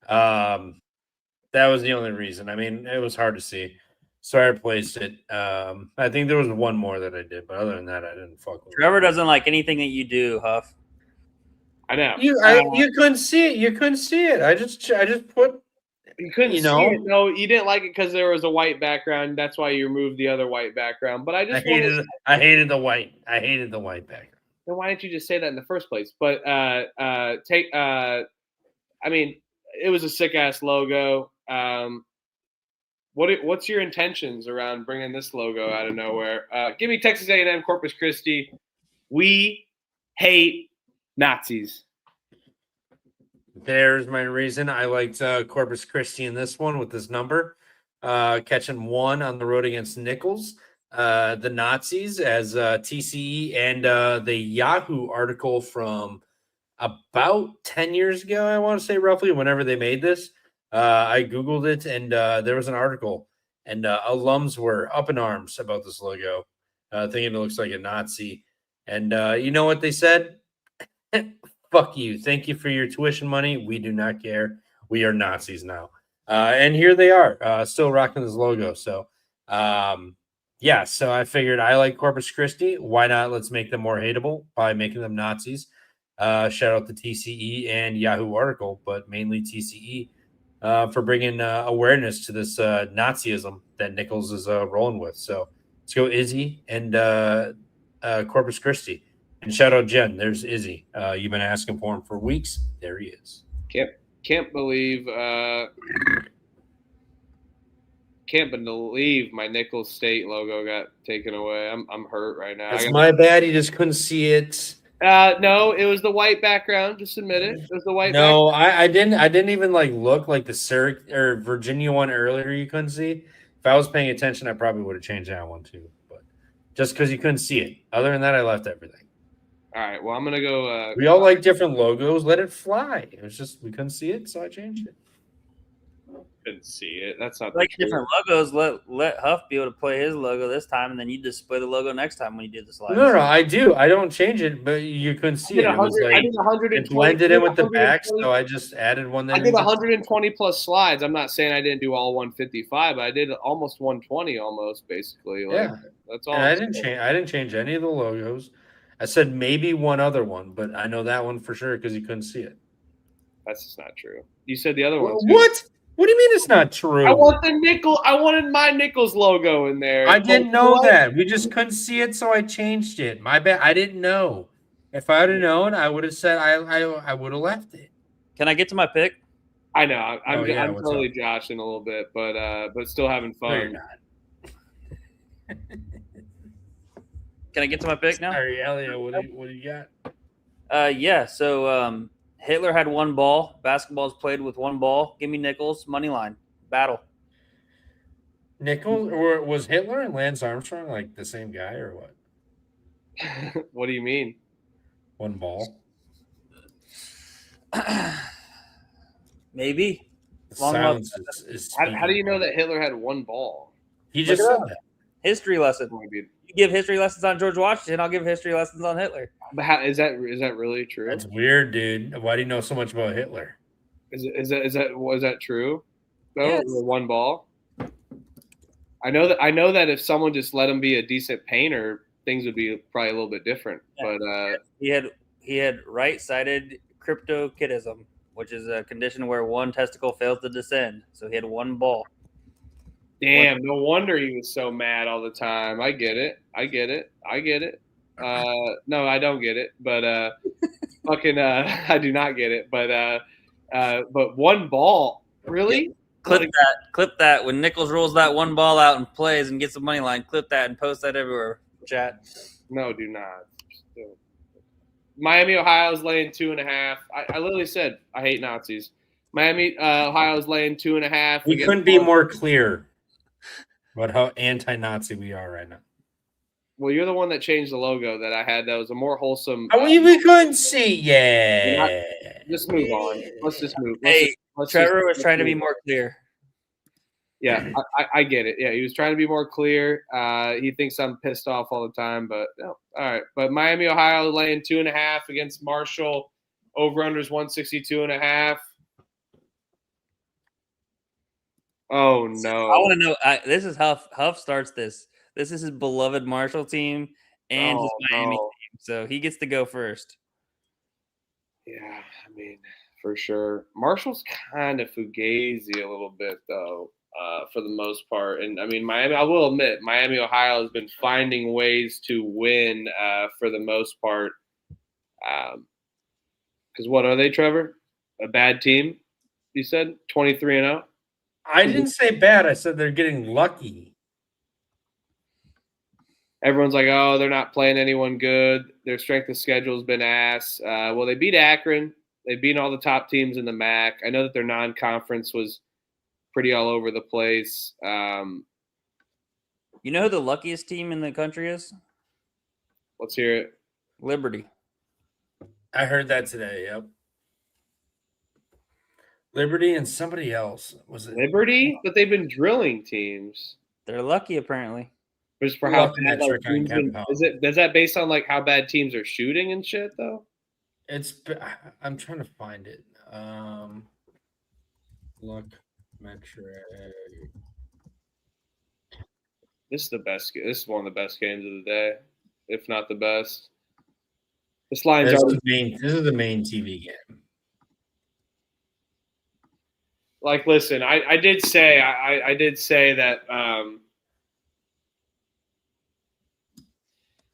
S1: That was the only reason. I mean, it was hard to see. So I replaced it. I think there was one more that I did, but other than that, I didn't fuck with
S3: Trevor
S1: it.
S3: doesn't like anything that you do, Huff.
S2: I know.
S1: You couldn't see it. You couldn't see it. I just put.
S2: You couldn't
S1: You
S2: see
S1: know?
S2: it. No, you didn't like it because there was a white background. That's why you removed the other white background. But I
S1: I
S2: just
S1: hated the white. I hated the white background.
S2: then why didn't you just say that in the first place? But I mean, it was a sick ass logo. What's your intentions around bringing this logo out of nowhere? Give me Texas A&M Corpus Christi. We hate Nazis.
S1: There's my reason. I liked Corpus Christi in this one with this number. Catching 1 on the road against Nichols. The Nazis as TCE and the Yahoo article from about 10 years ago, I want to say roughly, whenever they made this. I Googled it and there was an article and alums were up in arms about this logo, thinking it looks like a Nazi. And you know what they said? Fuck you. Thank you for your tuition money. We do not care. We are Nazis now. And here they are, still rocking this logo. So, yeah, so I figured I like Corpus Christi. Why not? Let's make them more hateable by making them Nazis. Shout out to TCE and Yahoo article, but mainly TCE for bringing awareness to this Nazism that Nichols is rolling with. So let's go Izzy and Corpus Christi. And shout out Jen. There's Izzy. You've been asking for him for weeks. There he is.
S2: Can't believe my Nichols State logo got taken away. I'm hurt right now.
S1: That's my bad. He just couldn't see it.
S2: No, it was the white background. Just admit it. It was the white.
S1: No, I didn't even like look like the Zurich or Virginia one earlier. You couldn't see. If I was paying attention, I probably would have changed that one too. But just because you couldn't see it. Other than that, I left everything.
S2: All right. Well, I'm gonna go.
S1: We all like different logos. Let it fly. It was just we couldn't see it, so I changed it.
S2: Couldn't see it. That's not
S3: Like
S2: the truth.
S3: different logos, let Huff be able to play his logo this time, and then you display the logo next time when you do the slides.
S1: No, I do. I don't change it, but you couldn't see it. It was
S2: I
S1: like
S2: did 120.
S1: it blended in with the back,
S2: 120.
S1: so I just added one.
S2: I did 120 plus slides. I'm not saying I didn't do all 155, but I did almost 120, almost basically. Like,
S1: Yeah.
S2: that's all.
S1: And I didn't change any of the logos. I said maybe one other one, but I know that one for sure because you couldn't see it.
S2: That's just not true. You said the other one. Too.
S1: What? What do you mean it's not true?
S2: I wanted my Nichols logo in there.
S1: I didn't know that. We just couldn't see it, so I changed it. My bad. I didn't know. If I would have known, I would have said I would have left it.
S3: Can I get to my pick?
S2: I know. I'm
S1: what's
S2: totally
S1: up?
S2: joshing a little bit, but still having
S1: No, you're
S2: fun.
S1: not.
S3: Can I get to my pick now?
S1: Sorry, Elliot. What do you got?
S3: Yeah. So Hitler had 1 ball. Basketball's played with 1 ball. Give me Nichols. Money line. Battle.
S1: Nichols, or was Hitler and Lance Armstrong like the same guy or what?
S2: What do you mean?
S1: 1 ball.
S3: Maybe. Long
S1: Sounds is
S2: How do you know that Hitler had 1 ball?
S1: He just
S3: Look it
S1: said
S3: up.
S1: that.
S3: History lesson.
S2: Maybe.
S3: You give history lessons on George Washington. I'll give history lessons on Hitler.
S2: But how, is that really true?
S1: That's weird, dude. Why do you know so much about Hitler?
S2: Was that true? No,
S3: Yes.
S2: 1 ball. I know that if someone just let him be a decent painter, things would be probably a little bit different.
S3: Yeah.
S2: But
S3: He had he had right-sided cryptorchidism, which is a condition where one testicle fails to descend. So he had one ball.
S2: Damn, no wonder he was so mad all the time. I get it. No, I don't get it, but I do not get it. But one ball, really?
S3: Clip that. When Nichols rolls that one ball out and plays and gets the money line, clip that and post that everywhere. Chat.
S2: No, do not. Miami, Ohio's laying 2.5. I literally said I hate Nazis. Miami, Ohio's laying 2.5.
S1: We couldn't be more clear about how anti-Nazi we are right now.
S2: Well, you're the one that changed the logo that I had. That was a more wholesome.
S1: We couldn't see. Yeah.
S2: Just move on. Let's just move.
S3: Trevor was trying to be more clear.
S2: Yeah, I get it. Yeah, he was trying to be more clear. He thinks I'm pissed off all the time, but no. All right. But Miami, Ohio laying 2.5 against Marshall. Over-unders 162.5. Oh, no.
S3: I want to know. This is Huff starts this. This is his beloved Marshall team and his Miami team. So he gets to go first.
S2: Yeah, I mean, for sure. Marshall's kind of fugazi a little bit, though, for the most part. And, I mean, Miami, I will admit, Miami, Ohio has been finding ways to win for the most part. Because what are they, Trevor? A bad team, you said? 23-0?
S1: I didn't say bad. I said they're getting lucky.
S2: Everyone's like, oh, they're not playing anyone good. Their strength of schedule has been ass. Well, they beat Akron. They beat all the top teams in the MAC. I know that their non-conference was pretty all over the place.
S3: You know who the luckiest team in the country is?
S2: Let's hear it.
S3: Liberty.
S1: I heard that today. Yep. Liberty and somebody else. Was it
S2: Liberty? But they've been drilling teams.
S3: They're lucky, apparently.
S2: Just for how bad, like, teams is that based on like how bad teams are shooting and shit though?
S1: I'm trying to find it. Look, metric.
S2: This is the best. This is one of the best games of the day, if not the best. This line's
S1: This is the main TV game.
S2: Like, listen, I did say that.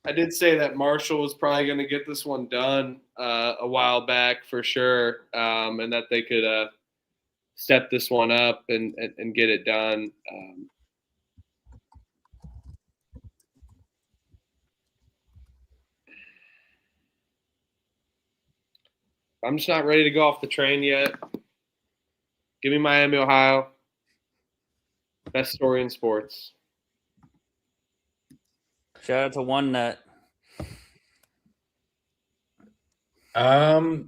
S2: I did say that Marshall was probably going to get this one done a while back for sure, and that they could step this one up and get it done. I'm just not ready to go off the train yet. Give me Miami, Ohio. Best story in sports.
S3: Shout out to One Nut.
S2: Hell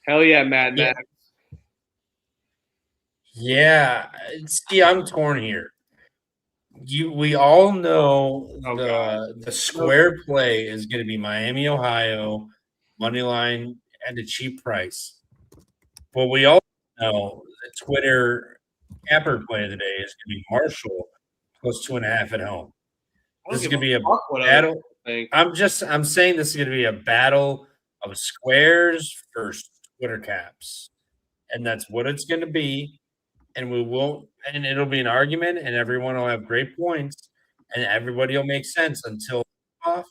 S2: yeah, Mad Max.
S1: Yeah. See, I'm torn here. We all know the square play is going to be Miami, Ohio, money line at a cheap price. But we all know the Twitter capper play of the day is going to be Marshall plus 2.5 at home. This is going to be a battle. I'm saying this is going to be a battle of squares versus Twitter caps, and that's what it's going to be. And it'll be an argument, and everyone will have great points, and everybody will make sense until off.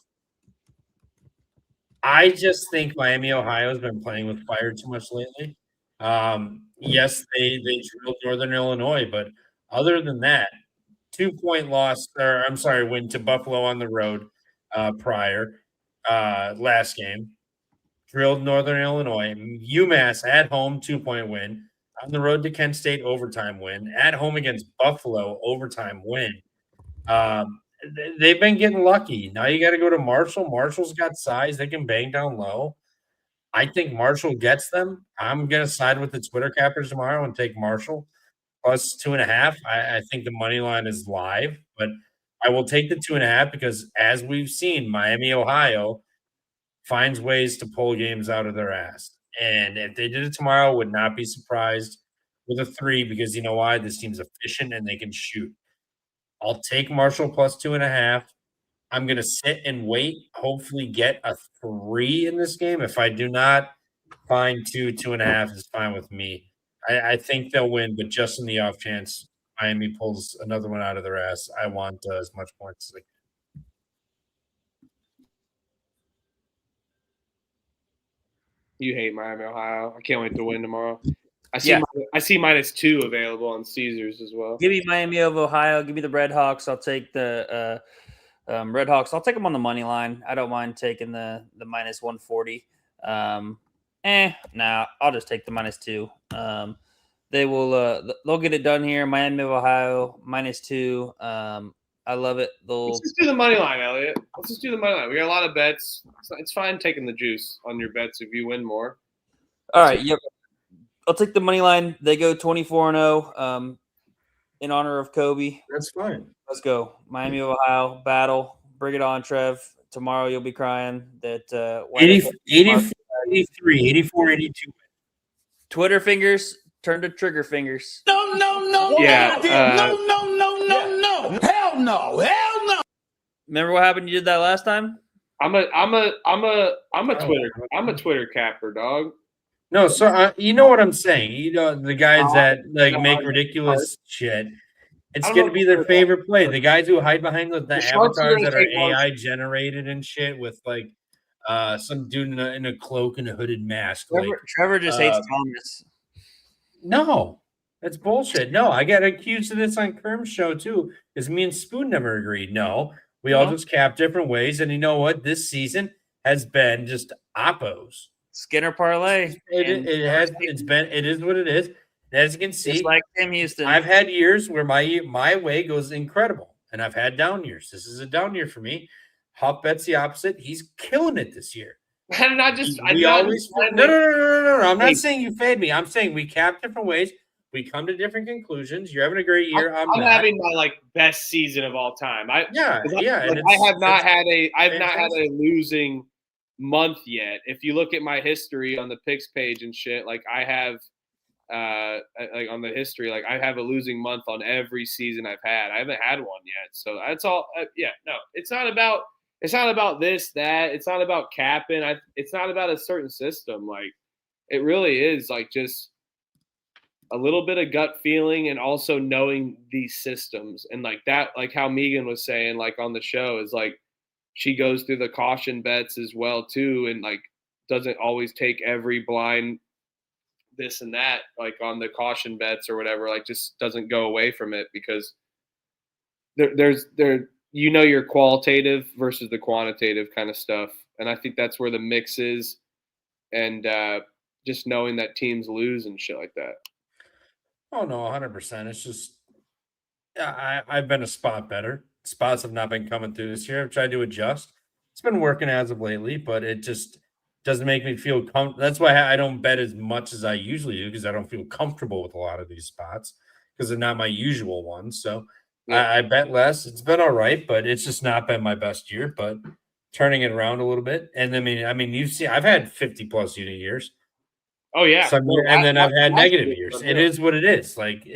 S1: I just think Miami, Ohio has been playing with fire too much lately. Yes, they drilled Northern Illinois, but other than that, 2-point loss, win to Buffalo on the road prior last game. Drilled Northern Illinois. UMass at home, 2-point win. On the road to Kent State, overtime win. At home against Buffalo, overtime win. They've been getting lucky. Now you got to go to Marshall. Marshall's got size. They can bang down low. I think Marshall gets them. I'm going to side with the Twitter cappers tomorrow and take Marshall plus 2.5. I think the money line is live, but I will take the 2.5 because, as we've seen, Miami, Ohio finds ways to pull games out of their ass. And if they did it tomorrow, would not be surprised with a 3 because you know why? This team's efficient and they can shoot. I'll take Marshall plus 2.5. I'm going to sit and wait, hopefully get a 3 in this game. If I do not, fine, 2.5 is fine with me. I think they'll win, but just in the off chance Miami pulls another one out of their ass, I want as much points as I can.
S2: You hate Miami, Ohio. I can't wait to win tomorrow. I see
S3: Yeah.
S2: I see -2 available on Caesars as well.
S3: Give me Miami of Ohio. Give me the Red Hawks. I'll take the Red Hawks. I'll take them on the money line. I don't mind taking the -140. Nah, I'll just take the -2. They will. They'll get it done here. Miami of Ohio -2. I love it.
S2: Let's just do the money line, Elliot. Let's just do the money line. We got a lot of bets. It's fine taking the juice on your bets if you win more.
S3: All right. Yep. I'll take the money line. They go 24-0. In honor of Kobe.
S1: That's fine.
S3: Let's go. Miami of Ohio battle. Bring it on, Trev. Tomorrow you'll be crying that
S1: 83, 84, 82.
S3: Twitter fingers turn to trigger fingers.
S5: No, no, no,
S2: Yeah,
S5: no, no, no, no, no. Hell no. Hell no.
S3: Remember what happened? You did that last time?
S2: I'm a Twitter capper, dog.
S1: No, so you know what I'm saying. You know the guys that like make
S2: no,
S1: ridiculous shit. It's
S2: I don't
S1: going to
S2: know
S1: be
S2: if
S1: their
S2: they're-
S1: favorite play. The guys who hide behind the
S2: Sharks are
S1: avatars
S2: gonna
S1: that are
S2: take one.
S1: AI generated and shit with like some dude in a cloak and a hooded mask.
S3: Trevor just hates
S1: uh,
S3: Thomas.
S1: No, that's bullshit. No, I got accused of this on Kerm's show too. Is me and Spoon never agreed. No, we all
S3: No.
S1: just cap different ways. And you know what? This season has been just oppos.
S3: Skinner parlay.
S1: It is what it is. As you can see,
S3: Just like Tim Houston.
S1: I've had years where my way goes incredible, and I've had down years. This is a down year for me. Huff bet's the opposite. He's killing it this year.
S2: And I just
S1: No. I'm not saying you fade me. I'm saying we cap different ways. We come to different conclusions. You're having a great year. I'm not.
S2: having my best season of all time.
S1: Yeah.
S2: Like, I have not had a losing month yet. If you look at my history on the picks page and shit, like I have like on the history, like I have a losing month on every season I've had. I haven't had one yet. So that's all. No, it's not about this, that. It's not about capping. It's not about a certain system. Like it really is like just a little bit of gut feeling and also knowing these systems and like that, like how Megan was saying, like on the show is like, she goes through the caution bets as well too. And like, doesn't always take every blind this and that, like on the caution bets or whatever, like just doesn't go away from it because there's your qualitative versus the quantitative kind of stuff. And I think that's where the mix is. And just knowing that teams lose and shit like that.
S1: Oh no, 100%. It's just I've been a spot better. Spots have not been coming through this year. I've tried to adjust. It's been working as of lately, but it just doesn't make me feel comfortable. That's why I don't bet as much as I usually do because I don't feel comfortable with a lot of these spots because they're not my usual ones. So
S2: Yeah.
S1: I bet less. It's been all right, but it's just not been my best year. But turning it around a little bit, and I mean, you've seen I've had 50+ unit years.
S2: Oh yeah.
S1: And then I've had negative years. It is what it is. Like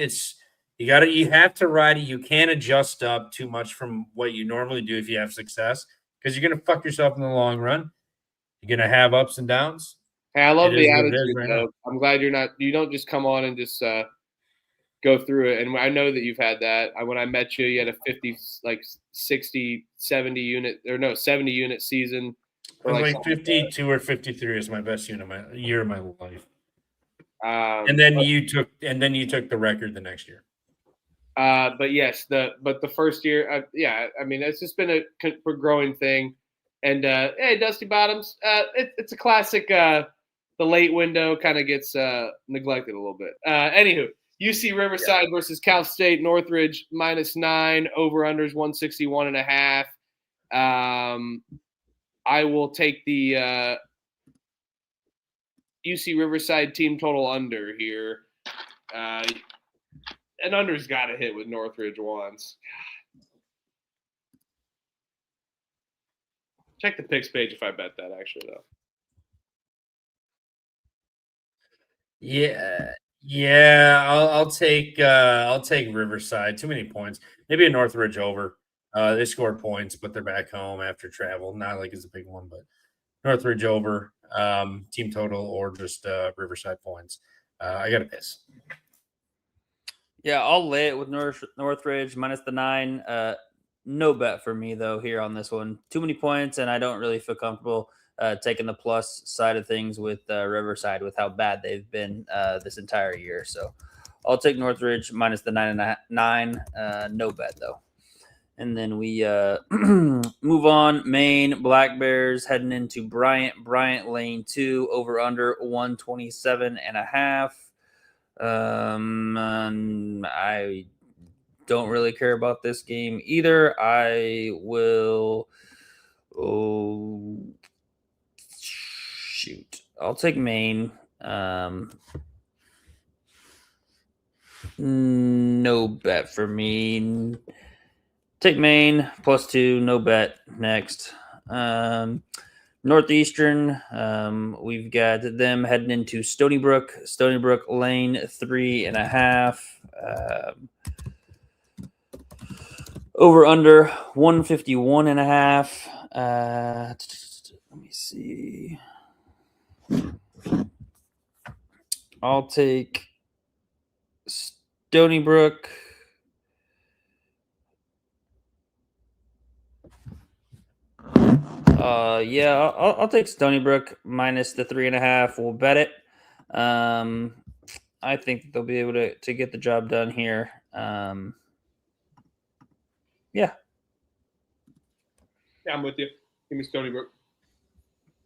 S1: you have to ride it. You can't adjust up too much from what you normally do if you have success because you're gonna fuck yourself in the long run. You're gonna have ups and downs.
S2: Hey, I love
S1: It
S2: the
S1: is what it is
S2: attitude
S1: right
S2: though.
S1: now.
S2: I'm glad you don't just come on and just go through it. And I know that you've had that. When I met you, you had a 60, 70 unit season.
S1: It was like 52 or 53 is my best year of my life. And then you took the record the next year.
S2: But yes, the first year, I mean, it's just been a growing thing. And hey, Dusty Bottoms, it's a classic. The late window kind of gets neglected a little bit. Anywho, UC Riverside versus Cal State Northridge -9, over/unders 161.5. I will take the UC Riverside team total under here. And under's got to hit with Northridge once. Check the picks page if I bet that, actually, though.
S1: Yeah. I'll take Riverside. Too many points. Maybe a Northridge over. They score points, but they're back home after travel. Not like it's a big one, but Northridge over team total or just Riverside points. I got to piss.
S3: Yeah, I'll lay it with Northridge minus the 9. No bet for me though here on this one. Too many points, and I don't really feel comfortable taking the plus side of things with Riverside with how bad they've been this entire year. So I'll take Northridge minus the 9.5. No bet though. And then we move on. Maine Black Bears heading into Bryant. Bryant lane 2 over under 127.5. I don't really care about this game either. I will. Oh, shoot. I'll take Maine. No bet for me. Take Maine +2. No bet. Next. Northeastern, we've got them heading into Stony Brook. Stony Brook lane 3.5. Over under 151.5. Let me see. I'll take Stony Brook. Yeah, I'll take Stony Brook minus the 3.5. We'll bet it. I think they'll be able to get the job done here. Yeah.
S2: Yeah, I'm with you. Give me Stony Brook.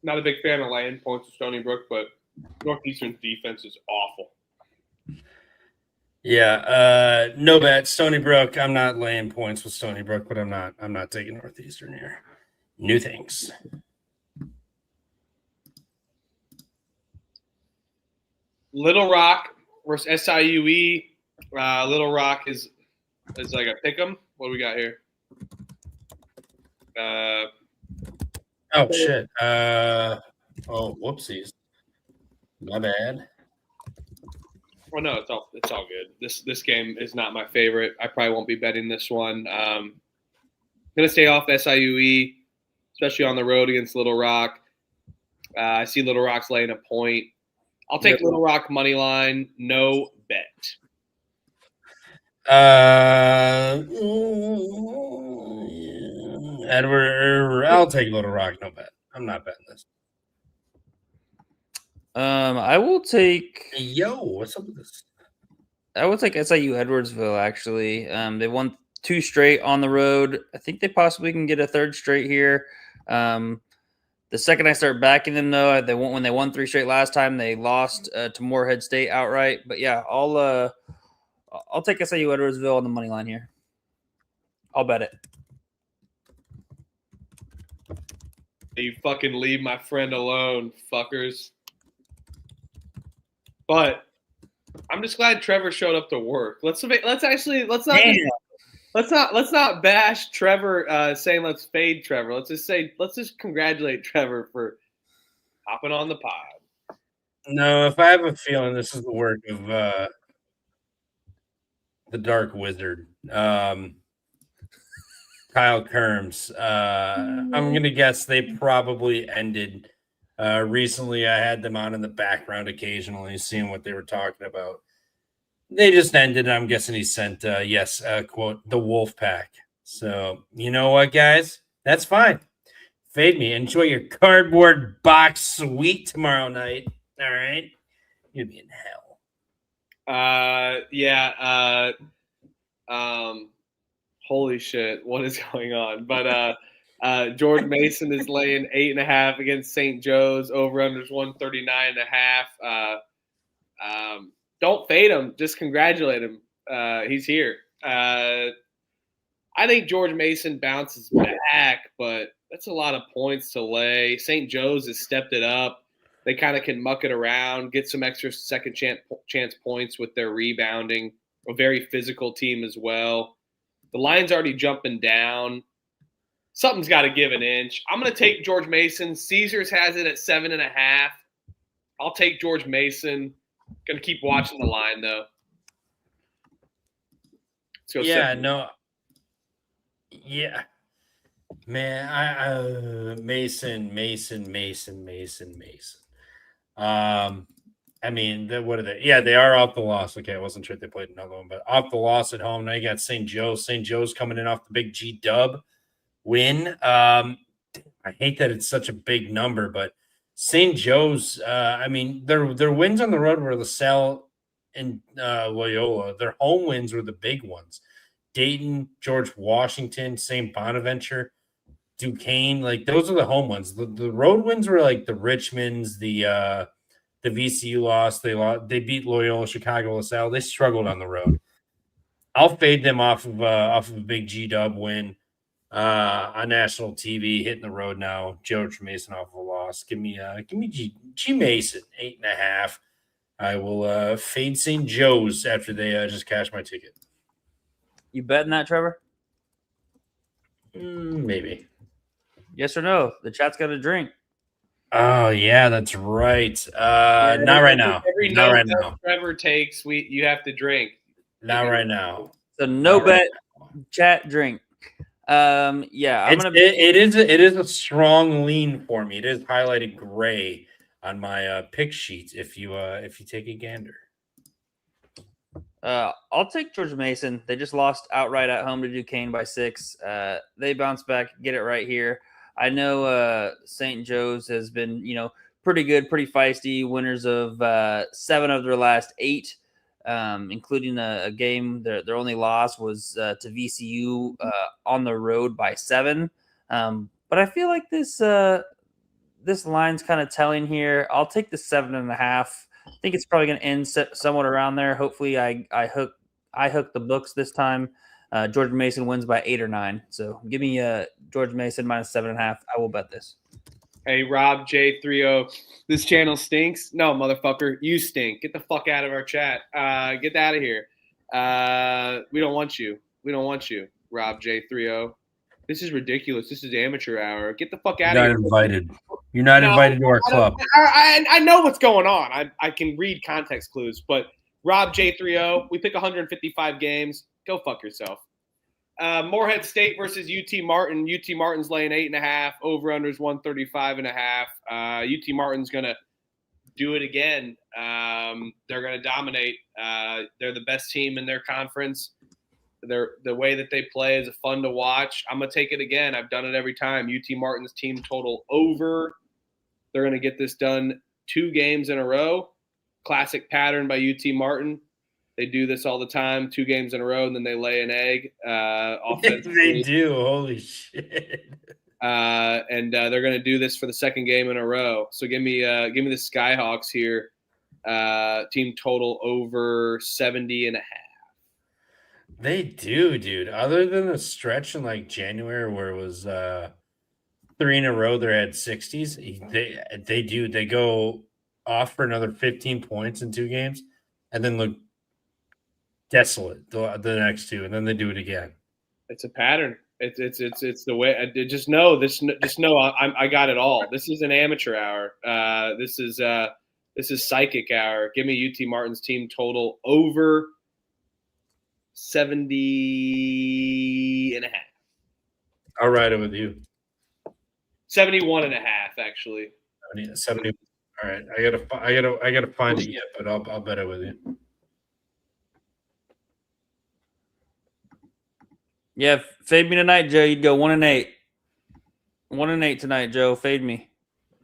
S2: Not a big fan of laying points with Stony Brook, but Northeastern's defense is awful.
S1: Yeah, no bet. Stony Brook. I'm not laying points with Stony Brook, but I'm not taking Northeastern here. New things.
S2: Little Rock versus SIUE. Little Rock is like a pick 'em. What do we got here?
S1: Oh shit. Oh, whoopsies. My bad.
S2: Well, no, it's all good. This game is not my favorite. I probably won't be betting this one. Gonna stay off SIUE, especially on the road against Little Rock. I see Little Rock's laying a point. I'll take Little Rock money line. No bet.
S1: Edward, I'll take Little Rock. No bet. I'm not betting this.
S3: I will take.
S1: Yo, what's up with this?
S3: I will take SIU Edwardsville. Actually, they won 2 straight on the road. I think they possibly can get a 3rd straight here. The second I start backing them, though, when they won 3 straight last time, they lost to Morehead State outright. But yeah, I'll take SIU Edwardsville on the money line here. I'll bet it.
S2: You fucking leave my friend alone, fuckers. But I'm just glad Trevor showed up to work. Let's not bash Trevor saying let's fade Trevor. Let's just congratulate Trevor for hopping on the pod.
S1: No, if I have a feeling this is the work of the Dark Wizard, Kyle Kerms. I'm gonna guess they probably ended recently. I had them on in the background occasionally, seeing what they were talking about. They just ended. I'm guessing he sent quote, the Wolf Pack. So you know what, guys? That's fine. Fade me. Enjoy your cardboard box suite tomorrow night. All right. You'll be in hell.
S2: Holy shit, what is going on? But George Mason is laying 8.5 against St. Joe's. Over under 139.5. Don't fade him. Just congratulate him. He's here. I think George Mason bounces back, but that's a lot of points to lay. St. Joe's has stepped it up. They kind of can muck it around, get some extra second chance points with their rebounding. A very physical team as well. The line's already jumping down. Something's got to give an inch. I'm going to take George Mason. Caesars has it at 7.5. I'll take George Mason. Going to keep watching the line, though.
S1: Yeah, no. Yeah, man. Mason. I mean, what are they? Yeah, they are off the loss. Okay, I wasn't sure if they played another one, but off the loss at home. Now you got St. Joe. St. Joe's coming in off the big G Dub win. I hate that it's such a big number, but St. Joe's. I mean, their wins on the road were LaSalle and Loyola. Their home wins were the big ones. Dayton, George Washington, St. Bonaventure, Duquesne. Like those are the home ones. The road wins were like the Richmonds, the VCU lost. They beat Loyola, Chicago, LaSalle. They struggled on the road. I'll fade them off of a big G Dub win on national TV, hitting the road now. George Mason off of a loss. Give me G Mason 8.5. I will fade St. Joe's after they just cash my ticket.
S3: You betting that, Trevor?
S1: Maybe.
S3: Yes or no? The chat's got a drink.
S1: Oh yeah, that's right. Not right now.
S2: Every
S1: Not
S2: note
S1: right
S2: that
S1: now.
S2: Trevor takes, you have to drink.
S1: Not right now.
S3: So no
S1: Not
S3: bet,
S1: right
S3: chat, drink. Yeah, I'm gonna.
S1: It is a strong lean for me. It is highlighted gray on my pick sheet. If you take a gander.
S3: I'll take George Mason. They just lost outright at home to Duquesne by 6. They bounce back, get it right here. I know St. Joe's has been, pretty good, pretty feisty. Winners of 7 of their last 8, including a game. Their only loss was to VCU on the road by 7. But I feel like this line's kind of telling here. I'll take the 7.5. I think it's probably going to end somewhat around there. Hopefully, I hook the books this time. George Mason wins by 8 or 9. So give me George Mason minus 7.5. I will bet this.
S2: Hey, Rob J30, this channel stinks. No, motherfucker, you stink. Get the fuck out of our chat. Get out of here. We don't want you. We don't want you, Rob J30. This is ridiculous. This is amateur hour. Get the fuck out of here.
S1: You're not invited. You're not invited to our club.
S2: I know what's going on. I can read context clues, but Rob J30, we pick 155 games. Go fuck yourself. Morehead State versus UT Martin. UT Martin's laying 8.5. Over-under's 135.5. UT Martin's going to do it again. They're going to dominate. They're the best team in their conference. The way that they play is fun to watch. I'm going to take it again. I've done it every time. UT Martin's team total over. They're going to get this done 2 games in a row. Classic pattern by UT Martin. They do this all the time, 2 games in a row, and then they lay an egg.
S1: They do. Holy shit.
S2: And they're going to do this for the 2nd game in a row. So give me the Skyhawks here. Team total over 70.5.
S1: They do, dude. Other than the stretch in like January where it was 3 in a row, they had 60s. They do. They go off for another 15 points in 2 games, and then look desolate the next 2, and then they do it again.
S2: It's a pattern. It's the way. Just know this. Just know I got it all. This is an amateur hour. This is psychic hour. Give me UT Martin's team total over 70.5.
S1: I'll ride it with you.
S2: 71.5, actually.
S1: 70. All right, I gotta find it yet, but I'll bet it with you.
S3: Yeah, fade me tonight, Joe. You'd go 1-8. 1-8 tonight, Joe. Fade me.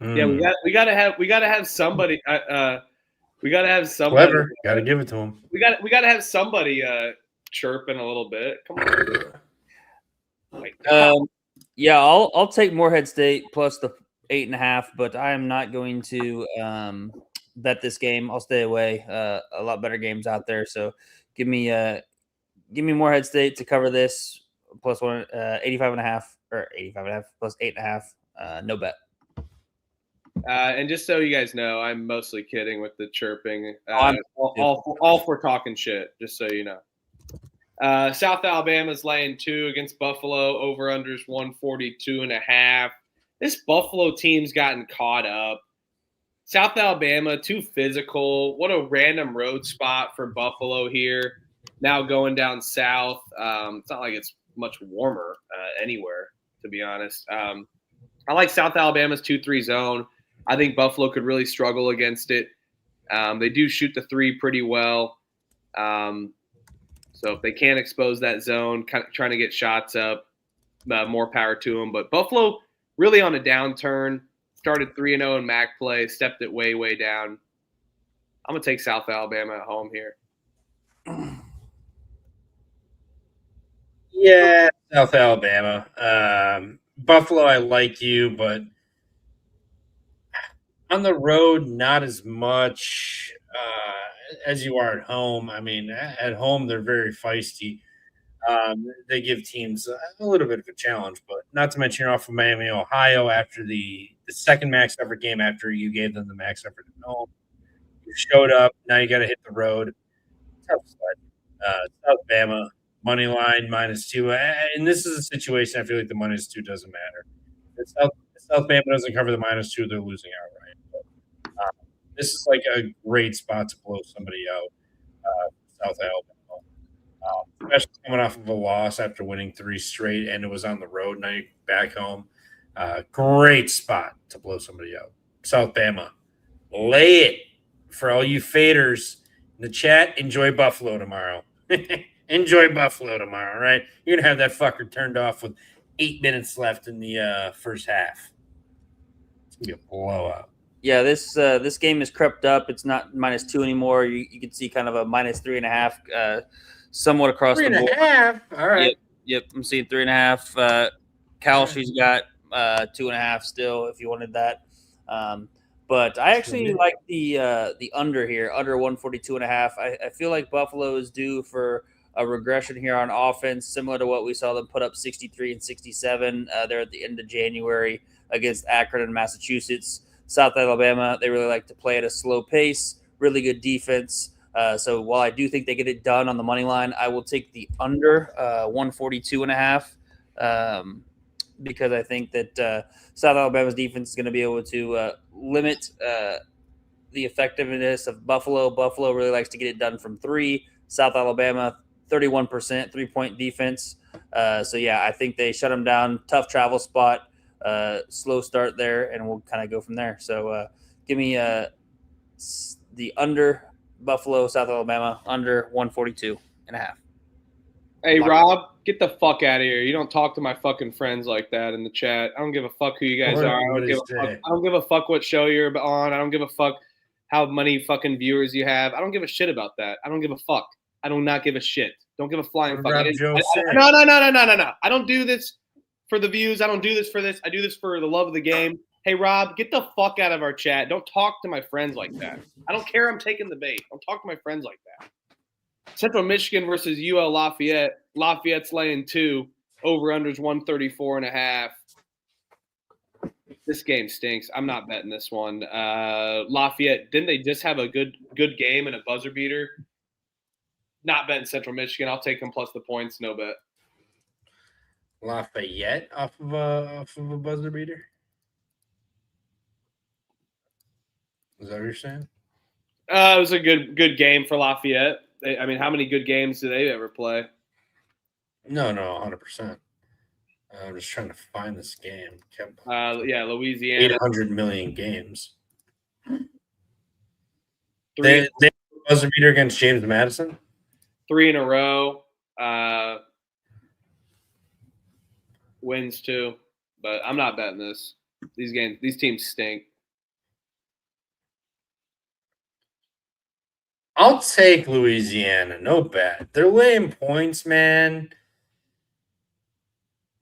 S2: Yeah, we gotta have somebody. We gotta have somebody.
S1: Clever. Gotta give it to him.
S2: We gotta have somebody chirping a little bit. Come on.
S3: Yeah, I'll take Morehead State plus the 8.5, but I am not going to bet this game. I'll stay away. A lot better games out there. So give me Morehead State to cover this plus 85.5 or 85.5 plus 8.5. No bet.
S2: And just so you guys know, I'm mostly kidding with the chirping. All for talking shit, just so you know. South Alabama's laying 2 against Buffalo. Over-unders 142.5. This Buffalo team's gotten caught up. South Alabama, too physical. What a random road spot for Buffalo here. Now going down south. It's not like it's much warmer anywhere, to be honest. I like South Alabama's 2-3 zone. I think Buffalo could really struggle against it. They do shoot the three pretty well. So if they can't expose that zone, kind of trying to get shots up, more power to them. But Buffalo really on a downturn. Started 3-0 in MAC play, stepped it way, way down. I'm going to take South Alabama at home here.
S1: Yeah, South Alabama. Buffalo, I like you, but on the road, not as much as you are at home. I mean, at home, they're very feisty. They give teams a little bit of a challenge, but not to mention you're off of Miami, Ohio after the second max effort game after you gave them the max effort at home. You showed up. Now you got to hit the road. Tough sled. South Bama, money line -2. And this is a situation I feel like the -2 doesn't matter. If South Bama doesn't cover the -2, they're losing outright. But, this is like a great spot to blow somebody out. South Alabama. Especially coming off of a loss after winning 3 straight, and it was on the road. Now you're back home. Great spot to blow somebody out. South Bama, lay it for all you faders in the chat. Enjoy Buffalo tomorrow. Enjoy Buffalo tomorrow, right? You're gonna have that fucker turned off with 8 minutes left in the first half. It's gonna be a blowout.
S3: Yeah, this game has crept up. It's not -2 anymore. You can see kind of a -3.5, somewhat across the board.
S1: 3.5. All right.
S3: Yep. I'm seeing 3.5. Kalshi's got 2.5 still, if you wanted that. But I actually like the under here, under 142.5. I feel like Buffalo is due for a regression here on offense, similar to what we saw them put up 63 and 67 there at the end of January against Akron and Massachusetts. South Alabama, they really like to play at a slow pace, really good defense. So while I do think they get it done on the money line, I will take the under 142.5 because I think that South Alabama's defense is going to be able to limit the effectiveness of Buffalo. Buffalo really likes to get it done from 3. South Alabama, 31% 3-point defense. So, yeah, I think they shut them down. Tough travel spot, slow start there, and we'll kind of go from there. So give me the under Buffalo, South Alabama, under 142.5.
S2: Hey, Rob, get the fuck out of here. You don't talk to my fucking friends like that in the chat. I don't give a fuck who you guys are. I don't give a fuck what show you're on. I don't give a fuck how many fucking viewers you have. I don't give a shit about that. I don't give a fuck. I do not give a shit. Don't give a flying fuck. No. I don't do this for the views. I don't do this for this. I do this for the love of the game. Hey, Rob, get the fuck out of our chat. Don't talk to my friends like that. I don't care. I'm taking the bait. Don't talk to my friends like that. Central Michigan versus UL Lafayette. Lafayette's laying 2. Over-unders 134.5. This game stinks. I'm not betting this one. Lafayette, didn't they just have a good game and a buzzer beater? Not betting Central Michigan. I'll take them plus the points. No bet.
S1: Lafayette off of a buzzer beater? Is that what you're saying?
S2: It was a good game for Lafayette. How many good games do they ever play?
S1: No, 100%. I'm just trying to find this game.
S2: Louisiana.
S1: 800 million games. They buzzer beater against James Madison?
S2: 3 in a row. Wins 2. But I'm not betting this. These teams stink.
S1: I'll take Louisiana. No bet. They're laying points, man.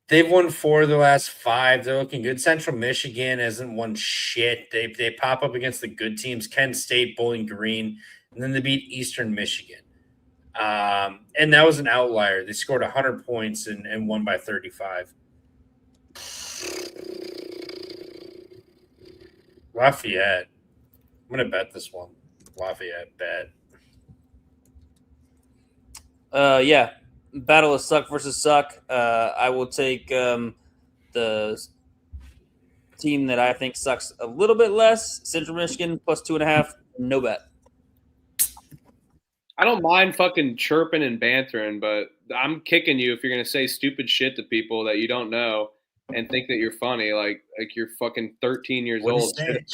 S1: They've won 4 of the last 5. They're looking good. Central Michigan hasn't won shit. They pop up against the good teams, Kent State, Bowling Green, and then they beat Eastern Michigan. And that was an outlier. They scored 100 points and won by 35. Lafayette. I'm going to bet this one. Lafayette bet.
S3: Yeah. Battle of suck versus suck. I will take the team that I think sucks a little bit less, Central Michigan, plus 2.5. No bet.
S2: I don't mind fucking chirping and bantering, but I'm kicking you if you're gonna say stupid shit to people that you don't know and think that you're funny. Like you're fucking 13 years
S1: What do you
S2: old.
S1: say?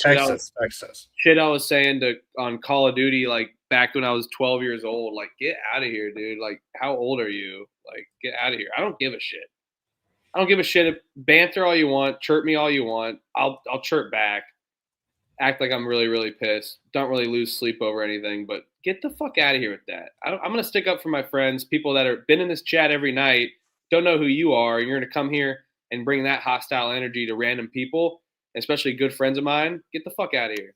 S1: Text us.
S2: Shit I was saying on Call of Duty like back when I was 12 years old. Like, get out of here, dude. Like, how old are you? Like, get out of here. I don't give a shit. I don't give a shit. Banter all you want, chirp me all you want. I'll chirp back. Act like I'm really, really pissed. Don't really lose sleep over anything, but get the fuck out of here with that. I'm going to stick up for my friends, people that are been in this chat every night, don't know who you are, and you're going to come here and bring that hostile energy to random people, especially good friends of mine. Get the fuck out of here.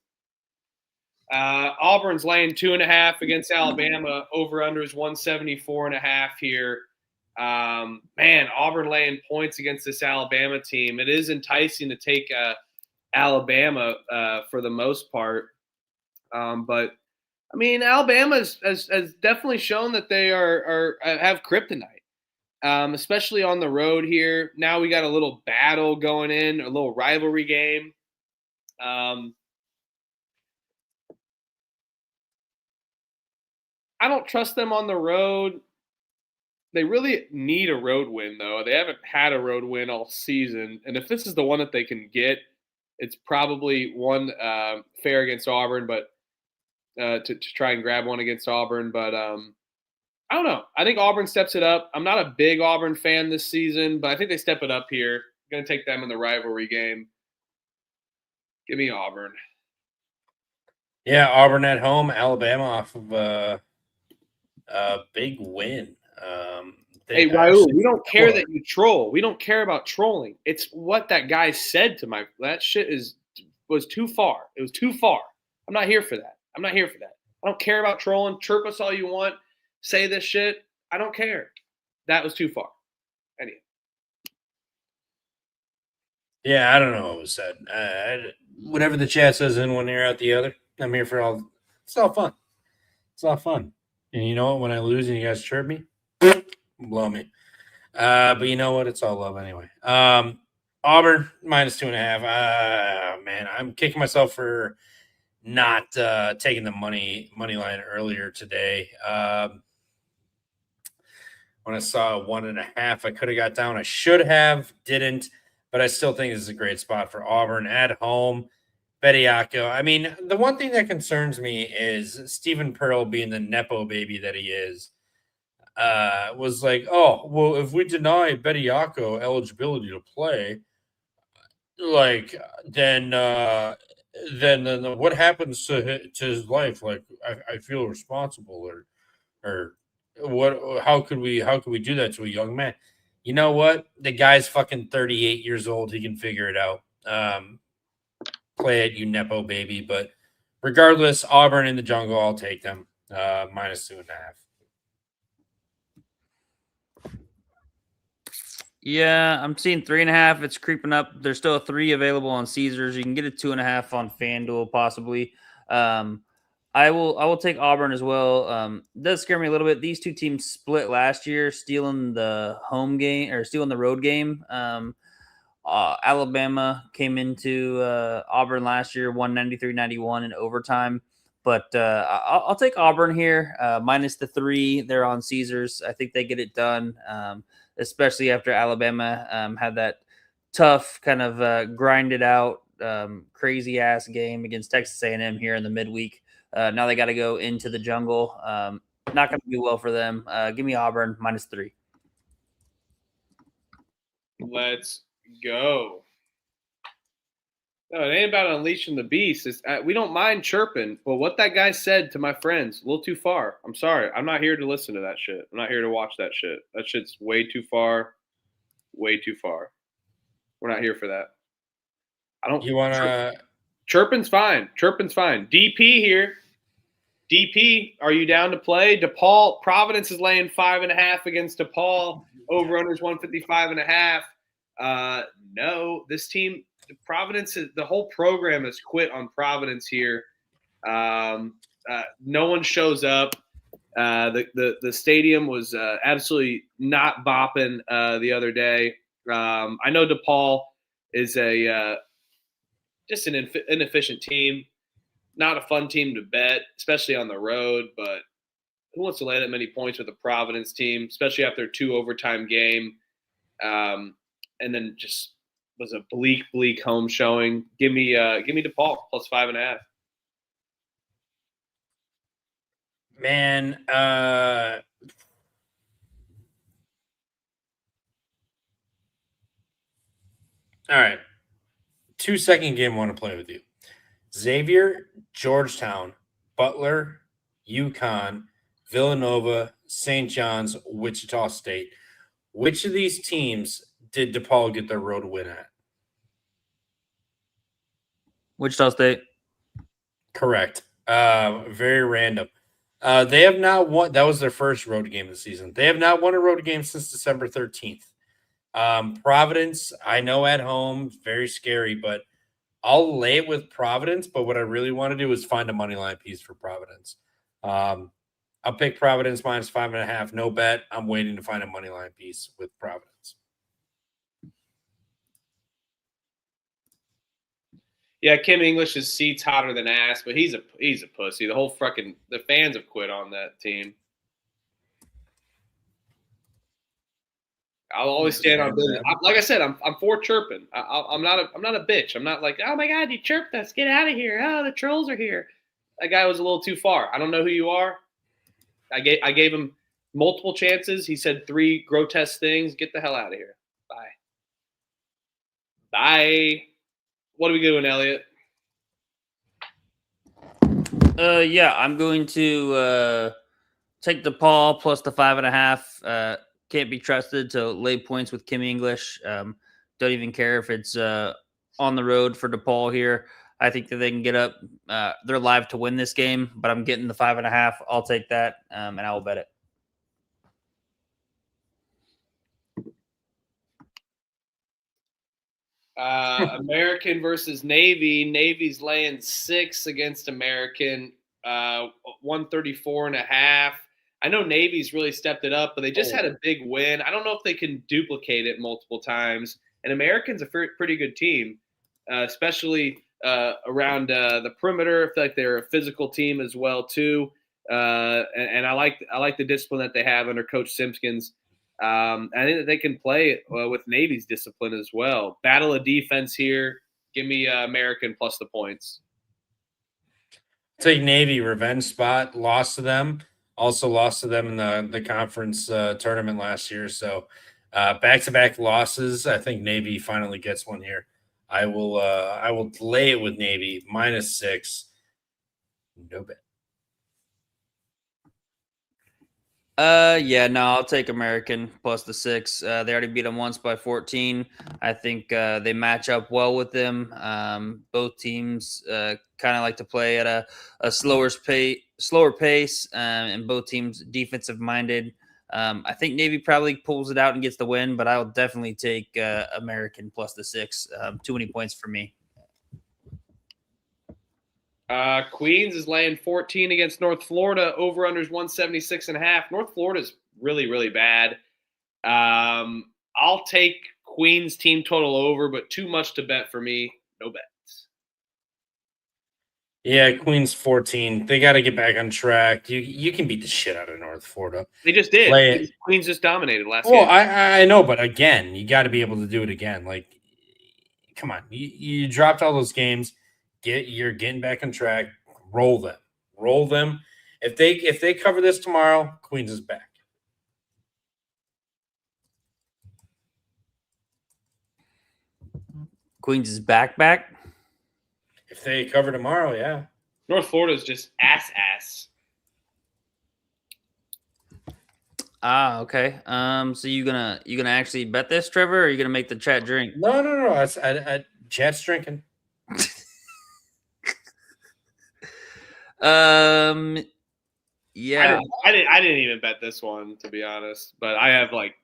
S2: Auburn's laying 2.5 against Alabama. Over under is 174.5 here. Man, Auburn laying points against this Alabama team. It is enticing to take Alabama for the most part. But I mean, Alabama has definitely shown that they have kryptonite, especially on the road here. Now we got a little battle going in, a little rivalry game. I don't trust them on the road. They really need a road win, though. They haven't had a road win all season. And if this is the one that they can get, it's probably one fair against Auburn, but to try and grab one against Auburn. But I don't know. I think Auburn steps it up. I'm not a big Auburn fan this season, but I think they step it up here. I'm going to take them in the rivalry game. Give me Auburn.
S1: Yeah, Auburn at home, Alabama off of a big win.
S2: Hey, Raul, we don't care that you troll. We don't care about trolling. It's what that guy said to my – that shit was too far. It was too far. I'm not here for that. I don't care about trolling. Chirp us all you want. Say this shit. I don't care. That was too far. Anyway.
S1: Yeah, I don't know what was said. Whatever the chat says in one ear, out the other. I'm here for all – it's all fun. It's all fun. And you know what? When I lose and you guys chirp me, blow me. But you know what? It's all love anyway. Auburn minus 2.5. Man, I'm kicking myself for not taking the money line earlier today. When I saw 1.5, I could have got down. I should have, didn't. But I still think this is a great spot for Auburn at home. Bediako. I mean, the one thing that concerns me is Stephen Pearl being the Nepo baby that he is. Was like, oh, well, if we deny Bediako eligibility to play, like, then what happens to his life? Like, I feel responsible, or what? How could we do that to a young man? You know what? The guy's fucking 38 years old. He can figure it out. Play it, you Nepo baby. But regardless, Auburn in the jungle, I'll take them. Minus 2.5.
S3: Yeah, I'm seeing 3.5. It's creeping up. There's still a 3 available on Caesars. You can get a 2.5 on FanDuel, possibly. I will take Auburn as well. It does scare me a little bit. These two teams split last year, stealing the home game or stealing the road game. Alabama came into Auburn last year, 193-91 in overtime. But I'll take Auburn here, minus the 3. They're on Caesars. I think they get it done, especially after Alabama had that tough kind of grinded out, crazy ass game against Texas A&M here in the midweek. Now they got to go into the jungle. Not going to do well for them. Give me Auburn minus 3.
S2: Let's go. No, it ain't about unleashing the beast. We don't mind chirping, but what that guy said to my friends, a little too far. I'm sorry. I'm not here to listen to that shit. I'm not here to watch that shit. That shit's way too far. Way too far. We're not here for that. I don't.
S1: You want to?
S2: Chirping's fine. Chirping's fine. DP here. DP, are you down to play? DePaul, Providence is laying 5.5 against DePaul. Over unders 155.5. No, this team, Providence, the whole program has quit on Providence here. No one shows up. The stadium was absolutely not bopping the other day. I know DePaul is just an inefficient team. Not a fun team to bet, especially on the road, but who wants to lay that many points with a Providence team, especially after a 2 overtime game, and then just was a bleak home showing. Give me DePaul plus 5.5.
S1: Man, all right. 2-second game I want to play with you. Xavier, Georgetown, Butler, UConn, Villanova, St. John's, Wichita State. Which of these teams did DePaul get their road win at?
S3: Wichita State.
S1: Correct. Very random. They have not won. That was their first road game of the season. They have not won a road game since December 13th. Providence, I know at home, very scary, but I'll lay it with Providence. But what I really want to do is find a money line piece for Providence. I'll pick Providence minus 5.5. No bet. I'm waiting to find a money line piece with Providence.
S2: Yeah, Kim English's seat's hotter than ass, but he's a pussy. The fans have quit on that team. I'll always stand on business. Like I said, I'm for chirping. I'm not a bitch. I'm not like, oh my god, you chirped us, get out of here. Oh, the trolls are here. That guy was a little too far. I don't know who you are. I gave him multiple chances. He said 3 grotesque things. Get the hell out of here. Bye. What are we doing, Elliot?
S3: Yeah, I'm going to take DePaul plus the 5.5. Can't be trusted to lay points with Kim English. Don't even care if it's on the road for DePaul here. I think that they can get up. They're live to win this game, but I'm getting the 5.5. I'll take that, and I will bet it.
S2: American versus Navy. Navy's laying 6 against American. 134.5. I know Navy's really stepped it up, but they just had a big win. I don't know if they can duplicate it multiple times. And American's a pretty good team, especially around the perimeter. I feel like they're a physical team as well too. And I like the discipline that they have under Coach Simpkins. I think that they can play with Navy's discipline as well. Battle of defense here. Give me American plus the points.
S1: Take Navy, revenge spot. Lost to them. Also lost to them in the conference tournament last year. So back-to-back losses. I think Navy finally gets one here. I will lay it with Navy minus 6. No bet.
S3: Yeah, no, I'll take American plus the 6. They already beat them once by 14. I think they match up well with them. Both teams kind of like to play at a slower pace, and both teams defensive minded. I think Navy probably pulls it out and gets the win, but I'll definitely take American plus the 6. Too many points for me.
S2: Queens is laying 14 against North Florida. Over-unders 176.5. North Florida's really, really bad. I'll take Queens team total over, but too much to bet for me. No bets.
S1: Yeah, Queens 14. They got to get back on track. You can beat the shit out of North Florida.
S2: They just did.
S1: Play it.
S2: Queens just dominated last
S1: Well,
S2: game.
S1: I know, but again, you got to be able to do it again. Like, come on. You dropped all those games. You're getting back on track. Roll them. If they cover this tomorrow, Queens is back.
S3: Queens is back.
S1: If they cover tomorrow, yeah.
S2: North Florida's just ass.
S3: Okay. So you gonna actually bet this, Trevor, or are you gonna make the chat drink?
S1: No. I Chat's drinking.
S3: Yeah.
S2: I didn't even bet this one, to be honest, but I have like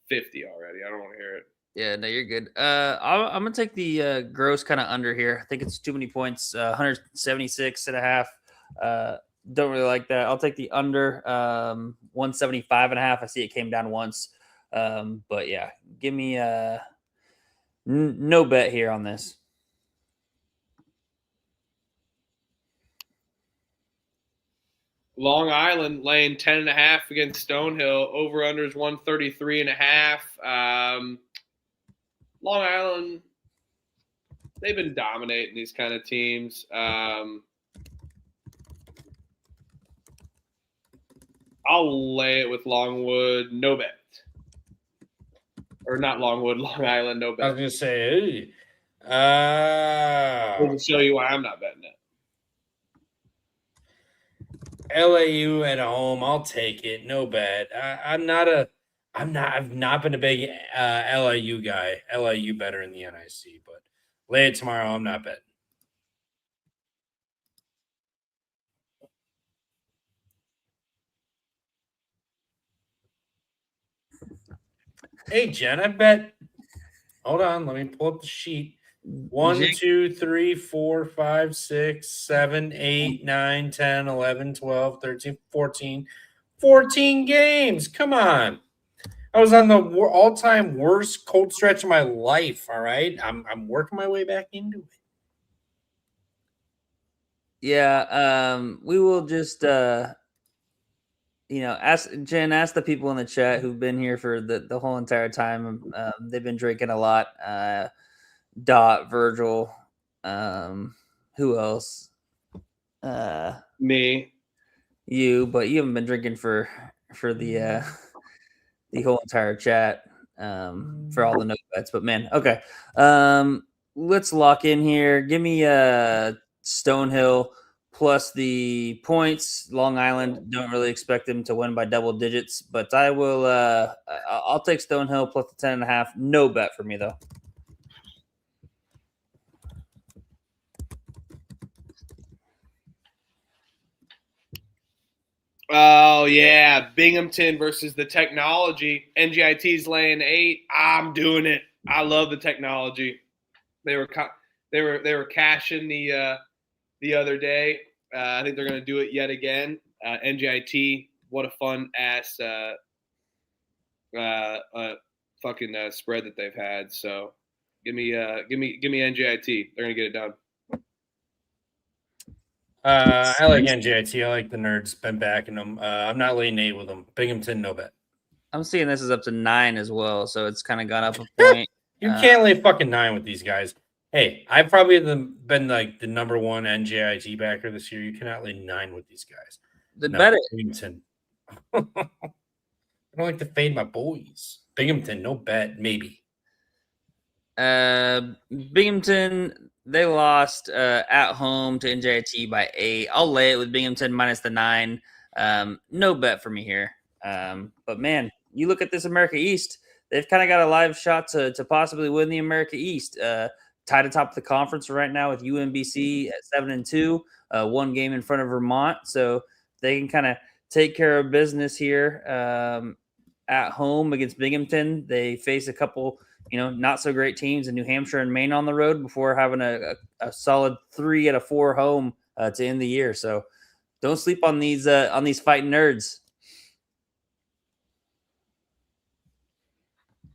S2: 50 already. I don't want to hear it.
S3: Yeah, no, you're good. I'm gonna take the gross kind of under here. I think it's too many points. 176.5. Don't really like that. I'll take the under 175.5. I see it came down once. But yeah, give me no bet here on this.
S2: Long Island laying 10.5 against Stonehill. Over unders 133.5. Long Island, they've been dominating these kind of teams. I'll lay it with Longwood, no bet. Or not Longwood, Long Island, no
S1: I was
S2: bet.
S1: gonna say,
S2: I'll show you why I'm not betting it.
S1: LAU at home. I'll take it. No bet. I've not been a big LAU guy. LAU better in the NIC, but lay it tomorrow. I'm not betting. Hey, Jen, I bet. Hold on. Let me pull up the sheet. 1, 2, 3, 4, 5, 6, 7, 8, 9, 10, 11, 12, 13, 14. 14 games. Come on. I was on the all-time worst cold stretch of my life, all right? I'm working my way back into it.
S3: Yeah, we will just ask the people in the chat who've been here for the whole entire time. They've been drinking a lot. Dot, Virgil, who else?
S2: Me.
S3: You, but you haven't been drinking for the whole entire chat for all the no bets. But man, okay. Let's lock in here. Give me Stonehill plus the points. Long Island, don't really expect them to win by double digits, but I will I'll take Stonehill plus the 10.5. No bet for me though.
S2: Oh, yeah. Binghamton versus the Technology. NGIT's laying 8. I'm doing it. I love the Technology. They were cashing the other day. I think they're going to do it yet again. NGIT, what a fun ass fucking spread that they've had. So give me NGIT. They're going to get it done.
S1: I like NJIT. I like the Nerds. Been backing them. I'm not laying 8 with them. Binghamton, no bet.
S3: I'm seeing this is up to 9 as well, so it's kind of gone up a point.
S1: You can't lay fucking 9 with these guys. Hey, I've probably been like the number one NJIT backer this year. You cannot lay 9 with these guys.
S3: Bet it.
S1: Binghamton. I don't like to fade my boys. Binghamton, no bet, maybe.
S3: Binghamton, they lost at home to NJIT by 8. I'll lay it with Binghamton minus the 9. No bet for me here. But man, you look at this America East, they've kind of got a live shot to possibly win the America East. Tied atop of the conference right now with UMBC at 7-2, 1 game in front of Vermont. So they can kind of take care of business here at home against Binghamton. They face a couple, not so great teams in New Hampshire and Maine on the road before having a solid 3 out of 4 home to end the year. So don't sleep on these fighting Nerds.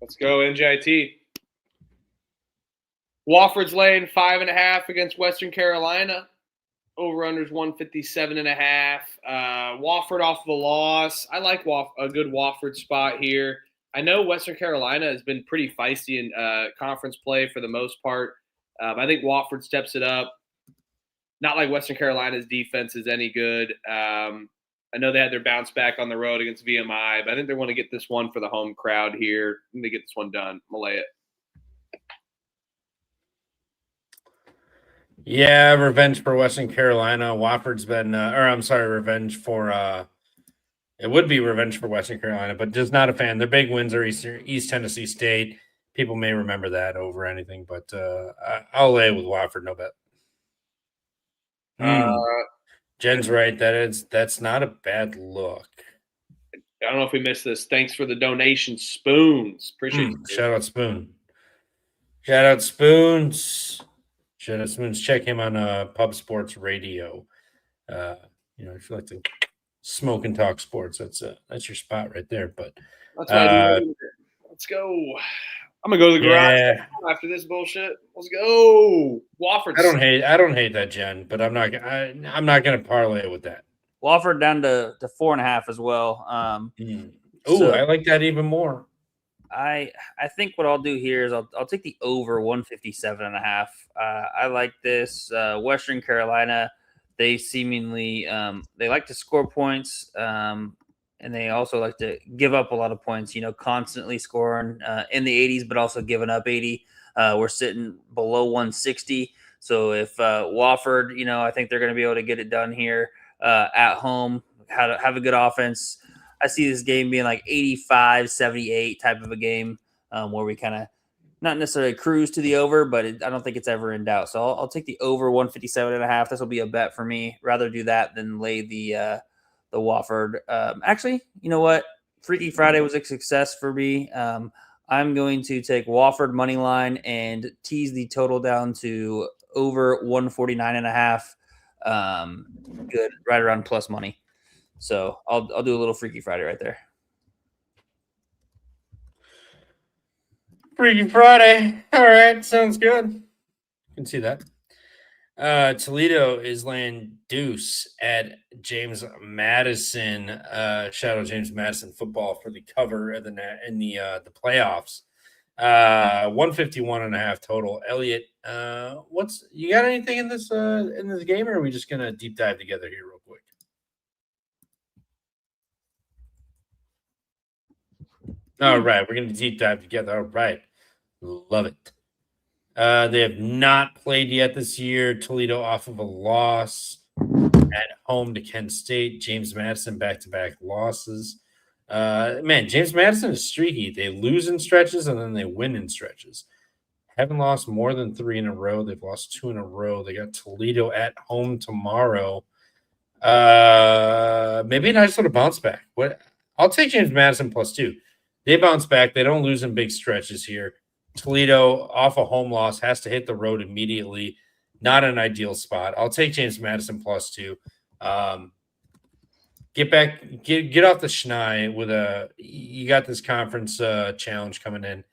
S2: Let's go, NJIT. Wofford's laying 5.5 against Western Carolina. Over-unders 157.5. Wofford off the loss. I like a good Wofford spot here. I know Western Carolina has been pretty feisty in conference play for the most part. I think Wofford steps it up. Not like Western Carolina's defense is any good. I know they had their bounce back on the road against VMI, but I think they want to get this one for the home crowd here. I think they get this one done. I'm going to lay it.
S1: Yeah, revenge for Western Carolina. Wofford's been, revenge for, it would be revenge for Western Carolina, but just not a fan. Their big wins are East Tennessee State. People may remember that over anything, but I'll lay with Wofford, no bet. Jen's right. That's not a bad look.
S2: I don't know if we missed this. Thanks for the donation, Spoons. Appreciate it.
S1: Shout out Spoon. Shout out Spoons. Shout out Spoons. Check him on Pub Sports Radio. If you like to smoke and talk sports, that's your spot right there. But
S2: that's what I do. Let's go. I'm gonna go to the garage after this bullshit. Let's go. Wofford.
S1: I don't hate that, Jen, but I'm not gonna parlay with that.
S3: Wofford down to 4.5 as well.
S1: Oh,
S3: So-
S1: I like that even more.
S3: I think what I'll do here is I'll take the over 157.5. I like this. Western Carolina, they seemingly they like to score points, and they also like to give up a lot of points. Constantly scoring in the 80s, but also giving up 80. We're sitting below 160. So if Wofford, I think they're going to be able to get it done here at home. Have a good offense. I see this game being like 85-78 type of a game where we kind of not necessarily cruise to the over, but I don't think it's ever in doubt. So I'll take the over 157.5. This will be a bet for me. Rather do that than lay the Wofford. Actually, you know what? Freaky Friday was a success for me. I'm going to take Wofford money line and tease the total down to over 149.5. Good, right around plus money. So I'll do a little Freaky Friday right there.
S1: Freaky Friday. All right, sounds good. Can see that. Toledo is laying deuce at James Madison. Shout out James Madison football for the cover of the the playoffs. 151.5 total. Elliot, you got anything in this game, or are we just gonna deep dive together here real quick? All right, we're gonna deep dive together. All right, love it. They have not played yet this year. Toledo off of a loss at home to Kent State. James Madison back-to-back losses. Man, James Madison is streaky. They lose in stretches and then they win in stretches. Haven't lost more than 3 in a row. They've lost 2 in a row. They got Toledo at home tomorrow. Maybe a nice little bounce back. I'll take James Madison +2. They bounce back. They don't lose in big stretches here. Toledo off a home loss has to hit the road immediately. Not an ideal spot. I'll take James Madison +2. Get off the schneid with you got this conference challenge coming in.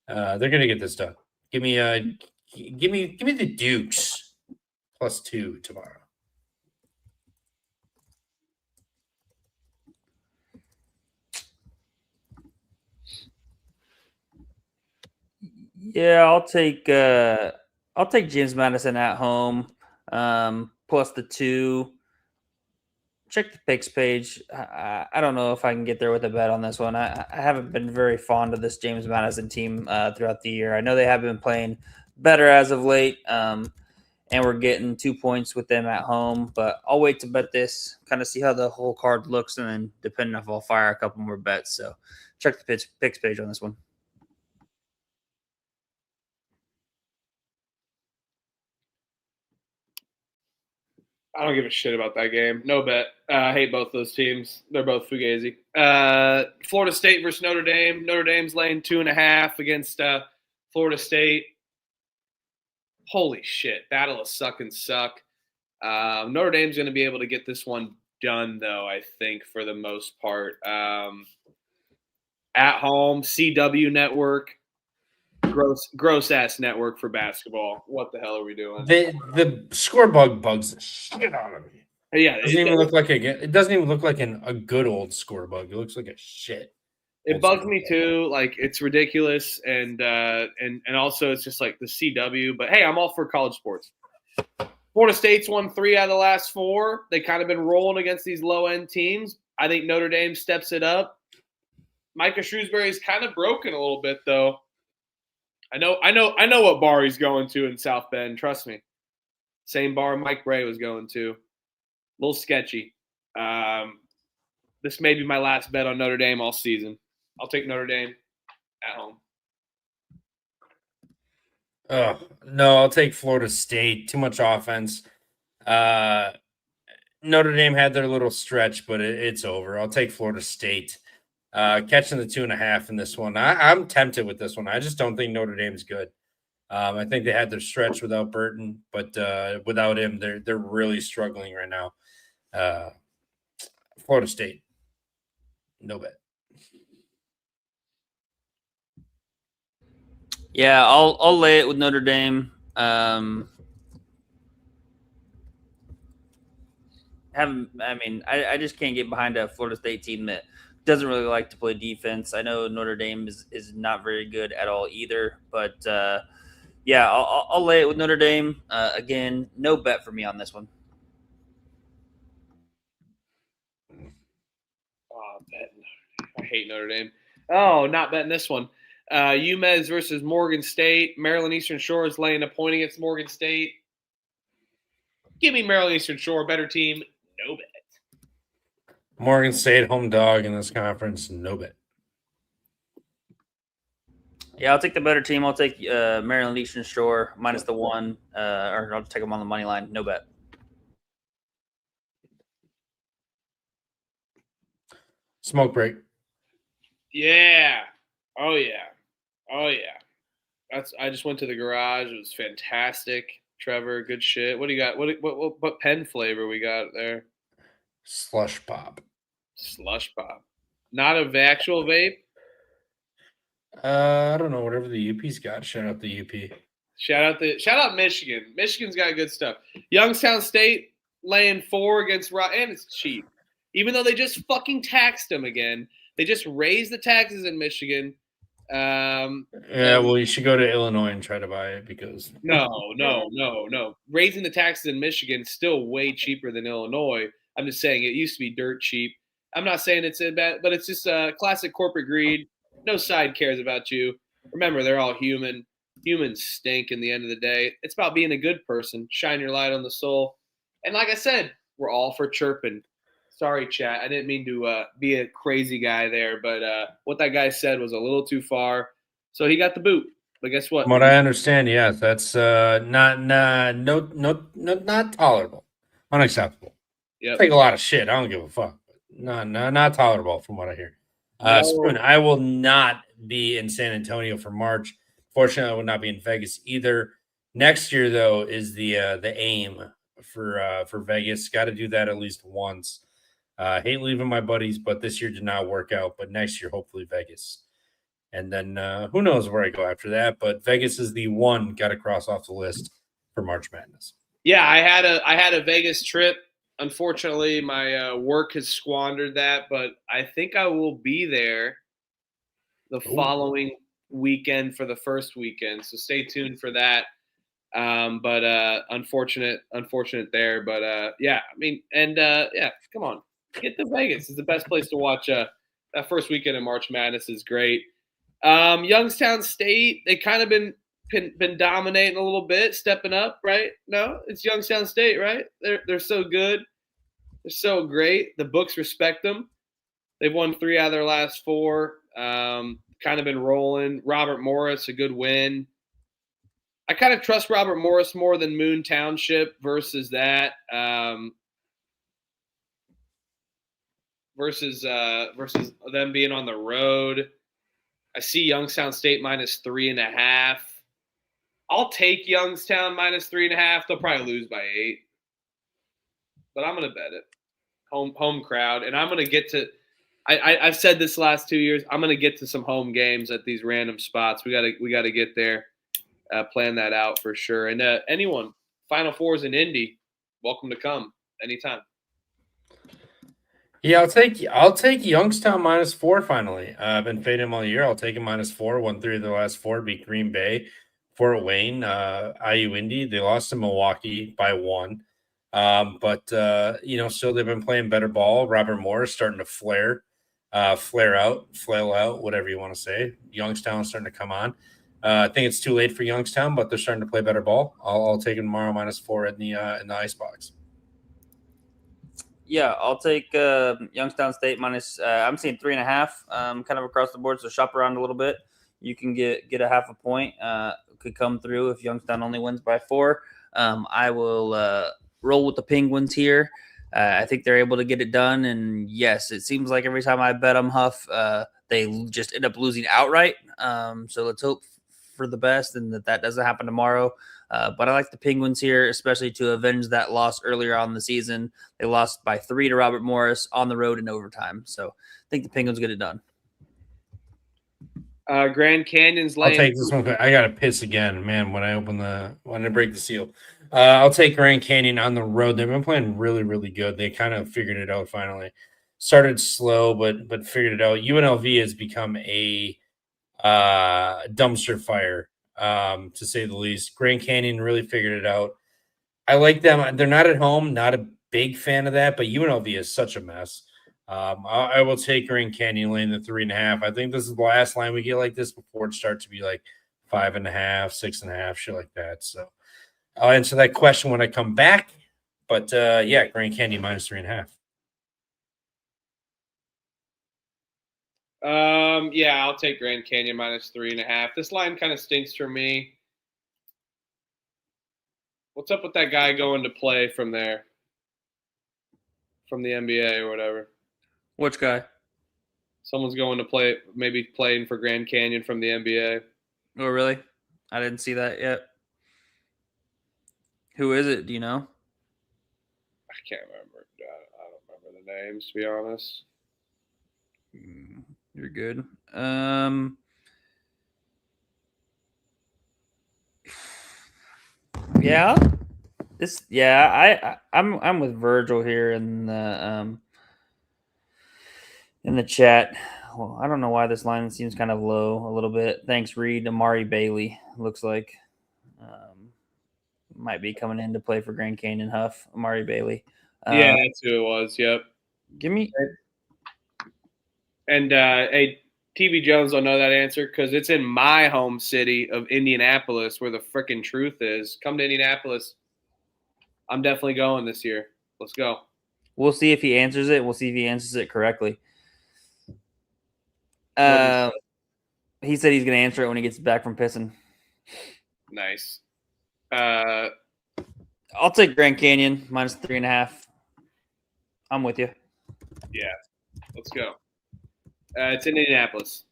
S1: They're gonna get this done. Give me the Dukes +2 tomorrow.
S3: Yeah, I'll take James Madison at home plus the 2. Check the picks page. I don't know if I can get there with a bet on this one. I haven't been very fond of this James Madison team throughout the year. I know they have been playing better as of late, and we're getting 2 points with them at home. But I'll wait to bet this, kind of see how the whole card looks, and then depending if I'll fire a couple more bets. So check the picks page on this one.
S2: I don't give a shit about that game. No bet. I hate both those teams. They're both fugazi. Florida State versus Notre Dame. Notre Dame's laying 2.5 against Florida State. Holy shit. Battle of suck and suck. Notre Dame's going to be able to get this one done, though, I think, for the most part. At home, CW network. Gross ass network for basketball. What the hell are we doing?
S1: The score bugs the shit out of me.
S2: Yeah,
S1: It doesn't even look like a good old score bug. It looks like a shit.
S2: It bugs me too. Like, it's ridiculous, and also it's just like the CW. But hey, I'm all for college sports. Florida State's won 3 out of the last 4. They kind of been rolling against these low end teams. I think Notre Dame steps it up. Micah Shrewsbury's kind of broken a little bit though. I know what bar he's going to in South Bend. Trust me. Same bar Mike Bray was going to. A little sketchy. This may be my last bet on Notre Dame all season. I'll take Notre Dame at home.
S1: Oh, no, I'll take Florida State. Too much offense. Notre Dame had their little stretch, but it's over. I'll take Florida State. Catching the 2.5 in this one. I'm tempted with this one. I just don't think Notre Dame's good. I think they had their stretch without Burton, but without him, they're really struggling right now. Florida State, no bet.
S3: Yeah, I'll lay it with Notre Dame. I just can't get behind a Florida State team that doesn't really like to play defense. I know Notre Dame is not very good at all either, but yeah, I'll lay it with Notre Dame. Again, no bet for me on this one.
S2: Oh, I hate Notre Dame. Oh, not betting this one. UMez versus Morgan State. Maryland Eastern Shore is laying a point against Morgan State. Give me Maryland Eastern Shore, better team. No bet.
S1: Morgan State home dog in this conference. No bet.
S3: Yeah, I'll take the better team. I'll take Maryland Eastern Shore minus the 1, or I'll take them on the money line. No bet.
S1: Smoke break.
S2: Yeah. Oh yeah. Oh yeah. I just went to the garage. It was fantastic. Trevor, good shit. What do you got? What pen flavor we got there?
S1: Slush pop.
S2: Slush pop. Not a actual vape.
S1: I don't know, whatever the UP's got. Shout out the UP.
S2: Shout out Michigan. Michigan's got good stuff. Youngstown State laying 4 against and it's cheap. Even though they just fucking taxed them again. They just raised the taxes in Michigan.
S1: Yeah, well, you should go to Illinois and try to buy it because
S2: No. Raising the taxes in Michigan is still way cheaper than Illinois. I'm just saying it used to be dirt cheap. I'm not saying it's a bad, but it's just a classic corporate greed. No side cares about you. Remember, they're all human. Humans stink in the end of the day. It's about being a good person. Shine your light on the soul. And like I said, we're all for chirping. Sorry, chat. I didn't mean to be a crazy guy there, but what that guy said was a little too far. So he got the boot. But guess what?
S1: from what I understand, yes, that's not tolerable, unacceptable.
S2: Yep.
S1: Take a lot of shit. I don't give a fuck. Not tolerable from what I hear.
S2: No.
S1: Spoon, I will not be in San Antonio for March. Fortunately, I will not be in Vegas either. Next year, though, is the aim for Vegas. Got to do that at least once. Hate leaving my buddies, but this year did not work out. But next year, hopefully Vegas. And then who knows where I go after that. But Vegas is the one got to cross off the list for March Madness.
S2: Yeah, I had a Vegas trip. Unfortunately, my work has squandered that, but I think I will be there the following weekend for the first weekend. So stay tuned for that. But unfortunate there. But yeah, I mean, and yeah, come on, get to Vegas. It's the best place to watch. That first weekend in March Madness is great. Youngstown State, they kind of been dominating a little bit, stepping up, right? No, it's Youngstown State, right? They're so good. They're so great. The books respect them. They've won 3 out of their last 4. Kind of been rolling. Robert Morris, a good win. I kind of trust Robert Morris more than Moon Township versus that. Versus them being on the road. I see Youngstown State minus 3.5. I'll take Youngstown minus 3.5. They'll probably lose by 8. But I'm going to bet it. Home crowd. And I'm going to get to I've said this last 2 years. I'm going to get to some home games at these random spots. We got to get there. Plan that out for sure. And anyone, Final Fours in Indy, welcome to come anytime.
S1: Yeah, I'll take Youngstown minus 4 finally. I've been fading them all year. I'll take them minus 4. Won 3 of their last 4. Beat Green Bay, Fort Wayne, IU Indy. They lost to Milwaukee by 1. But still they've been playing better ball. Robert Morris starting to flail out, whatever you want to say. Youngstown's starting to come on. I think it's too late for Youngstown, but they're starting to play better ball. I'll take them tomorrow minus 4 in the icebox.
S3: Yeah, I'll take Youngstown State minus. I'm seeing 3.5, kind of across the board. So shop around a little bit. You can get a half a point. Could come through if Youngstown only wins by 4. I will roll with the Penguins here. I think they're able to get it done. And yes, it seems like every time I bet them Huff, they just end up losing outright. So let's hope for the best and that doesn't happen tomorrow. But I like the Penguins here, especially to avenge that loss earlier on in the season. They lost by 3 to Robert Morris on the road in overtime. So I think the Penguins get it done.
S2: Grand Canyon's laying.
S1: I'll take this one. I got to piss again, man, when I break the seal. I'll take Grand Canyon on the road. They've been playing really, really good. They kind of figured it out finally. Started slow, but figured it out. UNLV has become a dumpster fire, to say the least. Grand Canyon really figured it out. I like them. They're not at home. Not a big fan of that, but UNLV is such a mess. I will take Grand Canyon lane the 3.5. I think this is the last line we get like this before it starts to be like 5.5, 6.5, shit like that. So I'll answer that question when I come back. But yeah, Grand Canyon minus 3.5.
S2: Yeah, I'll take Grand Canyon minus 3.5. This line kind of stinks for me. What's up with that guy going to play from there? From the NBA or whatever.
S3: Which guy?
S2: Someone's going to play, maybe playing for Grand Canyon from the NBA.
S3: Oh, really? I didn't see that yet. Who is it? Do you know?
S2: I can't remember. I don't remember the names, to be honest.
S3: You're good. Yeah. I'm with Virgil here in the chat. Well, I don't know why this line seems kind of low a little bit. Thanks, Reed. Amari Bailey looks like might be coming in to play for Grand Canyon Huff. Amari Bailey.
S2: Yeah, that's who it was. Yep.
S3: Give me.
S2: And hey, TV Jones don't know that answer because it's in my home city of Indianapolis where the freaking truth is. Come to Indianapolis. I'm definitely going this year. Let's go.
S3: We'll see if he answers it. We'll see if he answers it correctly. He said he's going to answer it when he gets back from pissing.
S2: Nice.
S3: I'll take Grand Canyon minus 3.5. I'm with you.
S2: Yeah. Let's go. It's in Indianapolis.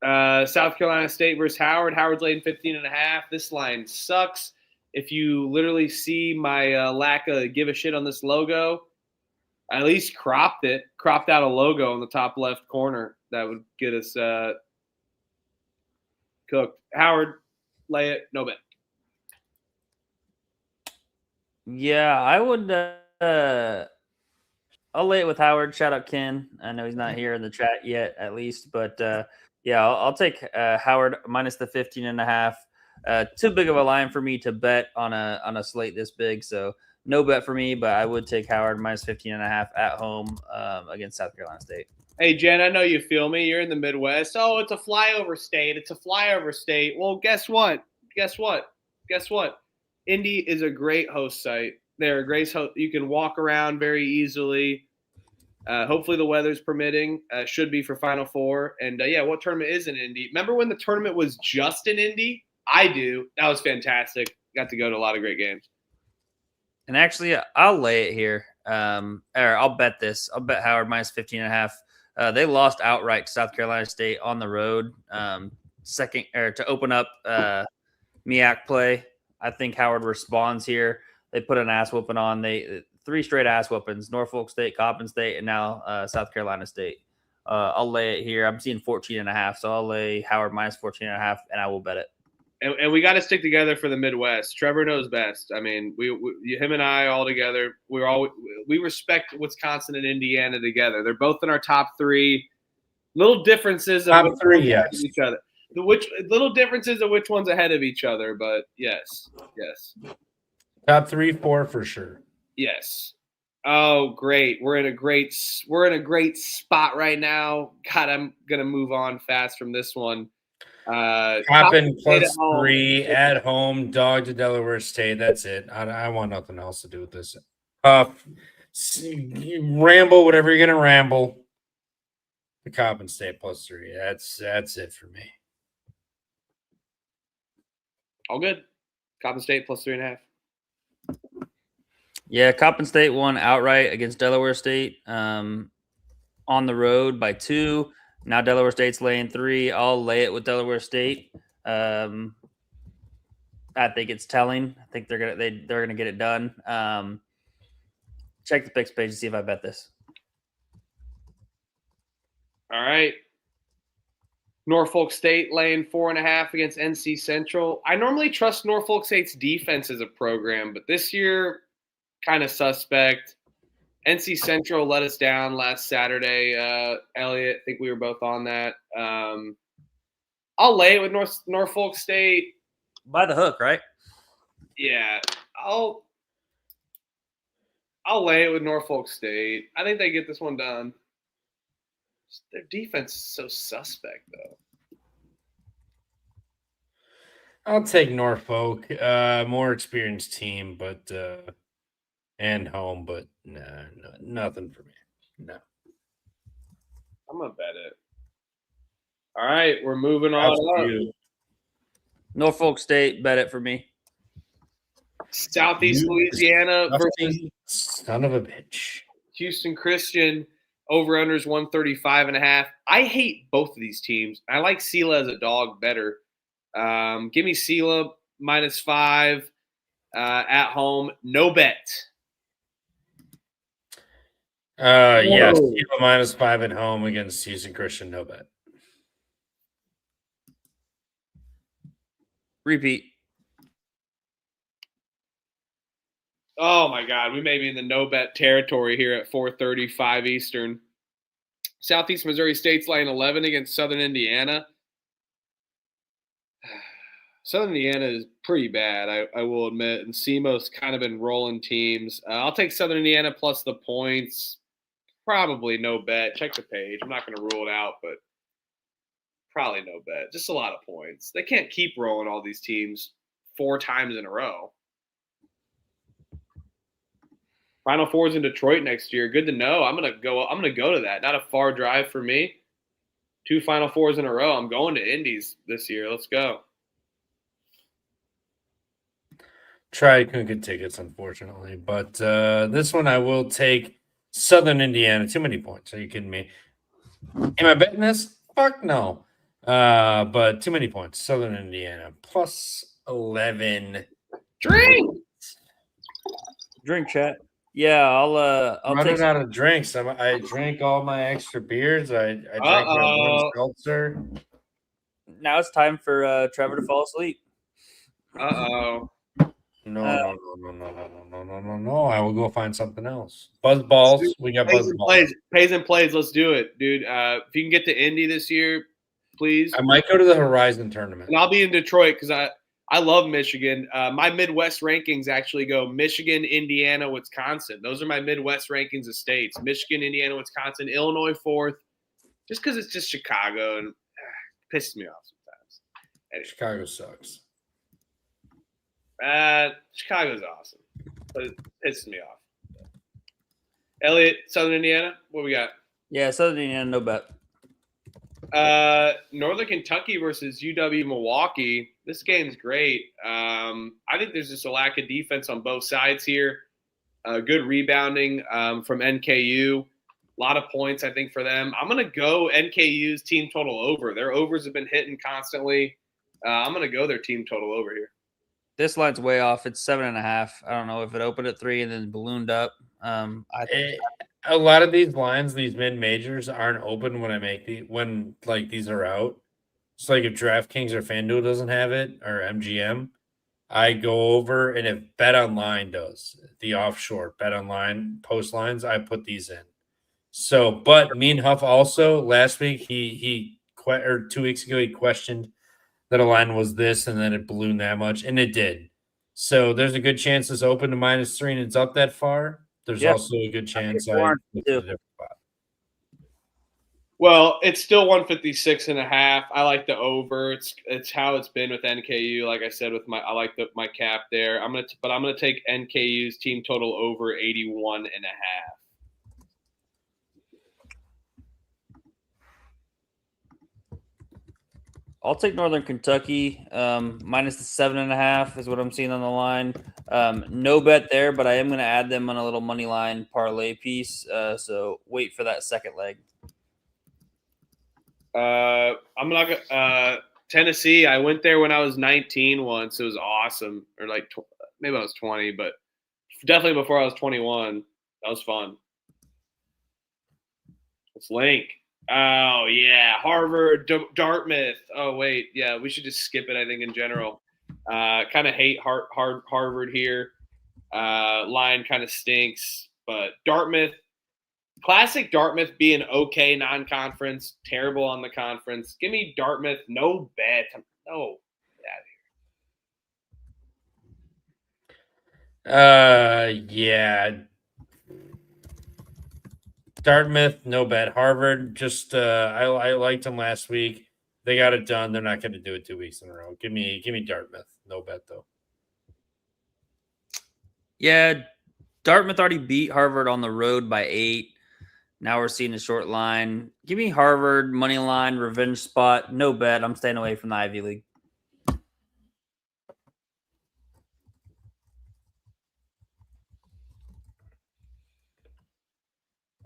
S2: South Carolina State versus Howard. Howard's laying 15.5. This line sucks. If you literally see my lack of give a shit on this logo, I at least cropped out a logo in the top left corner. That would get us cooked. Howard, lay it, no bet.
S3: Yeah, I would. I'll lay it with Howard. Shout out Ken. I know he's not here in the chat yet, at least, but yeah, I'll take Howard minus the 15.5. Too big of a line for me to bet on a slate this big, so no bet for me. But I would take Howard minus 15.5 at home against South Carolina State.
S2: Hey, Jen, I know you feel me. You're in the Midwest. Oh, it's a flyover state. It's a flyover state. Well, guess what? Indy is a great host site. They're a great host. You can walk around very easily. Hopefully the weather's permitting. Should be for Final Four. And, yeah, what tournament is in Indy? Remember when the tournament was just in Indy? I do. That was fantastic. Got to go to a lot of great games.
S3: And actually, I'll lay it here. Or I'll bet this. I'll bet Howard minus 15.5. They lost outright to South Carolina State on the road. To open up MEAC play. I think Howard responds here. They put an ass whooping on. 3 straight ass whoopings: Norfolk State, Coppin State, and now South Carolina State. I'll lay it here. I'm seeing 14.5, so I'll lay Howard minus 14.5, and I will bet it.
S2: And we got to stick together for the Midwest. Trevor knows best. I mean, him and I all together. We respect Wisconsin and Indiana together. They're both in our top 3. Little differences
S1: Top
S2: of
S1: 3, yes.
S2: each other. Little differences of which one's ahead of each other, but yes.
S1: Top 3, 4 for sure.
S2: Yes. Oh, great. We're in a great spot right now. God, I'm gonna move on fast from this one.
S1: Coppin plus 3 at home, dog to Delaware State. That's it. I want nothing else to do with this. Ramble, whatever you're gonna ramble. The Coppin State plus 3. That's it for me.
S2: All good. Coppin State plus 3.5.
S3: Yeah, Coppin State won outright against Delaware State on the road by 2. Now Delaware State's laying 3. I'll lay it with Delaware State. I think it's telling. I think they're gonna get it done. Check the picks page to see if I bet this.
S2: All right. Norfolk State laying 4.5 against NC Central. I normally trust Norfolk State's defense as a program, but this year, kind of suspect. NC Central let us down last Saturday. Elliot, I think we were both on that. I'll lay it with Norfolk State.
S3: By the hook, right?
S2: Yeah, I'll lay it with Norfolk State. I think they get this one done. Their defense is so suspect, though.
S1: I'll take Norfolk. More experienced team, but and home, but no, nothing for me. No.
S2: I'm gonna bet it. All right, we're moving
S1: That's
S2: on up.
S1: you.
S3: Norfolk State, bet it for me.
S2: Southeast
S1: You
S2: Louisiana versus
S1: Disgusting son of a bitch.
S2: Houston Christian. Over-unders 135.5. I hate both of these teams. I like Sela as a dog better. Give me Sela -5 at home. No bet.
S1: Yes,
S2: Whoa.
S1: Kilo -5 at home against Houston Christian. No bet.
S3: Repeat.
S2: Oh my God, we may be in the no bet territory here at 4:35 Eastern. Southeast Missouri State's laying 11 against Southern Indiana. Southern Indiana is pretty bad, I will admit, and SEMO's kind of been rolling teams. I'll take Southern Indiana plus the points. Probably no bet. Check the page. I'm not going to rule it out, but probably no bet. Just a lot of points. They can't keep rolling all these teams 4 times in a row. Final Four's in Detroit next year. Good to know. I'm gonna go to that. Not a far drive for me. 2 Final Fours in a row. I'm going to Indies this year. Let's go.
S1: Couldn't get tickets, unfortunately. But this one I will take Southern Indiana. Too many points. Are you kidding me? Am I betting this? Fuck no. But too many points. Southern Indiana +11.
S2: Drink.
S3: Drink chat. Yeah, I'll
S1: Running
S3: take
S1: out of drinks. I drank all my extra beers. I drank my one seltzer.
S3: Now it's time for Trevor to fall asleep.
S2: Uh-oh.
S1: No. I will go find something else. Buzz balls. We got buzz balls.
S2: Pays and plays. Let's do it, dude. If you can get to Indy this year, please.
S1: I might go to the Horizon tournament.
S2: And I'll be in Detroit because I love Michigan. My Midwest rankings actually go Michigan, Indiana, Wisconsin. Those are my Midwest rankings of states. Michigan, Indiana, Wisconsin, Illinois 4th. Just because it's just Chicago and pisses me off sometimes. Anyway.
S1: Chicago sucks.
S2: Chicago's awesome, but it pisses me off. Elliot, Southern Indiana, what we got?
S3: Yeah, Southern Indiana, no bet.
S2: Northern Kentucky versus UW Milwaukee. This game's great. I think there's just a lack of defense on both sides here. Good rebounding from NKU. A lot of points, I think, for them. I'm going to go NKU's team total over. Their overs have been hitting constantly. I'm going to go their team total over here.
S3: This line's way off. It's 7.5. I don't know if it opened at 3 and then ballooned up. I think
S1: A lot of these lines, these mid majors, aren't open when these are out. So like if DraftKings or FanDuel doesn't have it or MGM, I go over, and if BetOnline does the offshore BetOnline post lines, I put these in. So, but Mean Huff also last week he 2 weeks ago he questioned that a line was this and then it ballooned that much, and it did. So there's a good chance it's open to -3 and it's up that far. There's also a good chance I looked at a different spot.
S2: Well, it's still 156.5. I like the over. It's how it's been with NKU. Like I said, I like my cap there. I'm gonna take NKU's team total over 81.5.
S3: I'll take Northern Kentucky. Minus the 7.5 is what I'm seeing on the line. No bet there, but I am going to add them on a little money line parlay piece. So wait for that second leg.
S2: I'm not gonna Tennessee. I went there when I was 19 once. It was awesome, or like maybe I was 20, but definitely before I was 21. That was fun. Let's link. Oh yeah, Harvard, Dartmouth. Oh wait, yeah, we should just skip it. I think in general, kind of hate Harvard here. Line kind of stinks, but Dartmouth, classic Dartmouth being okay non-conference, terrible on the conference. Give me Dartmouth, no bet. No,
S1: Yeah. Dartmouth, no bet. Harvard, just I liked them last week. They got it done. They're not going to do it 2 weeks in a row. Give me Dartmouth. No bet though.
S3: Yeah, Dartmouth already beat Harvard on the road by 8. Now we're seeing a short line. Give me Harvard, money line, revenge spot. No bet. I'm staying away from the Ivy League.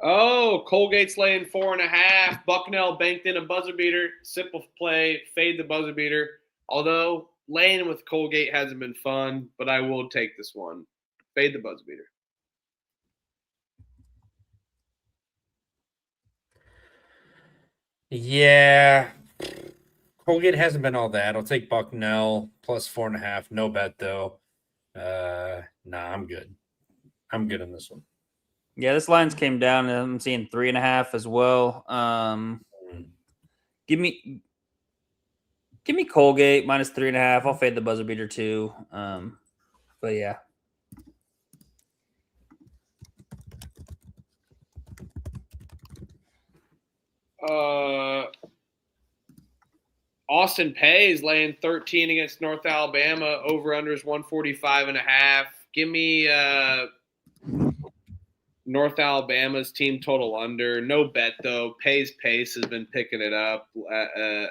S2: Oh, Colgate's laying 4.5. Bucknell banked in a buzzer beater. Simple play, fade the buzzer beater. Although laying with Colgate hasn't been fun, but I will take this one. Fade the buzzer beater.
S1: Yeah. Colgate hasn't been all that. I'll take Bucknell plus 4.5. No bet though. I'm good. I'm good on this one.
S3: Yeah, this lines came down, and I'm seeing 3.5 as well. Give me Colgate minus 3.5. I'll fade the buzzer beater too. But yeah.
S2: Austin Pay is laying 13 against North Alabama. Over under is 145.5. Give me North Alabama's team total under. No bet though. Pay's pace has been picking it up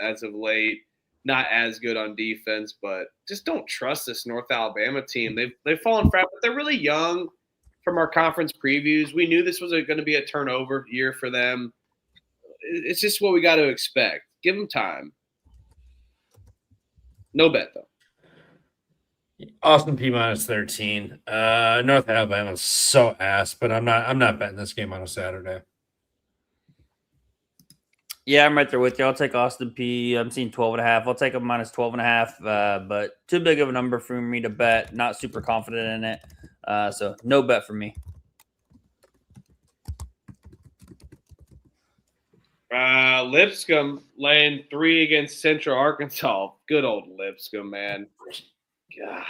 S2: as of late. Not as good on defense, but just don't trust this North Alabama team. They've fallen flat, but they're really young. From our conference previews, we knew this was going to be a turnover year for them. It's just what we got to expect. Give them time. No bet though.
S1: Austin P minus 13. North Alabama's so ass, but I'm not betting this game on a Saturday.
S3: Yeah, I'm right there with you. I'll take Austin P. I'm seeing 12.5. I'll take a minus 12.5. But too big of a number for me to bet. Not super confident in it. So no bet for me.
S2: Lipscomb laying 3 against Central Arkansas. Good old Lipscomb, man. God,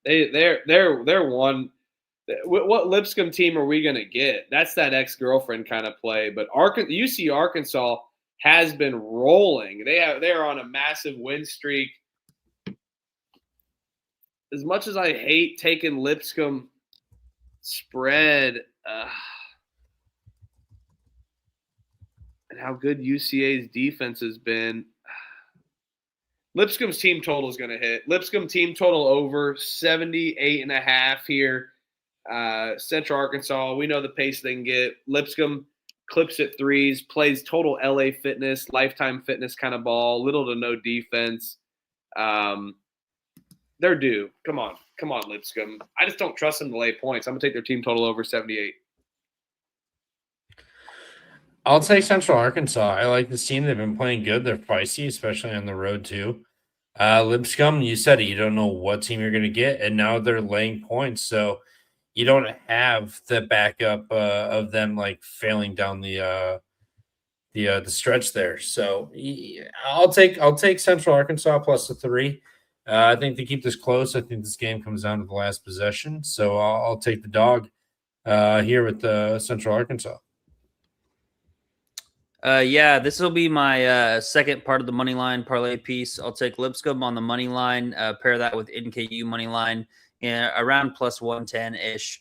S2: they're one. What Lipscomb team are we gonna get? That's that ex-girlfriend kind of play. But UC Arkansas has been rolling. They are on a massive win streak. As much as I hate taking Lipscomb spread. And how good UCA's defense has been. Lipscomb's team total is going to hit. Lipscomb team total over 78.5 here. Central Arkansas, we know the pace they can get. Lipscomb clips at threes, plays total LA fitness, lifetime fitness kind of ball, little to no defense. They're due. Come on, Lipscomb. I just don't trust them to lay points. I'm going to take their team total over 78.
S1: I'll take Central Arkansas. I like this team. They've been playing good. They're feisty, especially on the road too. Lipscomb, you said it. You don't know what team you're going to get, and now they're laying points. So you don't have the backup of them like failing down the stretch there. So I'll take Central Arkansas plus the 3. I think they keep this close. I think this game comes down to the last possession. So I'll take the dog here with Central Arkansas.
S3: Yeah, this will be my second part of the money line parlay piece. I'll take Lipscomb on the money line, pair that with NKU money line, around plus 110-ish.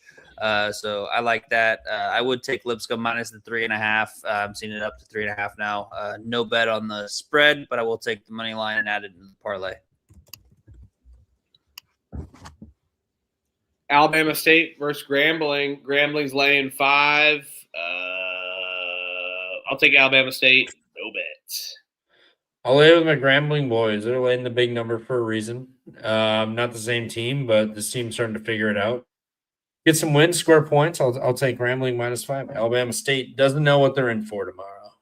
S3: So I like that. I would take Lipscomb minus the 3.5. I'm seeing it up to 3.5 now. No bet on the spread, but I will take the money line and add it to the parlay.
S2: Alabama State versus Grambling. Grambling's laying 5. I'll take Alabama State. No bet.
S1: I'll lay with my Grambling boys. They're laying the big number for a reason. Not the same team, but this team's starting to figure it out. Get some wins, score points. I'll take Grambling minus 5. Alabama State doesn't know what they're in for tomorrow.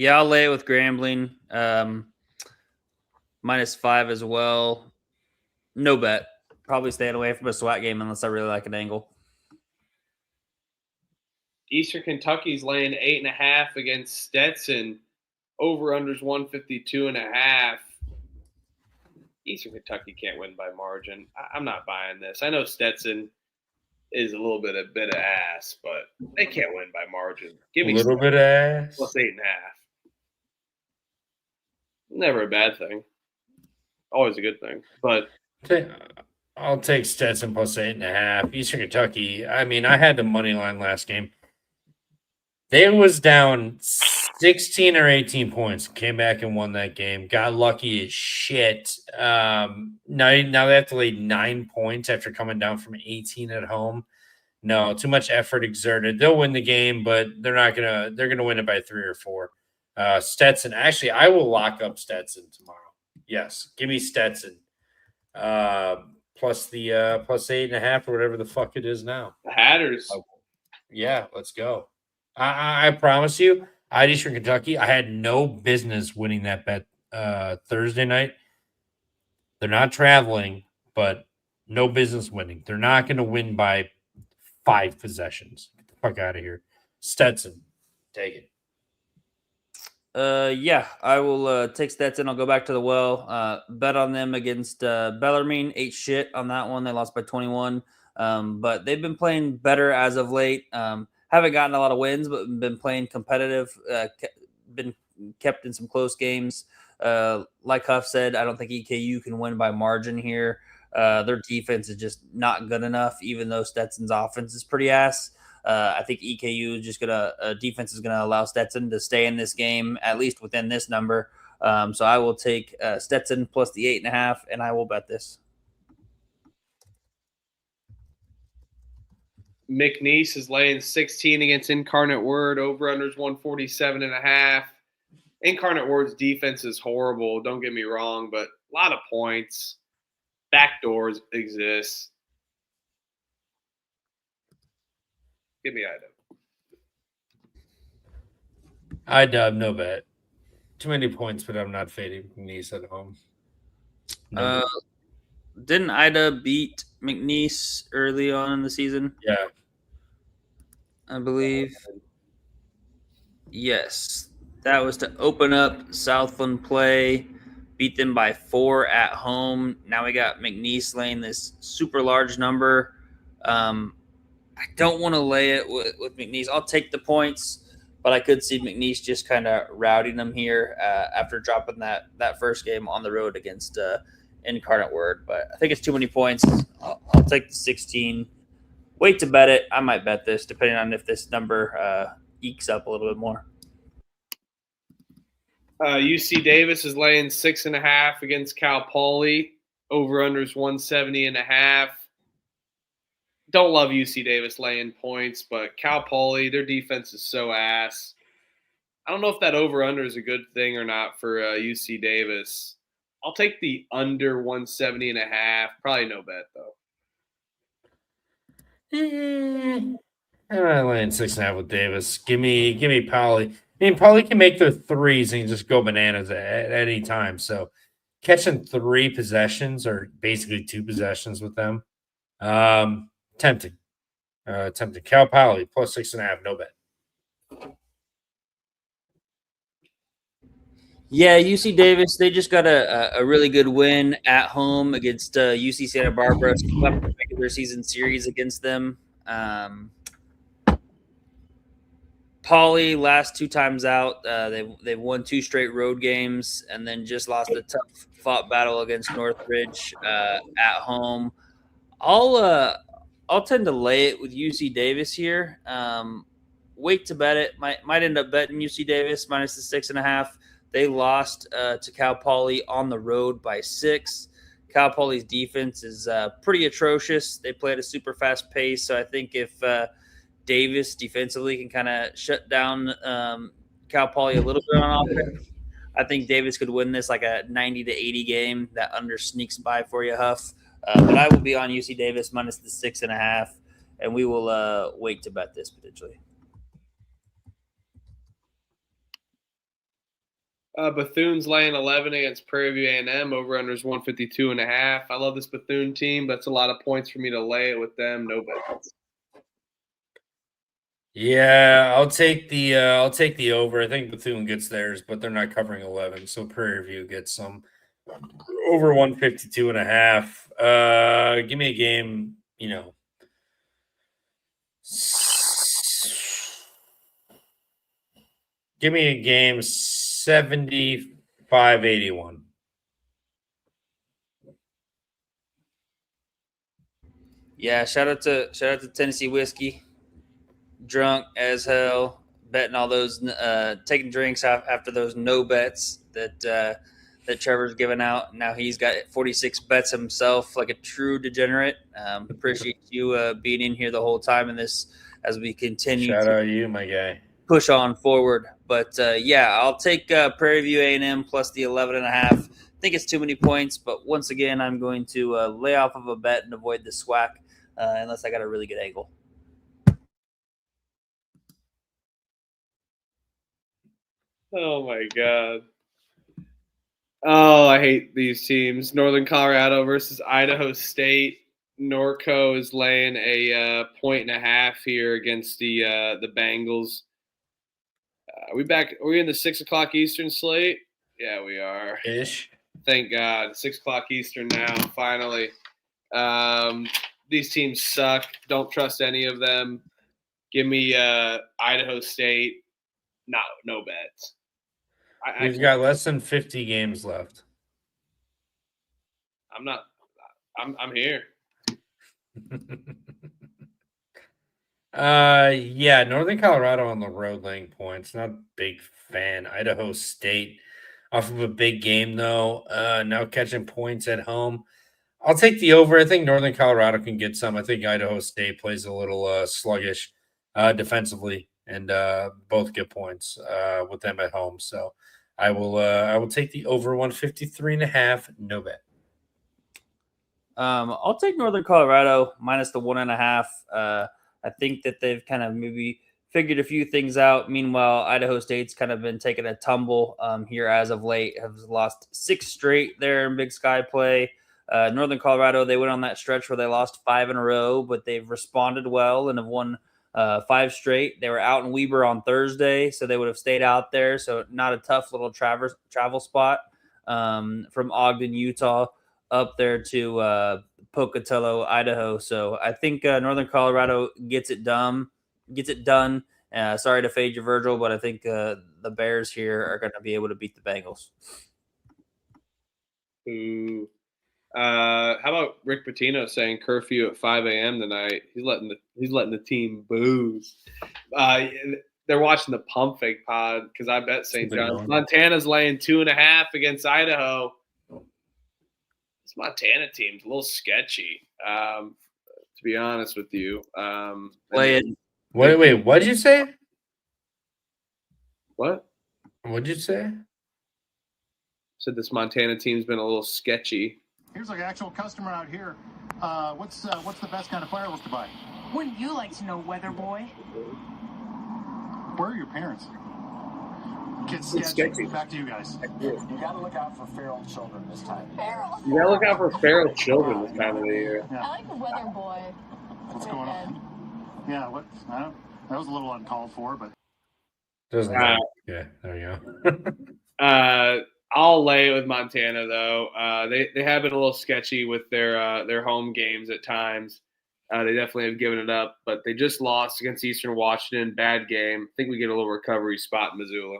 S3: Yeah, I'll lay it with Grambling. -5 as well. No bet. Probably staying away from a SWAT game unless I really like an angle.
S2: Eastern Kentucky's laying 8.5 against Stetson. Over-unders 152.5. Eastern Kentucky can't win by margin. I'm not buying this. I know Stetson is a little bit of ass, but they can't win by margin. Give me
S1: A little bit of ass.
S2: plus 8.5. Never a bad thing. Always a good thing. But
S1: I'll take Stetson plus 8.5. Eastern Kentucky. I mean, I had the money line last game. They was down 16 or 18 points. Came back and won that game. Got lucky as shit. Now they have to lay 9 points after coming down from 18 at home. No, too much effort exerted. They'll win the game, but they're gonna win it by 3 or 4. Stetson. Actually, I will lock up Stetson tomorrow. Yes, give me Stetson. Plus the plus 8.5 or whatever the fuck it is now.
S2: the Hatters.
S1: Yeah, let's go. I promise you, I had Eastern Kentucky. I had no business winning that bet Thursday night. They're not traveling, but no business winning. They're not going to win by 5 possessions. Get the fuck out of here. Stetson, take it.
S3: Yeah, I will take Stetson. I'll go back to the well. Bet on them against Bellarmine. Ate shit on that one. They lost by 21. But they've been playing better as of late. Haven't gotten a lot of wins, but been playing competitive. Been kept in some close games. Like Huff said, I don't think EKU can win by margin here. Their defense is just not good enough, even though Stetson's offense is pretty ass. I think EKU is just defense is gonna allow Stetson to stay in this game, at least within this number. So I will take Stetson plus the 8.5, and I will bet this.
S2: McNeese is laying 16 against Incarnate Word. Over-unders 147.5. Incarnate Word's defense is horrible. Don't get me wrong, but a lot of points. Backdoors exist. Give me Idaho.
S1: I no bet. Too many points, but I'm not fading McNeese at home. No.
S3: Didn't Ida beat McNeese early on in the season?
S1: Yeah.
S3: I believe. Yes. That was to open up Southland play, beat them by 4 at home. Now we got McNeese laying this super large number. I don't want to lay it with McNeese. I'll take the points, but I could see McNeese just kind of routing them here after dropping that first game on the road against Incarnate Word. But I think it's too many points. I'll take the 16. Wait to bet it. I might bet this, depending on if this number ekes up a little bit more.
S2: UC Davis is laying 6.5 against Cal Poly. Over-unders 170.5. Don't love UC Davis laying points, but Cal Poly, their defense is so ass. I don't know if that over-under is a good thing or not for UC Davis. I'll take the under 170.5. Probably no bet, though.
S1: I'm not laying 6.5 with Davis. Give me Poly. I mean, Poly can make their threes and just go bananas at any time. So catching 3 possessions or basically 2 possessions with them, tempting. Tempting. Cal Poly plus 6.5. No bet.
S3: Yeah, UC Davis, they just got a really good win at home against UC Santa Barbara. Swept the regular season series against them. Poly, last 2 times out, they've won 2 straight road games and then just lost a tough fought battle against Northridge at home. I'll tend to lay it with UC Davis here. Wait to bet it. Might end up betting UC Davis minus the 6.5. They lost to Cal Poly on the road by 6. Cal Poly's defense is pretty atrocious. They play at a super fast pace. So I think if Davis defensively can kind of shut down Cal Poly a little bit on offense, I think Davis could win this like a 90-80 game. That under sneaks by for you, Huff. But I will be on UC Davis minus the 6.5, and we will wait to bet this potentially.
S2: Bethune's laying 11 against Prairie View A&M. Over-under is 152.5. I love this Bethune team. That's a lot of points for me to lay it with them. No bets.
S1: Yeah, I'll take the over. I think Bethune gets theirs, but they're not covering 11, so Prairie View gets some over 152.5. Give me a game, give me a game 75-81.
S3: Yeah, shout out to Tennessee Whiskey. Drunk as hell, betting all those, taking drinks after those no bets that Trevor's given out. Now he's got 46 bets himself, like a true degenerate. Appreciate you being in here the whole time in this as we continue
S1: Shout
S3: to
S1: out you, my guy.
S3: push on forward. But yeah, I'll take Prairie View A&M plus the 11.5. I think it's too many points, but once again, I'm going to lay off of a bet and avoid the SWAC unless I got a really good angle.
S2: Oh, my God. Oh, I hate these teams. Northern Colorado versus Idaho State. Norco is laying a 1.5 here against the Bengals. Are we back? Are we in the 6 o'clock Eastern slate? Yeah, we are.
S1: Ish.
S2: Thank God. 6 o'clock Eastern now, finally. These teams suck. Don't trust any of them. Give me Idaho State. No bets.
S1: We've got less than 50 games left.
S2: I'm here.
S1: Yeah, Northern Colorado on the road laying points. Not a big fan. Idaho State off of a big game though. Now catching points at home. I'll take the over. I think Northern Colorado can get some. I think Idaho State plays a little sluggish defensively, and both get points with them at home. So I will take the over 153.5. No bet.
S3: I'll take Northern Colorado minus the 1.5. I think that they've kind of maybe figured a few things out. Meanwhile, Idaho State's kind of been taking a tumble here as of late, have lost 6 straight there in Big Sky play. Northern Colorado, they went on that stretch where they lost 5 in a row, but they've responded well and have won 5 straight. They were out in Weber on Thursday, so they would have stayed out there. So not a tough little travel spot from Ogden, Utah, up there to Pocatello, Idaho. So I think Northern Colorado gets it done. Sorry to fade you, Virgil, but I think the Bears here are going to be able to beat the Bengals.
S2: Ooh. How about Rick Pitino saying curfew at 5 a.m. tonight? He's letting the team booze. They're watching the Pump Fake Pod because I bet St. John's. Montana's laying 2.5 against Idaho. This Montana team's a little sketchy, to be honest with you.
S3: Wait,
S1: what'd you say?
S2: What?
S1: What'd you say?
S2: Said this Montana team's been a little sketchy.
S7: Here's like an actual customer out here. What's the best kind of fireworks to buy?
S8: Wouldn't you like to know, Weather Boy?
S7: Where are your parents? Kids
S2: It's sketchy.
S7: Back to you guys.
S5: You gotta look out for feral children this time.
S8: Feral.
S2: You gotta look out for feral children this time of the year.
S8: I like the Weather Boy.
S7: What's going on? Yeah, what? That was a little uncalled for, but
S1: Doesn't
S2: Uh,
S1: yeah, there you go.
S2: I'll lay it with Montana though. They have been a little sketchy with their home games at times. They definitely have given it up, but they just lost against Eastern Washington. Bad game. I think we get a little recovery spot in Missoula.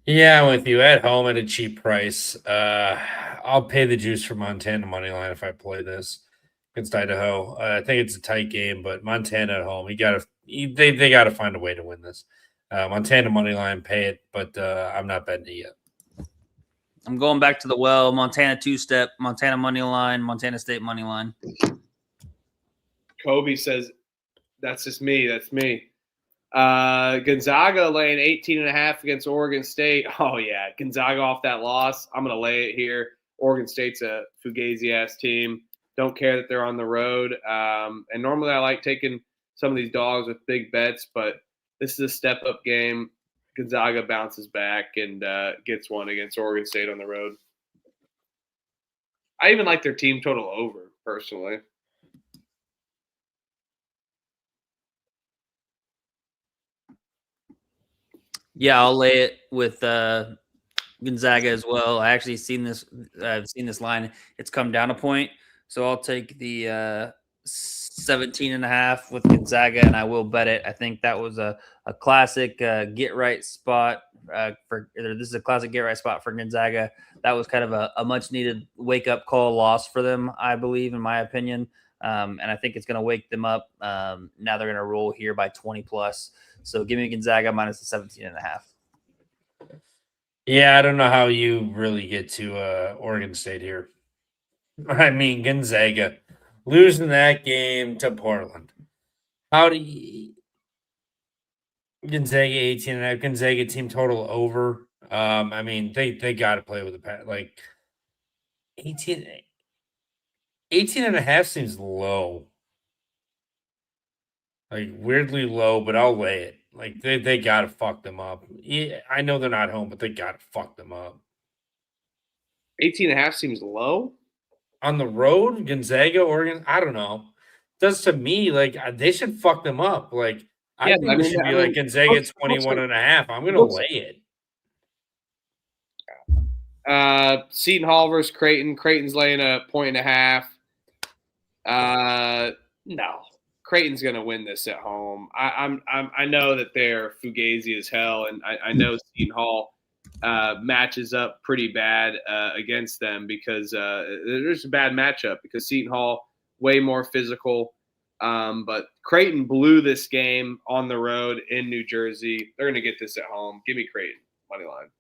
S1: Yeah, I'm with you. At home at a cheap price. I'll pay the juice for Montana money line if I play this against Idaho. I think it's a tight game, but Montana at home, they gotta find a way to win this. Montana money line, pay it, but I'm not betting it yet.
S3: I'm going back to the well. Montana 2-step, Montana money line, Montana State money line.
S2: Kobe says, "That's just me. That's me." Gonzaga laying 18.5 against Oregon State. Oh yeah, Gonzaga off that loss. I'm gonna lay it here. Oregon State's a fugazi ass team. Don't care that they're on the road. And normally I like taking some of these dogs with big bets, but this is a step up game. Gonzaga bounces back and gets one against Oregon State on the road. I even like their team total over, personally.
S3: Yeah, I'll lay it with Gonzaga as well. I actually seen this. I've seen this line. It's come down a point, so I'll take the 17.5 with Gonzaga, and I will bet it. I think that was a classic get right spot this is a classic get right spot for Gonzaga. That was kind of a much needed wake up call loss for them, I believe, in my opinion. And I think it's going to wake them up. Now they're going to roll here by 20 plus. So give me Gonzaga minus the 17.5.
S1: Yeah, I don't know how you really get to Oregon State here. I mean, Gonzaga losing that game to Portland. How do you Gonzaga 18.5, Gonzaga team total over? I mean, they got to play with the like 18.5 seems low. Like weirdly low, but I'll lay it. Like they gotta fuck them up. Yeah, I know they're not home, but they gotta fuck them up.
S2: 18.5 seems low.
S1: On the road, Gonzaga, Oregon, I don't know. Does to me, like they should fuck them up. Like I think it should be like Gonzaga 21.5. I'm gonna lay it.
S2: Seton Hall versus Creighton. Creighton's laying a 1.5. No. Creighton's going to win this at home. I know that they're fugazi as hell, and I know Seton Hall matches up pretty bad against them because there's a bad matchup because Seton Hall way more physical. But Creighton blew this game on the road in New Jersey. They're going to get this at home. Give me Creighton money line.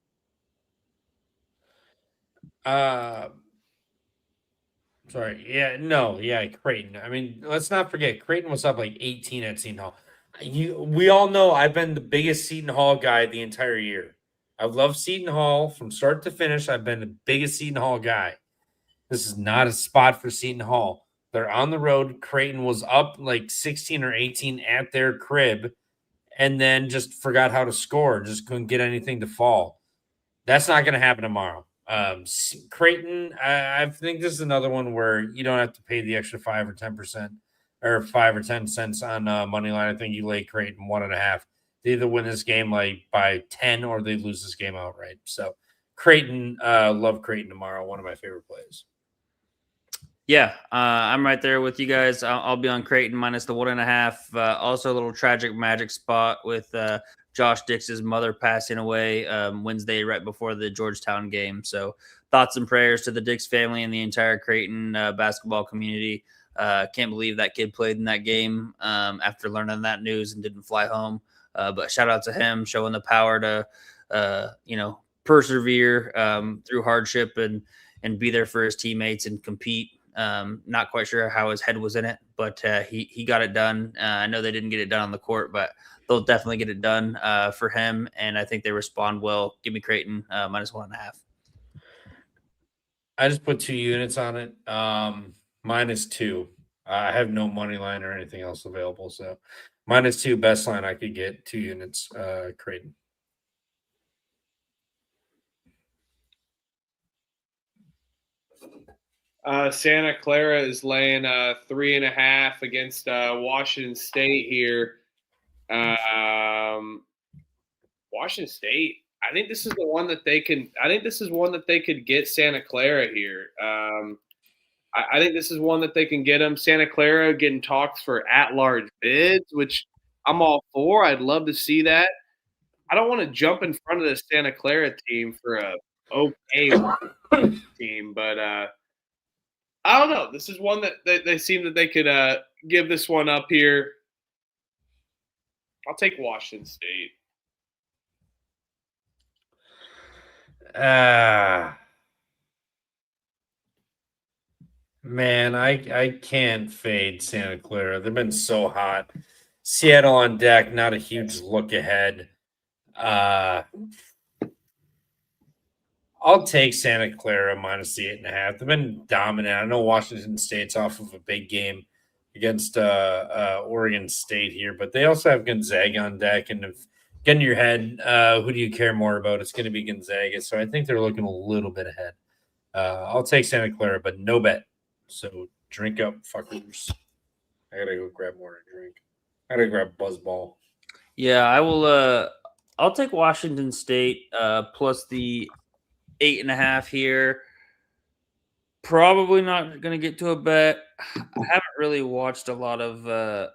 S1: Sorry. Yeah, Creighton. I mean, let's not forget Creighton was up like 18 at Seton Hall. We all know I've been the biggest Seton Hall guy the entire year. I've loved Seton Hall from start to finish. I've been the biggest Seton Hall guy. This is not a spot for Seton Hall. They're on the road. Creighton was up like 16 or 18 at their crib and then just forgot how to score. Just couldn't get anything to fall. That's not going to happen tomorrow. Creighton, I think this is another one where you don't have to pay the extra 5 or 10% or 5 or 10 cents on money line. I think you lay Creighton 1.5. They either win this game like by 10 or they lose this game outright. So Creighton, love Creighton tomorrow. One of my favorite plays.
S3: Yeah, I'm right there with you guys. I'll be on Creighton minus the 1.5. Also a little tragic magic spot with Josh Dix's mother passing away Wednesday right before the Georgetown game. So thoughts and prayers to the Dix family and the entire Creighton basketball community. Can't believe that kid played in that game after learning that news and didn't fly home. But shout out to him showing the power to, persevere through hardship and be there for his teammates and compete. Not quite sure how his head was in it, but he got it done. I know they didn't get it done on the court, but they'll definitely get it done for him. And I think they respond well. Give me Creighton minus 1.5.
S1: I just put 2 units on it. -2. I have no money line or anything else available. So -2 best line I could get 2 units. Creighton.
S2: Santa Clara is laying 3.5 against Washington State here. Washington State. I think this is the one that they can. I think this is one that they could get Santa Clara here. I think this is one that they can get them. Santa Clara getting talks for at-large bids, which I'm all for. I'd love to see that. I don't want to jump in front of the Santa Clara team for a okay team, but I don't know. This is one that they seem that they could give this one up here. I'll take Washington State.
S1: Man, I can't fade Santa Clara. They've been so hot. Seattle on deck, not a huge look ahead. I'll take Santa Clara minus the 8.5. They've been dominant. I know Washington State's off of a big game against Oregon State here, but they also have Gonzaga on deck. And if get in your head. Who do you care more about? It's going to be Gonzaga. So I think they're looking a little bit ahead. I'll take Santa Clara, but no bet. So drink up, fuckers. I got to go grab more to drink. I got to grab Buzzball.
S3: Yeah, I will. I'll take Washington State plus the 8.5 here. Probably not going to get to a bet. I haven't really watched a lot of the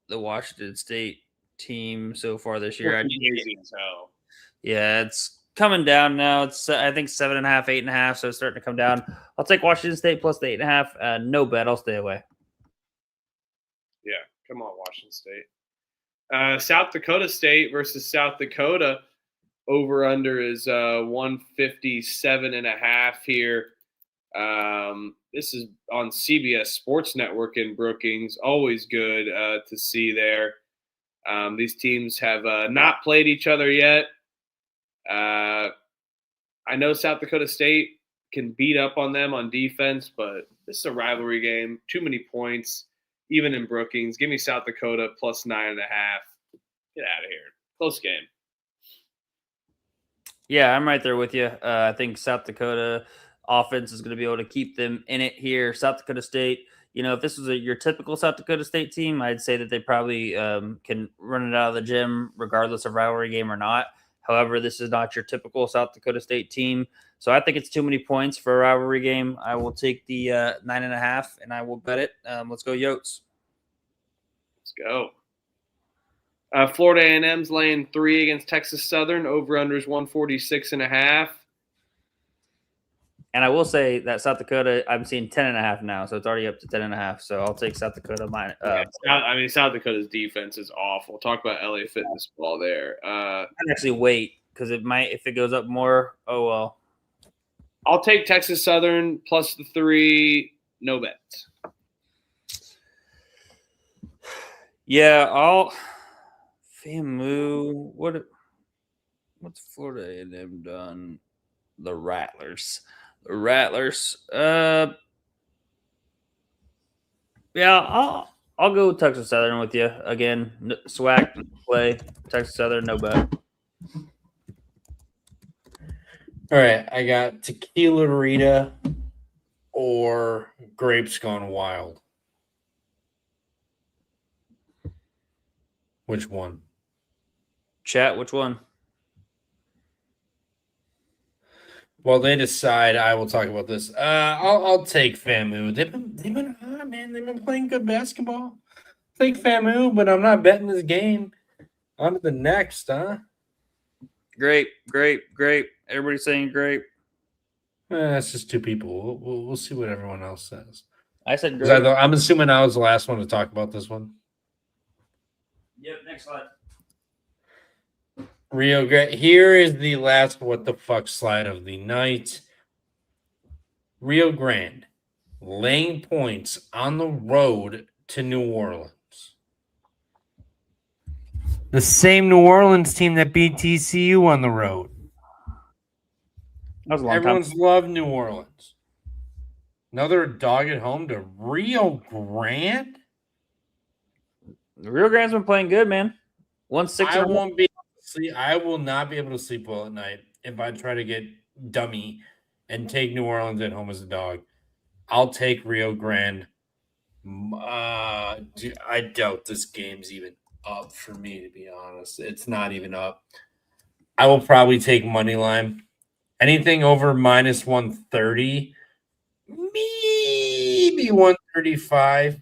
S3: Washington State team so far this year. I
S2: Amazing as hell.
S3: Yeah, it's coming down now. It's I think 7.5, 8.5, so it's starting to come down. I'll take Washington State plus the 8.5. No bet. I'll stay away.
S2: Yeah, come on, Washington State. South Dakota State versus South Dakota. Over under is 157.5 here. This is on CBS Sports Network in Brookings. Always good to see there. These teams have not played each other yet. I know South Dakota State can beat up on them on defense, but this is a rivalry game. Too many points, even in Brookings. Give me South Dakota plus 9.5. Get out of here. Close game.
S3: Yeah, I'm right there with you. I think South Dakota offense is going to be able to keep them in it here. South Dakota State, if this was your typical South Dakota State team, I'd say that they probably can run it out of the gym regardless of rivalry game or not. However, this is not your typical South Dakota State team. So I think it's too many points for a rivalry game. I will take the 9.5 and I will bet it. Let's go Yotes.
S2: Let's go. Florida A&M's laying 3 against Texas Southern. Over-under is 146.5.
S3: And I will say that South Dakota, I'm seeing 10.5 now, so it's already up to 10.5. So I'll take South Dakota.
S2: South Dakota's defense is awful. Talk about LA Fitness ball there.
S3: I'd actually wait because it might, if it goes up more, oh well.
S2: I'll take Texas Southern plus the 3. No bets.
S3: Yeah, I'll FAMU. What's Florida A&M done? The Rattlers. Yeah, I'll go Texas Southern with you again. SWAC play Texas Southern, no bet.
S1: All right, I got Tequila Rita or Grapes Gone Wild. Which one?
S3: Chat, which one?
S1: Well, they decide. I will talk about this. I'll take FAMU. They've been hot, man. They've been playing good basketball. Take FAMU, but I'm not betting this game. On to the next, huh?
S3: Grape. Everybody's saying grape.
S1: That's just two people. We'll see what everyone else says.
S3: I said grape.
S1: I'm assuming I was the last one to talk about this one.
S3: Yep, next slide.
S1: Rio Grande. Here is the last what the fuck slide of the night. Rio Grande laying points on the road to New Orleans. The same New Orleans team that beat TCU on the road.
S3: That was a long
S1: Everyone's
S3: time.
S1: loved New Orleans. Another dog at home to Rio Grande.
S3: Rio Grande's been playing good, man. 1-6.
S1: I will not be able to sleep well at night if I try to get dummy and take New Orleans at home as a dog. I'll take Rio Grande. I doubt this game's even up for me, to be honest. It's not even up. I will probably take money line. Anything over minus 130, maybe 135.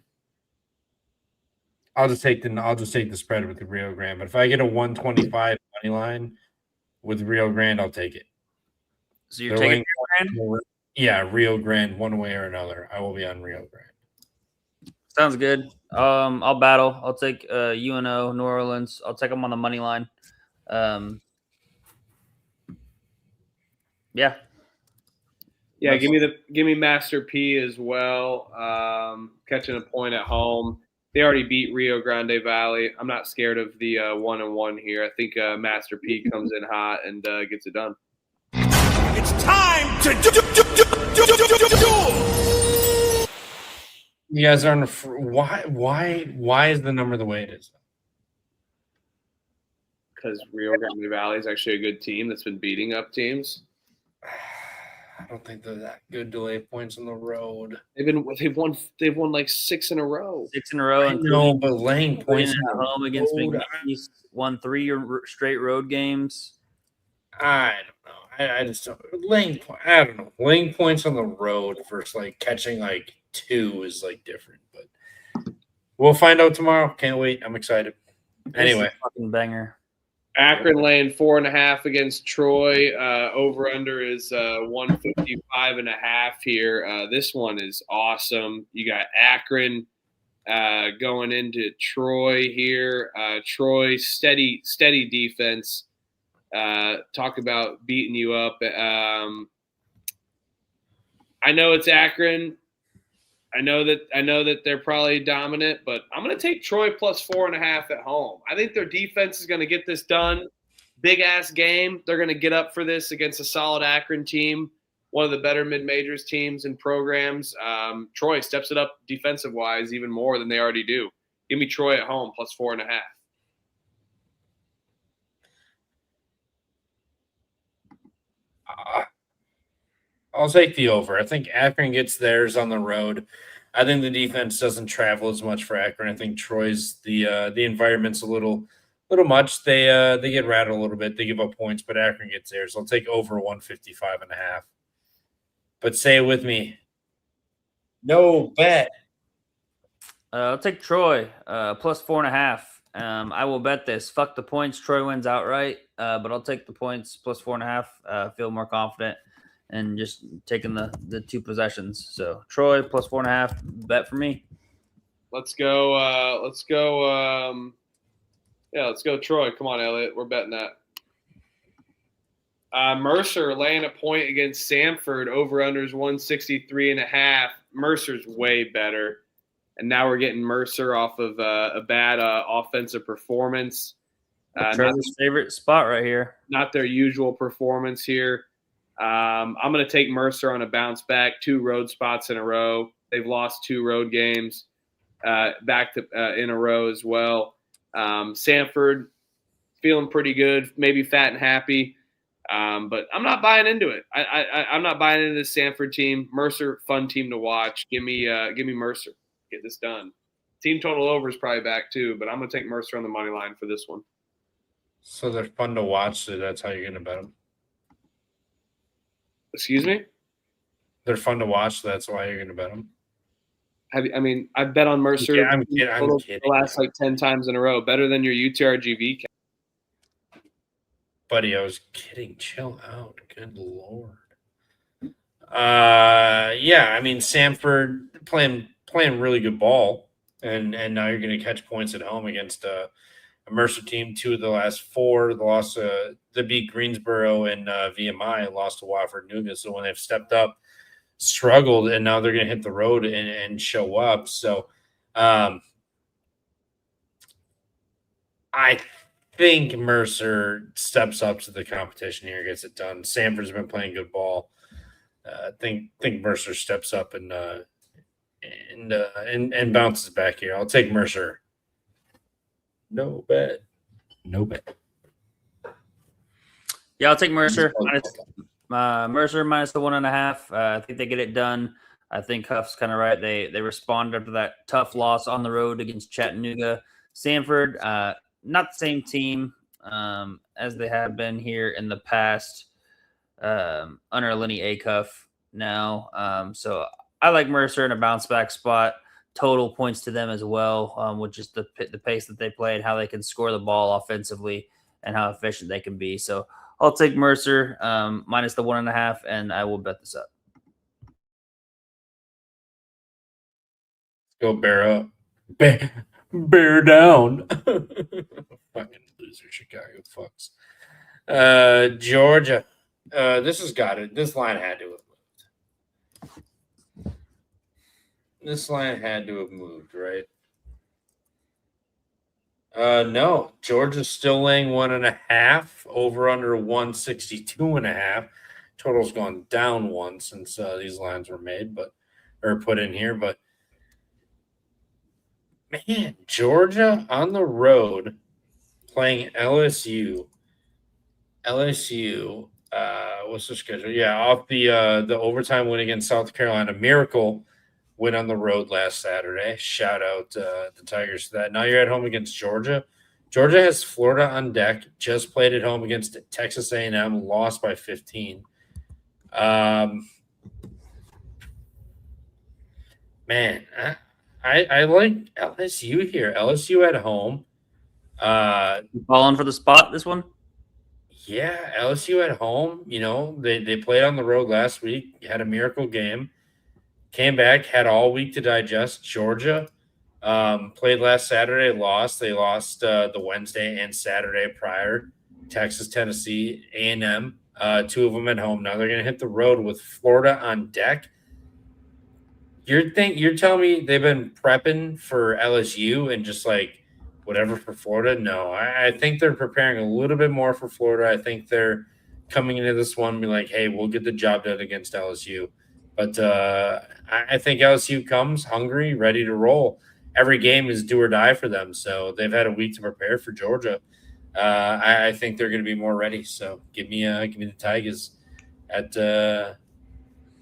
S1: I'll just take the spread with the Rio Grande. But if I get a 125 money line with Rio Grande, I'll take it.
S3: So you're taking Rio Grande?
S1: Yeah, Rio Grande, one way or another. I will be on Rio Grande.
S3: Sounds good. I'll battle. I'll take UNO, New Orleans. I'll take them on the money line. Yeah.
S2: Yeah, give me Master P as well. Catching a point at home. They already beat Rio Grande Valley. I'm not scared of the 1-1 here. I think Master P comes in hot and gets it done.
S6: It's time to do.
S1: You guys are on why is the number the way it is?
S2: because Rio Grande Valley is actually a good team that's been beating up teams.
S1: I don't think they're that good to lay points on the road.
S2: They've won like 6 in a row.
S3: 6 in a row.
S1: I know, but laying points
S3: at
S1: on the
S3: home against
S1: road,
S3: McNeese, won 3 straight road games.
S1: I don't know. I just don't. I don't know. Laying points on the road versus like catching like 2 is like different. But we'll find out tomorrow. Can't wait. I'm excited. Anyway,
S3: This is a fucking banger.
S2: Akron laying 4.5 against Troy. Over under is 155.5 here. This one is awesome. You got Akron going into Troy here. Troy steady defense. Talk about beating you up. I know it's Akron. I know that they're probably dominant, but I'm going to take Troy plus 4.5 at home. I think their defense is going to get this done. Big ass game. They're going to get up for this against a solid Akron team, one of the better mid-majors teams and programs. Troy steps it up defensive wise even more than they already do. Give me Troy at home plus 4.5.
S1: I'll take the over. I think Akron gets theirs on the road. I think the defense doesn't travel as much for Akron. I think Troy's the environment's a little much. They get rattled a little bit. They give up points, but Akron gets theirs. I'll take over 155.5. But say it with me. No bet.
S3: I'll take Troy plus 4.5. I will bet this. Fuck the points. Troy wins outright, but I'll take the points plus 4.5. Feel more confident and just taking the 2 possessions. So Troy plus 4.5 bet for me.
S2: Let's go. Let's go Troy. Come on, Elliot. We're betting that. Mercer laying a point against Samford. Over-unders 163.5. Mercer's way better. And now we're getting Mercer off of a bad offensive performance.
S3: Trevor's favorite spot right here.
S2: Not their usual performance here. I'm going to take Mercer on a bounce back. 2 road spots in a row. They've lost 2 road games back to in a row as well. Samford feeling pretty good, maybe fat and happy, but I'm not buying into it. I'm not buying into this Samford team. Mercer, fun team to watch. Give me Mercer. Get this done. Team total over is probably back too, but I'm going to take Mercer on the money line for this one.
S1: So they're fun to watch, so that's how you're going to bet them.
S2: Excuse me?
S1: They're fun to watch, so that's why you're going to bet them.
S2: I've bet on Mercer
S1: Yeah, I'm kidding.
S2: the last like 10 times in a row. Better than your UTRGV.
S1: Buddy, I was kidding. Chill out. Good Lord. Yeah, I mean, Samford playing really good ball, and now you're going to catch points at home against a Mercer team. 2 of the last 4, they beat Greensboro and VMI and lost to Wofford Nuga. So when they've stepped up, struggled, and now they're going to hit the road and show up. So I think Mercer steps up to the competition here, gets it done. Samford's been playing good ball. I think Mercer steps up and bounces back here. I'll take Mercer. No bet.
S3: Yeah, I'll take Mercer. Mercer minus the 1.5. I think they get it done. I think Huff's kind of right. They responded after that tough loss on the road against Chattanooga. Samford, not the same team as they have been here in the past under Lenny Acuff now. So I like Mercer in a bounce back spot. Total points to them as well, with just the pace that they play and how they can score the ball offensively and how efficient they can be. So I'll take Mercer minus the 1.5, and I will bet this up.
S1: Go bear up. Bear down. Fucking loser Chicago fucks. Georgia. This line had to have moved. This line had to have moved, right? No. Georgia's still laying 1.5, over under 162.5. Total's gone down 1 since these lines were made, or put in here. But man, Georgia on the road playing LSU. LSU, what's their schedule? Yeah, off the overtime win against South Carolina. Miracle win on the road last Saturday. Shout out the Tigers for that. Now you're at home against Georgia. Georgia has Florida on deck. Just played at home against Texas A&M. Lost by 15. Man, I like LSU here. LSU at home.
S3: Falling for the spot, this one?
S1: Yeah, LSU at home. You know, they played on the road last week, had a miracle game, came back, had all week to digest. Georgia played last Saturday, lost. They lost the Wednesday and Saturday prior. Texas, Tennessee, A&M, two of them at home. Now they're going to hit the road with Florida on deck. You're telling me they've been prepping for LSU and just like whatever for Florida? No, I think they're preparing a little bit more for Florida. I think they're coming into this one and be like, hey, we'll get the job done against LSU. But I think LSU comes hungry, ready to roll. Every game is do or die for them. So they've had a week to prepare for Georgia. I think they're going to be more ready. So give me the Tigers at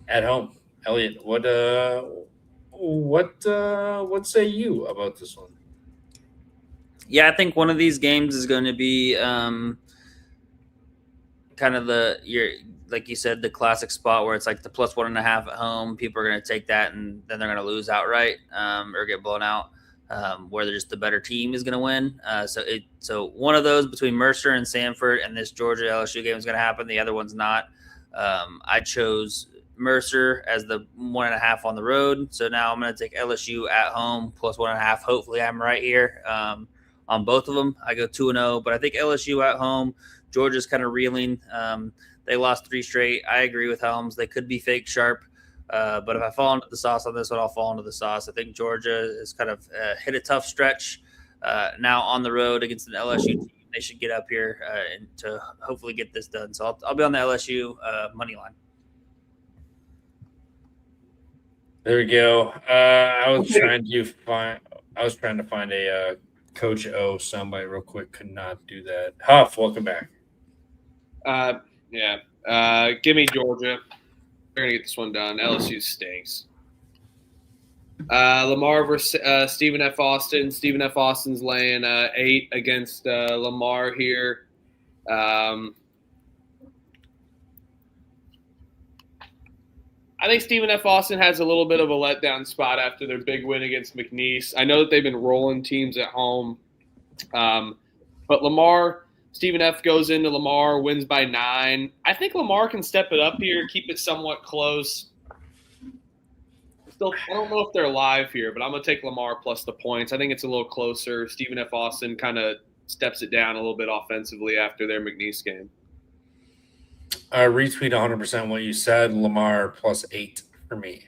S1: home. Elliot, what say you about this one?
S3: Yeah, I think one of these games is going to be kind of like you said, the classic spot where it's like the plus 1.5 at home. People are going to take that and then they're going to lose outright or get blown out. Where they're just the better team is going to win. So one of those between Mercer and Samford and this Georgia LSU game is going to happen. The other one's not. I chose Mercer as the 1.5 on the road. So now I'm going to take LSU at home plus 1.5. Hopefully I'm right here on both of them. I go 2-0, but I think LSU at home. Georgia's kind of reeling. They lost 3 straight. I agree with Helms. They could be fake sharp. But if I fall into the sauce on this one, I'll fall into the sauce. I think Georgia is kind of hit a tough stretch now on the road against an LSU team. They should get up here and to hopefully get this done. So I'll be on the LSU money line.
S1: There we go. I was trying to find a Coach O soundbite real quick. Could not do that. Huff, welcome back.
S2: Give me Georgia. They're going to get this one done. LSU stinks. Lamar versus Stephen F. Austin. Stephen F. Austin's laying 8 against Lamar here. I think Stephen F. Austin has a little bit of a letdown spot after their big win against McNeese. I know that they've been rolling teams at home. But Lamar, Stephen F. goes into Lamar, wins by 9. I think Lamar can step it up here, keep it somewhat close. I don't know if they're live here, but I'm going to take Lamar plus the points. I think it's a little closer. Stephen F. Austin kind of steps it down a little bit offensively after their McNeese game.
S1: Retweet 100% what you said. Lamar plus 8 for me.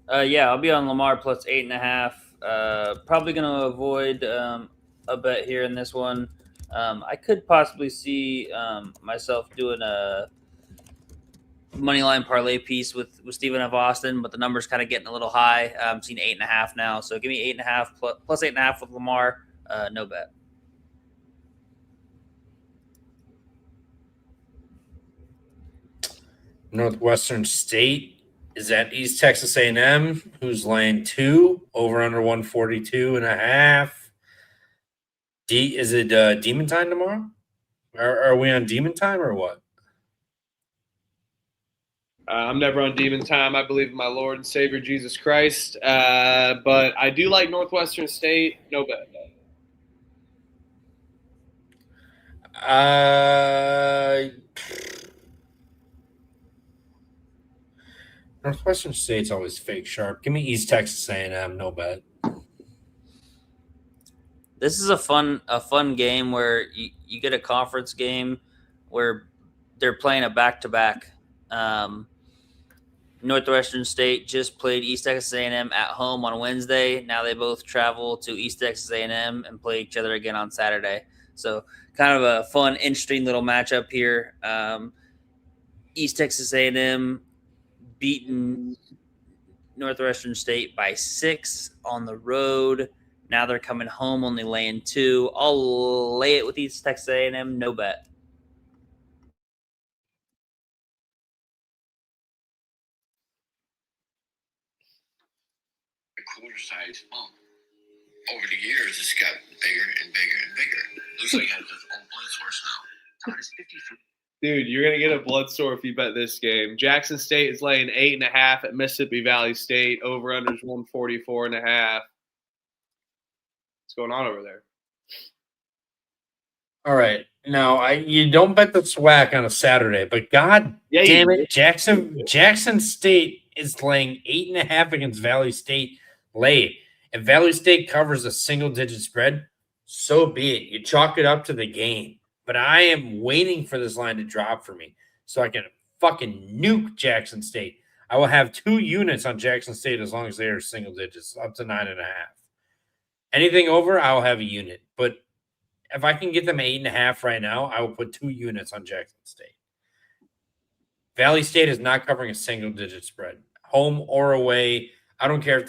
S3: I'll be on Lamar plus 8.5. Probably going to avoid a bet here in this one. I could possibly see myself doing a money line parlay piece with Stephen F. Austin, but the number's kind of getting a little high. I'm seeing 8.5 now, so give me 8.5 plus 8.5 with Lamar. No bet.
S1: Northwestern State is at East Texas A&M, who's laying 2 over under 142.5. Is it Demon Time tomorrow? Are we on Demon Time or what?
S2: I'm never on Demon Time. I believe in my Lord and Savior Jesus Christ. But I do like Northwestern State. No bet.
S1: Northwestern State's always fake sharp. Give me East Texas A&M. No bet.
S3: This is a fun game where you get a conference game where they're playing a back-to-back. Northwestern State just played East Texas A&M at home on Wednesday. Now they both travel to East Texas A&M and play each other again on Saturday. So kind of a fun, interesting little matchup here. East Texas A&M beaten Northwestern State by 6 on the road. Now they're coming home only laying 2. I'll lay it with East Texas A&M. No bet.
S4: The quarter size pump. Over the years, it's got bigger and bigger and bigger. Looks like it has its own blood source now. It's 53.
S2: Dude, you're gonna get a blood sore if you bet this game. Jackson State is laying 8.5 at Mississippi Valley State. Over under is 144.5. What's going on over there?
S1: All right. Now, you don't bet the SWAC on a Saturday, but God
S2: Yeah, you
S1: damn
S2: did.
S1: it, Jackson State is laying 8.5 against Valley State late. If Valley State covers a single-digit spread, so be it. You chalk it up to the game. But I am waiting for this line to drop for me so I can fucking nuke Jackson State. I will have 2 units on Jackson State as long as they are single digits, up to 9.5. Anything over, I'll have a unit. But if I can get them 8.5 right now, I will put 2 units on Jackson State. Valley State is not covering a single-digit spread, home or away. I don't care if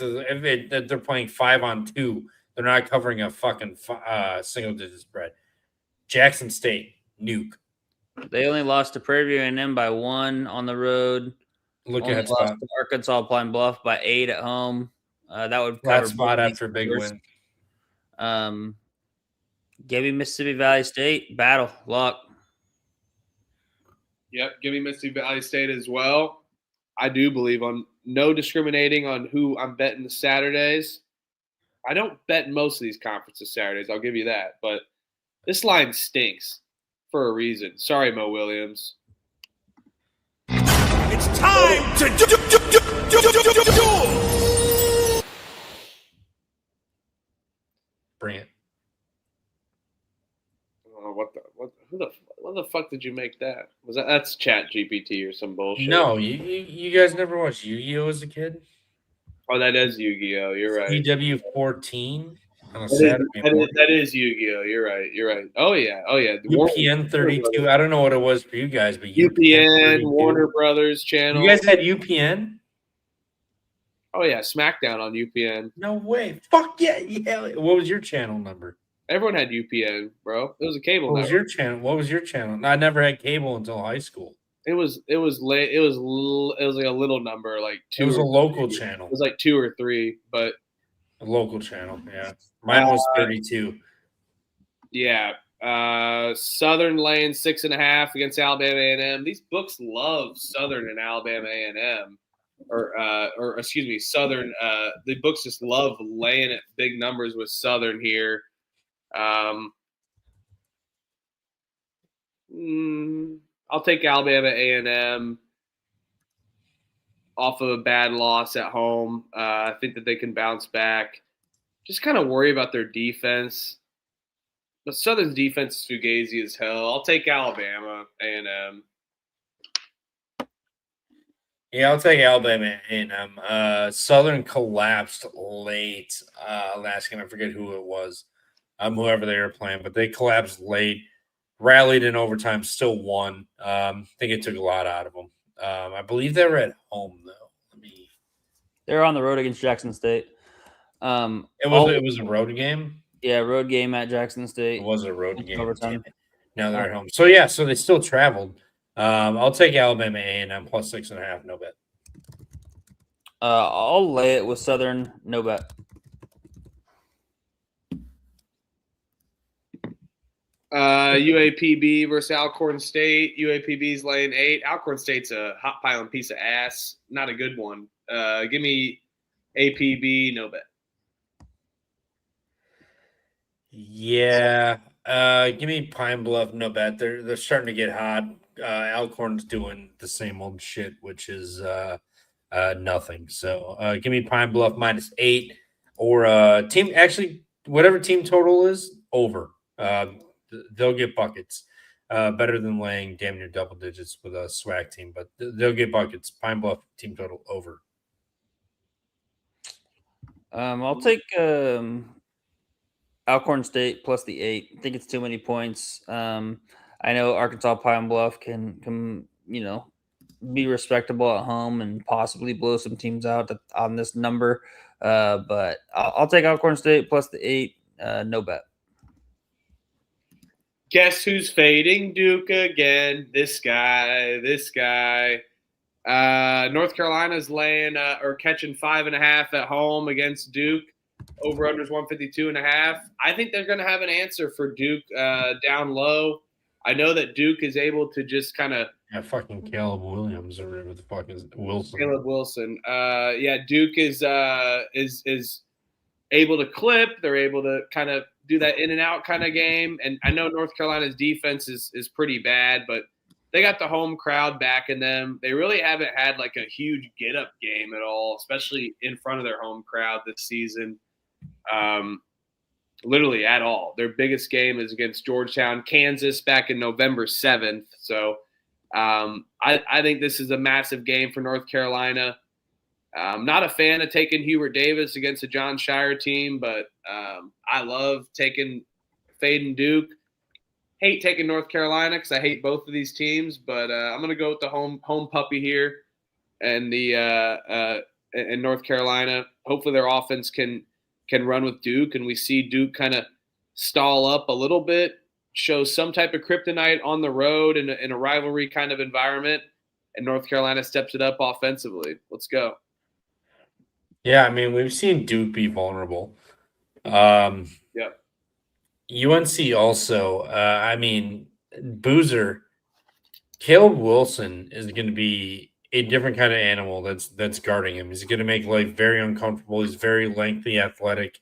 S1: they're playing 5-on-2. They're not covering a fucking single-digit spread. Jackson State, nuke.
S3: They only lost to Prairie View A&M by 1 on the road.
S1: Look
S3: Only
S1: at
S3: lost
S1: spot.
S3: to Arkansas Pine Bluff by 8 at home. That would
S1: Flat
S3: cover
S1: spot
S3: both
S1: after a big
S3: scores.
S1: win.
S3: Give me Mississippi Valley State. Battle. Lock.
S2: Yep, give me Mississippi Valley State as well. I do believe on no discriminating on who I'm betting the Saturdays. I don't bet most of these conferences Saturdays, I'll give you that. But this line stinks for a reason. Sorry, Mo Williams.
S6: It's time to duel.
S1: Bring it.
S2: Oh, what the fuck did you make that? That's Chat GPT or some bullshit?
S1: No, you guys never watched Yu-Gi-Oh as a kid?
S2: Oh, that is Yu-Gi-Oh. You're right.
S1: EW14 on a Saturday morning.
S2: That is Yu-Gi-Oh. You're right. Oh yeah.
S1: UPN 32. I don't know what it was for you guys, but
S2: UPN
S1: 32.
S2: Warner Brothers channel.
S1: You guys had UPN?
S2: Oh yeah, SmackDown on UPN.
S1: No way. Fuck yeah. What was your channel number?
S2: Everyone had UPN, bro. It was a cable
S1: What was
S2: network.
S1: your channel? What was your channel? I never had cable until high school.
S2: It was late. It was like a little number, like 2.
S1: It was a
S2: or
S1: local
S2: 3.
S1: channel.
S2: It was like 2 or 3, but
S1: A local channel, yeah. Mine was 32.
S2: yeah. Southern laying 6.5 against Alabama A&M. These books love Southern and Alabama A&M, or excuse me, Southern. The books just love laying at big numbers with Southern here. I'll take Alabama A&M off of a bad loss at home. I think that they can bounce back. Just kind of worry about their defense. But Southern's defense is fugazi as hell. I'll take Alabama A&M.
S1: Yeah, I'll take Alabama A&M. Southern collapsed late last game. I forget who it was, whoever they were playing, but they collapsed late, rallied in overtime, still won. I think it took a lot out of them. I believe they were at home though.
S3: They're on the road against Jackson State.
S1: It was a road game.
S3: Yeah, road game at Jackson State.
S1: It was a road game.
S3: Overtime.
S1: Damn it. Now they're at home. So yeah, so they still traveled. I'll take Alabama A&M plus 6.5. No bet.
S3: I'll lay it with Southern. No bet.
S2: UAPB versus Alcorn State. UAPB's laying 8. Alcorn State's a hot piling piece of ass. Not a good one. Give me APB. No bet.
S1: Yeah. Give me Pine Bluff. No bet. They're starting to get hot. Alcorn's doing the same old shit, which is nothing. So give me Pine Bluff -8 or team. Actually, whatever team total is over. They'll get buckets. Better than laying damn near double digits with a SWAC team, but they'll get buckets. Pine Bluff team total over.
S3: I'll take Alcorn State plus the 8. I think it's too many points. I know Arkansas Pine Bluff can be respectable at home and possibly blow some teams out on this number. But I'll take Alcorn State plus the 8. No bet.
S2: Guess who's fading Duke again? This guy. North Carolina's laying or catching 5.5 at home against Duke. Over unders 152.5. I think they're going to have an answer for Duke down low. I know that Duke is able to just kind of
S1: fucking Caleb Williams or whatever the fuck is Wilson.
S2: Caleb Wilson. Duke is able to clip. They're able to kind of do that in and out kind of game. And I know North Carolina's defense is pretty bad, but they got the home crowd backing them. They really haven't had like a huge get up game at all, especially in front of their home crowd this season. Literally at all. Their biggest game is against Georgetown, Kansas back in November 7th. So I think this is a massive game for North Carolina. I'm not a fan of taking Hubert Davis against a John Shire team, but I love fading Duke. Hate taking North Carolina because I hate both of these teams, but I'm going to go with the home puppy here and and North Carolina. Hopefully their offense can run with Duke, and we see Duke kind of stall up a little bit, show some type of kryptonite on the road in a rivalry kind of environment, and North Carolina steps it up offensively. Let's go.
S1: Yeah, I mean, we've seen Duke be vulnerable.
S2: Yep.
S1: UNC also, I mean, Boozer, Caleb Wilson is going to be a different kind of animal that's guarding him. He's going to make life very uncomfortable. He's very lengthy, athletic,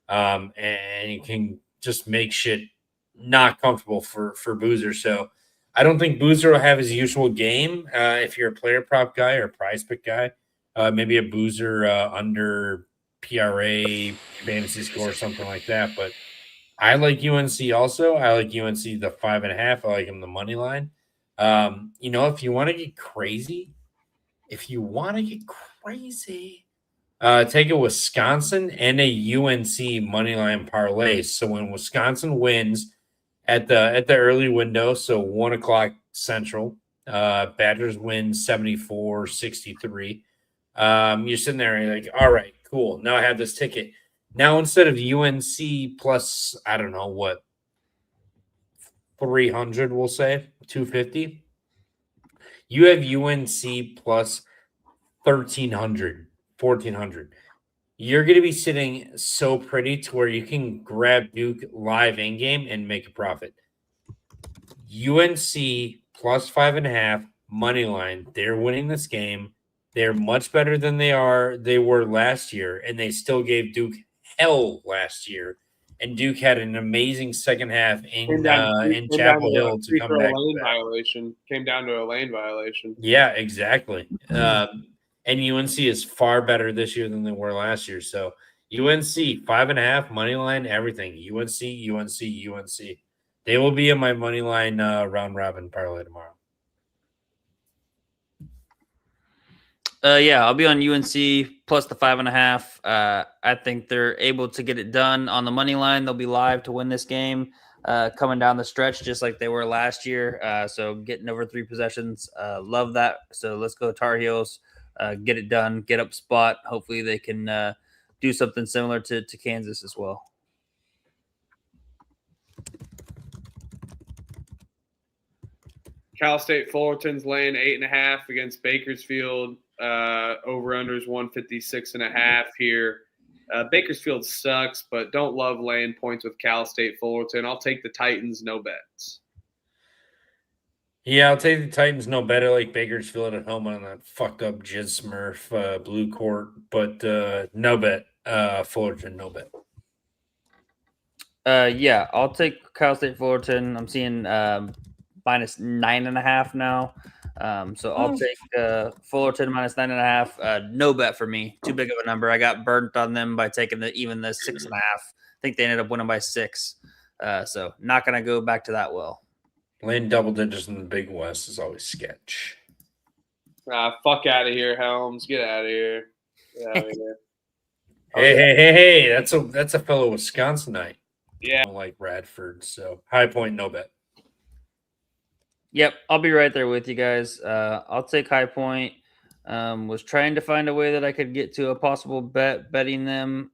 S1: and he can just make shit not comfortable for Boozer. So I don't think Boozer will have his usual game. If you're a player prop guy or a prize pick guy, maybe a Boozer under PRA fantasy score or something like that. But I like UNC also. I like UNC the 5.5. I like him the money line. If you want to get crazy, take a Wisconsin and a UNC money line parlay. So when Wisconsin wins at the early window, so 1 o'clock Central, Badgers win 74-63. You're sitting there and you're like, all right, cool. Now I have this ticket. Now instead of UNC plus, I don't know what, 300, we'll say 250. You have UNC plus 1,300, 1,400. You're going to be sitting so pretty to where you can grab Duke live in game and make a profit. UNC plus 5.5 money line. They're winning this game. They're much better than they were last year, and they still gave Duke hell last year. And Duke had an amazing second half in Chapel Hill to come back.
S2: Came down to a lane violation.
S1: Yeah, exactly. And UNC is far better this year than they were last year. So UNC 5.5 money line, everything. UNC. They will be in my money line round robin parlay tomorrow.
S3: I'll be on UNC plus the 5.5. I think they're able to get it done on the money line. They'll be live to win this game coming down the stretch, just like they were last year. So getting over 3 possessions, love that. So let's go Tar Heels, get it done, get up spot. Hopefully they can do something similar to Kansas as well.
S2: Cal State Fullerton's laying 8.5 against Bakersfield. Over unders 156.5 here. Bakersfield sucks, but don't love laying points with Cal State Fullerton. I'll take the Titans, no bets.
S1: Yeah, I'll take the Titans, no bet. I like Bakersfield at home on that fucked up Jizz Smurf blue court, but no bet. Fullerton, no bet.
S3: I'll take Cal State Fullerton. I'm seeing minus 9.5 now. So I'll take Fullerton minus 9.5. No bet for me. Too big of a number. I got burnt on them by taking the 6.5. I think they ended up winning by 6. So not gonna go back to that well.
S1: Laying double digits in the Big West is always sketch.
S2: Fuck out of here, Helms. Get out of here. Get out of here.
S1: Hey! That's a fellow Wisconsinite.
S2: Yeah,
S1: I don't like Radford. So High Point, no bet.
S3: Yep, I'll be right there with you guys. I'll take High Point. Was trying to find a way that I could get to a possible betting them.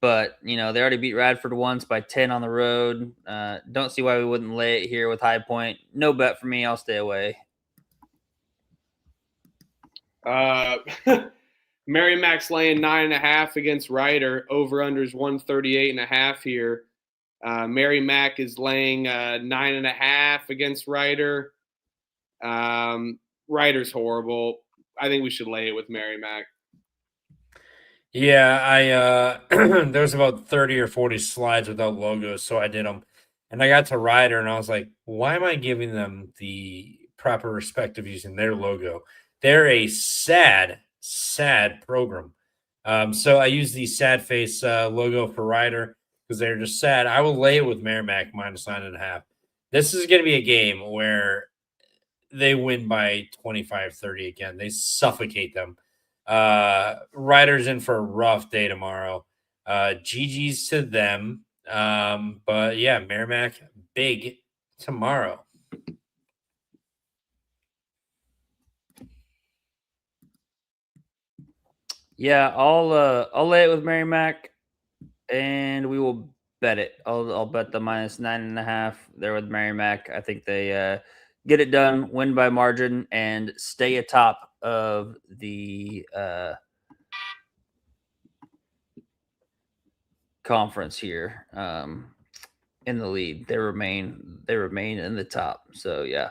S3: But they already beat Radford once by 10 on the road. Don't see why we wouldn't lay it here with High Point. No bet for me. I'll stay away.
S2: Merrimack's laying 9.5 against Ryder. Over unders 138.5 here. Merrimack is laying 9.5 against Ryder. Ryder's horrible. I think we should lay it with Merrimack.
S1: Yeah, there's about 30 or 40 slides without logos, so I did them. And I got to Ryder, and I was like, why am I giving them the proper respect of using their logo? They're a sad program. So I use the sad face logo for Ryder because they're just sad. I will lay it with Merrimack -9.5. This is going to be a game where they win by 25-30 again. They suffocate them. Ryder's in for a rough day tomorrow. GG's to them. But yeah, Merrimack big tomorrow.
S3: Yeah, I'll lay it with Merrimack, and we will bet it. I'll bet the -9.5 there with Merrimack. I think they get it done, win by margin, and stay atop of the conference here in the lead. They remain in the top. So yeah,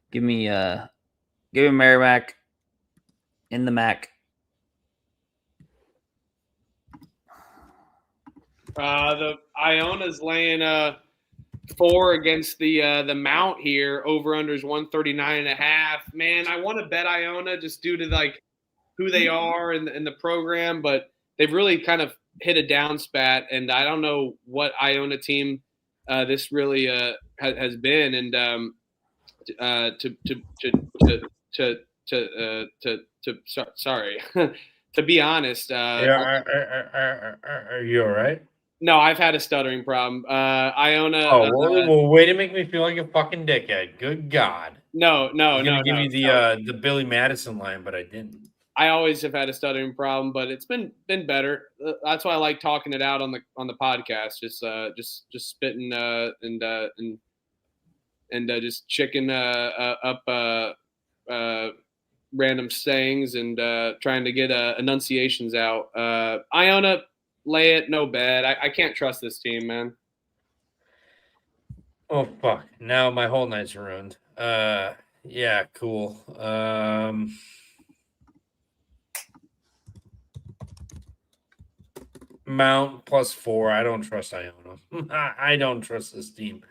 S3: give me Merrimack in the MAC.
S2: The Iona's laying 4 against the Mount here. Over unders 139.5. Man, I want to bet Iona just due to like who they are in the program, but they've really kind of hit a down spat, and I don't know what Iona team this really has been. And sorry, to be honest,
S1: Are you all right?
S2: no, I've had a stuttering problem. Iona.
S1: Oh, well, way to make me feel like a fucking dickhead. Good God.
S2: No.
S1: I was gonna give you the Billy Madison line, but I didn't.
S2: I always have had a stuttering problem, but it's been better. That's why I like talking it out on the podcast. Just spitting and just chicking up random sayings and trying to get enunciations out. Iona, lay it, no bet. I can't trust this team, man.
S1: Oh fuck! Now my whole night's ruined. Yeah, cool. Mount +4. I don't trust Iona. I don't trust this team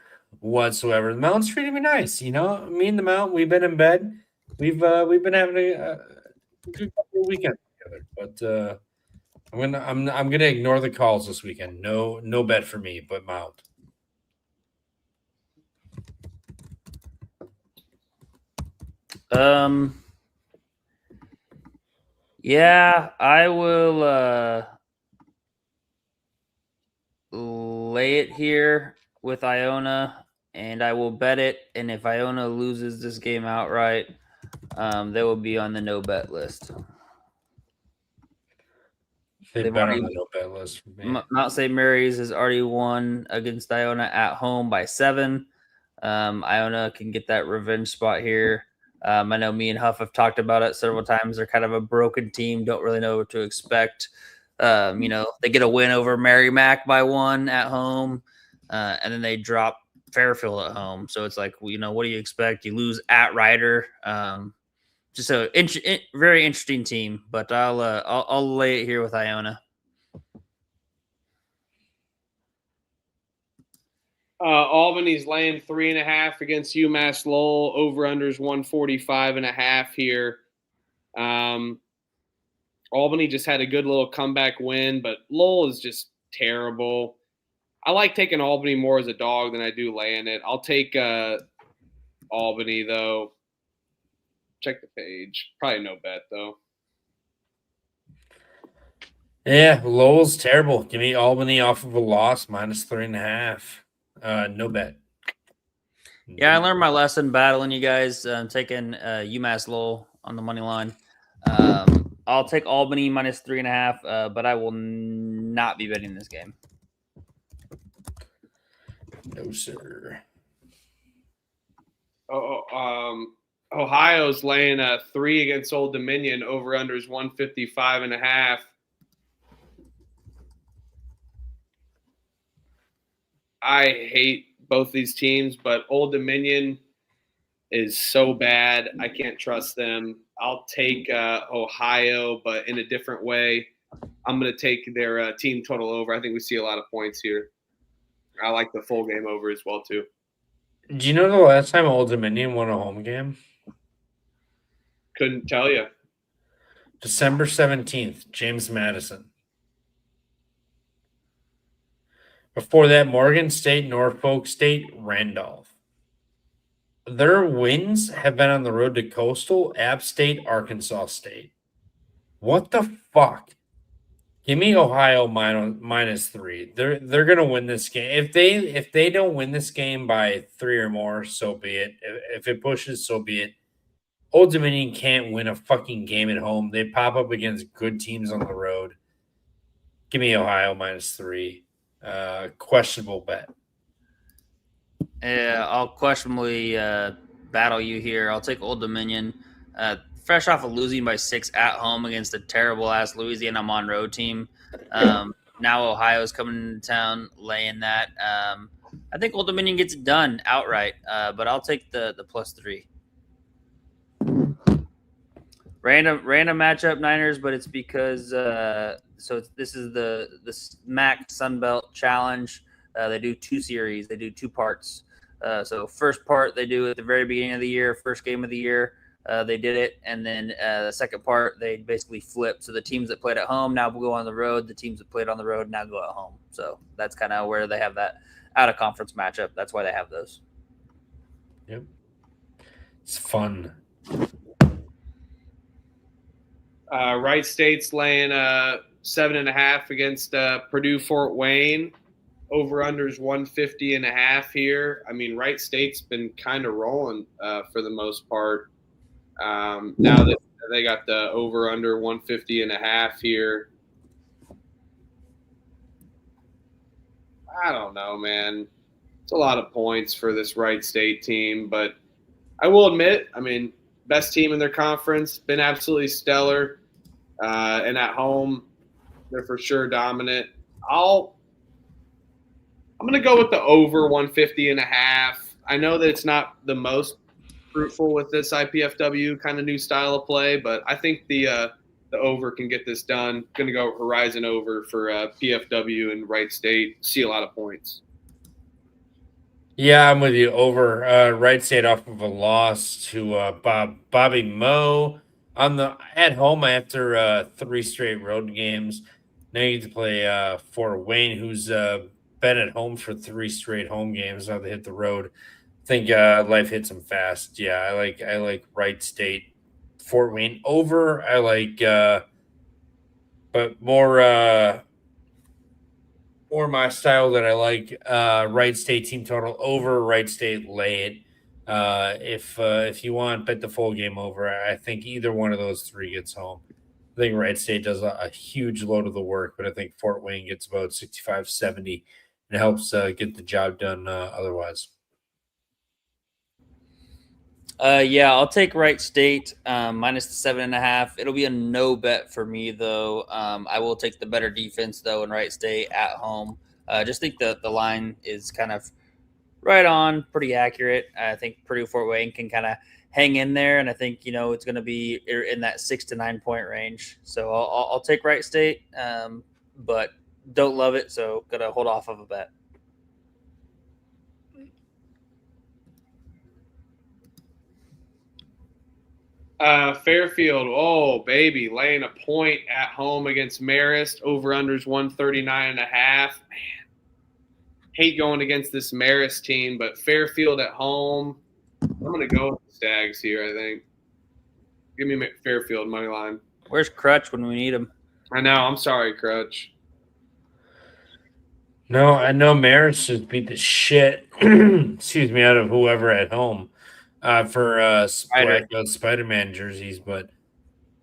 S1: whatsoever. The Mount's treating me nice. Me and the Mount, we've been in bed. We've been having a good couple of weekends together. But I'm gonna ignore the calls this weekend. No bet for me, but Mount.
S3: Yeah, I will lay it here with Iona, and I will bet it. And if Iona loses this game outright, they will be on the no bet list.
S1: They've been on the no bet list for me.
S3: Mount St. Mary's has already won against Iona at home by 7. Iona can get that revenge spot here. I know me and Huff have talked about it several times. They're kind of a broken team. Don't really know what to expect. They get a win over Merrimack by 1 at home, and then they drop Fairfield at home. So it's like, what do you expect? You lose at Ryder. Just a very interesting team, but I'll lay it here with Iona.
S2: Albany's laying 3.5 against UMass Lowell. Over unders 145.5 here. Albany just had a good little comeback win, but Lowell is just terrible. I like taking Albany more as a dog than I do laying it. I'll take Albany though. Check the page. Probably no bet though.
S1: Yeah, Lowell's terrible. Give me Albany off of a loss -3.5. No bet.
S3: Yeah, I learned my lesson battling you guys. I'm taking UMass Lowell on the money line. I'll take Albany minus 3.5, but I will not be betting this game.
S1: No, sir.
S2: Ohio's laying a 3 against Old Dominion. Over unders 155.5. I hate both these teams, but Old Dominion is so bad. I can't trust them. I'll take Ohio, but in a different way. I'm going to take their team total over. I think we see a lot of points here. I like the full game over as well, too.
S1: Do you know the last time Old Dominion won a home game?
S2: Couldn't tell you.
S1: December 17th, James Madison. Before that, Morgan State, Norfolk State, Randolph. Their wins have been on the road to Coastal, App State, Arkansas State. What the fuck? Give me Ohio minus 3. They're gonna win this game. If they don't win this game by 3 or more, so be it. If it pushes, so be it. Old Dominion can't win a fucking game at home. They pop up against good teams on the road. Give me Ohio minus 3. Questionable bet.
S3: I'll questionably battle you here. I'll take Old Dominion. Fresh off of losing by 6 at home against a terrible-ass Louisiana Monroe team. Now Ohio's coming into town, laying that. I think Old Dominion gets it done outright, but I'll take the plus 3. Random matchup, Niners, but it's because this is the SMAC Sunbelt Challenge. They do 2 series. They do 2 parts. So first part they do at the very beginning of the year, first game of the year. They did it, and then the second part they basically flipped. So the teams that played at home now will go on the road. The teams that played on the road now go at home. So that's kind of where they have that out of conference matchup. That's why they have those.
S1: Yep, it's fun.
S2: Wright State's laying 7.5 against Purdue Fort Wayne. Over unders 150.5 here. I mean, Wright State's been kind of rolling for the most part. Now that they got the over under 150.5 here. I don't know, man. It's a lot of points for this Wright State team, but I will admit, I mean, best team in their conference, been absolutely stellar. And at home, they're for sure dominant. I'm going to go with the over 150.5. I know that it's not the most fruitful with this IPFW kind of new style of play, but I think the over can get this done. Going to go Horizon over for PFW and Wright State. See a lot of points.
S1: Yeah, I'm with you. Over Wright State off of a loss to Bobby Moe at home after 3 straight road games. Now you get to play Fort Wayne, who's been at home for 3 straight home games. Now they hit the road. I think life hits them fast. Yeah, I like Wright State, Fort Wayne over. I like, but more my style that I like. Wright State team total over. Wright State lay it. If you want, bet the full game over. I think either one of those 3 gets home. I think Wright State does a huge load of the work, but I think Fort Wayne gets about 65-70 and helps get the job done otherwise.
S3: Yeah, I'll take Wright State minus the 7.5. It'll be a no bet for me, though. I will take the better defense, though, in Wright State at home. Just think the line is kind of right on, pretty accurate. I think Purdue Fort Wayne can kind of hang in there, and I think it's going to be in that 6 to 9 point range. So I'll take Wright State, but don't love it, so gotta hold off of a bet.
S2: Fairfield, oh baby, laying a point at home against Marist. Over unders 139.5. Man, hate going against this Marist team, but Fairfield at home. I'm gonna go with the Stags here. I think. Give me Fairfield money line.
S3: Where's Crutch when we need him?
S2: I know. I'm sorry, Crutch.
S1: No, I know Marist just beat the shit, excuse me, out of whoever at home for Spider-Man jerseys, but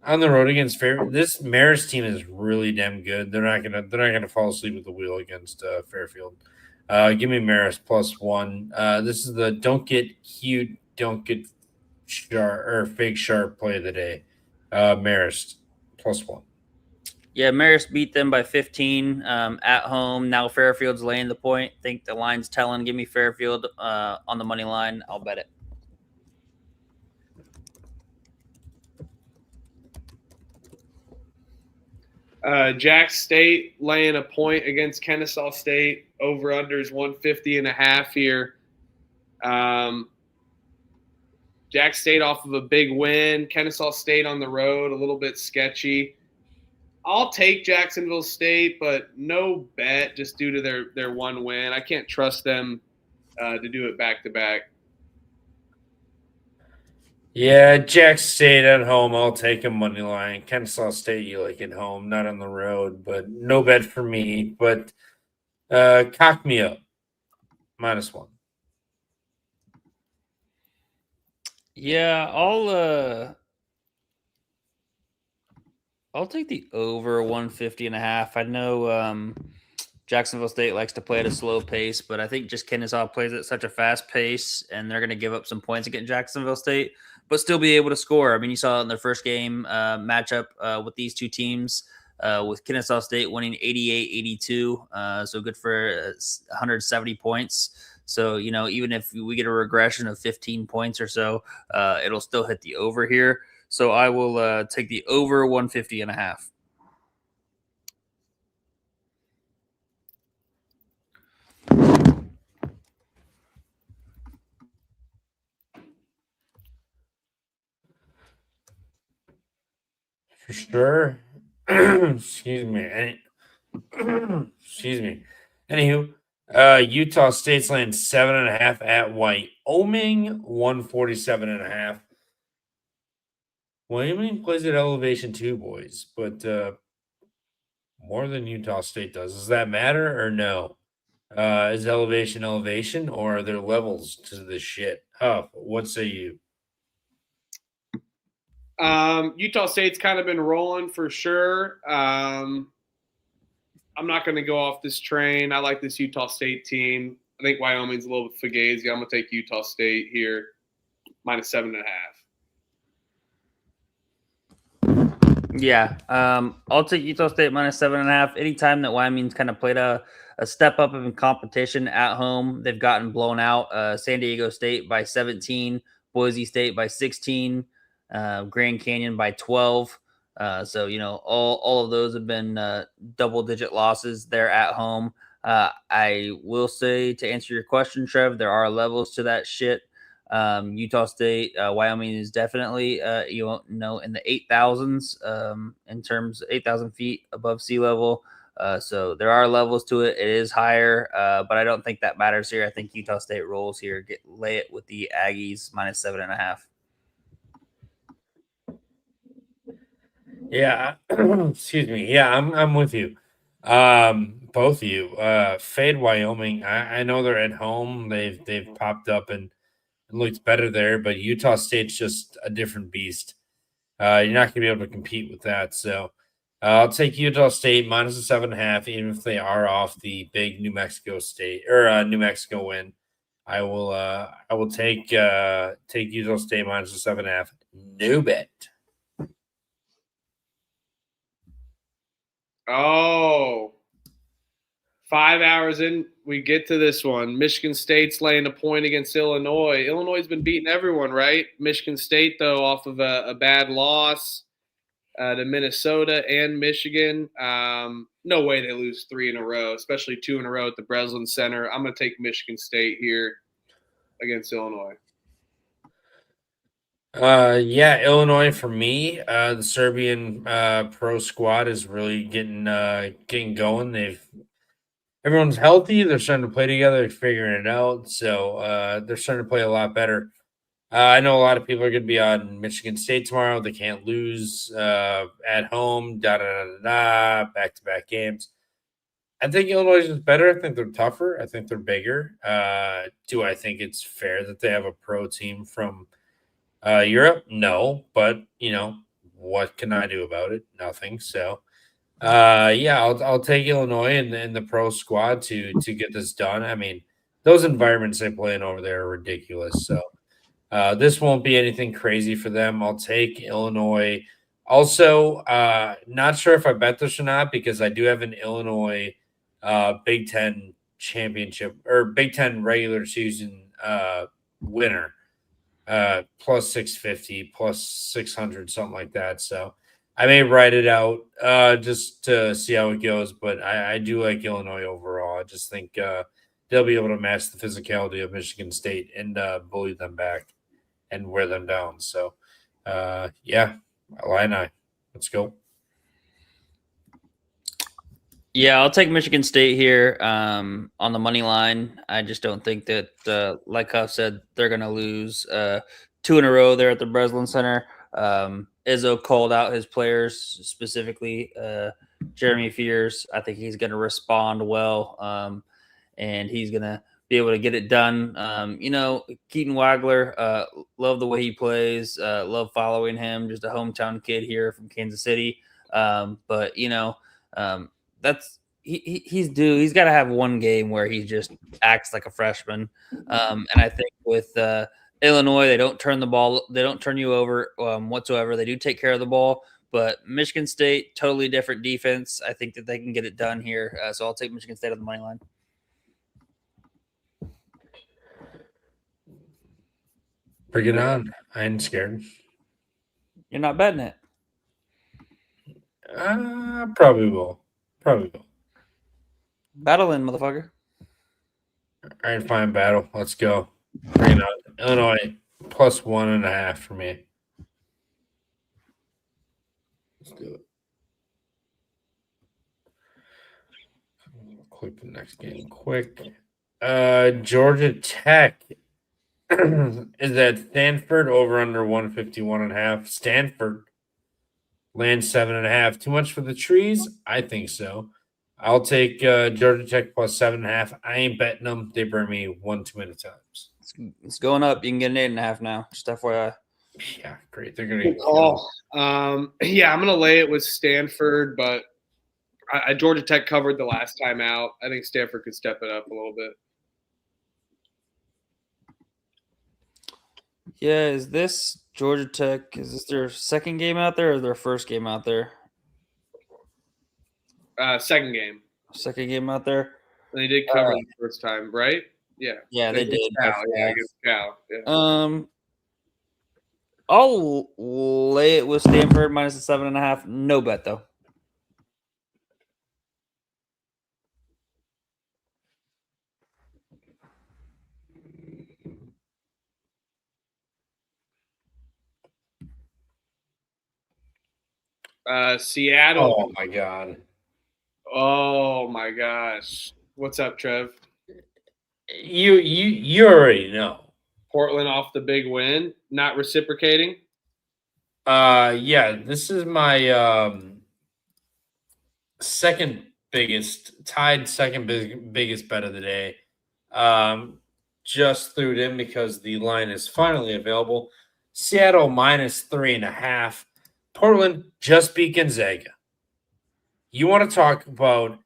S1: on the road against this Marist team is really damn good. They're not gonna fall asleep at the wheel against Fairfield. Give me Marist +1. This is the don't get cute, don't get sharp or fake sharp play of the day. Marist +1.
S3: Yeah, Marist beat them by 15 at home. Now Fairfield's laying the point. Think the line's telling. Give me Fairfield on the money line. I'll bet it.
S2: Jack State laying a point against Kennesaw State. Over unders 150.5 here. Jack State off of a big win. Kennesaw State on the road, a little bit sketchy. I'll take Jacksonville State, but no bet just due to their one win. I can't trust them to do it back to back.
S1: Yeah, Jack State at home. I'll take a money line. Kennesaw State, you like at home, not on the road, but no bet for me. But cock me up, -1.
S3: Yeah, I'll take the over 150.5. I know Jacksonville State likes to play at a slow pace, but I think just Kennesaw plays at such a fast pace, and they're going to give up some points against Jacksonville State, but still be able to score. I mean, you saw it in their first game matchup with these two teams, with Kennesaw State winning 88-82, so good for 170 points. So, you know, even if we get a regression of 15 points or so, it'll still hit the over here. So I will take the over 150.5.
S1: For sure. Excuse me. Excuse me. Anywho, Utah State's laying 7.5 at Wyoming, 147.5. Wyoming plays at elevation 2, boys, but more than Utah State does. Does that matter or no? Is elevation, or are there levels to this shit? Oh, what say you?
S2: Utah State's kind of been rolling for sure. I'm not going to go off this train. I like this Utah State team. I think Wyoming's a little bit fugazi. I'm going to take Utah State here, -7.5.
S3: Yeah, I'll take Utah State -7.5. Anytime that Wyoming's kind of played a step up in competition at home, they've gotten blown out. San Diego State by 17, Boise State by 16, Grand Canyon by 12. So, you know, all of those have been double-digit losses there at home. I will say, to answer your question, Trev, there are levels to that shit. Utah State, Wyoming is definitely, in the 8,000s, in terms of 8,000 feet above sea level. So there are levels to it. It is higher, but I don't think that matters here. I think Utah State rolls here. Lay it with the Aggies -7.5.
S1: Yeah, excuse me. Yeah, I'm with you. Both of you. Fade Wyoming. I know they're at home. They've popped up and it looks better there, but Utah State's just a different beast. You're not going to be able to compete with that. So I'll take Utah State -7.5, even if they are off the big New Mexico State or New Mexico win. I will take Utah State -7.5. No bet.
S2: Oh, 5 hours in, we get to this one. Michigan State's laying a point against Illinois. Illinois has been beating everyone, right? Michigan State, though, off of a bad loss to Minnesota and Michigan. No way they lose 3 in a row, especially 2 in a row at the Breslin Center. I'm going to take Michigan State here against Illinois.
S1: Yeah, Illinois for me. The Serbian pro squad is really getting going. Everyone's healthy. They're starting to play together. They're figuring it out. So they're starting to play a lot better. I know a lot of people are going to be on Michigan State tomorrow. They can't lose at home. Back-to-back games. I think Illinois is better. I think they're tougher. I think they're bigger. Do I think it's fair that they have a pro team from Europe? No, but what can I do about it? Nothing. So, yeah, I'll take Illinois and the pro squad to get this done. I mean, those environments they play in over there are ridiculous. So, this won't be anything crazy for them. I'll take Illinois. Also, not sure if I bet this or not because I do have an Illinois Big Ten championship or Big Ten regular season winner plus 650, plus 600, something like that. So I may write it out just to see how it goes. But I do like Illinois overall. I just think they'll be able to match the physicality of Michigan State and bully them back and wear them down. So, yeah, Illini, let's go.
S3: Yeah, I'll take Michigan State here on the money line. I just don't think that, like Huff said, they're going to lose 2 in a row there at the Breslin Center. Izzo called out his players, specifically Jeremy Fears. I think he's going to respond well, and he's going to be able to get it done. Keaton Wagler, love the way he plays, love following him, just a hometown kid here from Kansas City. But that's he's due. He's got to have one game where he just acts like a freshman. And I think with Illinois, they don't turn the ball, they don't turn you over whatsoever. They do take care of the ball. But Michigan State, totally different defense. I think that they can get it done here. So I'll take Michigan State on the money line.
S1: Bring it on. I ain't scared.
S3: You're not betting it.
S1: Probably will.
S3: Battle in, motherfucker.
S1: All right, fine, battle. Let's go. Bring it on. Illinois plus 1.5 for me. Let's do it. Click the next game quick. Georgia Tech is at Stanford over under 151.5. Stanford lands 7.5. Too much for the trees? I think so. I'll take Georgia Tech plus 7.5. I ain't betting them. They burn me one too many times.
S3: It's going up. You can get an 8.5 now. Just FYI.
S1: Yeah, great. They're gonna.
S2: Yeah, I'm gonna lay it with Stanford, but Georgia Tech covered the last time out. I think Stanford could step it up a little bit.
S3: Yeah, is this Georgia Tech? Is this their second game out there or their first game out there?
S2: Second game.
S3: Second game out there.
S2: They did cover the first time, right? Yeah.
S3: Yeah, they did.
S2: Cal, against Cal. Yeah.
S3: I'll lay it with Stanford minus the 7.5. No bet though.
S2: Seattle.
S1: Oh my god.
S2: Oh my gosh. What's up, Trev?
S1: You already know.
S2: Portland off the big win, not reciprocating.
S1: Yeah, this is my second biggest bet of the day. Just threw it in because the line is finally available. Seattle minus 3.5. Portland just beat Gonzaga. You want to talk about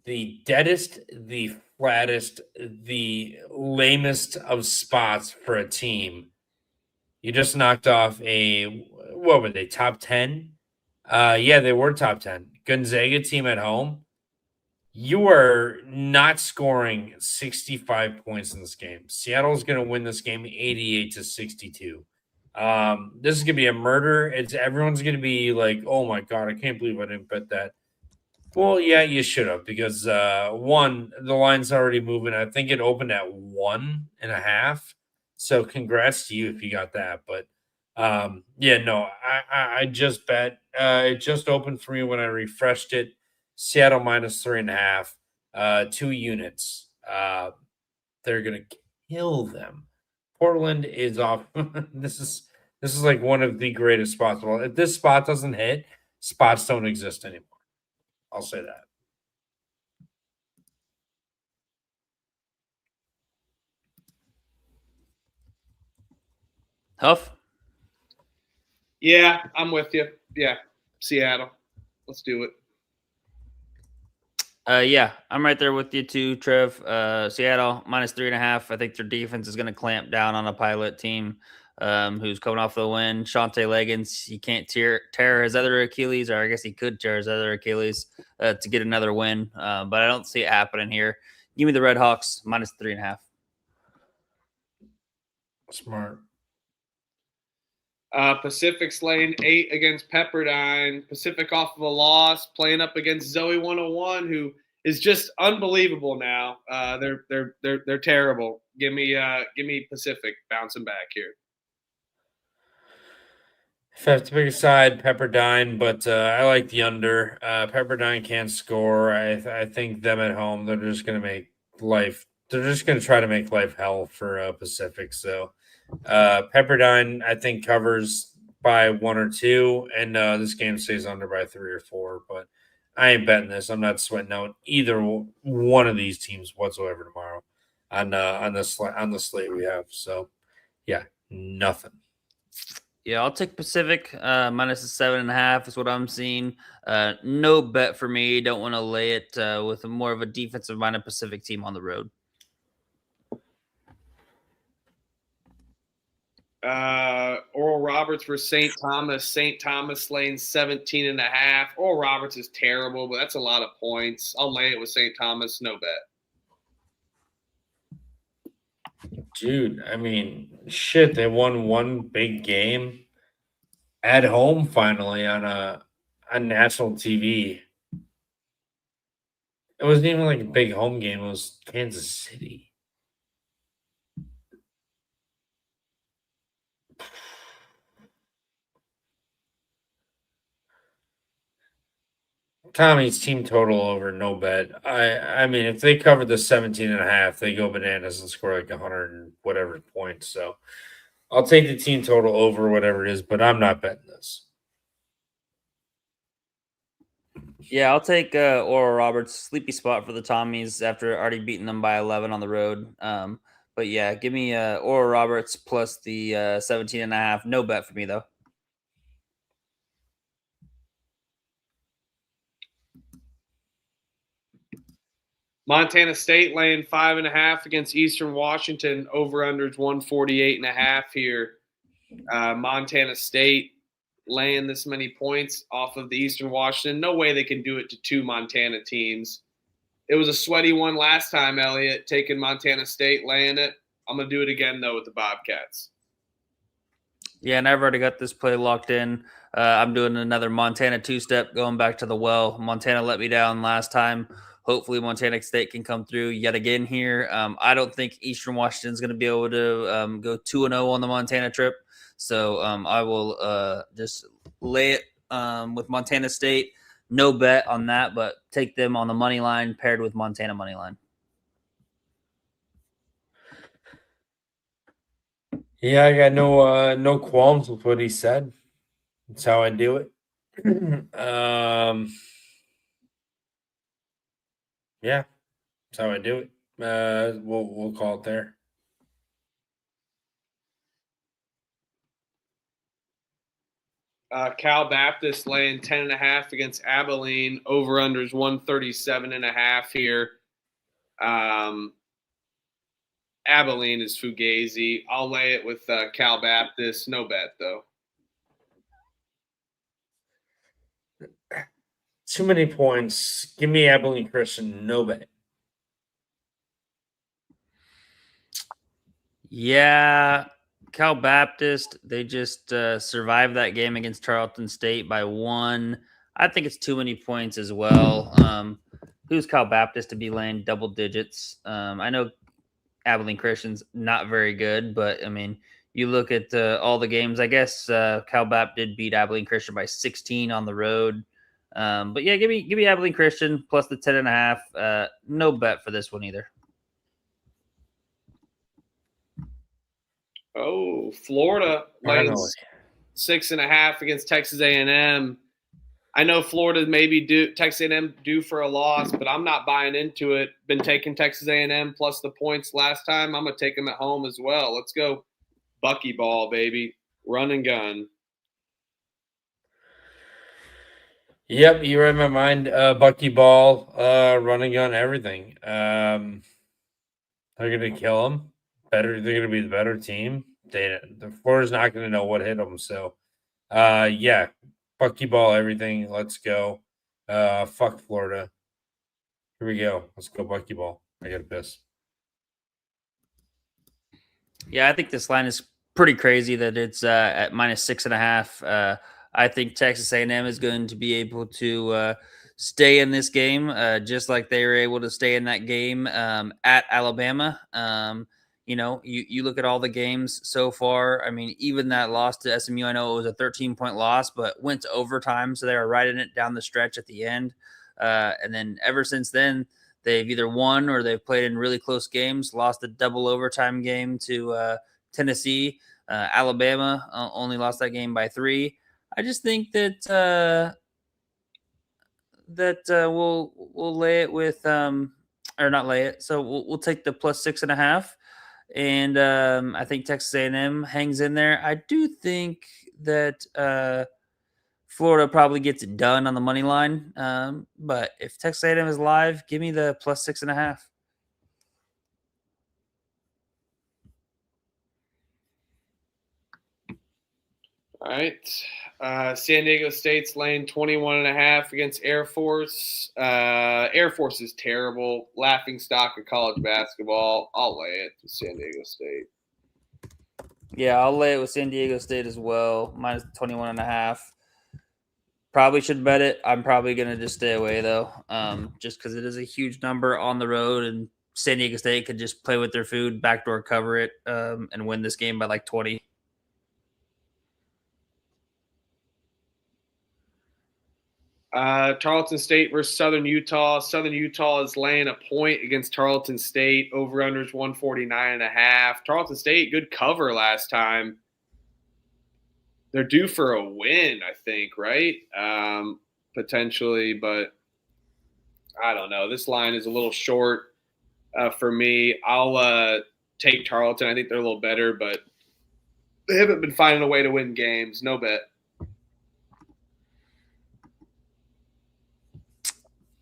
S1: the deadest, the flattest, the lamest of spots for a team. You just knocked off what were they, top 10? Yeah, they were top 10. Gonzaga team at home. You are not scoring 65 points in this game. Seattle's going to win this game 88-62. This is going to be a murder. Everyone's going to be like, oh my God, I can't believe I didn't bet that. Well, yeah, you should have because one, the line's already moving. I think it opened at 1.5. So congrats to you if you got that. But yeah, no, I just bet. It just opened for me when I refreshed it. Seattle minus 3.5, 2 units. They're gonna kill them. Portland is off. This is like one of the greatest spots. Well, if this spot doesn't hit, spots don't exist anymore. I'll say that.
S3: Huff.
S2: Yeah, I'm with you. Yeah, Seattle. Let's do it.
S3: Yeah, I'm right there with you too, Trev. Seattle -3.5. I think their defense is going to clamp down on a Pilot team who's coming off the win. Shante Leggins, he can't tear his other Achilles, or I guess he could tear his other Achilles to get another win. But I don't see it happening here. Give me the Red Hawks -3.5.
S1: Smart.
S2: Pacific's laying 8 against Pepperdine. Pacific off of a loss, playing up against Zoe 101, who is just unbelievable now. They're terrible. Give me Pacific bouncing back here.
S1: If I have to pick a side, Pepperdine, but I like the under. Pepperdine can't score. I think them at home, they're just going to make life. They're just going to try to make life hell for Pacific. So Pepperdine, I think, covers by 1 or 2, and this game stays under by 3 or 4. But I ain't betting this. I'm not sweating out either one of these teams whatsoever tomorrow on the slate we have. So yeah, nothing.
S3: Yeah, I'll take Pacific -7.5 is what I'm seeing. No bet for me. Don't want to lay it with more of a defensive-minded Pacific team on the road.
S2: Oral Roberts for St. Thomas. St. Thomas laying 17.5. Oral Roberts is terrible, but that's a lot of points. I'll lay it with St. Thomas. No bet.
S1: Dude, I mean, shit, they won one big game at home finally on national TV. It wasn't even like a big home game, it was Kansas City. Tommy's team total over, no bet. I mean, if they cover the 17.5, they go bananas and score like 100 and whatever points. So I'll take the team total over whatever it is, but I'm not betting this.
S3: Yeah, I'll take Oral Roberts. Sleepy spot for the Tommies after already beating them by 11 on the road. But yeah, give me Oral Roberts plus the 17.5. No bet for me, though.
S2: Montana State laying 5.5 against Eastern Washington. Over-unders 148.5 here. Montana State laying this many points off of the Eastern Washington. No way they can do it to 2 Montana teams. It was a sweaty one last time, Elliott, taking Montana State, laying it. I'm going to do it again, though, with the Bobcats.
S3: Yeah, and I've already got this play locked in. I'm doing another Montana two-step, going back to the well. Montana let me down last time. Hopefully, Montana State can come through yet again here. I don't think Eastern Washington is going to be able to go 2-0 on the Montana trip. So I will just lay it with Montana State. No bet on that, but take them on the money line paired with Montana money line.
S1: Yeah, I got no qualms with what he said. That's how I do it. Yeah, that's how I do it. We'll call it there.
S2: Cal Baptist laying 10.5 against Abilene. Over-unders 137.5 here. Abilene is Fugazi. I'll lay it with Cal Baptist. No bet, though.
S1: Too many points. Give me Abilene Christian. No bet.
S3: Yeah, Cal Baptist, they just survived that game against Tarleton State by 1. I think it's too many points as well. Who's Cal Baptist to be laying double digits? I know Abilene Christian's not very good, but I mean, you look at all the games. I guess Cal Baptist did beat Abilene Christian by 16 on the road. But yeah, give me Abilene Christian plus the 10.5. No bet for this one either.
S2: Oh, Florida laying 6.5 against Texas A&M. I know Florida maybe Texas A&M due for a loss, but I'm not buying into it. Been taking Texas A&M plus the points last time. I'm gonna take them at home as well. Let's go buckyball, baby. Run and gun.
S1: Yep, you read my mind. Buckyball, running gun, everything. They're gonna kill them. They're gonna be the better team. The Florida's not gonna know what hit them. So, yeah, buckyball, everything. Let's go. Fuck Florida. Here we go. Let's go buckyball. I got to piss.
S3: Yeah, I think this line is pretty crazy that it's at -6.5. I think Texas A&M is going to be able to stay in this game, just like they were able to stay in that game at Alabama. You look at all the games so far. I mean, even that loss to SMU, I know it was a 13-point loss, but went to overtime, so they were riding it down the stretch at the end. And then ever since then, they've either won or they've played in really close games, lost a double overtime game to Tennessee. Alabama only lost that game by 3. I just think that we'll lay it with or not lay it. So we'll take the +6.5, and I think Texas A&M hangs in there. I do think that Florida probably gets it done on the money line, but if Texas A&M is live, give me the +6.5.
S2: All right. San Diego State's laying 21.5 against Air Force. Air Force is terrible. Laughing stock of college basketball. I'll lay it to San Diego State.
S3: Yeah, I'll lay it with San Diego State as well, -21.5. Probably should bet it. I'm probably going to just stay away, though, just because it is a huge number on the road, and San Diego State could just play with their food, backdoor cover it, and win this game by like 20.
S2: Tarleton State versus Southern Utah. Southern Utah is laying a point against Tarleton State. Over-unders 149.5. Tarleton State, good cover last time. They're due for a win, I think, right? Potentially, but I don't know. This line is a little short for me. I'll take Tarleton. I think they're a little better, but they haven't been finding a way to win games. No bet.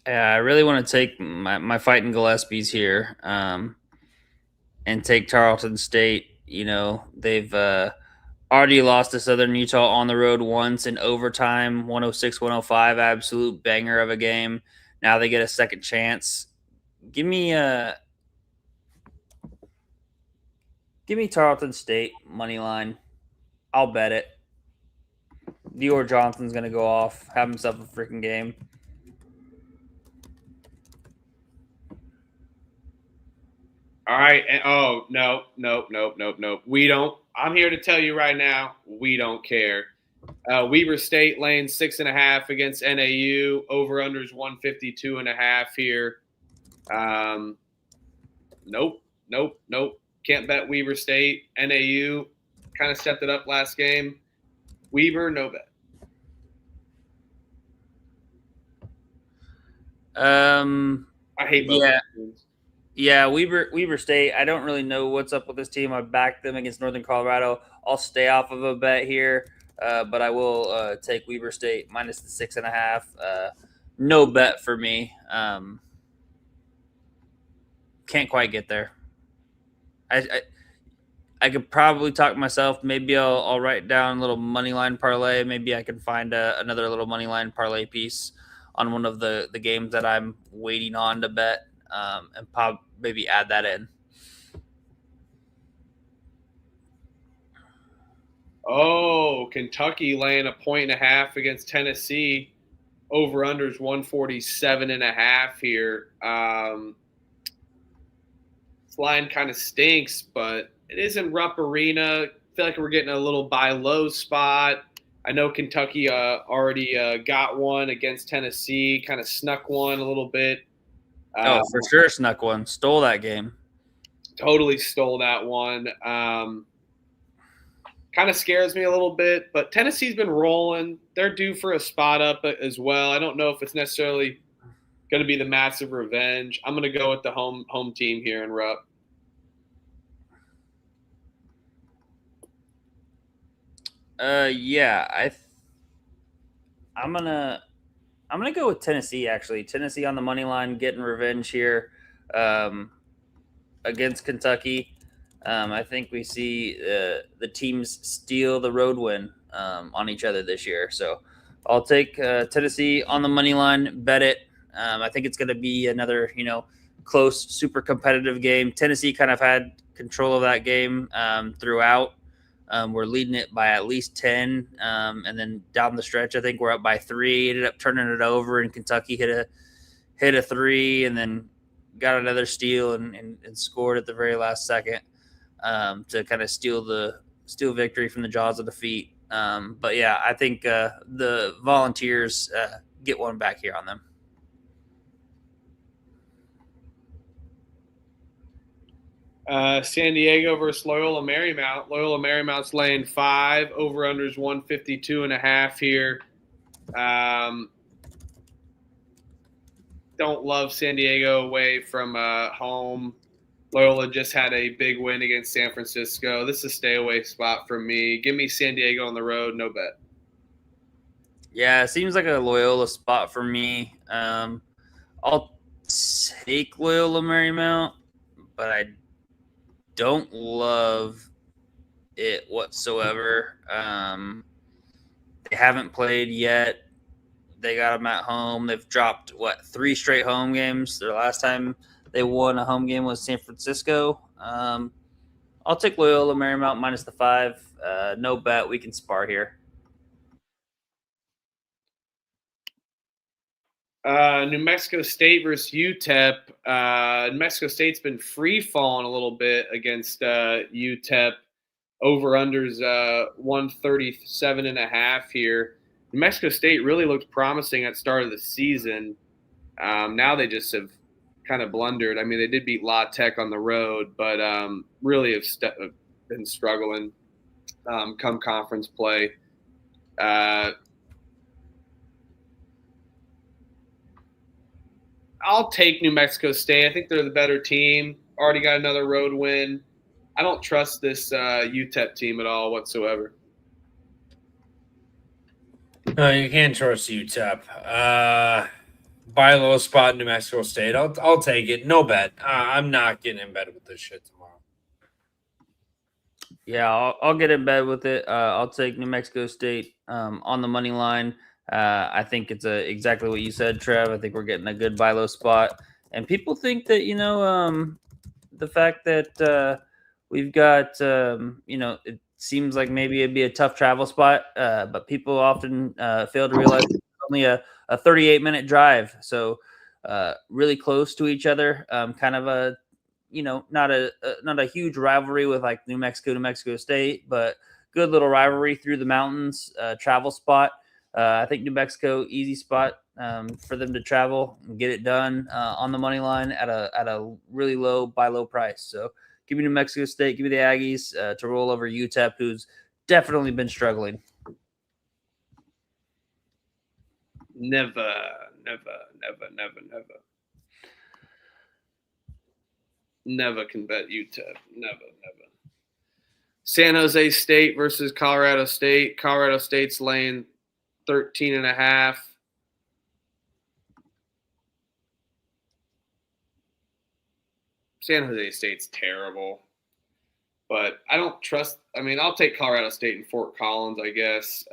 S3: I really want to take my Fighting Gillespies here and take Tarleton State. You know, they've already lost to Southern Utah on the road once in overtime, 106-105, absolute banger of a game. Now they get a second chance. Give me Tarleton State money line. I'll bet it. Dior Johnson's going to go off, have himself a freaking game.
S2: All right. And, no. We don't. I'm here to tell you right now, we don't care. Weber State laying 6.5 against NAU. Over-unders 152.5 here. Nope. Can't bet Weber State. NAU kind of stepped it up last game. Weber, no bet. I hate both teams.
S3: Yeah, Weber State. I don't really know what's up with this team. I backed them against Northern Colorado. I'll stay off of a bet here, but I will take Weber State minus the 6.5. No bet for me. Can't quite get there. I could probably talk myself. Maybe I'll write down a little money line parlay. Maybe I can find another little money line parlay piece on one of the games that I'm waiting on to bet. And maybe add that in.
S2: Oh, Kentucky laying 1.5 against Tennessee. Over-unders 147.5 here. This line kind of stinks, but it is in Rupp Arena. I feel like we're getting a little buy low spot. I know Kentucky already got one against Tennessee, kind of snuck one a little bit.
S3: For sure snuck one. Stole that game.
S2: Totally stole that one. Kind of scares me a little bit, but Tennessee's been rolling. They're due for a spot up as well. I don't know if it's necessarily going to be the massive revenge. I'm going to go with the home team here in Rupp.
S3: Yeah, I'm gonna go with Tennessee. Actually, Tennessee on the money line, getting revenge here against Kentucky. I think we see the teams steal the road win on each other this year. So I'll take Tennessee on the money line. Bet it. I think it's going to be another close, super competitive game. Tennessee kind of had control of that game throughout. We're leading it by at least 10. And then down the stretch, I think we're up by 3. Ended up turning it over, and Kentucky hit a 3, and then got another steal and scored at the very last second to kind of steal victory from the jaws of defeat. But yeah, I think the Volunteers get one back here on them.
S2: San Diego versus Loyola Marymount. Loyola Marymount's laying 5. Over-unders 152.5 here. Don't love San Diego away from home. Loyola just had a big win against San Francisco. This is a stay-away spot for me. Give me San Diego on the road, no bet.
S3: Yeah, it seems like a Loyola spot for me. I'll take Loyola Marymount, but I don't love it whatsoever. They haven't played yet. They got them at home. They've dropped 3 straight home games. Their last time they won a home game was San Francisco. I'll take Loyola Marymount minus the 5. No bet. We can spar here.
S2: New Mexico State versus UTEP. New Mexico State's been free falling a little bit against UTEP. Over-unders 137.5 here. New Mexico State really looked promising at the start of the season. Now they just have kind of blundered. I mean, they did beat La Tech on the road, but really have been struggling come conference play. I'll take New Mexico State. I think they're the better team. Already got another road win. I don't trust this UTEP team at all whatsoever.
S1: No, you can't trust UTEP. Buy a little spot in New Mexico State. I'll take it. No bet. I'm not getting in bed with this shit tomorrow.
S3: Yeah, I'll get in bed with it. I'll take New Mexico State on the money line. I think it's exactly what you said, Trev. I think we're getting a good buy low spot. And people think that, the fact that we've got, it seems like maybe it'd be a tough travel spot, but people often fail to realize it's only a 38-minute drive. So really close to each other, kind of a, not a huge rivalry with like New Mexico State, but good little rivalry through the mountains, travel spot. I think New Mexico, easy spot for them to travel and get it done on the money line at a really buy low price. So give me New Mexico State, give me the Aggies to roll over UTEP, who's definitely been struggling.
S2: Never. Never can bet UTEP. Never. San Jose State versus Colorado State. Colorado State's laying 13.5. San Jose State's terrible, but I don't trust. I mean, I'll take Colorado State in Fort Collins, I guess,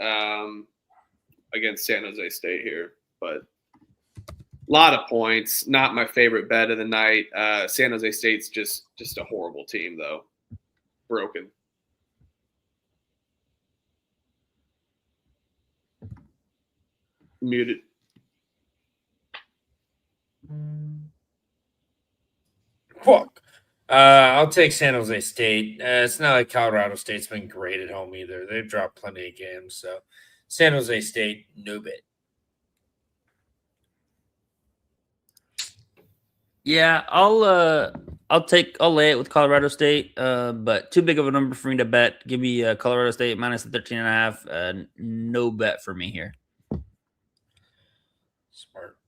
S2: against San Jose State here, but a lot of points. Not my favorite bet of the night. San Jose State's just a horrible team, though. Broken. Muted.
S1: Fuck. I'll take San Jose State. It's not like Colorado State's been great at home either. They've dropped plenty of games. So San Jose State, no bet.
S3: Yeah, I'll lay it with Colorado State, but too big of a number for me to bet. Give me Colorado State minus the 13.5. No bet for me here.
S1: Smart.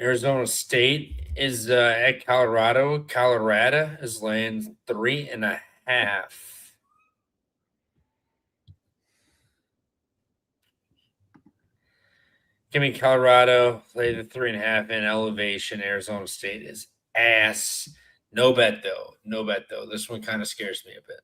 S1: Arizona State is at Colorado. Colorado is laying 3.5. Give me Colorado. Lay the 3.5 in elevation. Arizona State is ass. No bet though. No bet though. This one kind of scares me a bit.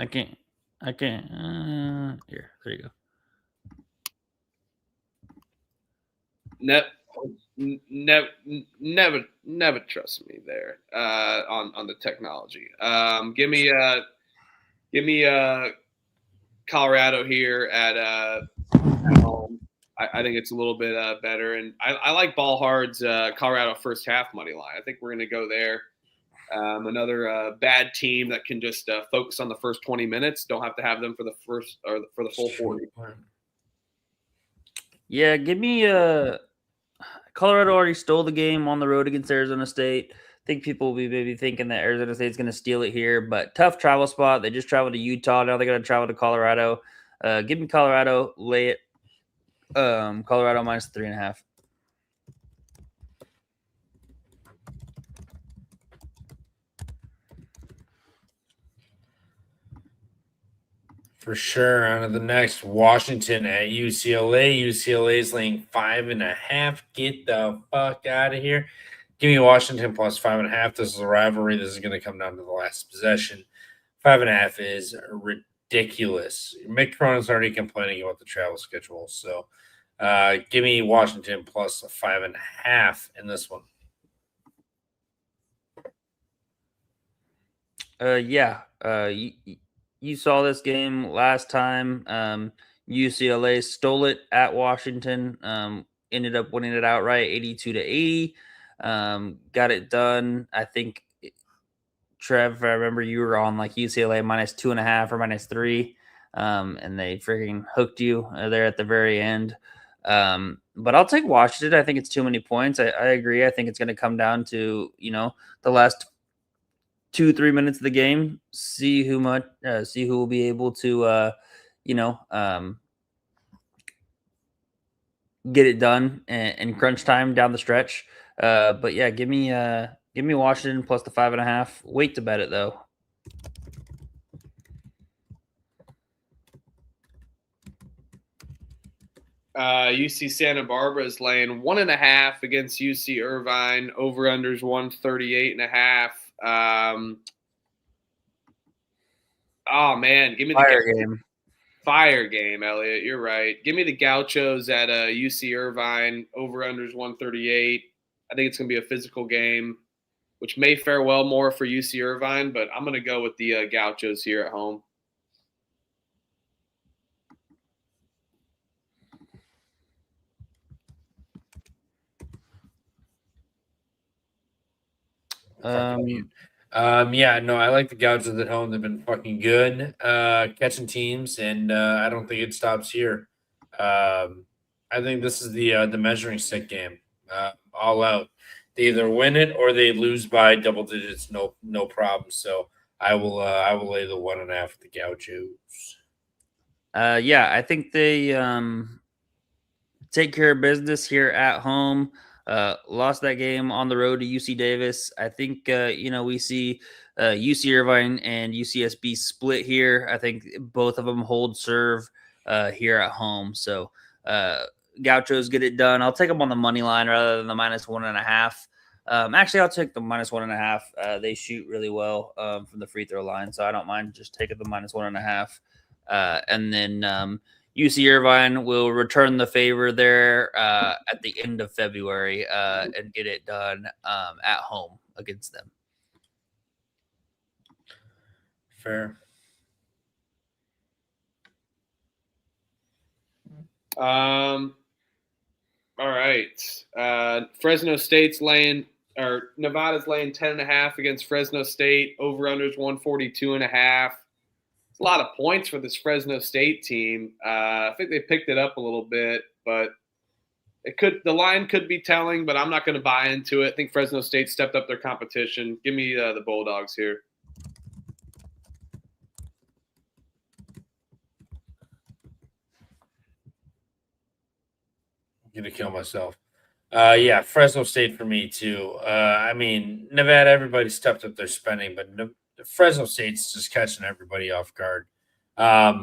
S3: I can't. Here, there you go.
S2: Never trust me there on the technology. Give me Colorado here at home. I think it's a little bit better, and I like Ball Hard's Colorado first half money line. I think we're going to go there. Another bad team that can just focus on the first 20 minutes. Don't have to have them for the first or for the full 40.
S3: Yeah, give me Colorado already stole the game on the road against Arizona State. I think people will be maybe thinking that Arizona State's going to steal it here, but tough travel spot. They just traveled to Utah. Now they got to travel to Colorado. Give me Colorado. Lay it. Colorado minus 3.5.
S1: For sure. On to the next. Washington at UCLA. UCLA's laying 5.5. Get the fuck out of here. Give me Washington plus 5.5. This is a rivalry. This is going to come down to the last possession. 5.5 is ridiculous. Mick Cronin's already complaining about the travel schedule. So give me Washington plus 5.5 in this one.
S3: You saw this game last time. UCLA stole it at Washington. Ended up winning it outright, 82-80. Got it done. I think, Trev, I remember you were on like UCLA minus 2.5 or minus 3, and they freaking hooked you there at the very end. But I'll take Washington. I think it's too many points. I agree. I think it's going to come down to the last 2-3 minutes of the game. See who will be able to get it done in crunch time down the stretch. But yeah, give me Washington plus the 5.5. Wait to bet it though.
S2: UC Santa Barbara is laying 1.5 against UC Irvine. Over unders 138.5. Oh man, give me the fire game, Elliot. You're right. Give me the Gauchos at UC Irvine. Over unders 138. I think it's going to be a physical game, which may fare well more for UC Irvine, but I'm going to go with the Gauchos here at home.
S1: Yeah, no, I like the Gauchos at home. They've been fucking good catching teams, and I don't think it stops here. I think this is the measuring stick game, all out. They either win it or they lose by double digits, no problem. So I will lay the 1.5 with the Gauchos.
S3: Yeah, I think they take care of business here at home. Lost that game on the road to UC Davis. I think we see UC Irvine and UCSB split here. I think both of them hold serve here at home. So Gauchos get it done. I'll take them on the money line rather than the minus 1.5. Actually, I'll take the minus 1.5. They shoot really well from the free throw line, so I don't mind just taking the minus 1.5. And then UC Irvine will return the favor there at the end of February and get it done at home against them.
S1: Fair.
S2: All right. Fresno State's laying, or Nevada's laying 10.5 against Fresno State. Over unders 142.5. A lot of points for this Fresno State team. I think they picked it up a little bit, but the line could be telling, but I'm not going to buy into it. I think Fresno State stepped up their competition. Give me the Bulldogs here.
S1: gonna kill myself. Yeah, Fresno State for me too. I mean, Nevada, everybody stepped up their spending, but Fresno State's just catching everybody off guard. I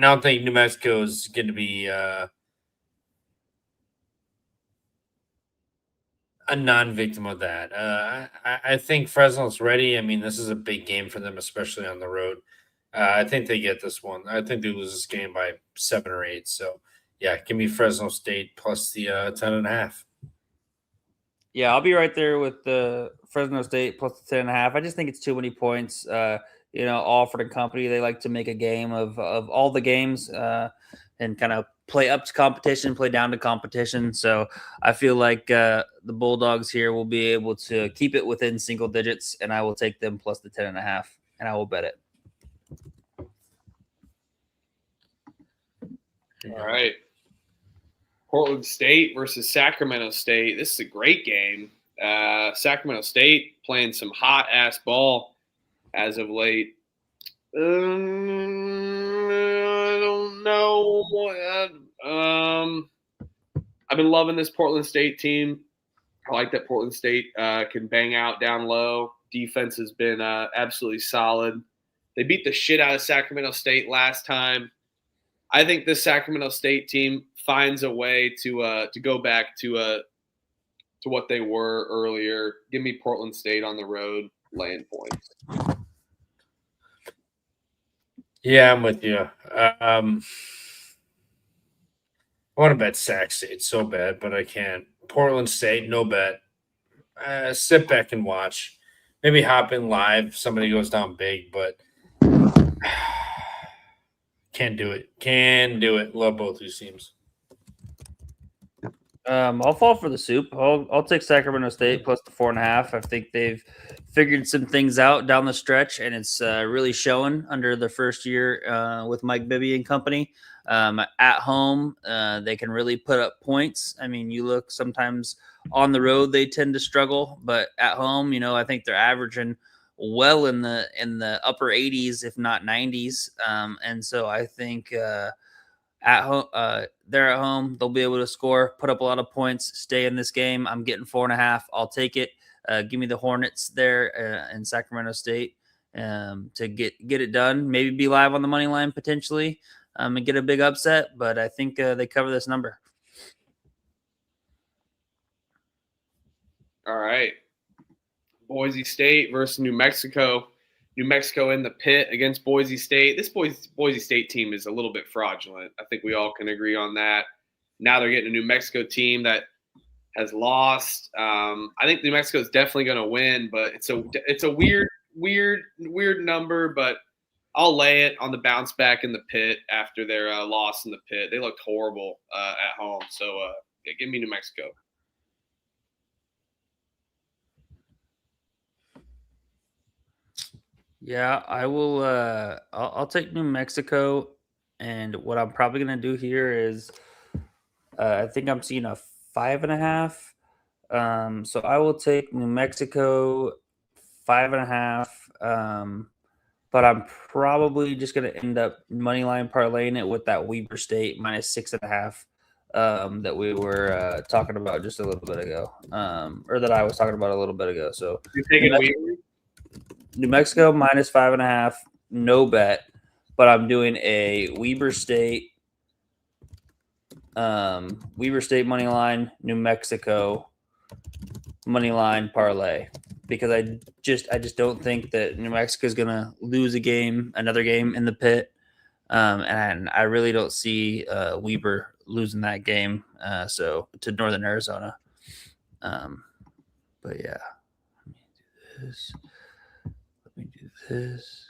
S1: don't think New Mexico is going to be a non-victim of that. I think Fresno's ready. I mean, this is a big game for them, especially on the road. I think they get this one. I think they lose this game by 7 or 8. So, yeah, give me Fresno State plus the 10.5.
S3: Yeah, I'll be right there with the Fresno State plus the 10.5. I just think it's too many points. Alford and company, they like to make a game of all the games and kind of play up to competition, play down to competition. So I feel like the Bulldogs here will be able to keep it within single digits, and I will take them plus the 10.5, and I will bet it.
S2: All right. Portland State versus Sacramento State. This is a great game. Sacramento State playing some hot-ass ball as of late. I don't know. I've been loving this Portland State team. I like that Portland State can bang out down low. Defense has been absolutely solid. They beat the shit out of Sacramento State last time. I think this Sacramento State team finds a way to go back to what they were earlier. Give me Portland State on the road, laying points.
S1: Yeah, I'm with you. I want to bet Sac State so bad, but I can't. Portland State, no bet. Sit back and watch. Maybe hop in live. Somebody goes down big, but can't do it. Can do it. Love both these teams.
S3: I'll fall for the soup. I'll take Sacramento State plus the 4.5. I think they've figured some things out down the stretch, and it's really showing under the first year with Mike Bibby and company. At home, they can really put up points. I mean, you look sometimes on the road, they tend to struggle, but at home, I think they're averaging well in the upper 80s, if not 90s. And so I think at home, they're at home. They'll be able to score, put up a lot of points, stay in this game. I'm getting 4.5. I'll take it. Give me the Hornets there in Sacramento State to get it done. Maybe be live on the money line potentially and get a big upset. But I think they cover this number.
S2: All right. Boise State versus New Mexico. New Mexico in the pit against Boise State. This Boise State team is a little bit fraudulent. I think we all can agree on that. Now they're getting a New Mexico team that has lost. I think New Mexico is definitely going to win, but it's a weird number. But I'll lay it on the bounce back in the pit after their loss in the pit. They looked horrible at home. So give me New Mexico.
S3: Yeah, I will. I'll take New Mexico, and what I'm probably gonna do here is, I think I'm seeing a 5.5. So I will take New Mexico 5.5. But I'm probably just gonna end up money line parlaying it with that Weber State minus 6.5. That we were talking about just a little bit ago, or that I was talking about a little bit ago. So
S2: You're taking Weber?
S3: New Mexico minus 5.5, no bet, but I'm doing a Weber State money line, New Mexico money line parlay, because I just don't think that New Mexico is gonna lose another game in the pit, and I really don't see Weber losing that game. So to Northern Arizona, but yeah, let me do this. Let me do this.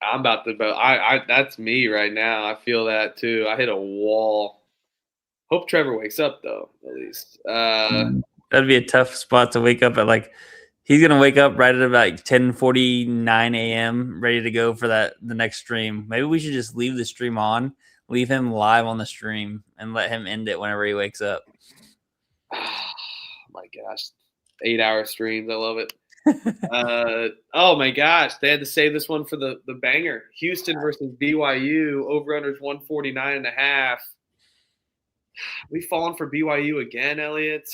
S2: I'm about to vote. I that's me right now. I feel that too. I hit a wall. Hope Trevor wakes up though, at least.
S3: That'd be a tough spot to wake up at. He's gonna wake up right at about 10:49 a.m. ready to go for the next stream. Maybe we should just leave the stream on, Leave him live on the stream and let him end it whenever he wakes up.
S2: Oh my gosh, 8-hour streams. I love it. Oh my gosh, they had to save this one for the banger. Houston versus BYU. Over/unders 149.5. We've fallen for BYU again, Elliot.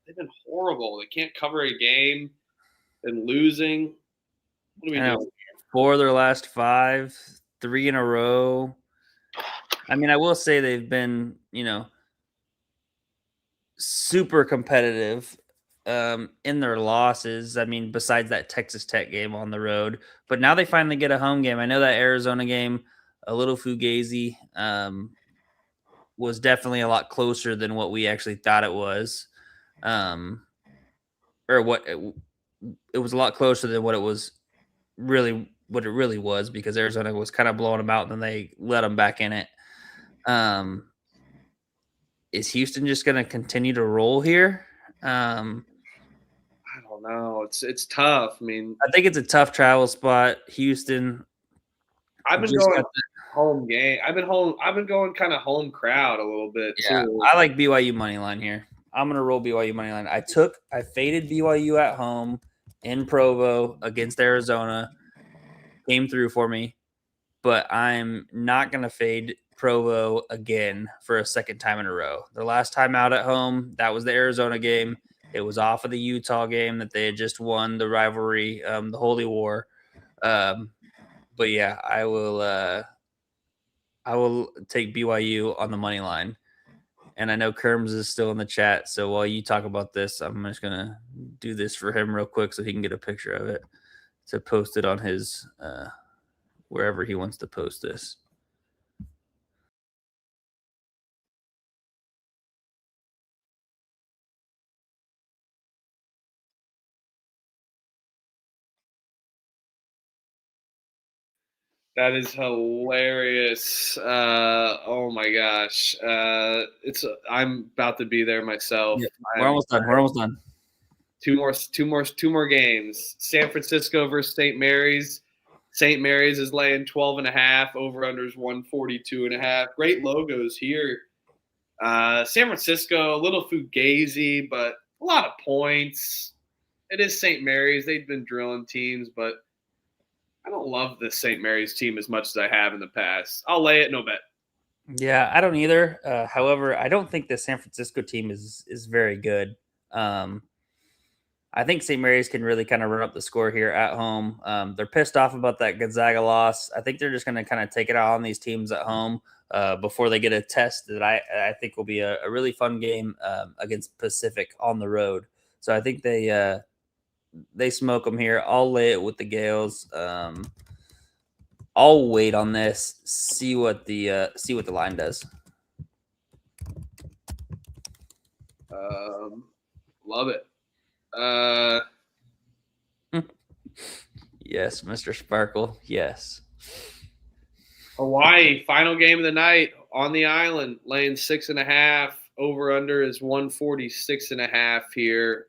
S2: They've been horrible. They can't cover a game. Been losing. What are we doing?
S3: 4 of their last 5, 3 in a row. I mean, I will say they've been, super competitive in their losses. I mean, besides that Texas Tech game on the road, but now they finally get a home game. I know that Arizona game, a little fugazi, was definitely a lot closer than what we actually thought it was, or what it was a lot closer than what it really was, because Arizona was kind of blowing them out and then they let them back in it. Is Houston just going to continue to roll here?
S2: I don't know. It's tough. I mean,
S3: I think it's a tough travel spot. Houston.
S2: I've been going home game. I've been going kind of home crowd a little bit too.
S3: I like BYU money line here. I'm gonna roll BYU money line. I faded BYU at home in Provo against Arizona. Came through for me, but I'm not gonna fade Provo again for a second time in a row. Their last time out at home, that was the Arizona game. It was off of the Utah game that they had just won the rivalry, the Holy War. But yeah, I will take BYU on the money line. And I know Kerms is still in the chat, so while you talk about this, I'm just gonna do this for him real quick so he can get a picture of it to post it on his wherever he wants to post this.
S2: That is hilarious. Oh my gosh. I'm about to be there myself.
S3: Yeah, we're almost done.
S2: Two more games. San Francisco versus St. Mary's. St. Mary's is laying 12.5. Over/unders 142.5. Great logos here. San Francisco, a little fugazi, but a lot of points. It is St. Mary's. They've been drilling teams, but I don't love the St. Mary's team as much as I have in the past. I'll lay it, no bet.
S3: Yeah, I don't either. However, I don't think the San Francisco team is very good. I think St. Mary's can really kind of run up the score here at home. They're pissed off about that Gonzaga loss. I think they're just going to kind of take it out on these teams at home before they get a test that I think will be a really fun game against Pacific on the road. So I think they smoke them here. I'll lay it with the Gales. I'll wait on this, see what the line does.
S2: Love it.
S3: Yes, Mr. Sparkle. Yes.
S2: Hawaii, final game of the night on the island, laying 6.5. Over/under is 146.5 here.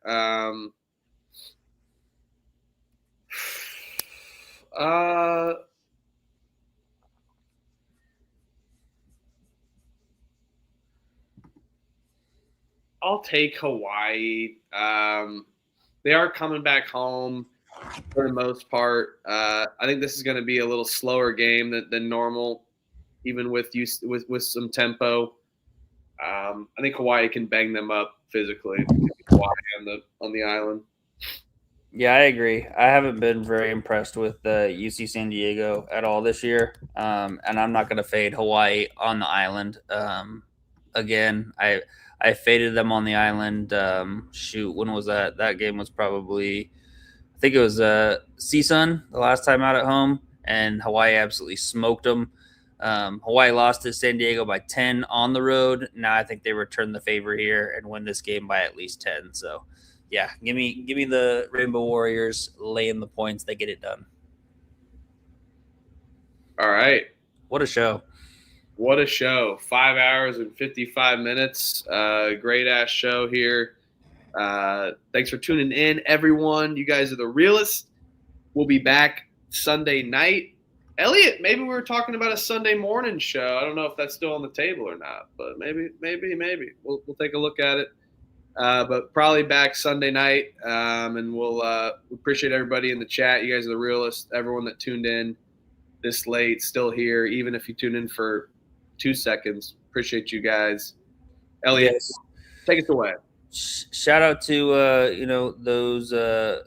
S2: I'll take Hawaii. They are coming back home for the most part. I think this is going to be a little slower game than normal, even with some tempo. I think Hawaii can bang them up physically. Hawaii on the island.
S3: Yeah, I agree. I haven't been very impressed with UC San Diego at all this year, and I'm not going to fade Hawaii on the island. Again, I faded them on the island. When was that? That game was probably, I think it was CSUN the last time out at home, and Hawaii absolutely smoked them. Hawaii lost to San Diego by 10 on the road. Now I think they return the favor here and win this game by at least 10. So, yeah, give me the Rainbow Warriors laying the points. They get it done.
S2: All right.
S3: What a show.
S2: What a show. 5 hours and 55 minutes. Great ass show here. Thanks for tuning in, everyone. You guys are the realest. We'll be back Sunday night. Elliot, maybe we were talking about a Sunday morning show. I don't know if that's still on the table or not, but maybe. We'll take a look at it. But probably back Sunday night, and we'll appreciate everybody in the chat. You guys are the realest. Everyone that tuned in this late, still here, even if you tuned in for 2 seconds. Appreciate you guys. Elliot,
S3: Yes.
S2: take us away.
S3: Shout out to those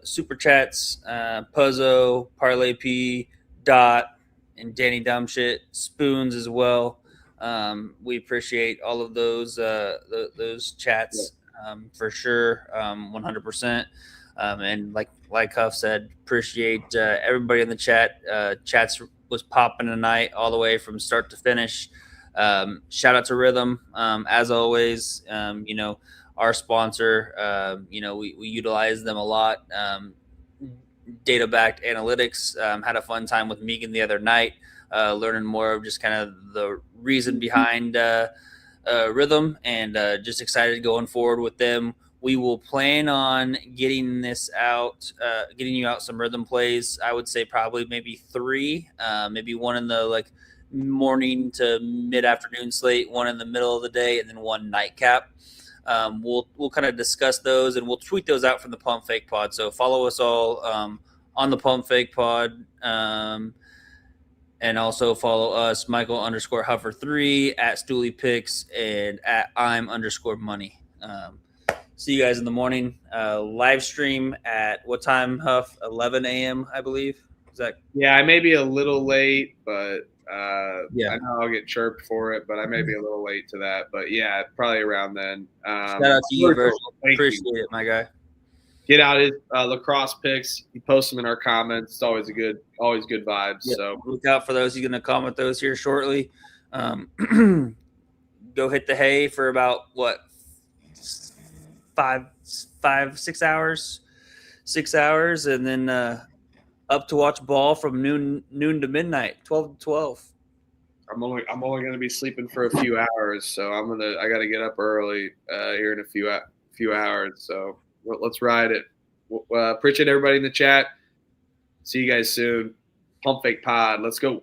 S3: super chats, Puzzo, Parlay P, Dot, and Danny Dumbshit, Spoons as well. We appreciate all of those chats for sure, 100%. And like Huff said, appreciate everybody in the chat. Chats was popping tonight all the way from start to finish. Shout out to Rhythm, as always. Our sponsor, we utilize them a lot. Data-backed analytics. Had a fun time with Megan the other night, learning more of just kind of the reason behind Rhythm, and just excited going forward with them. We will plan on getting you out some Rhythm plays. I would say probably maybe 3, maybe one in the morning to mid-afternoon slate, one in the middle of the day, and then one nightcap. We'll kind of discuss those, and we'll tweet those out from the Pump Fake Pod. So follow us all on the Pump Fake Pod, and also follow us, Michael_Huffer3 at Stooley Picks and at I'm_money. See you guys in the morning. Live stream at what time, Huff? 11 a.m. I believe. Is that?
S2: Yeah, I may be a little late, but
S3: Yeah.
S2: I know I'll get chirped for it, but I may be a little late to that. But yeah, probably around then.
S3: Shout out to you, Virgil.
S2: Thank you.
S3: Appreciate it, my guy.
S2: Get out his lacrosse picks. You post them in our comments. It's always good vibes.
S3: Yeah,
S2: So
S3: look out for those. He's going to comment those here shortly. Go hit the hay for about 6 hours, and then up to watch ball from noon to midnight, 12 to 12.
S2: I'm only going to be sleeping for a few hours, so I got to get up early here in a few hours. So let's ride it. Appreciate everybody in the chat. See you guys soon. Pump Fake Pod. Let's go.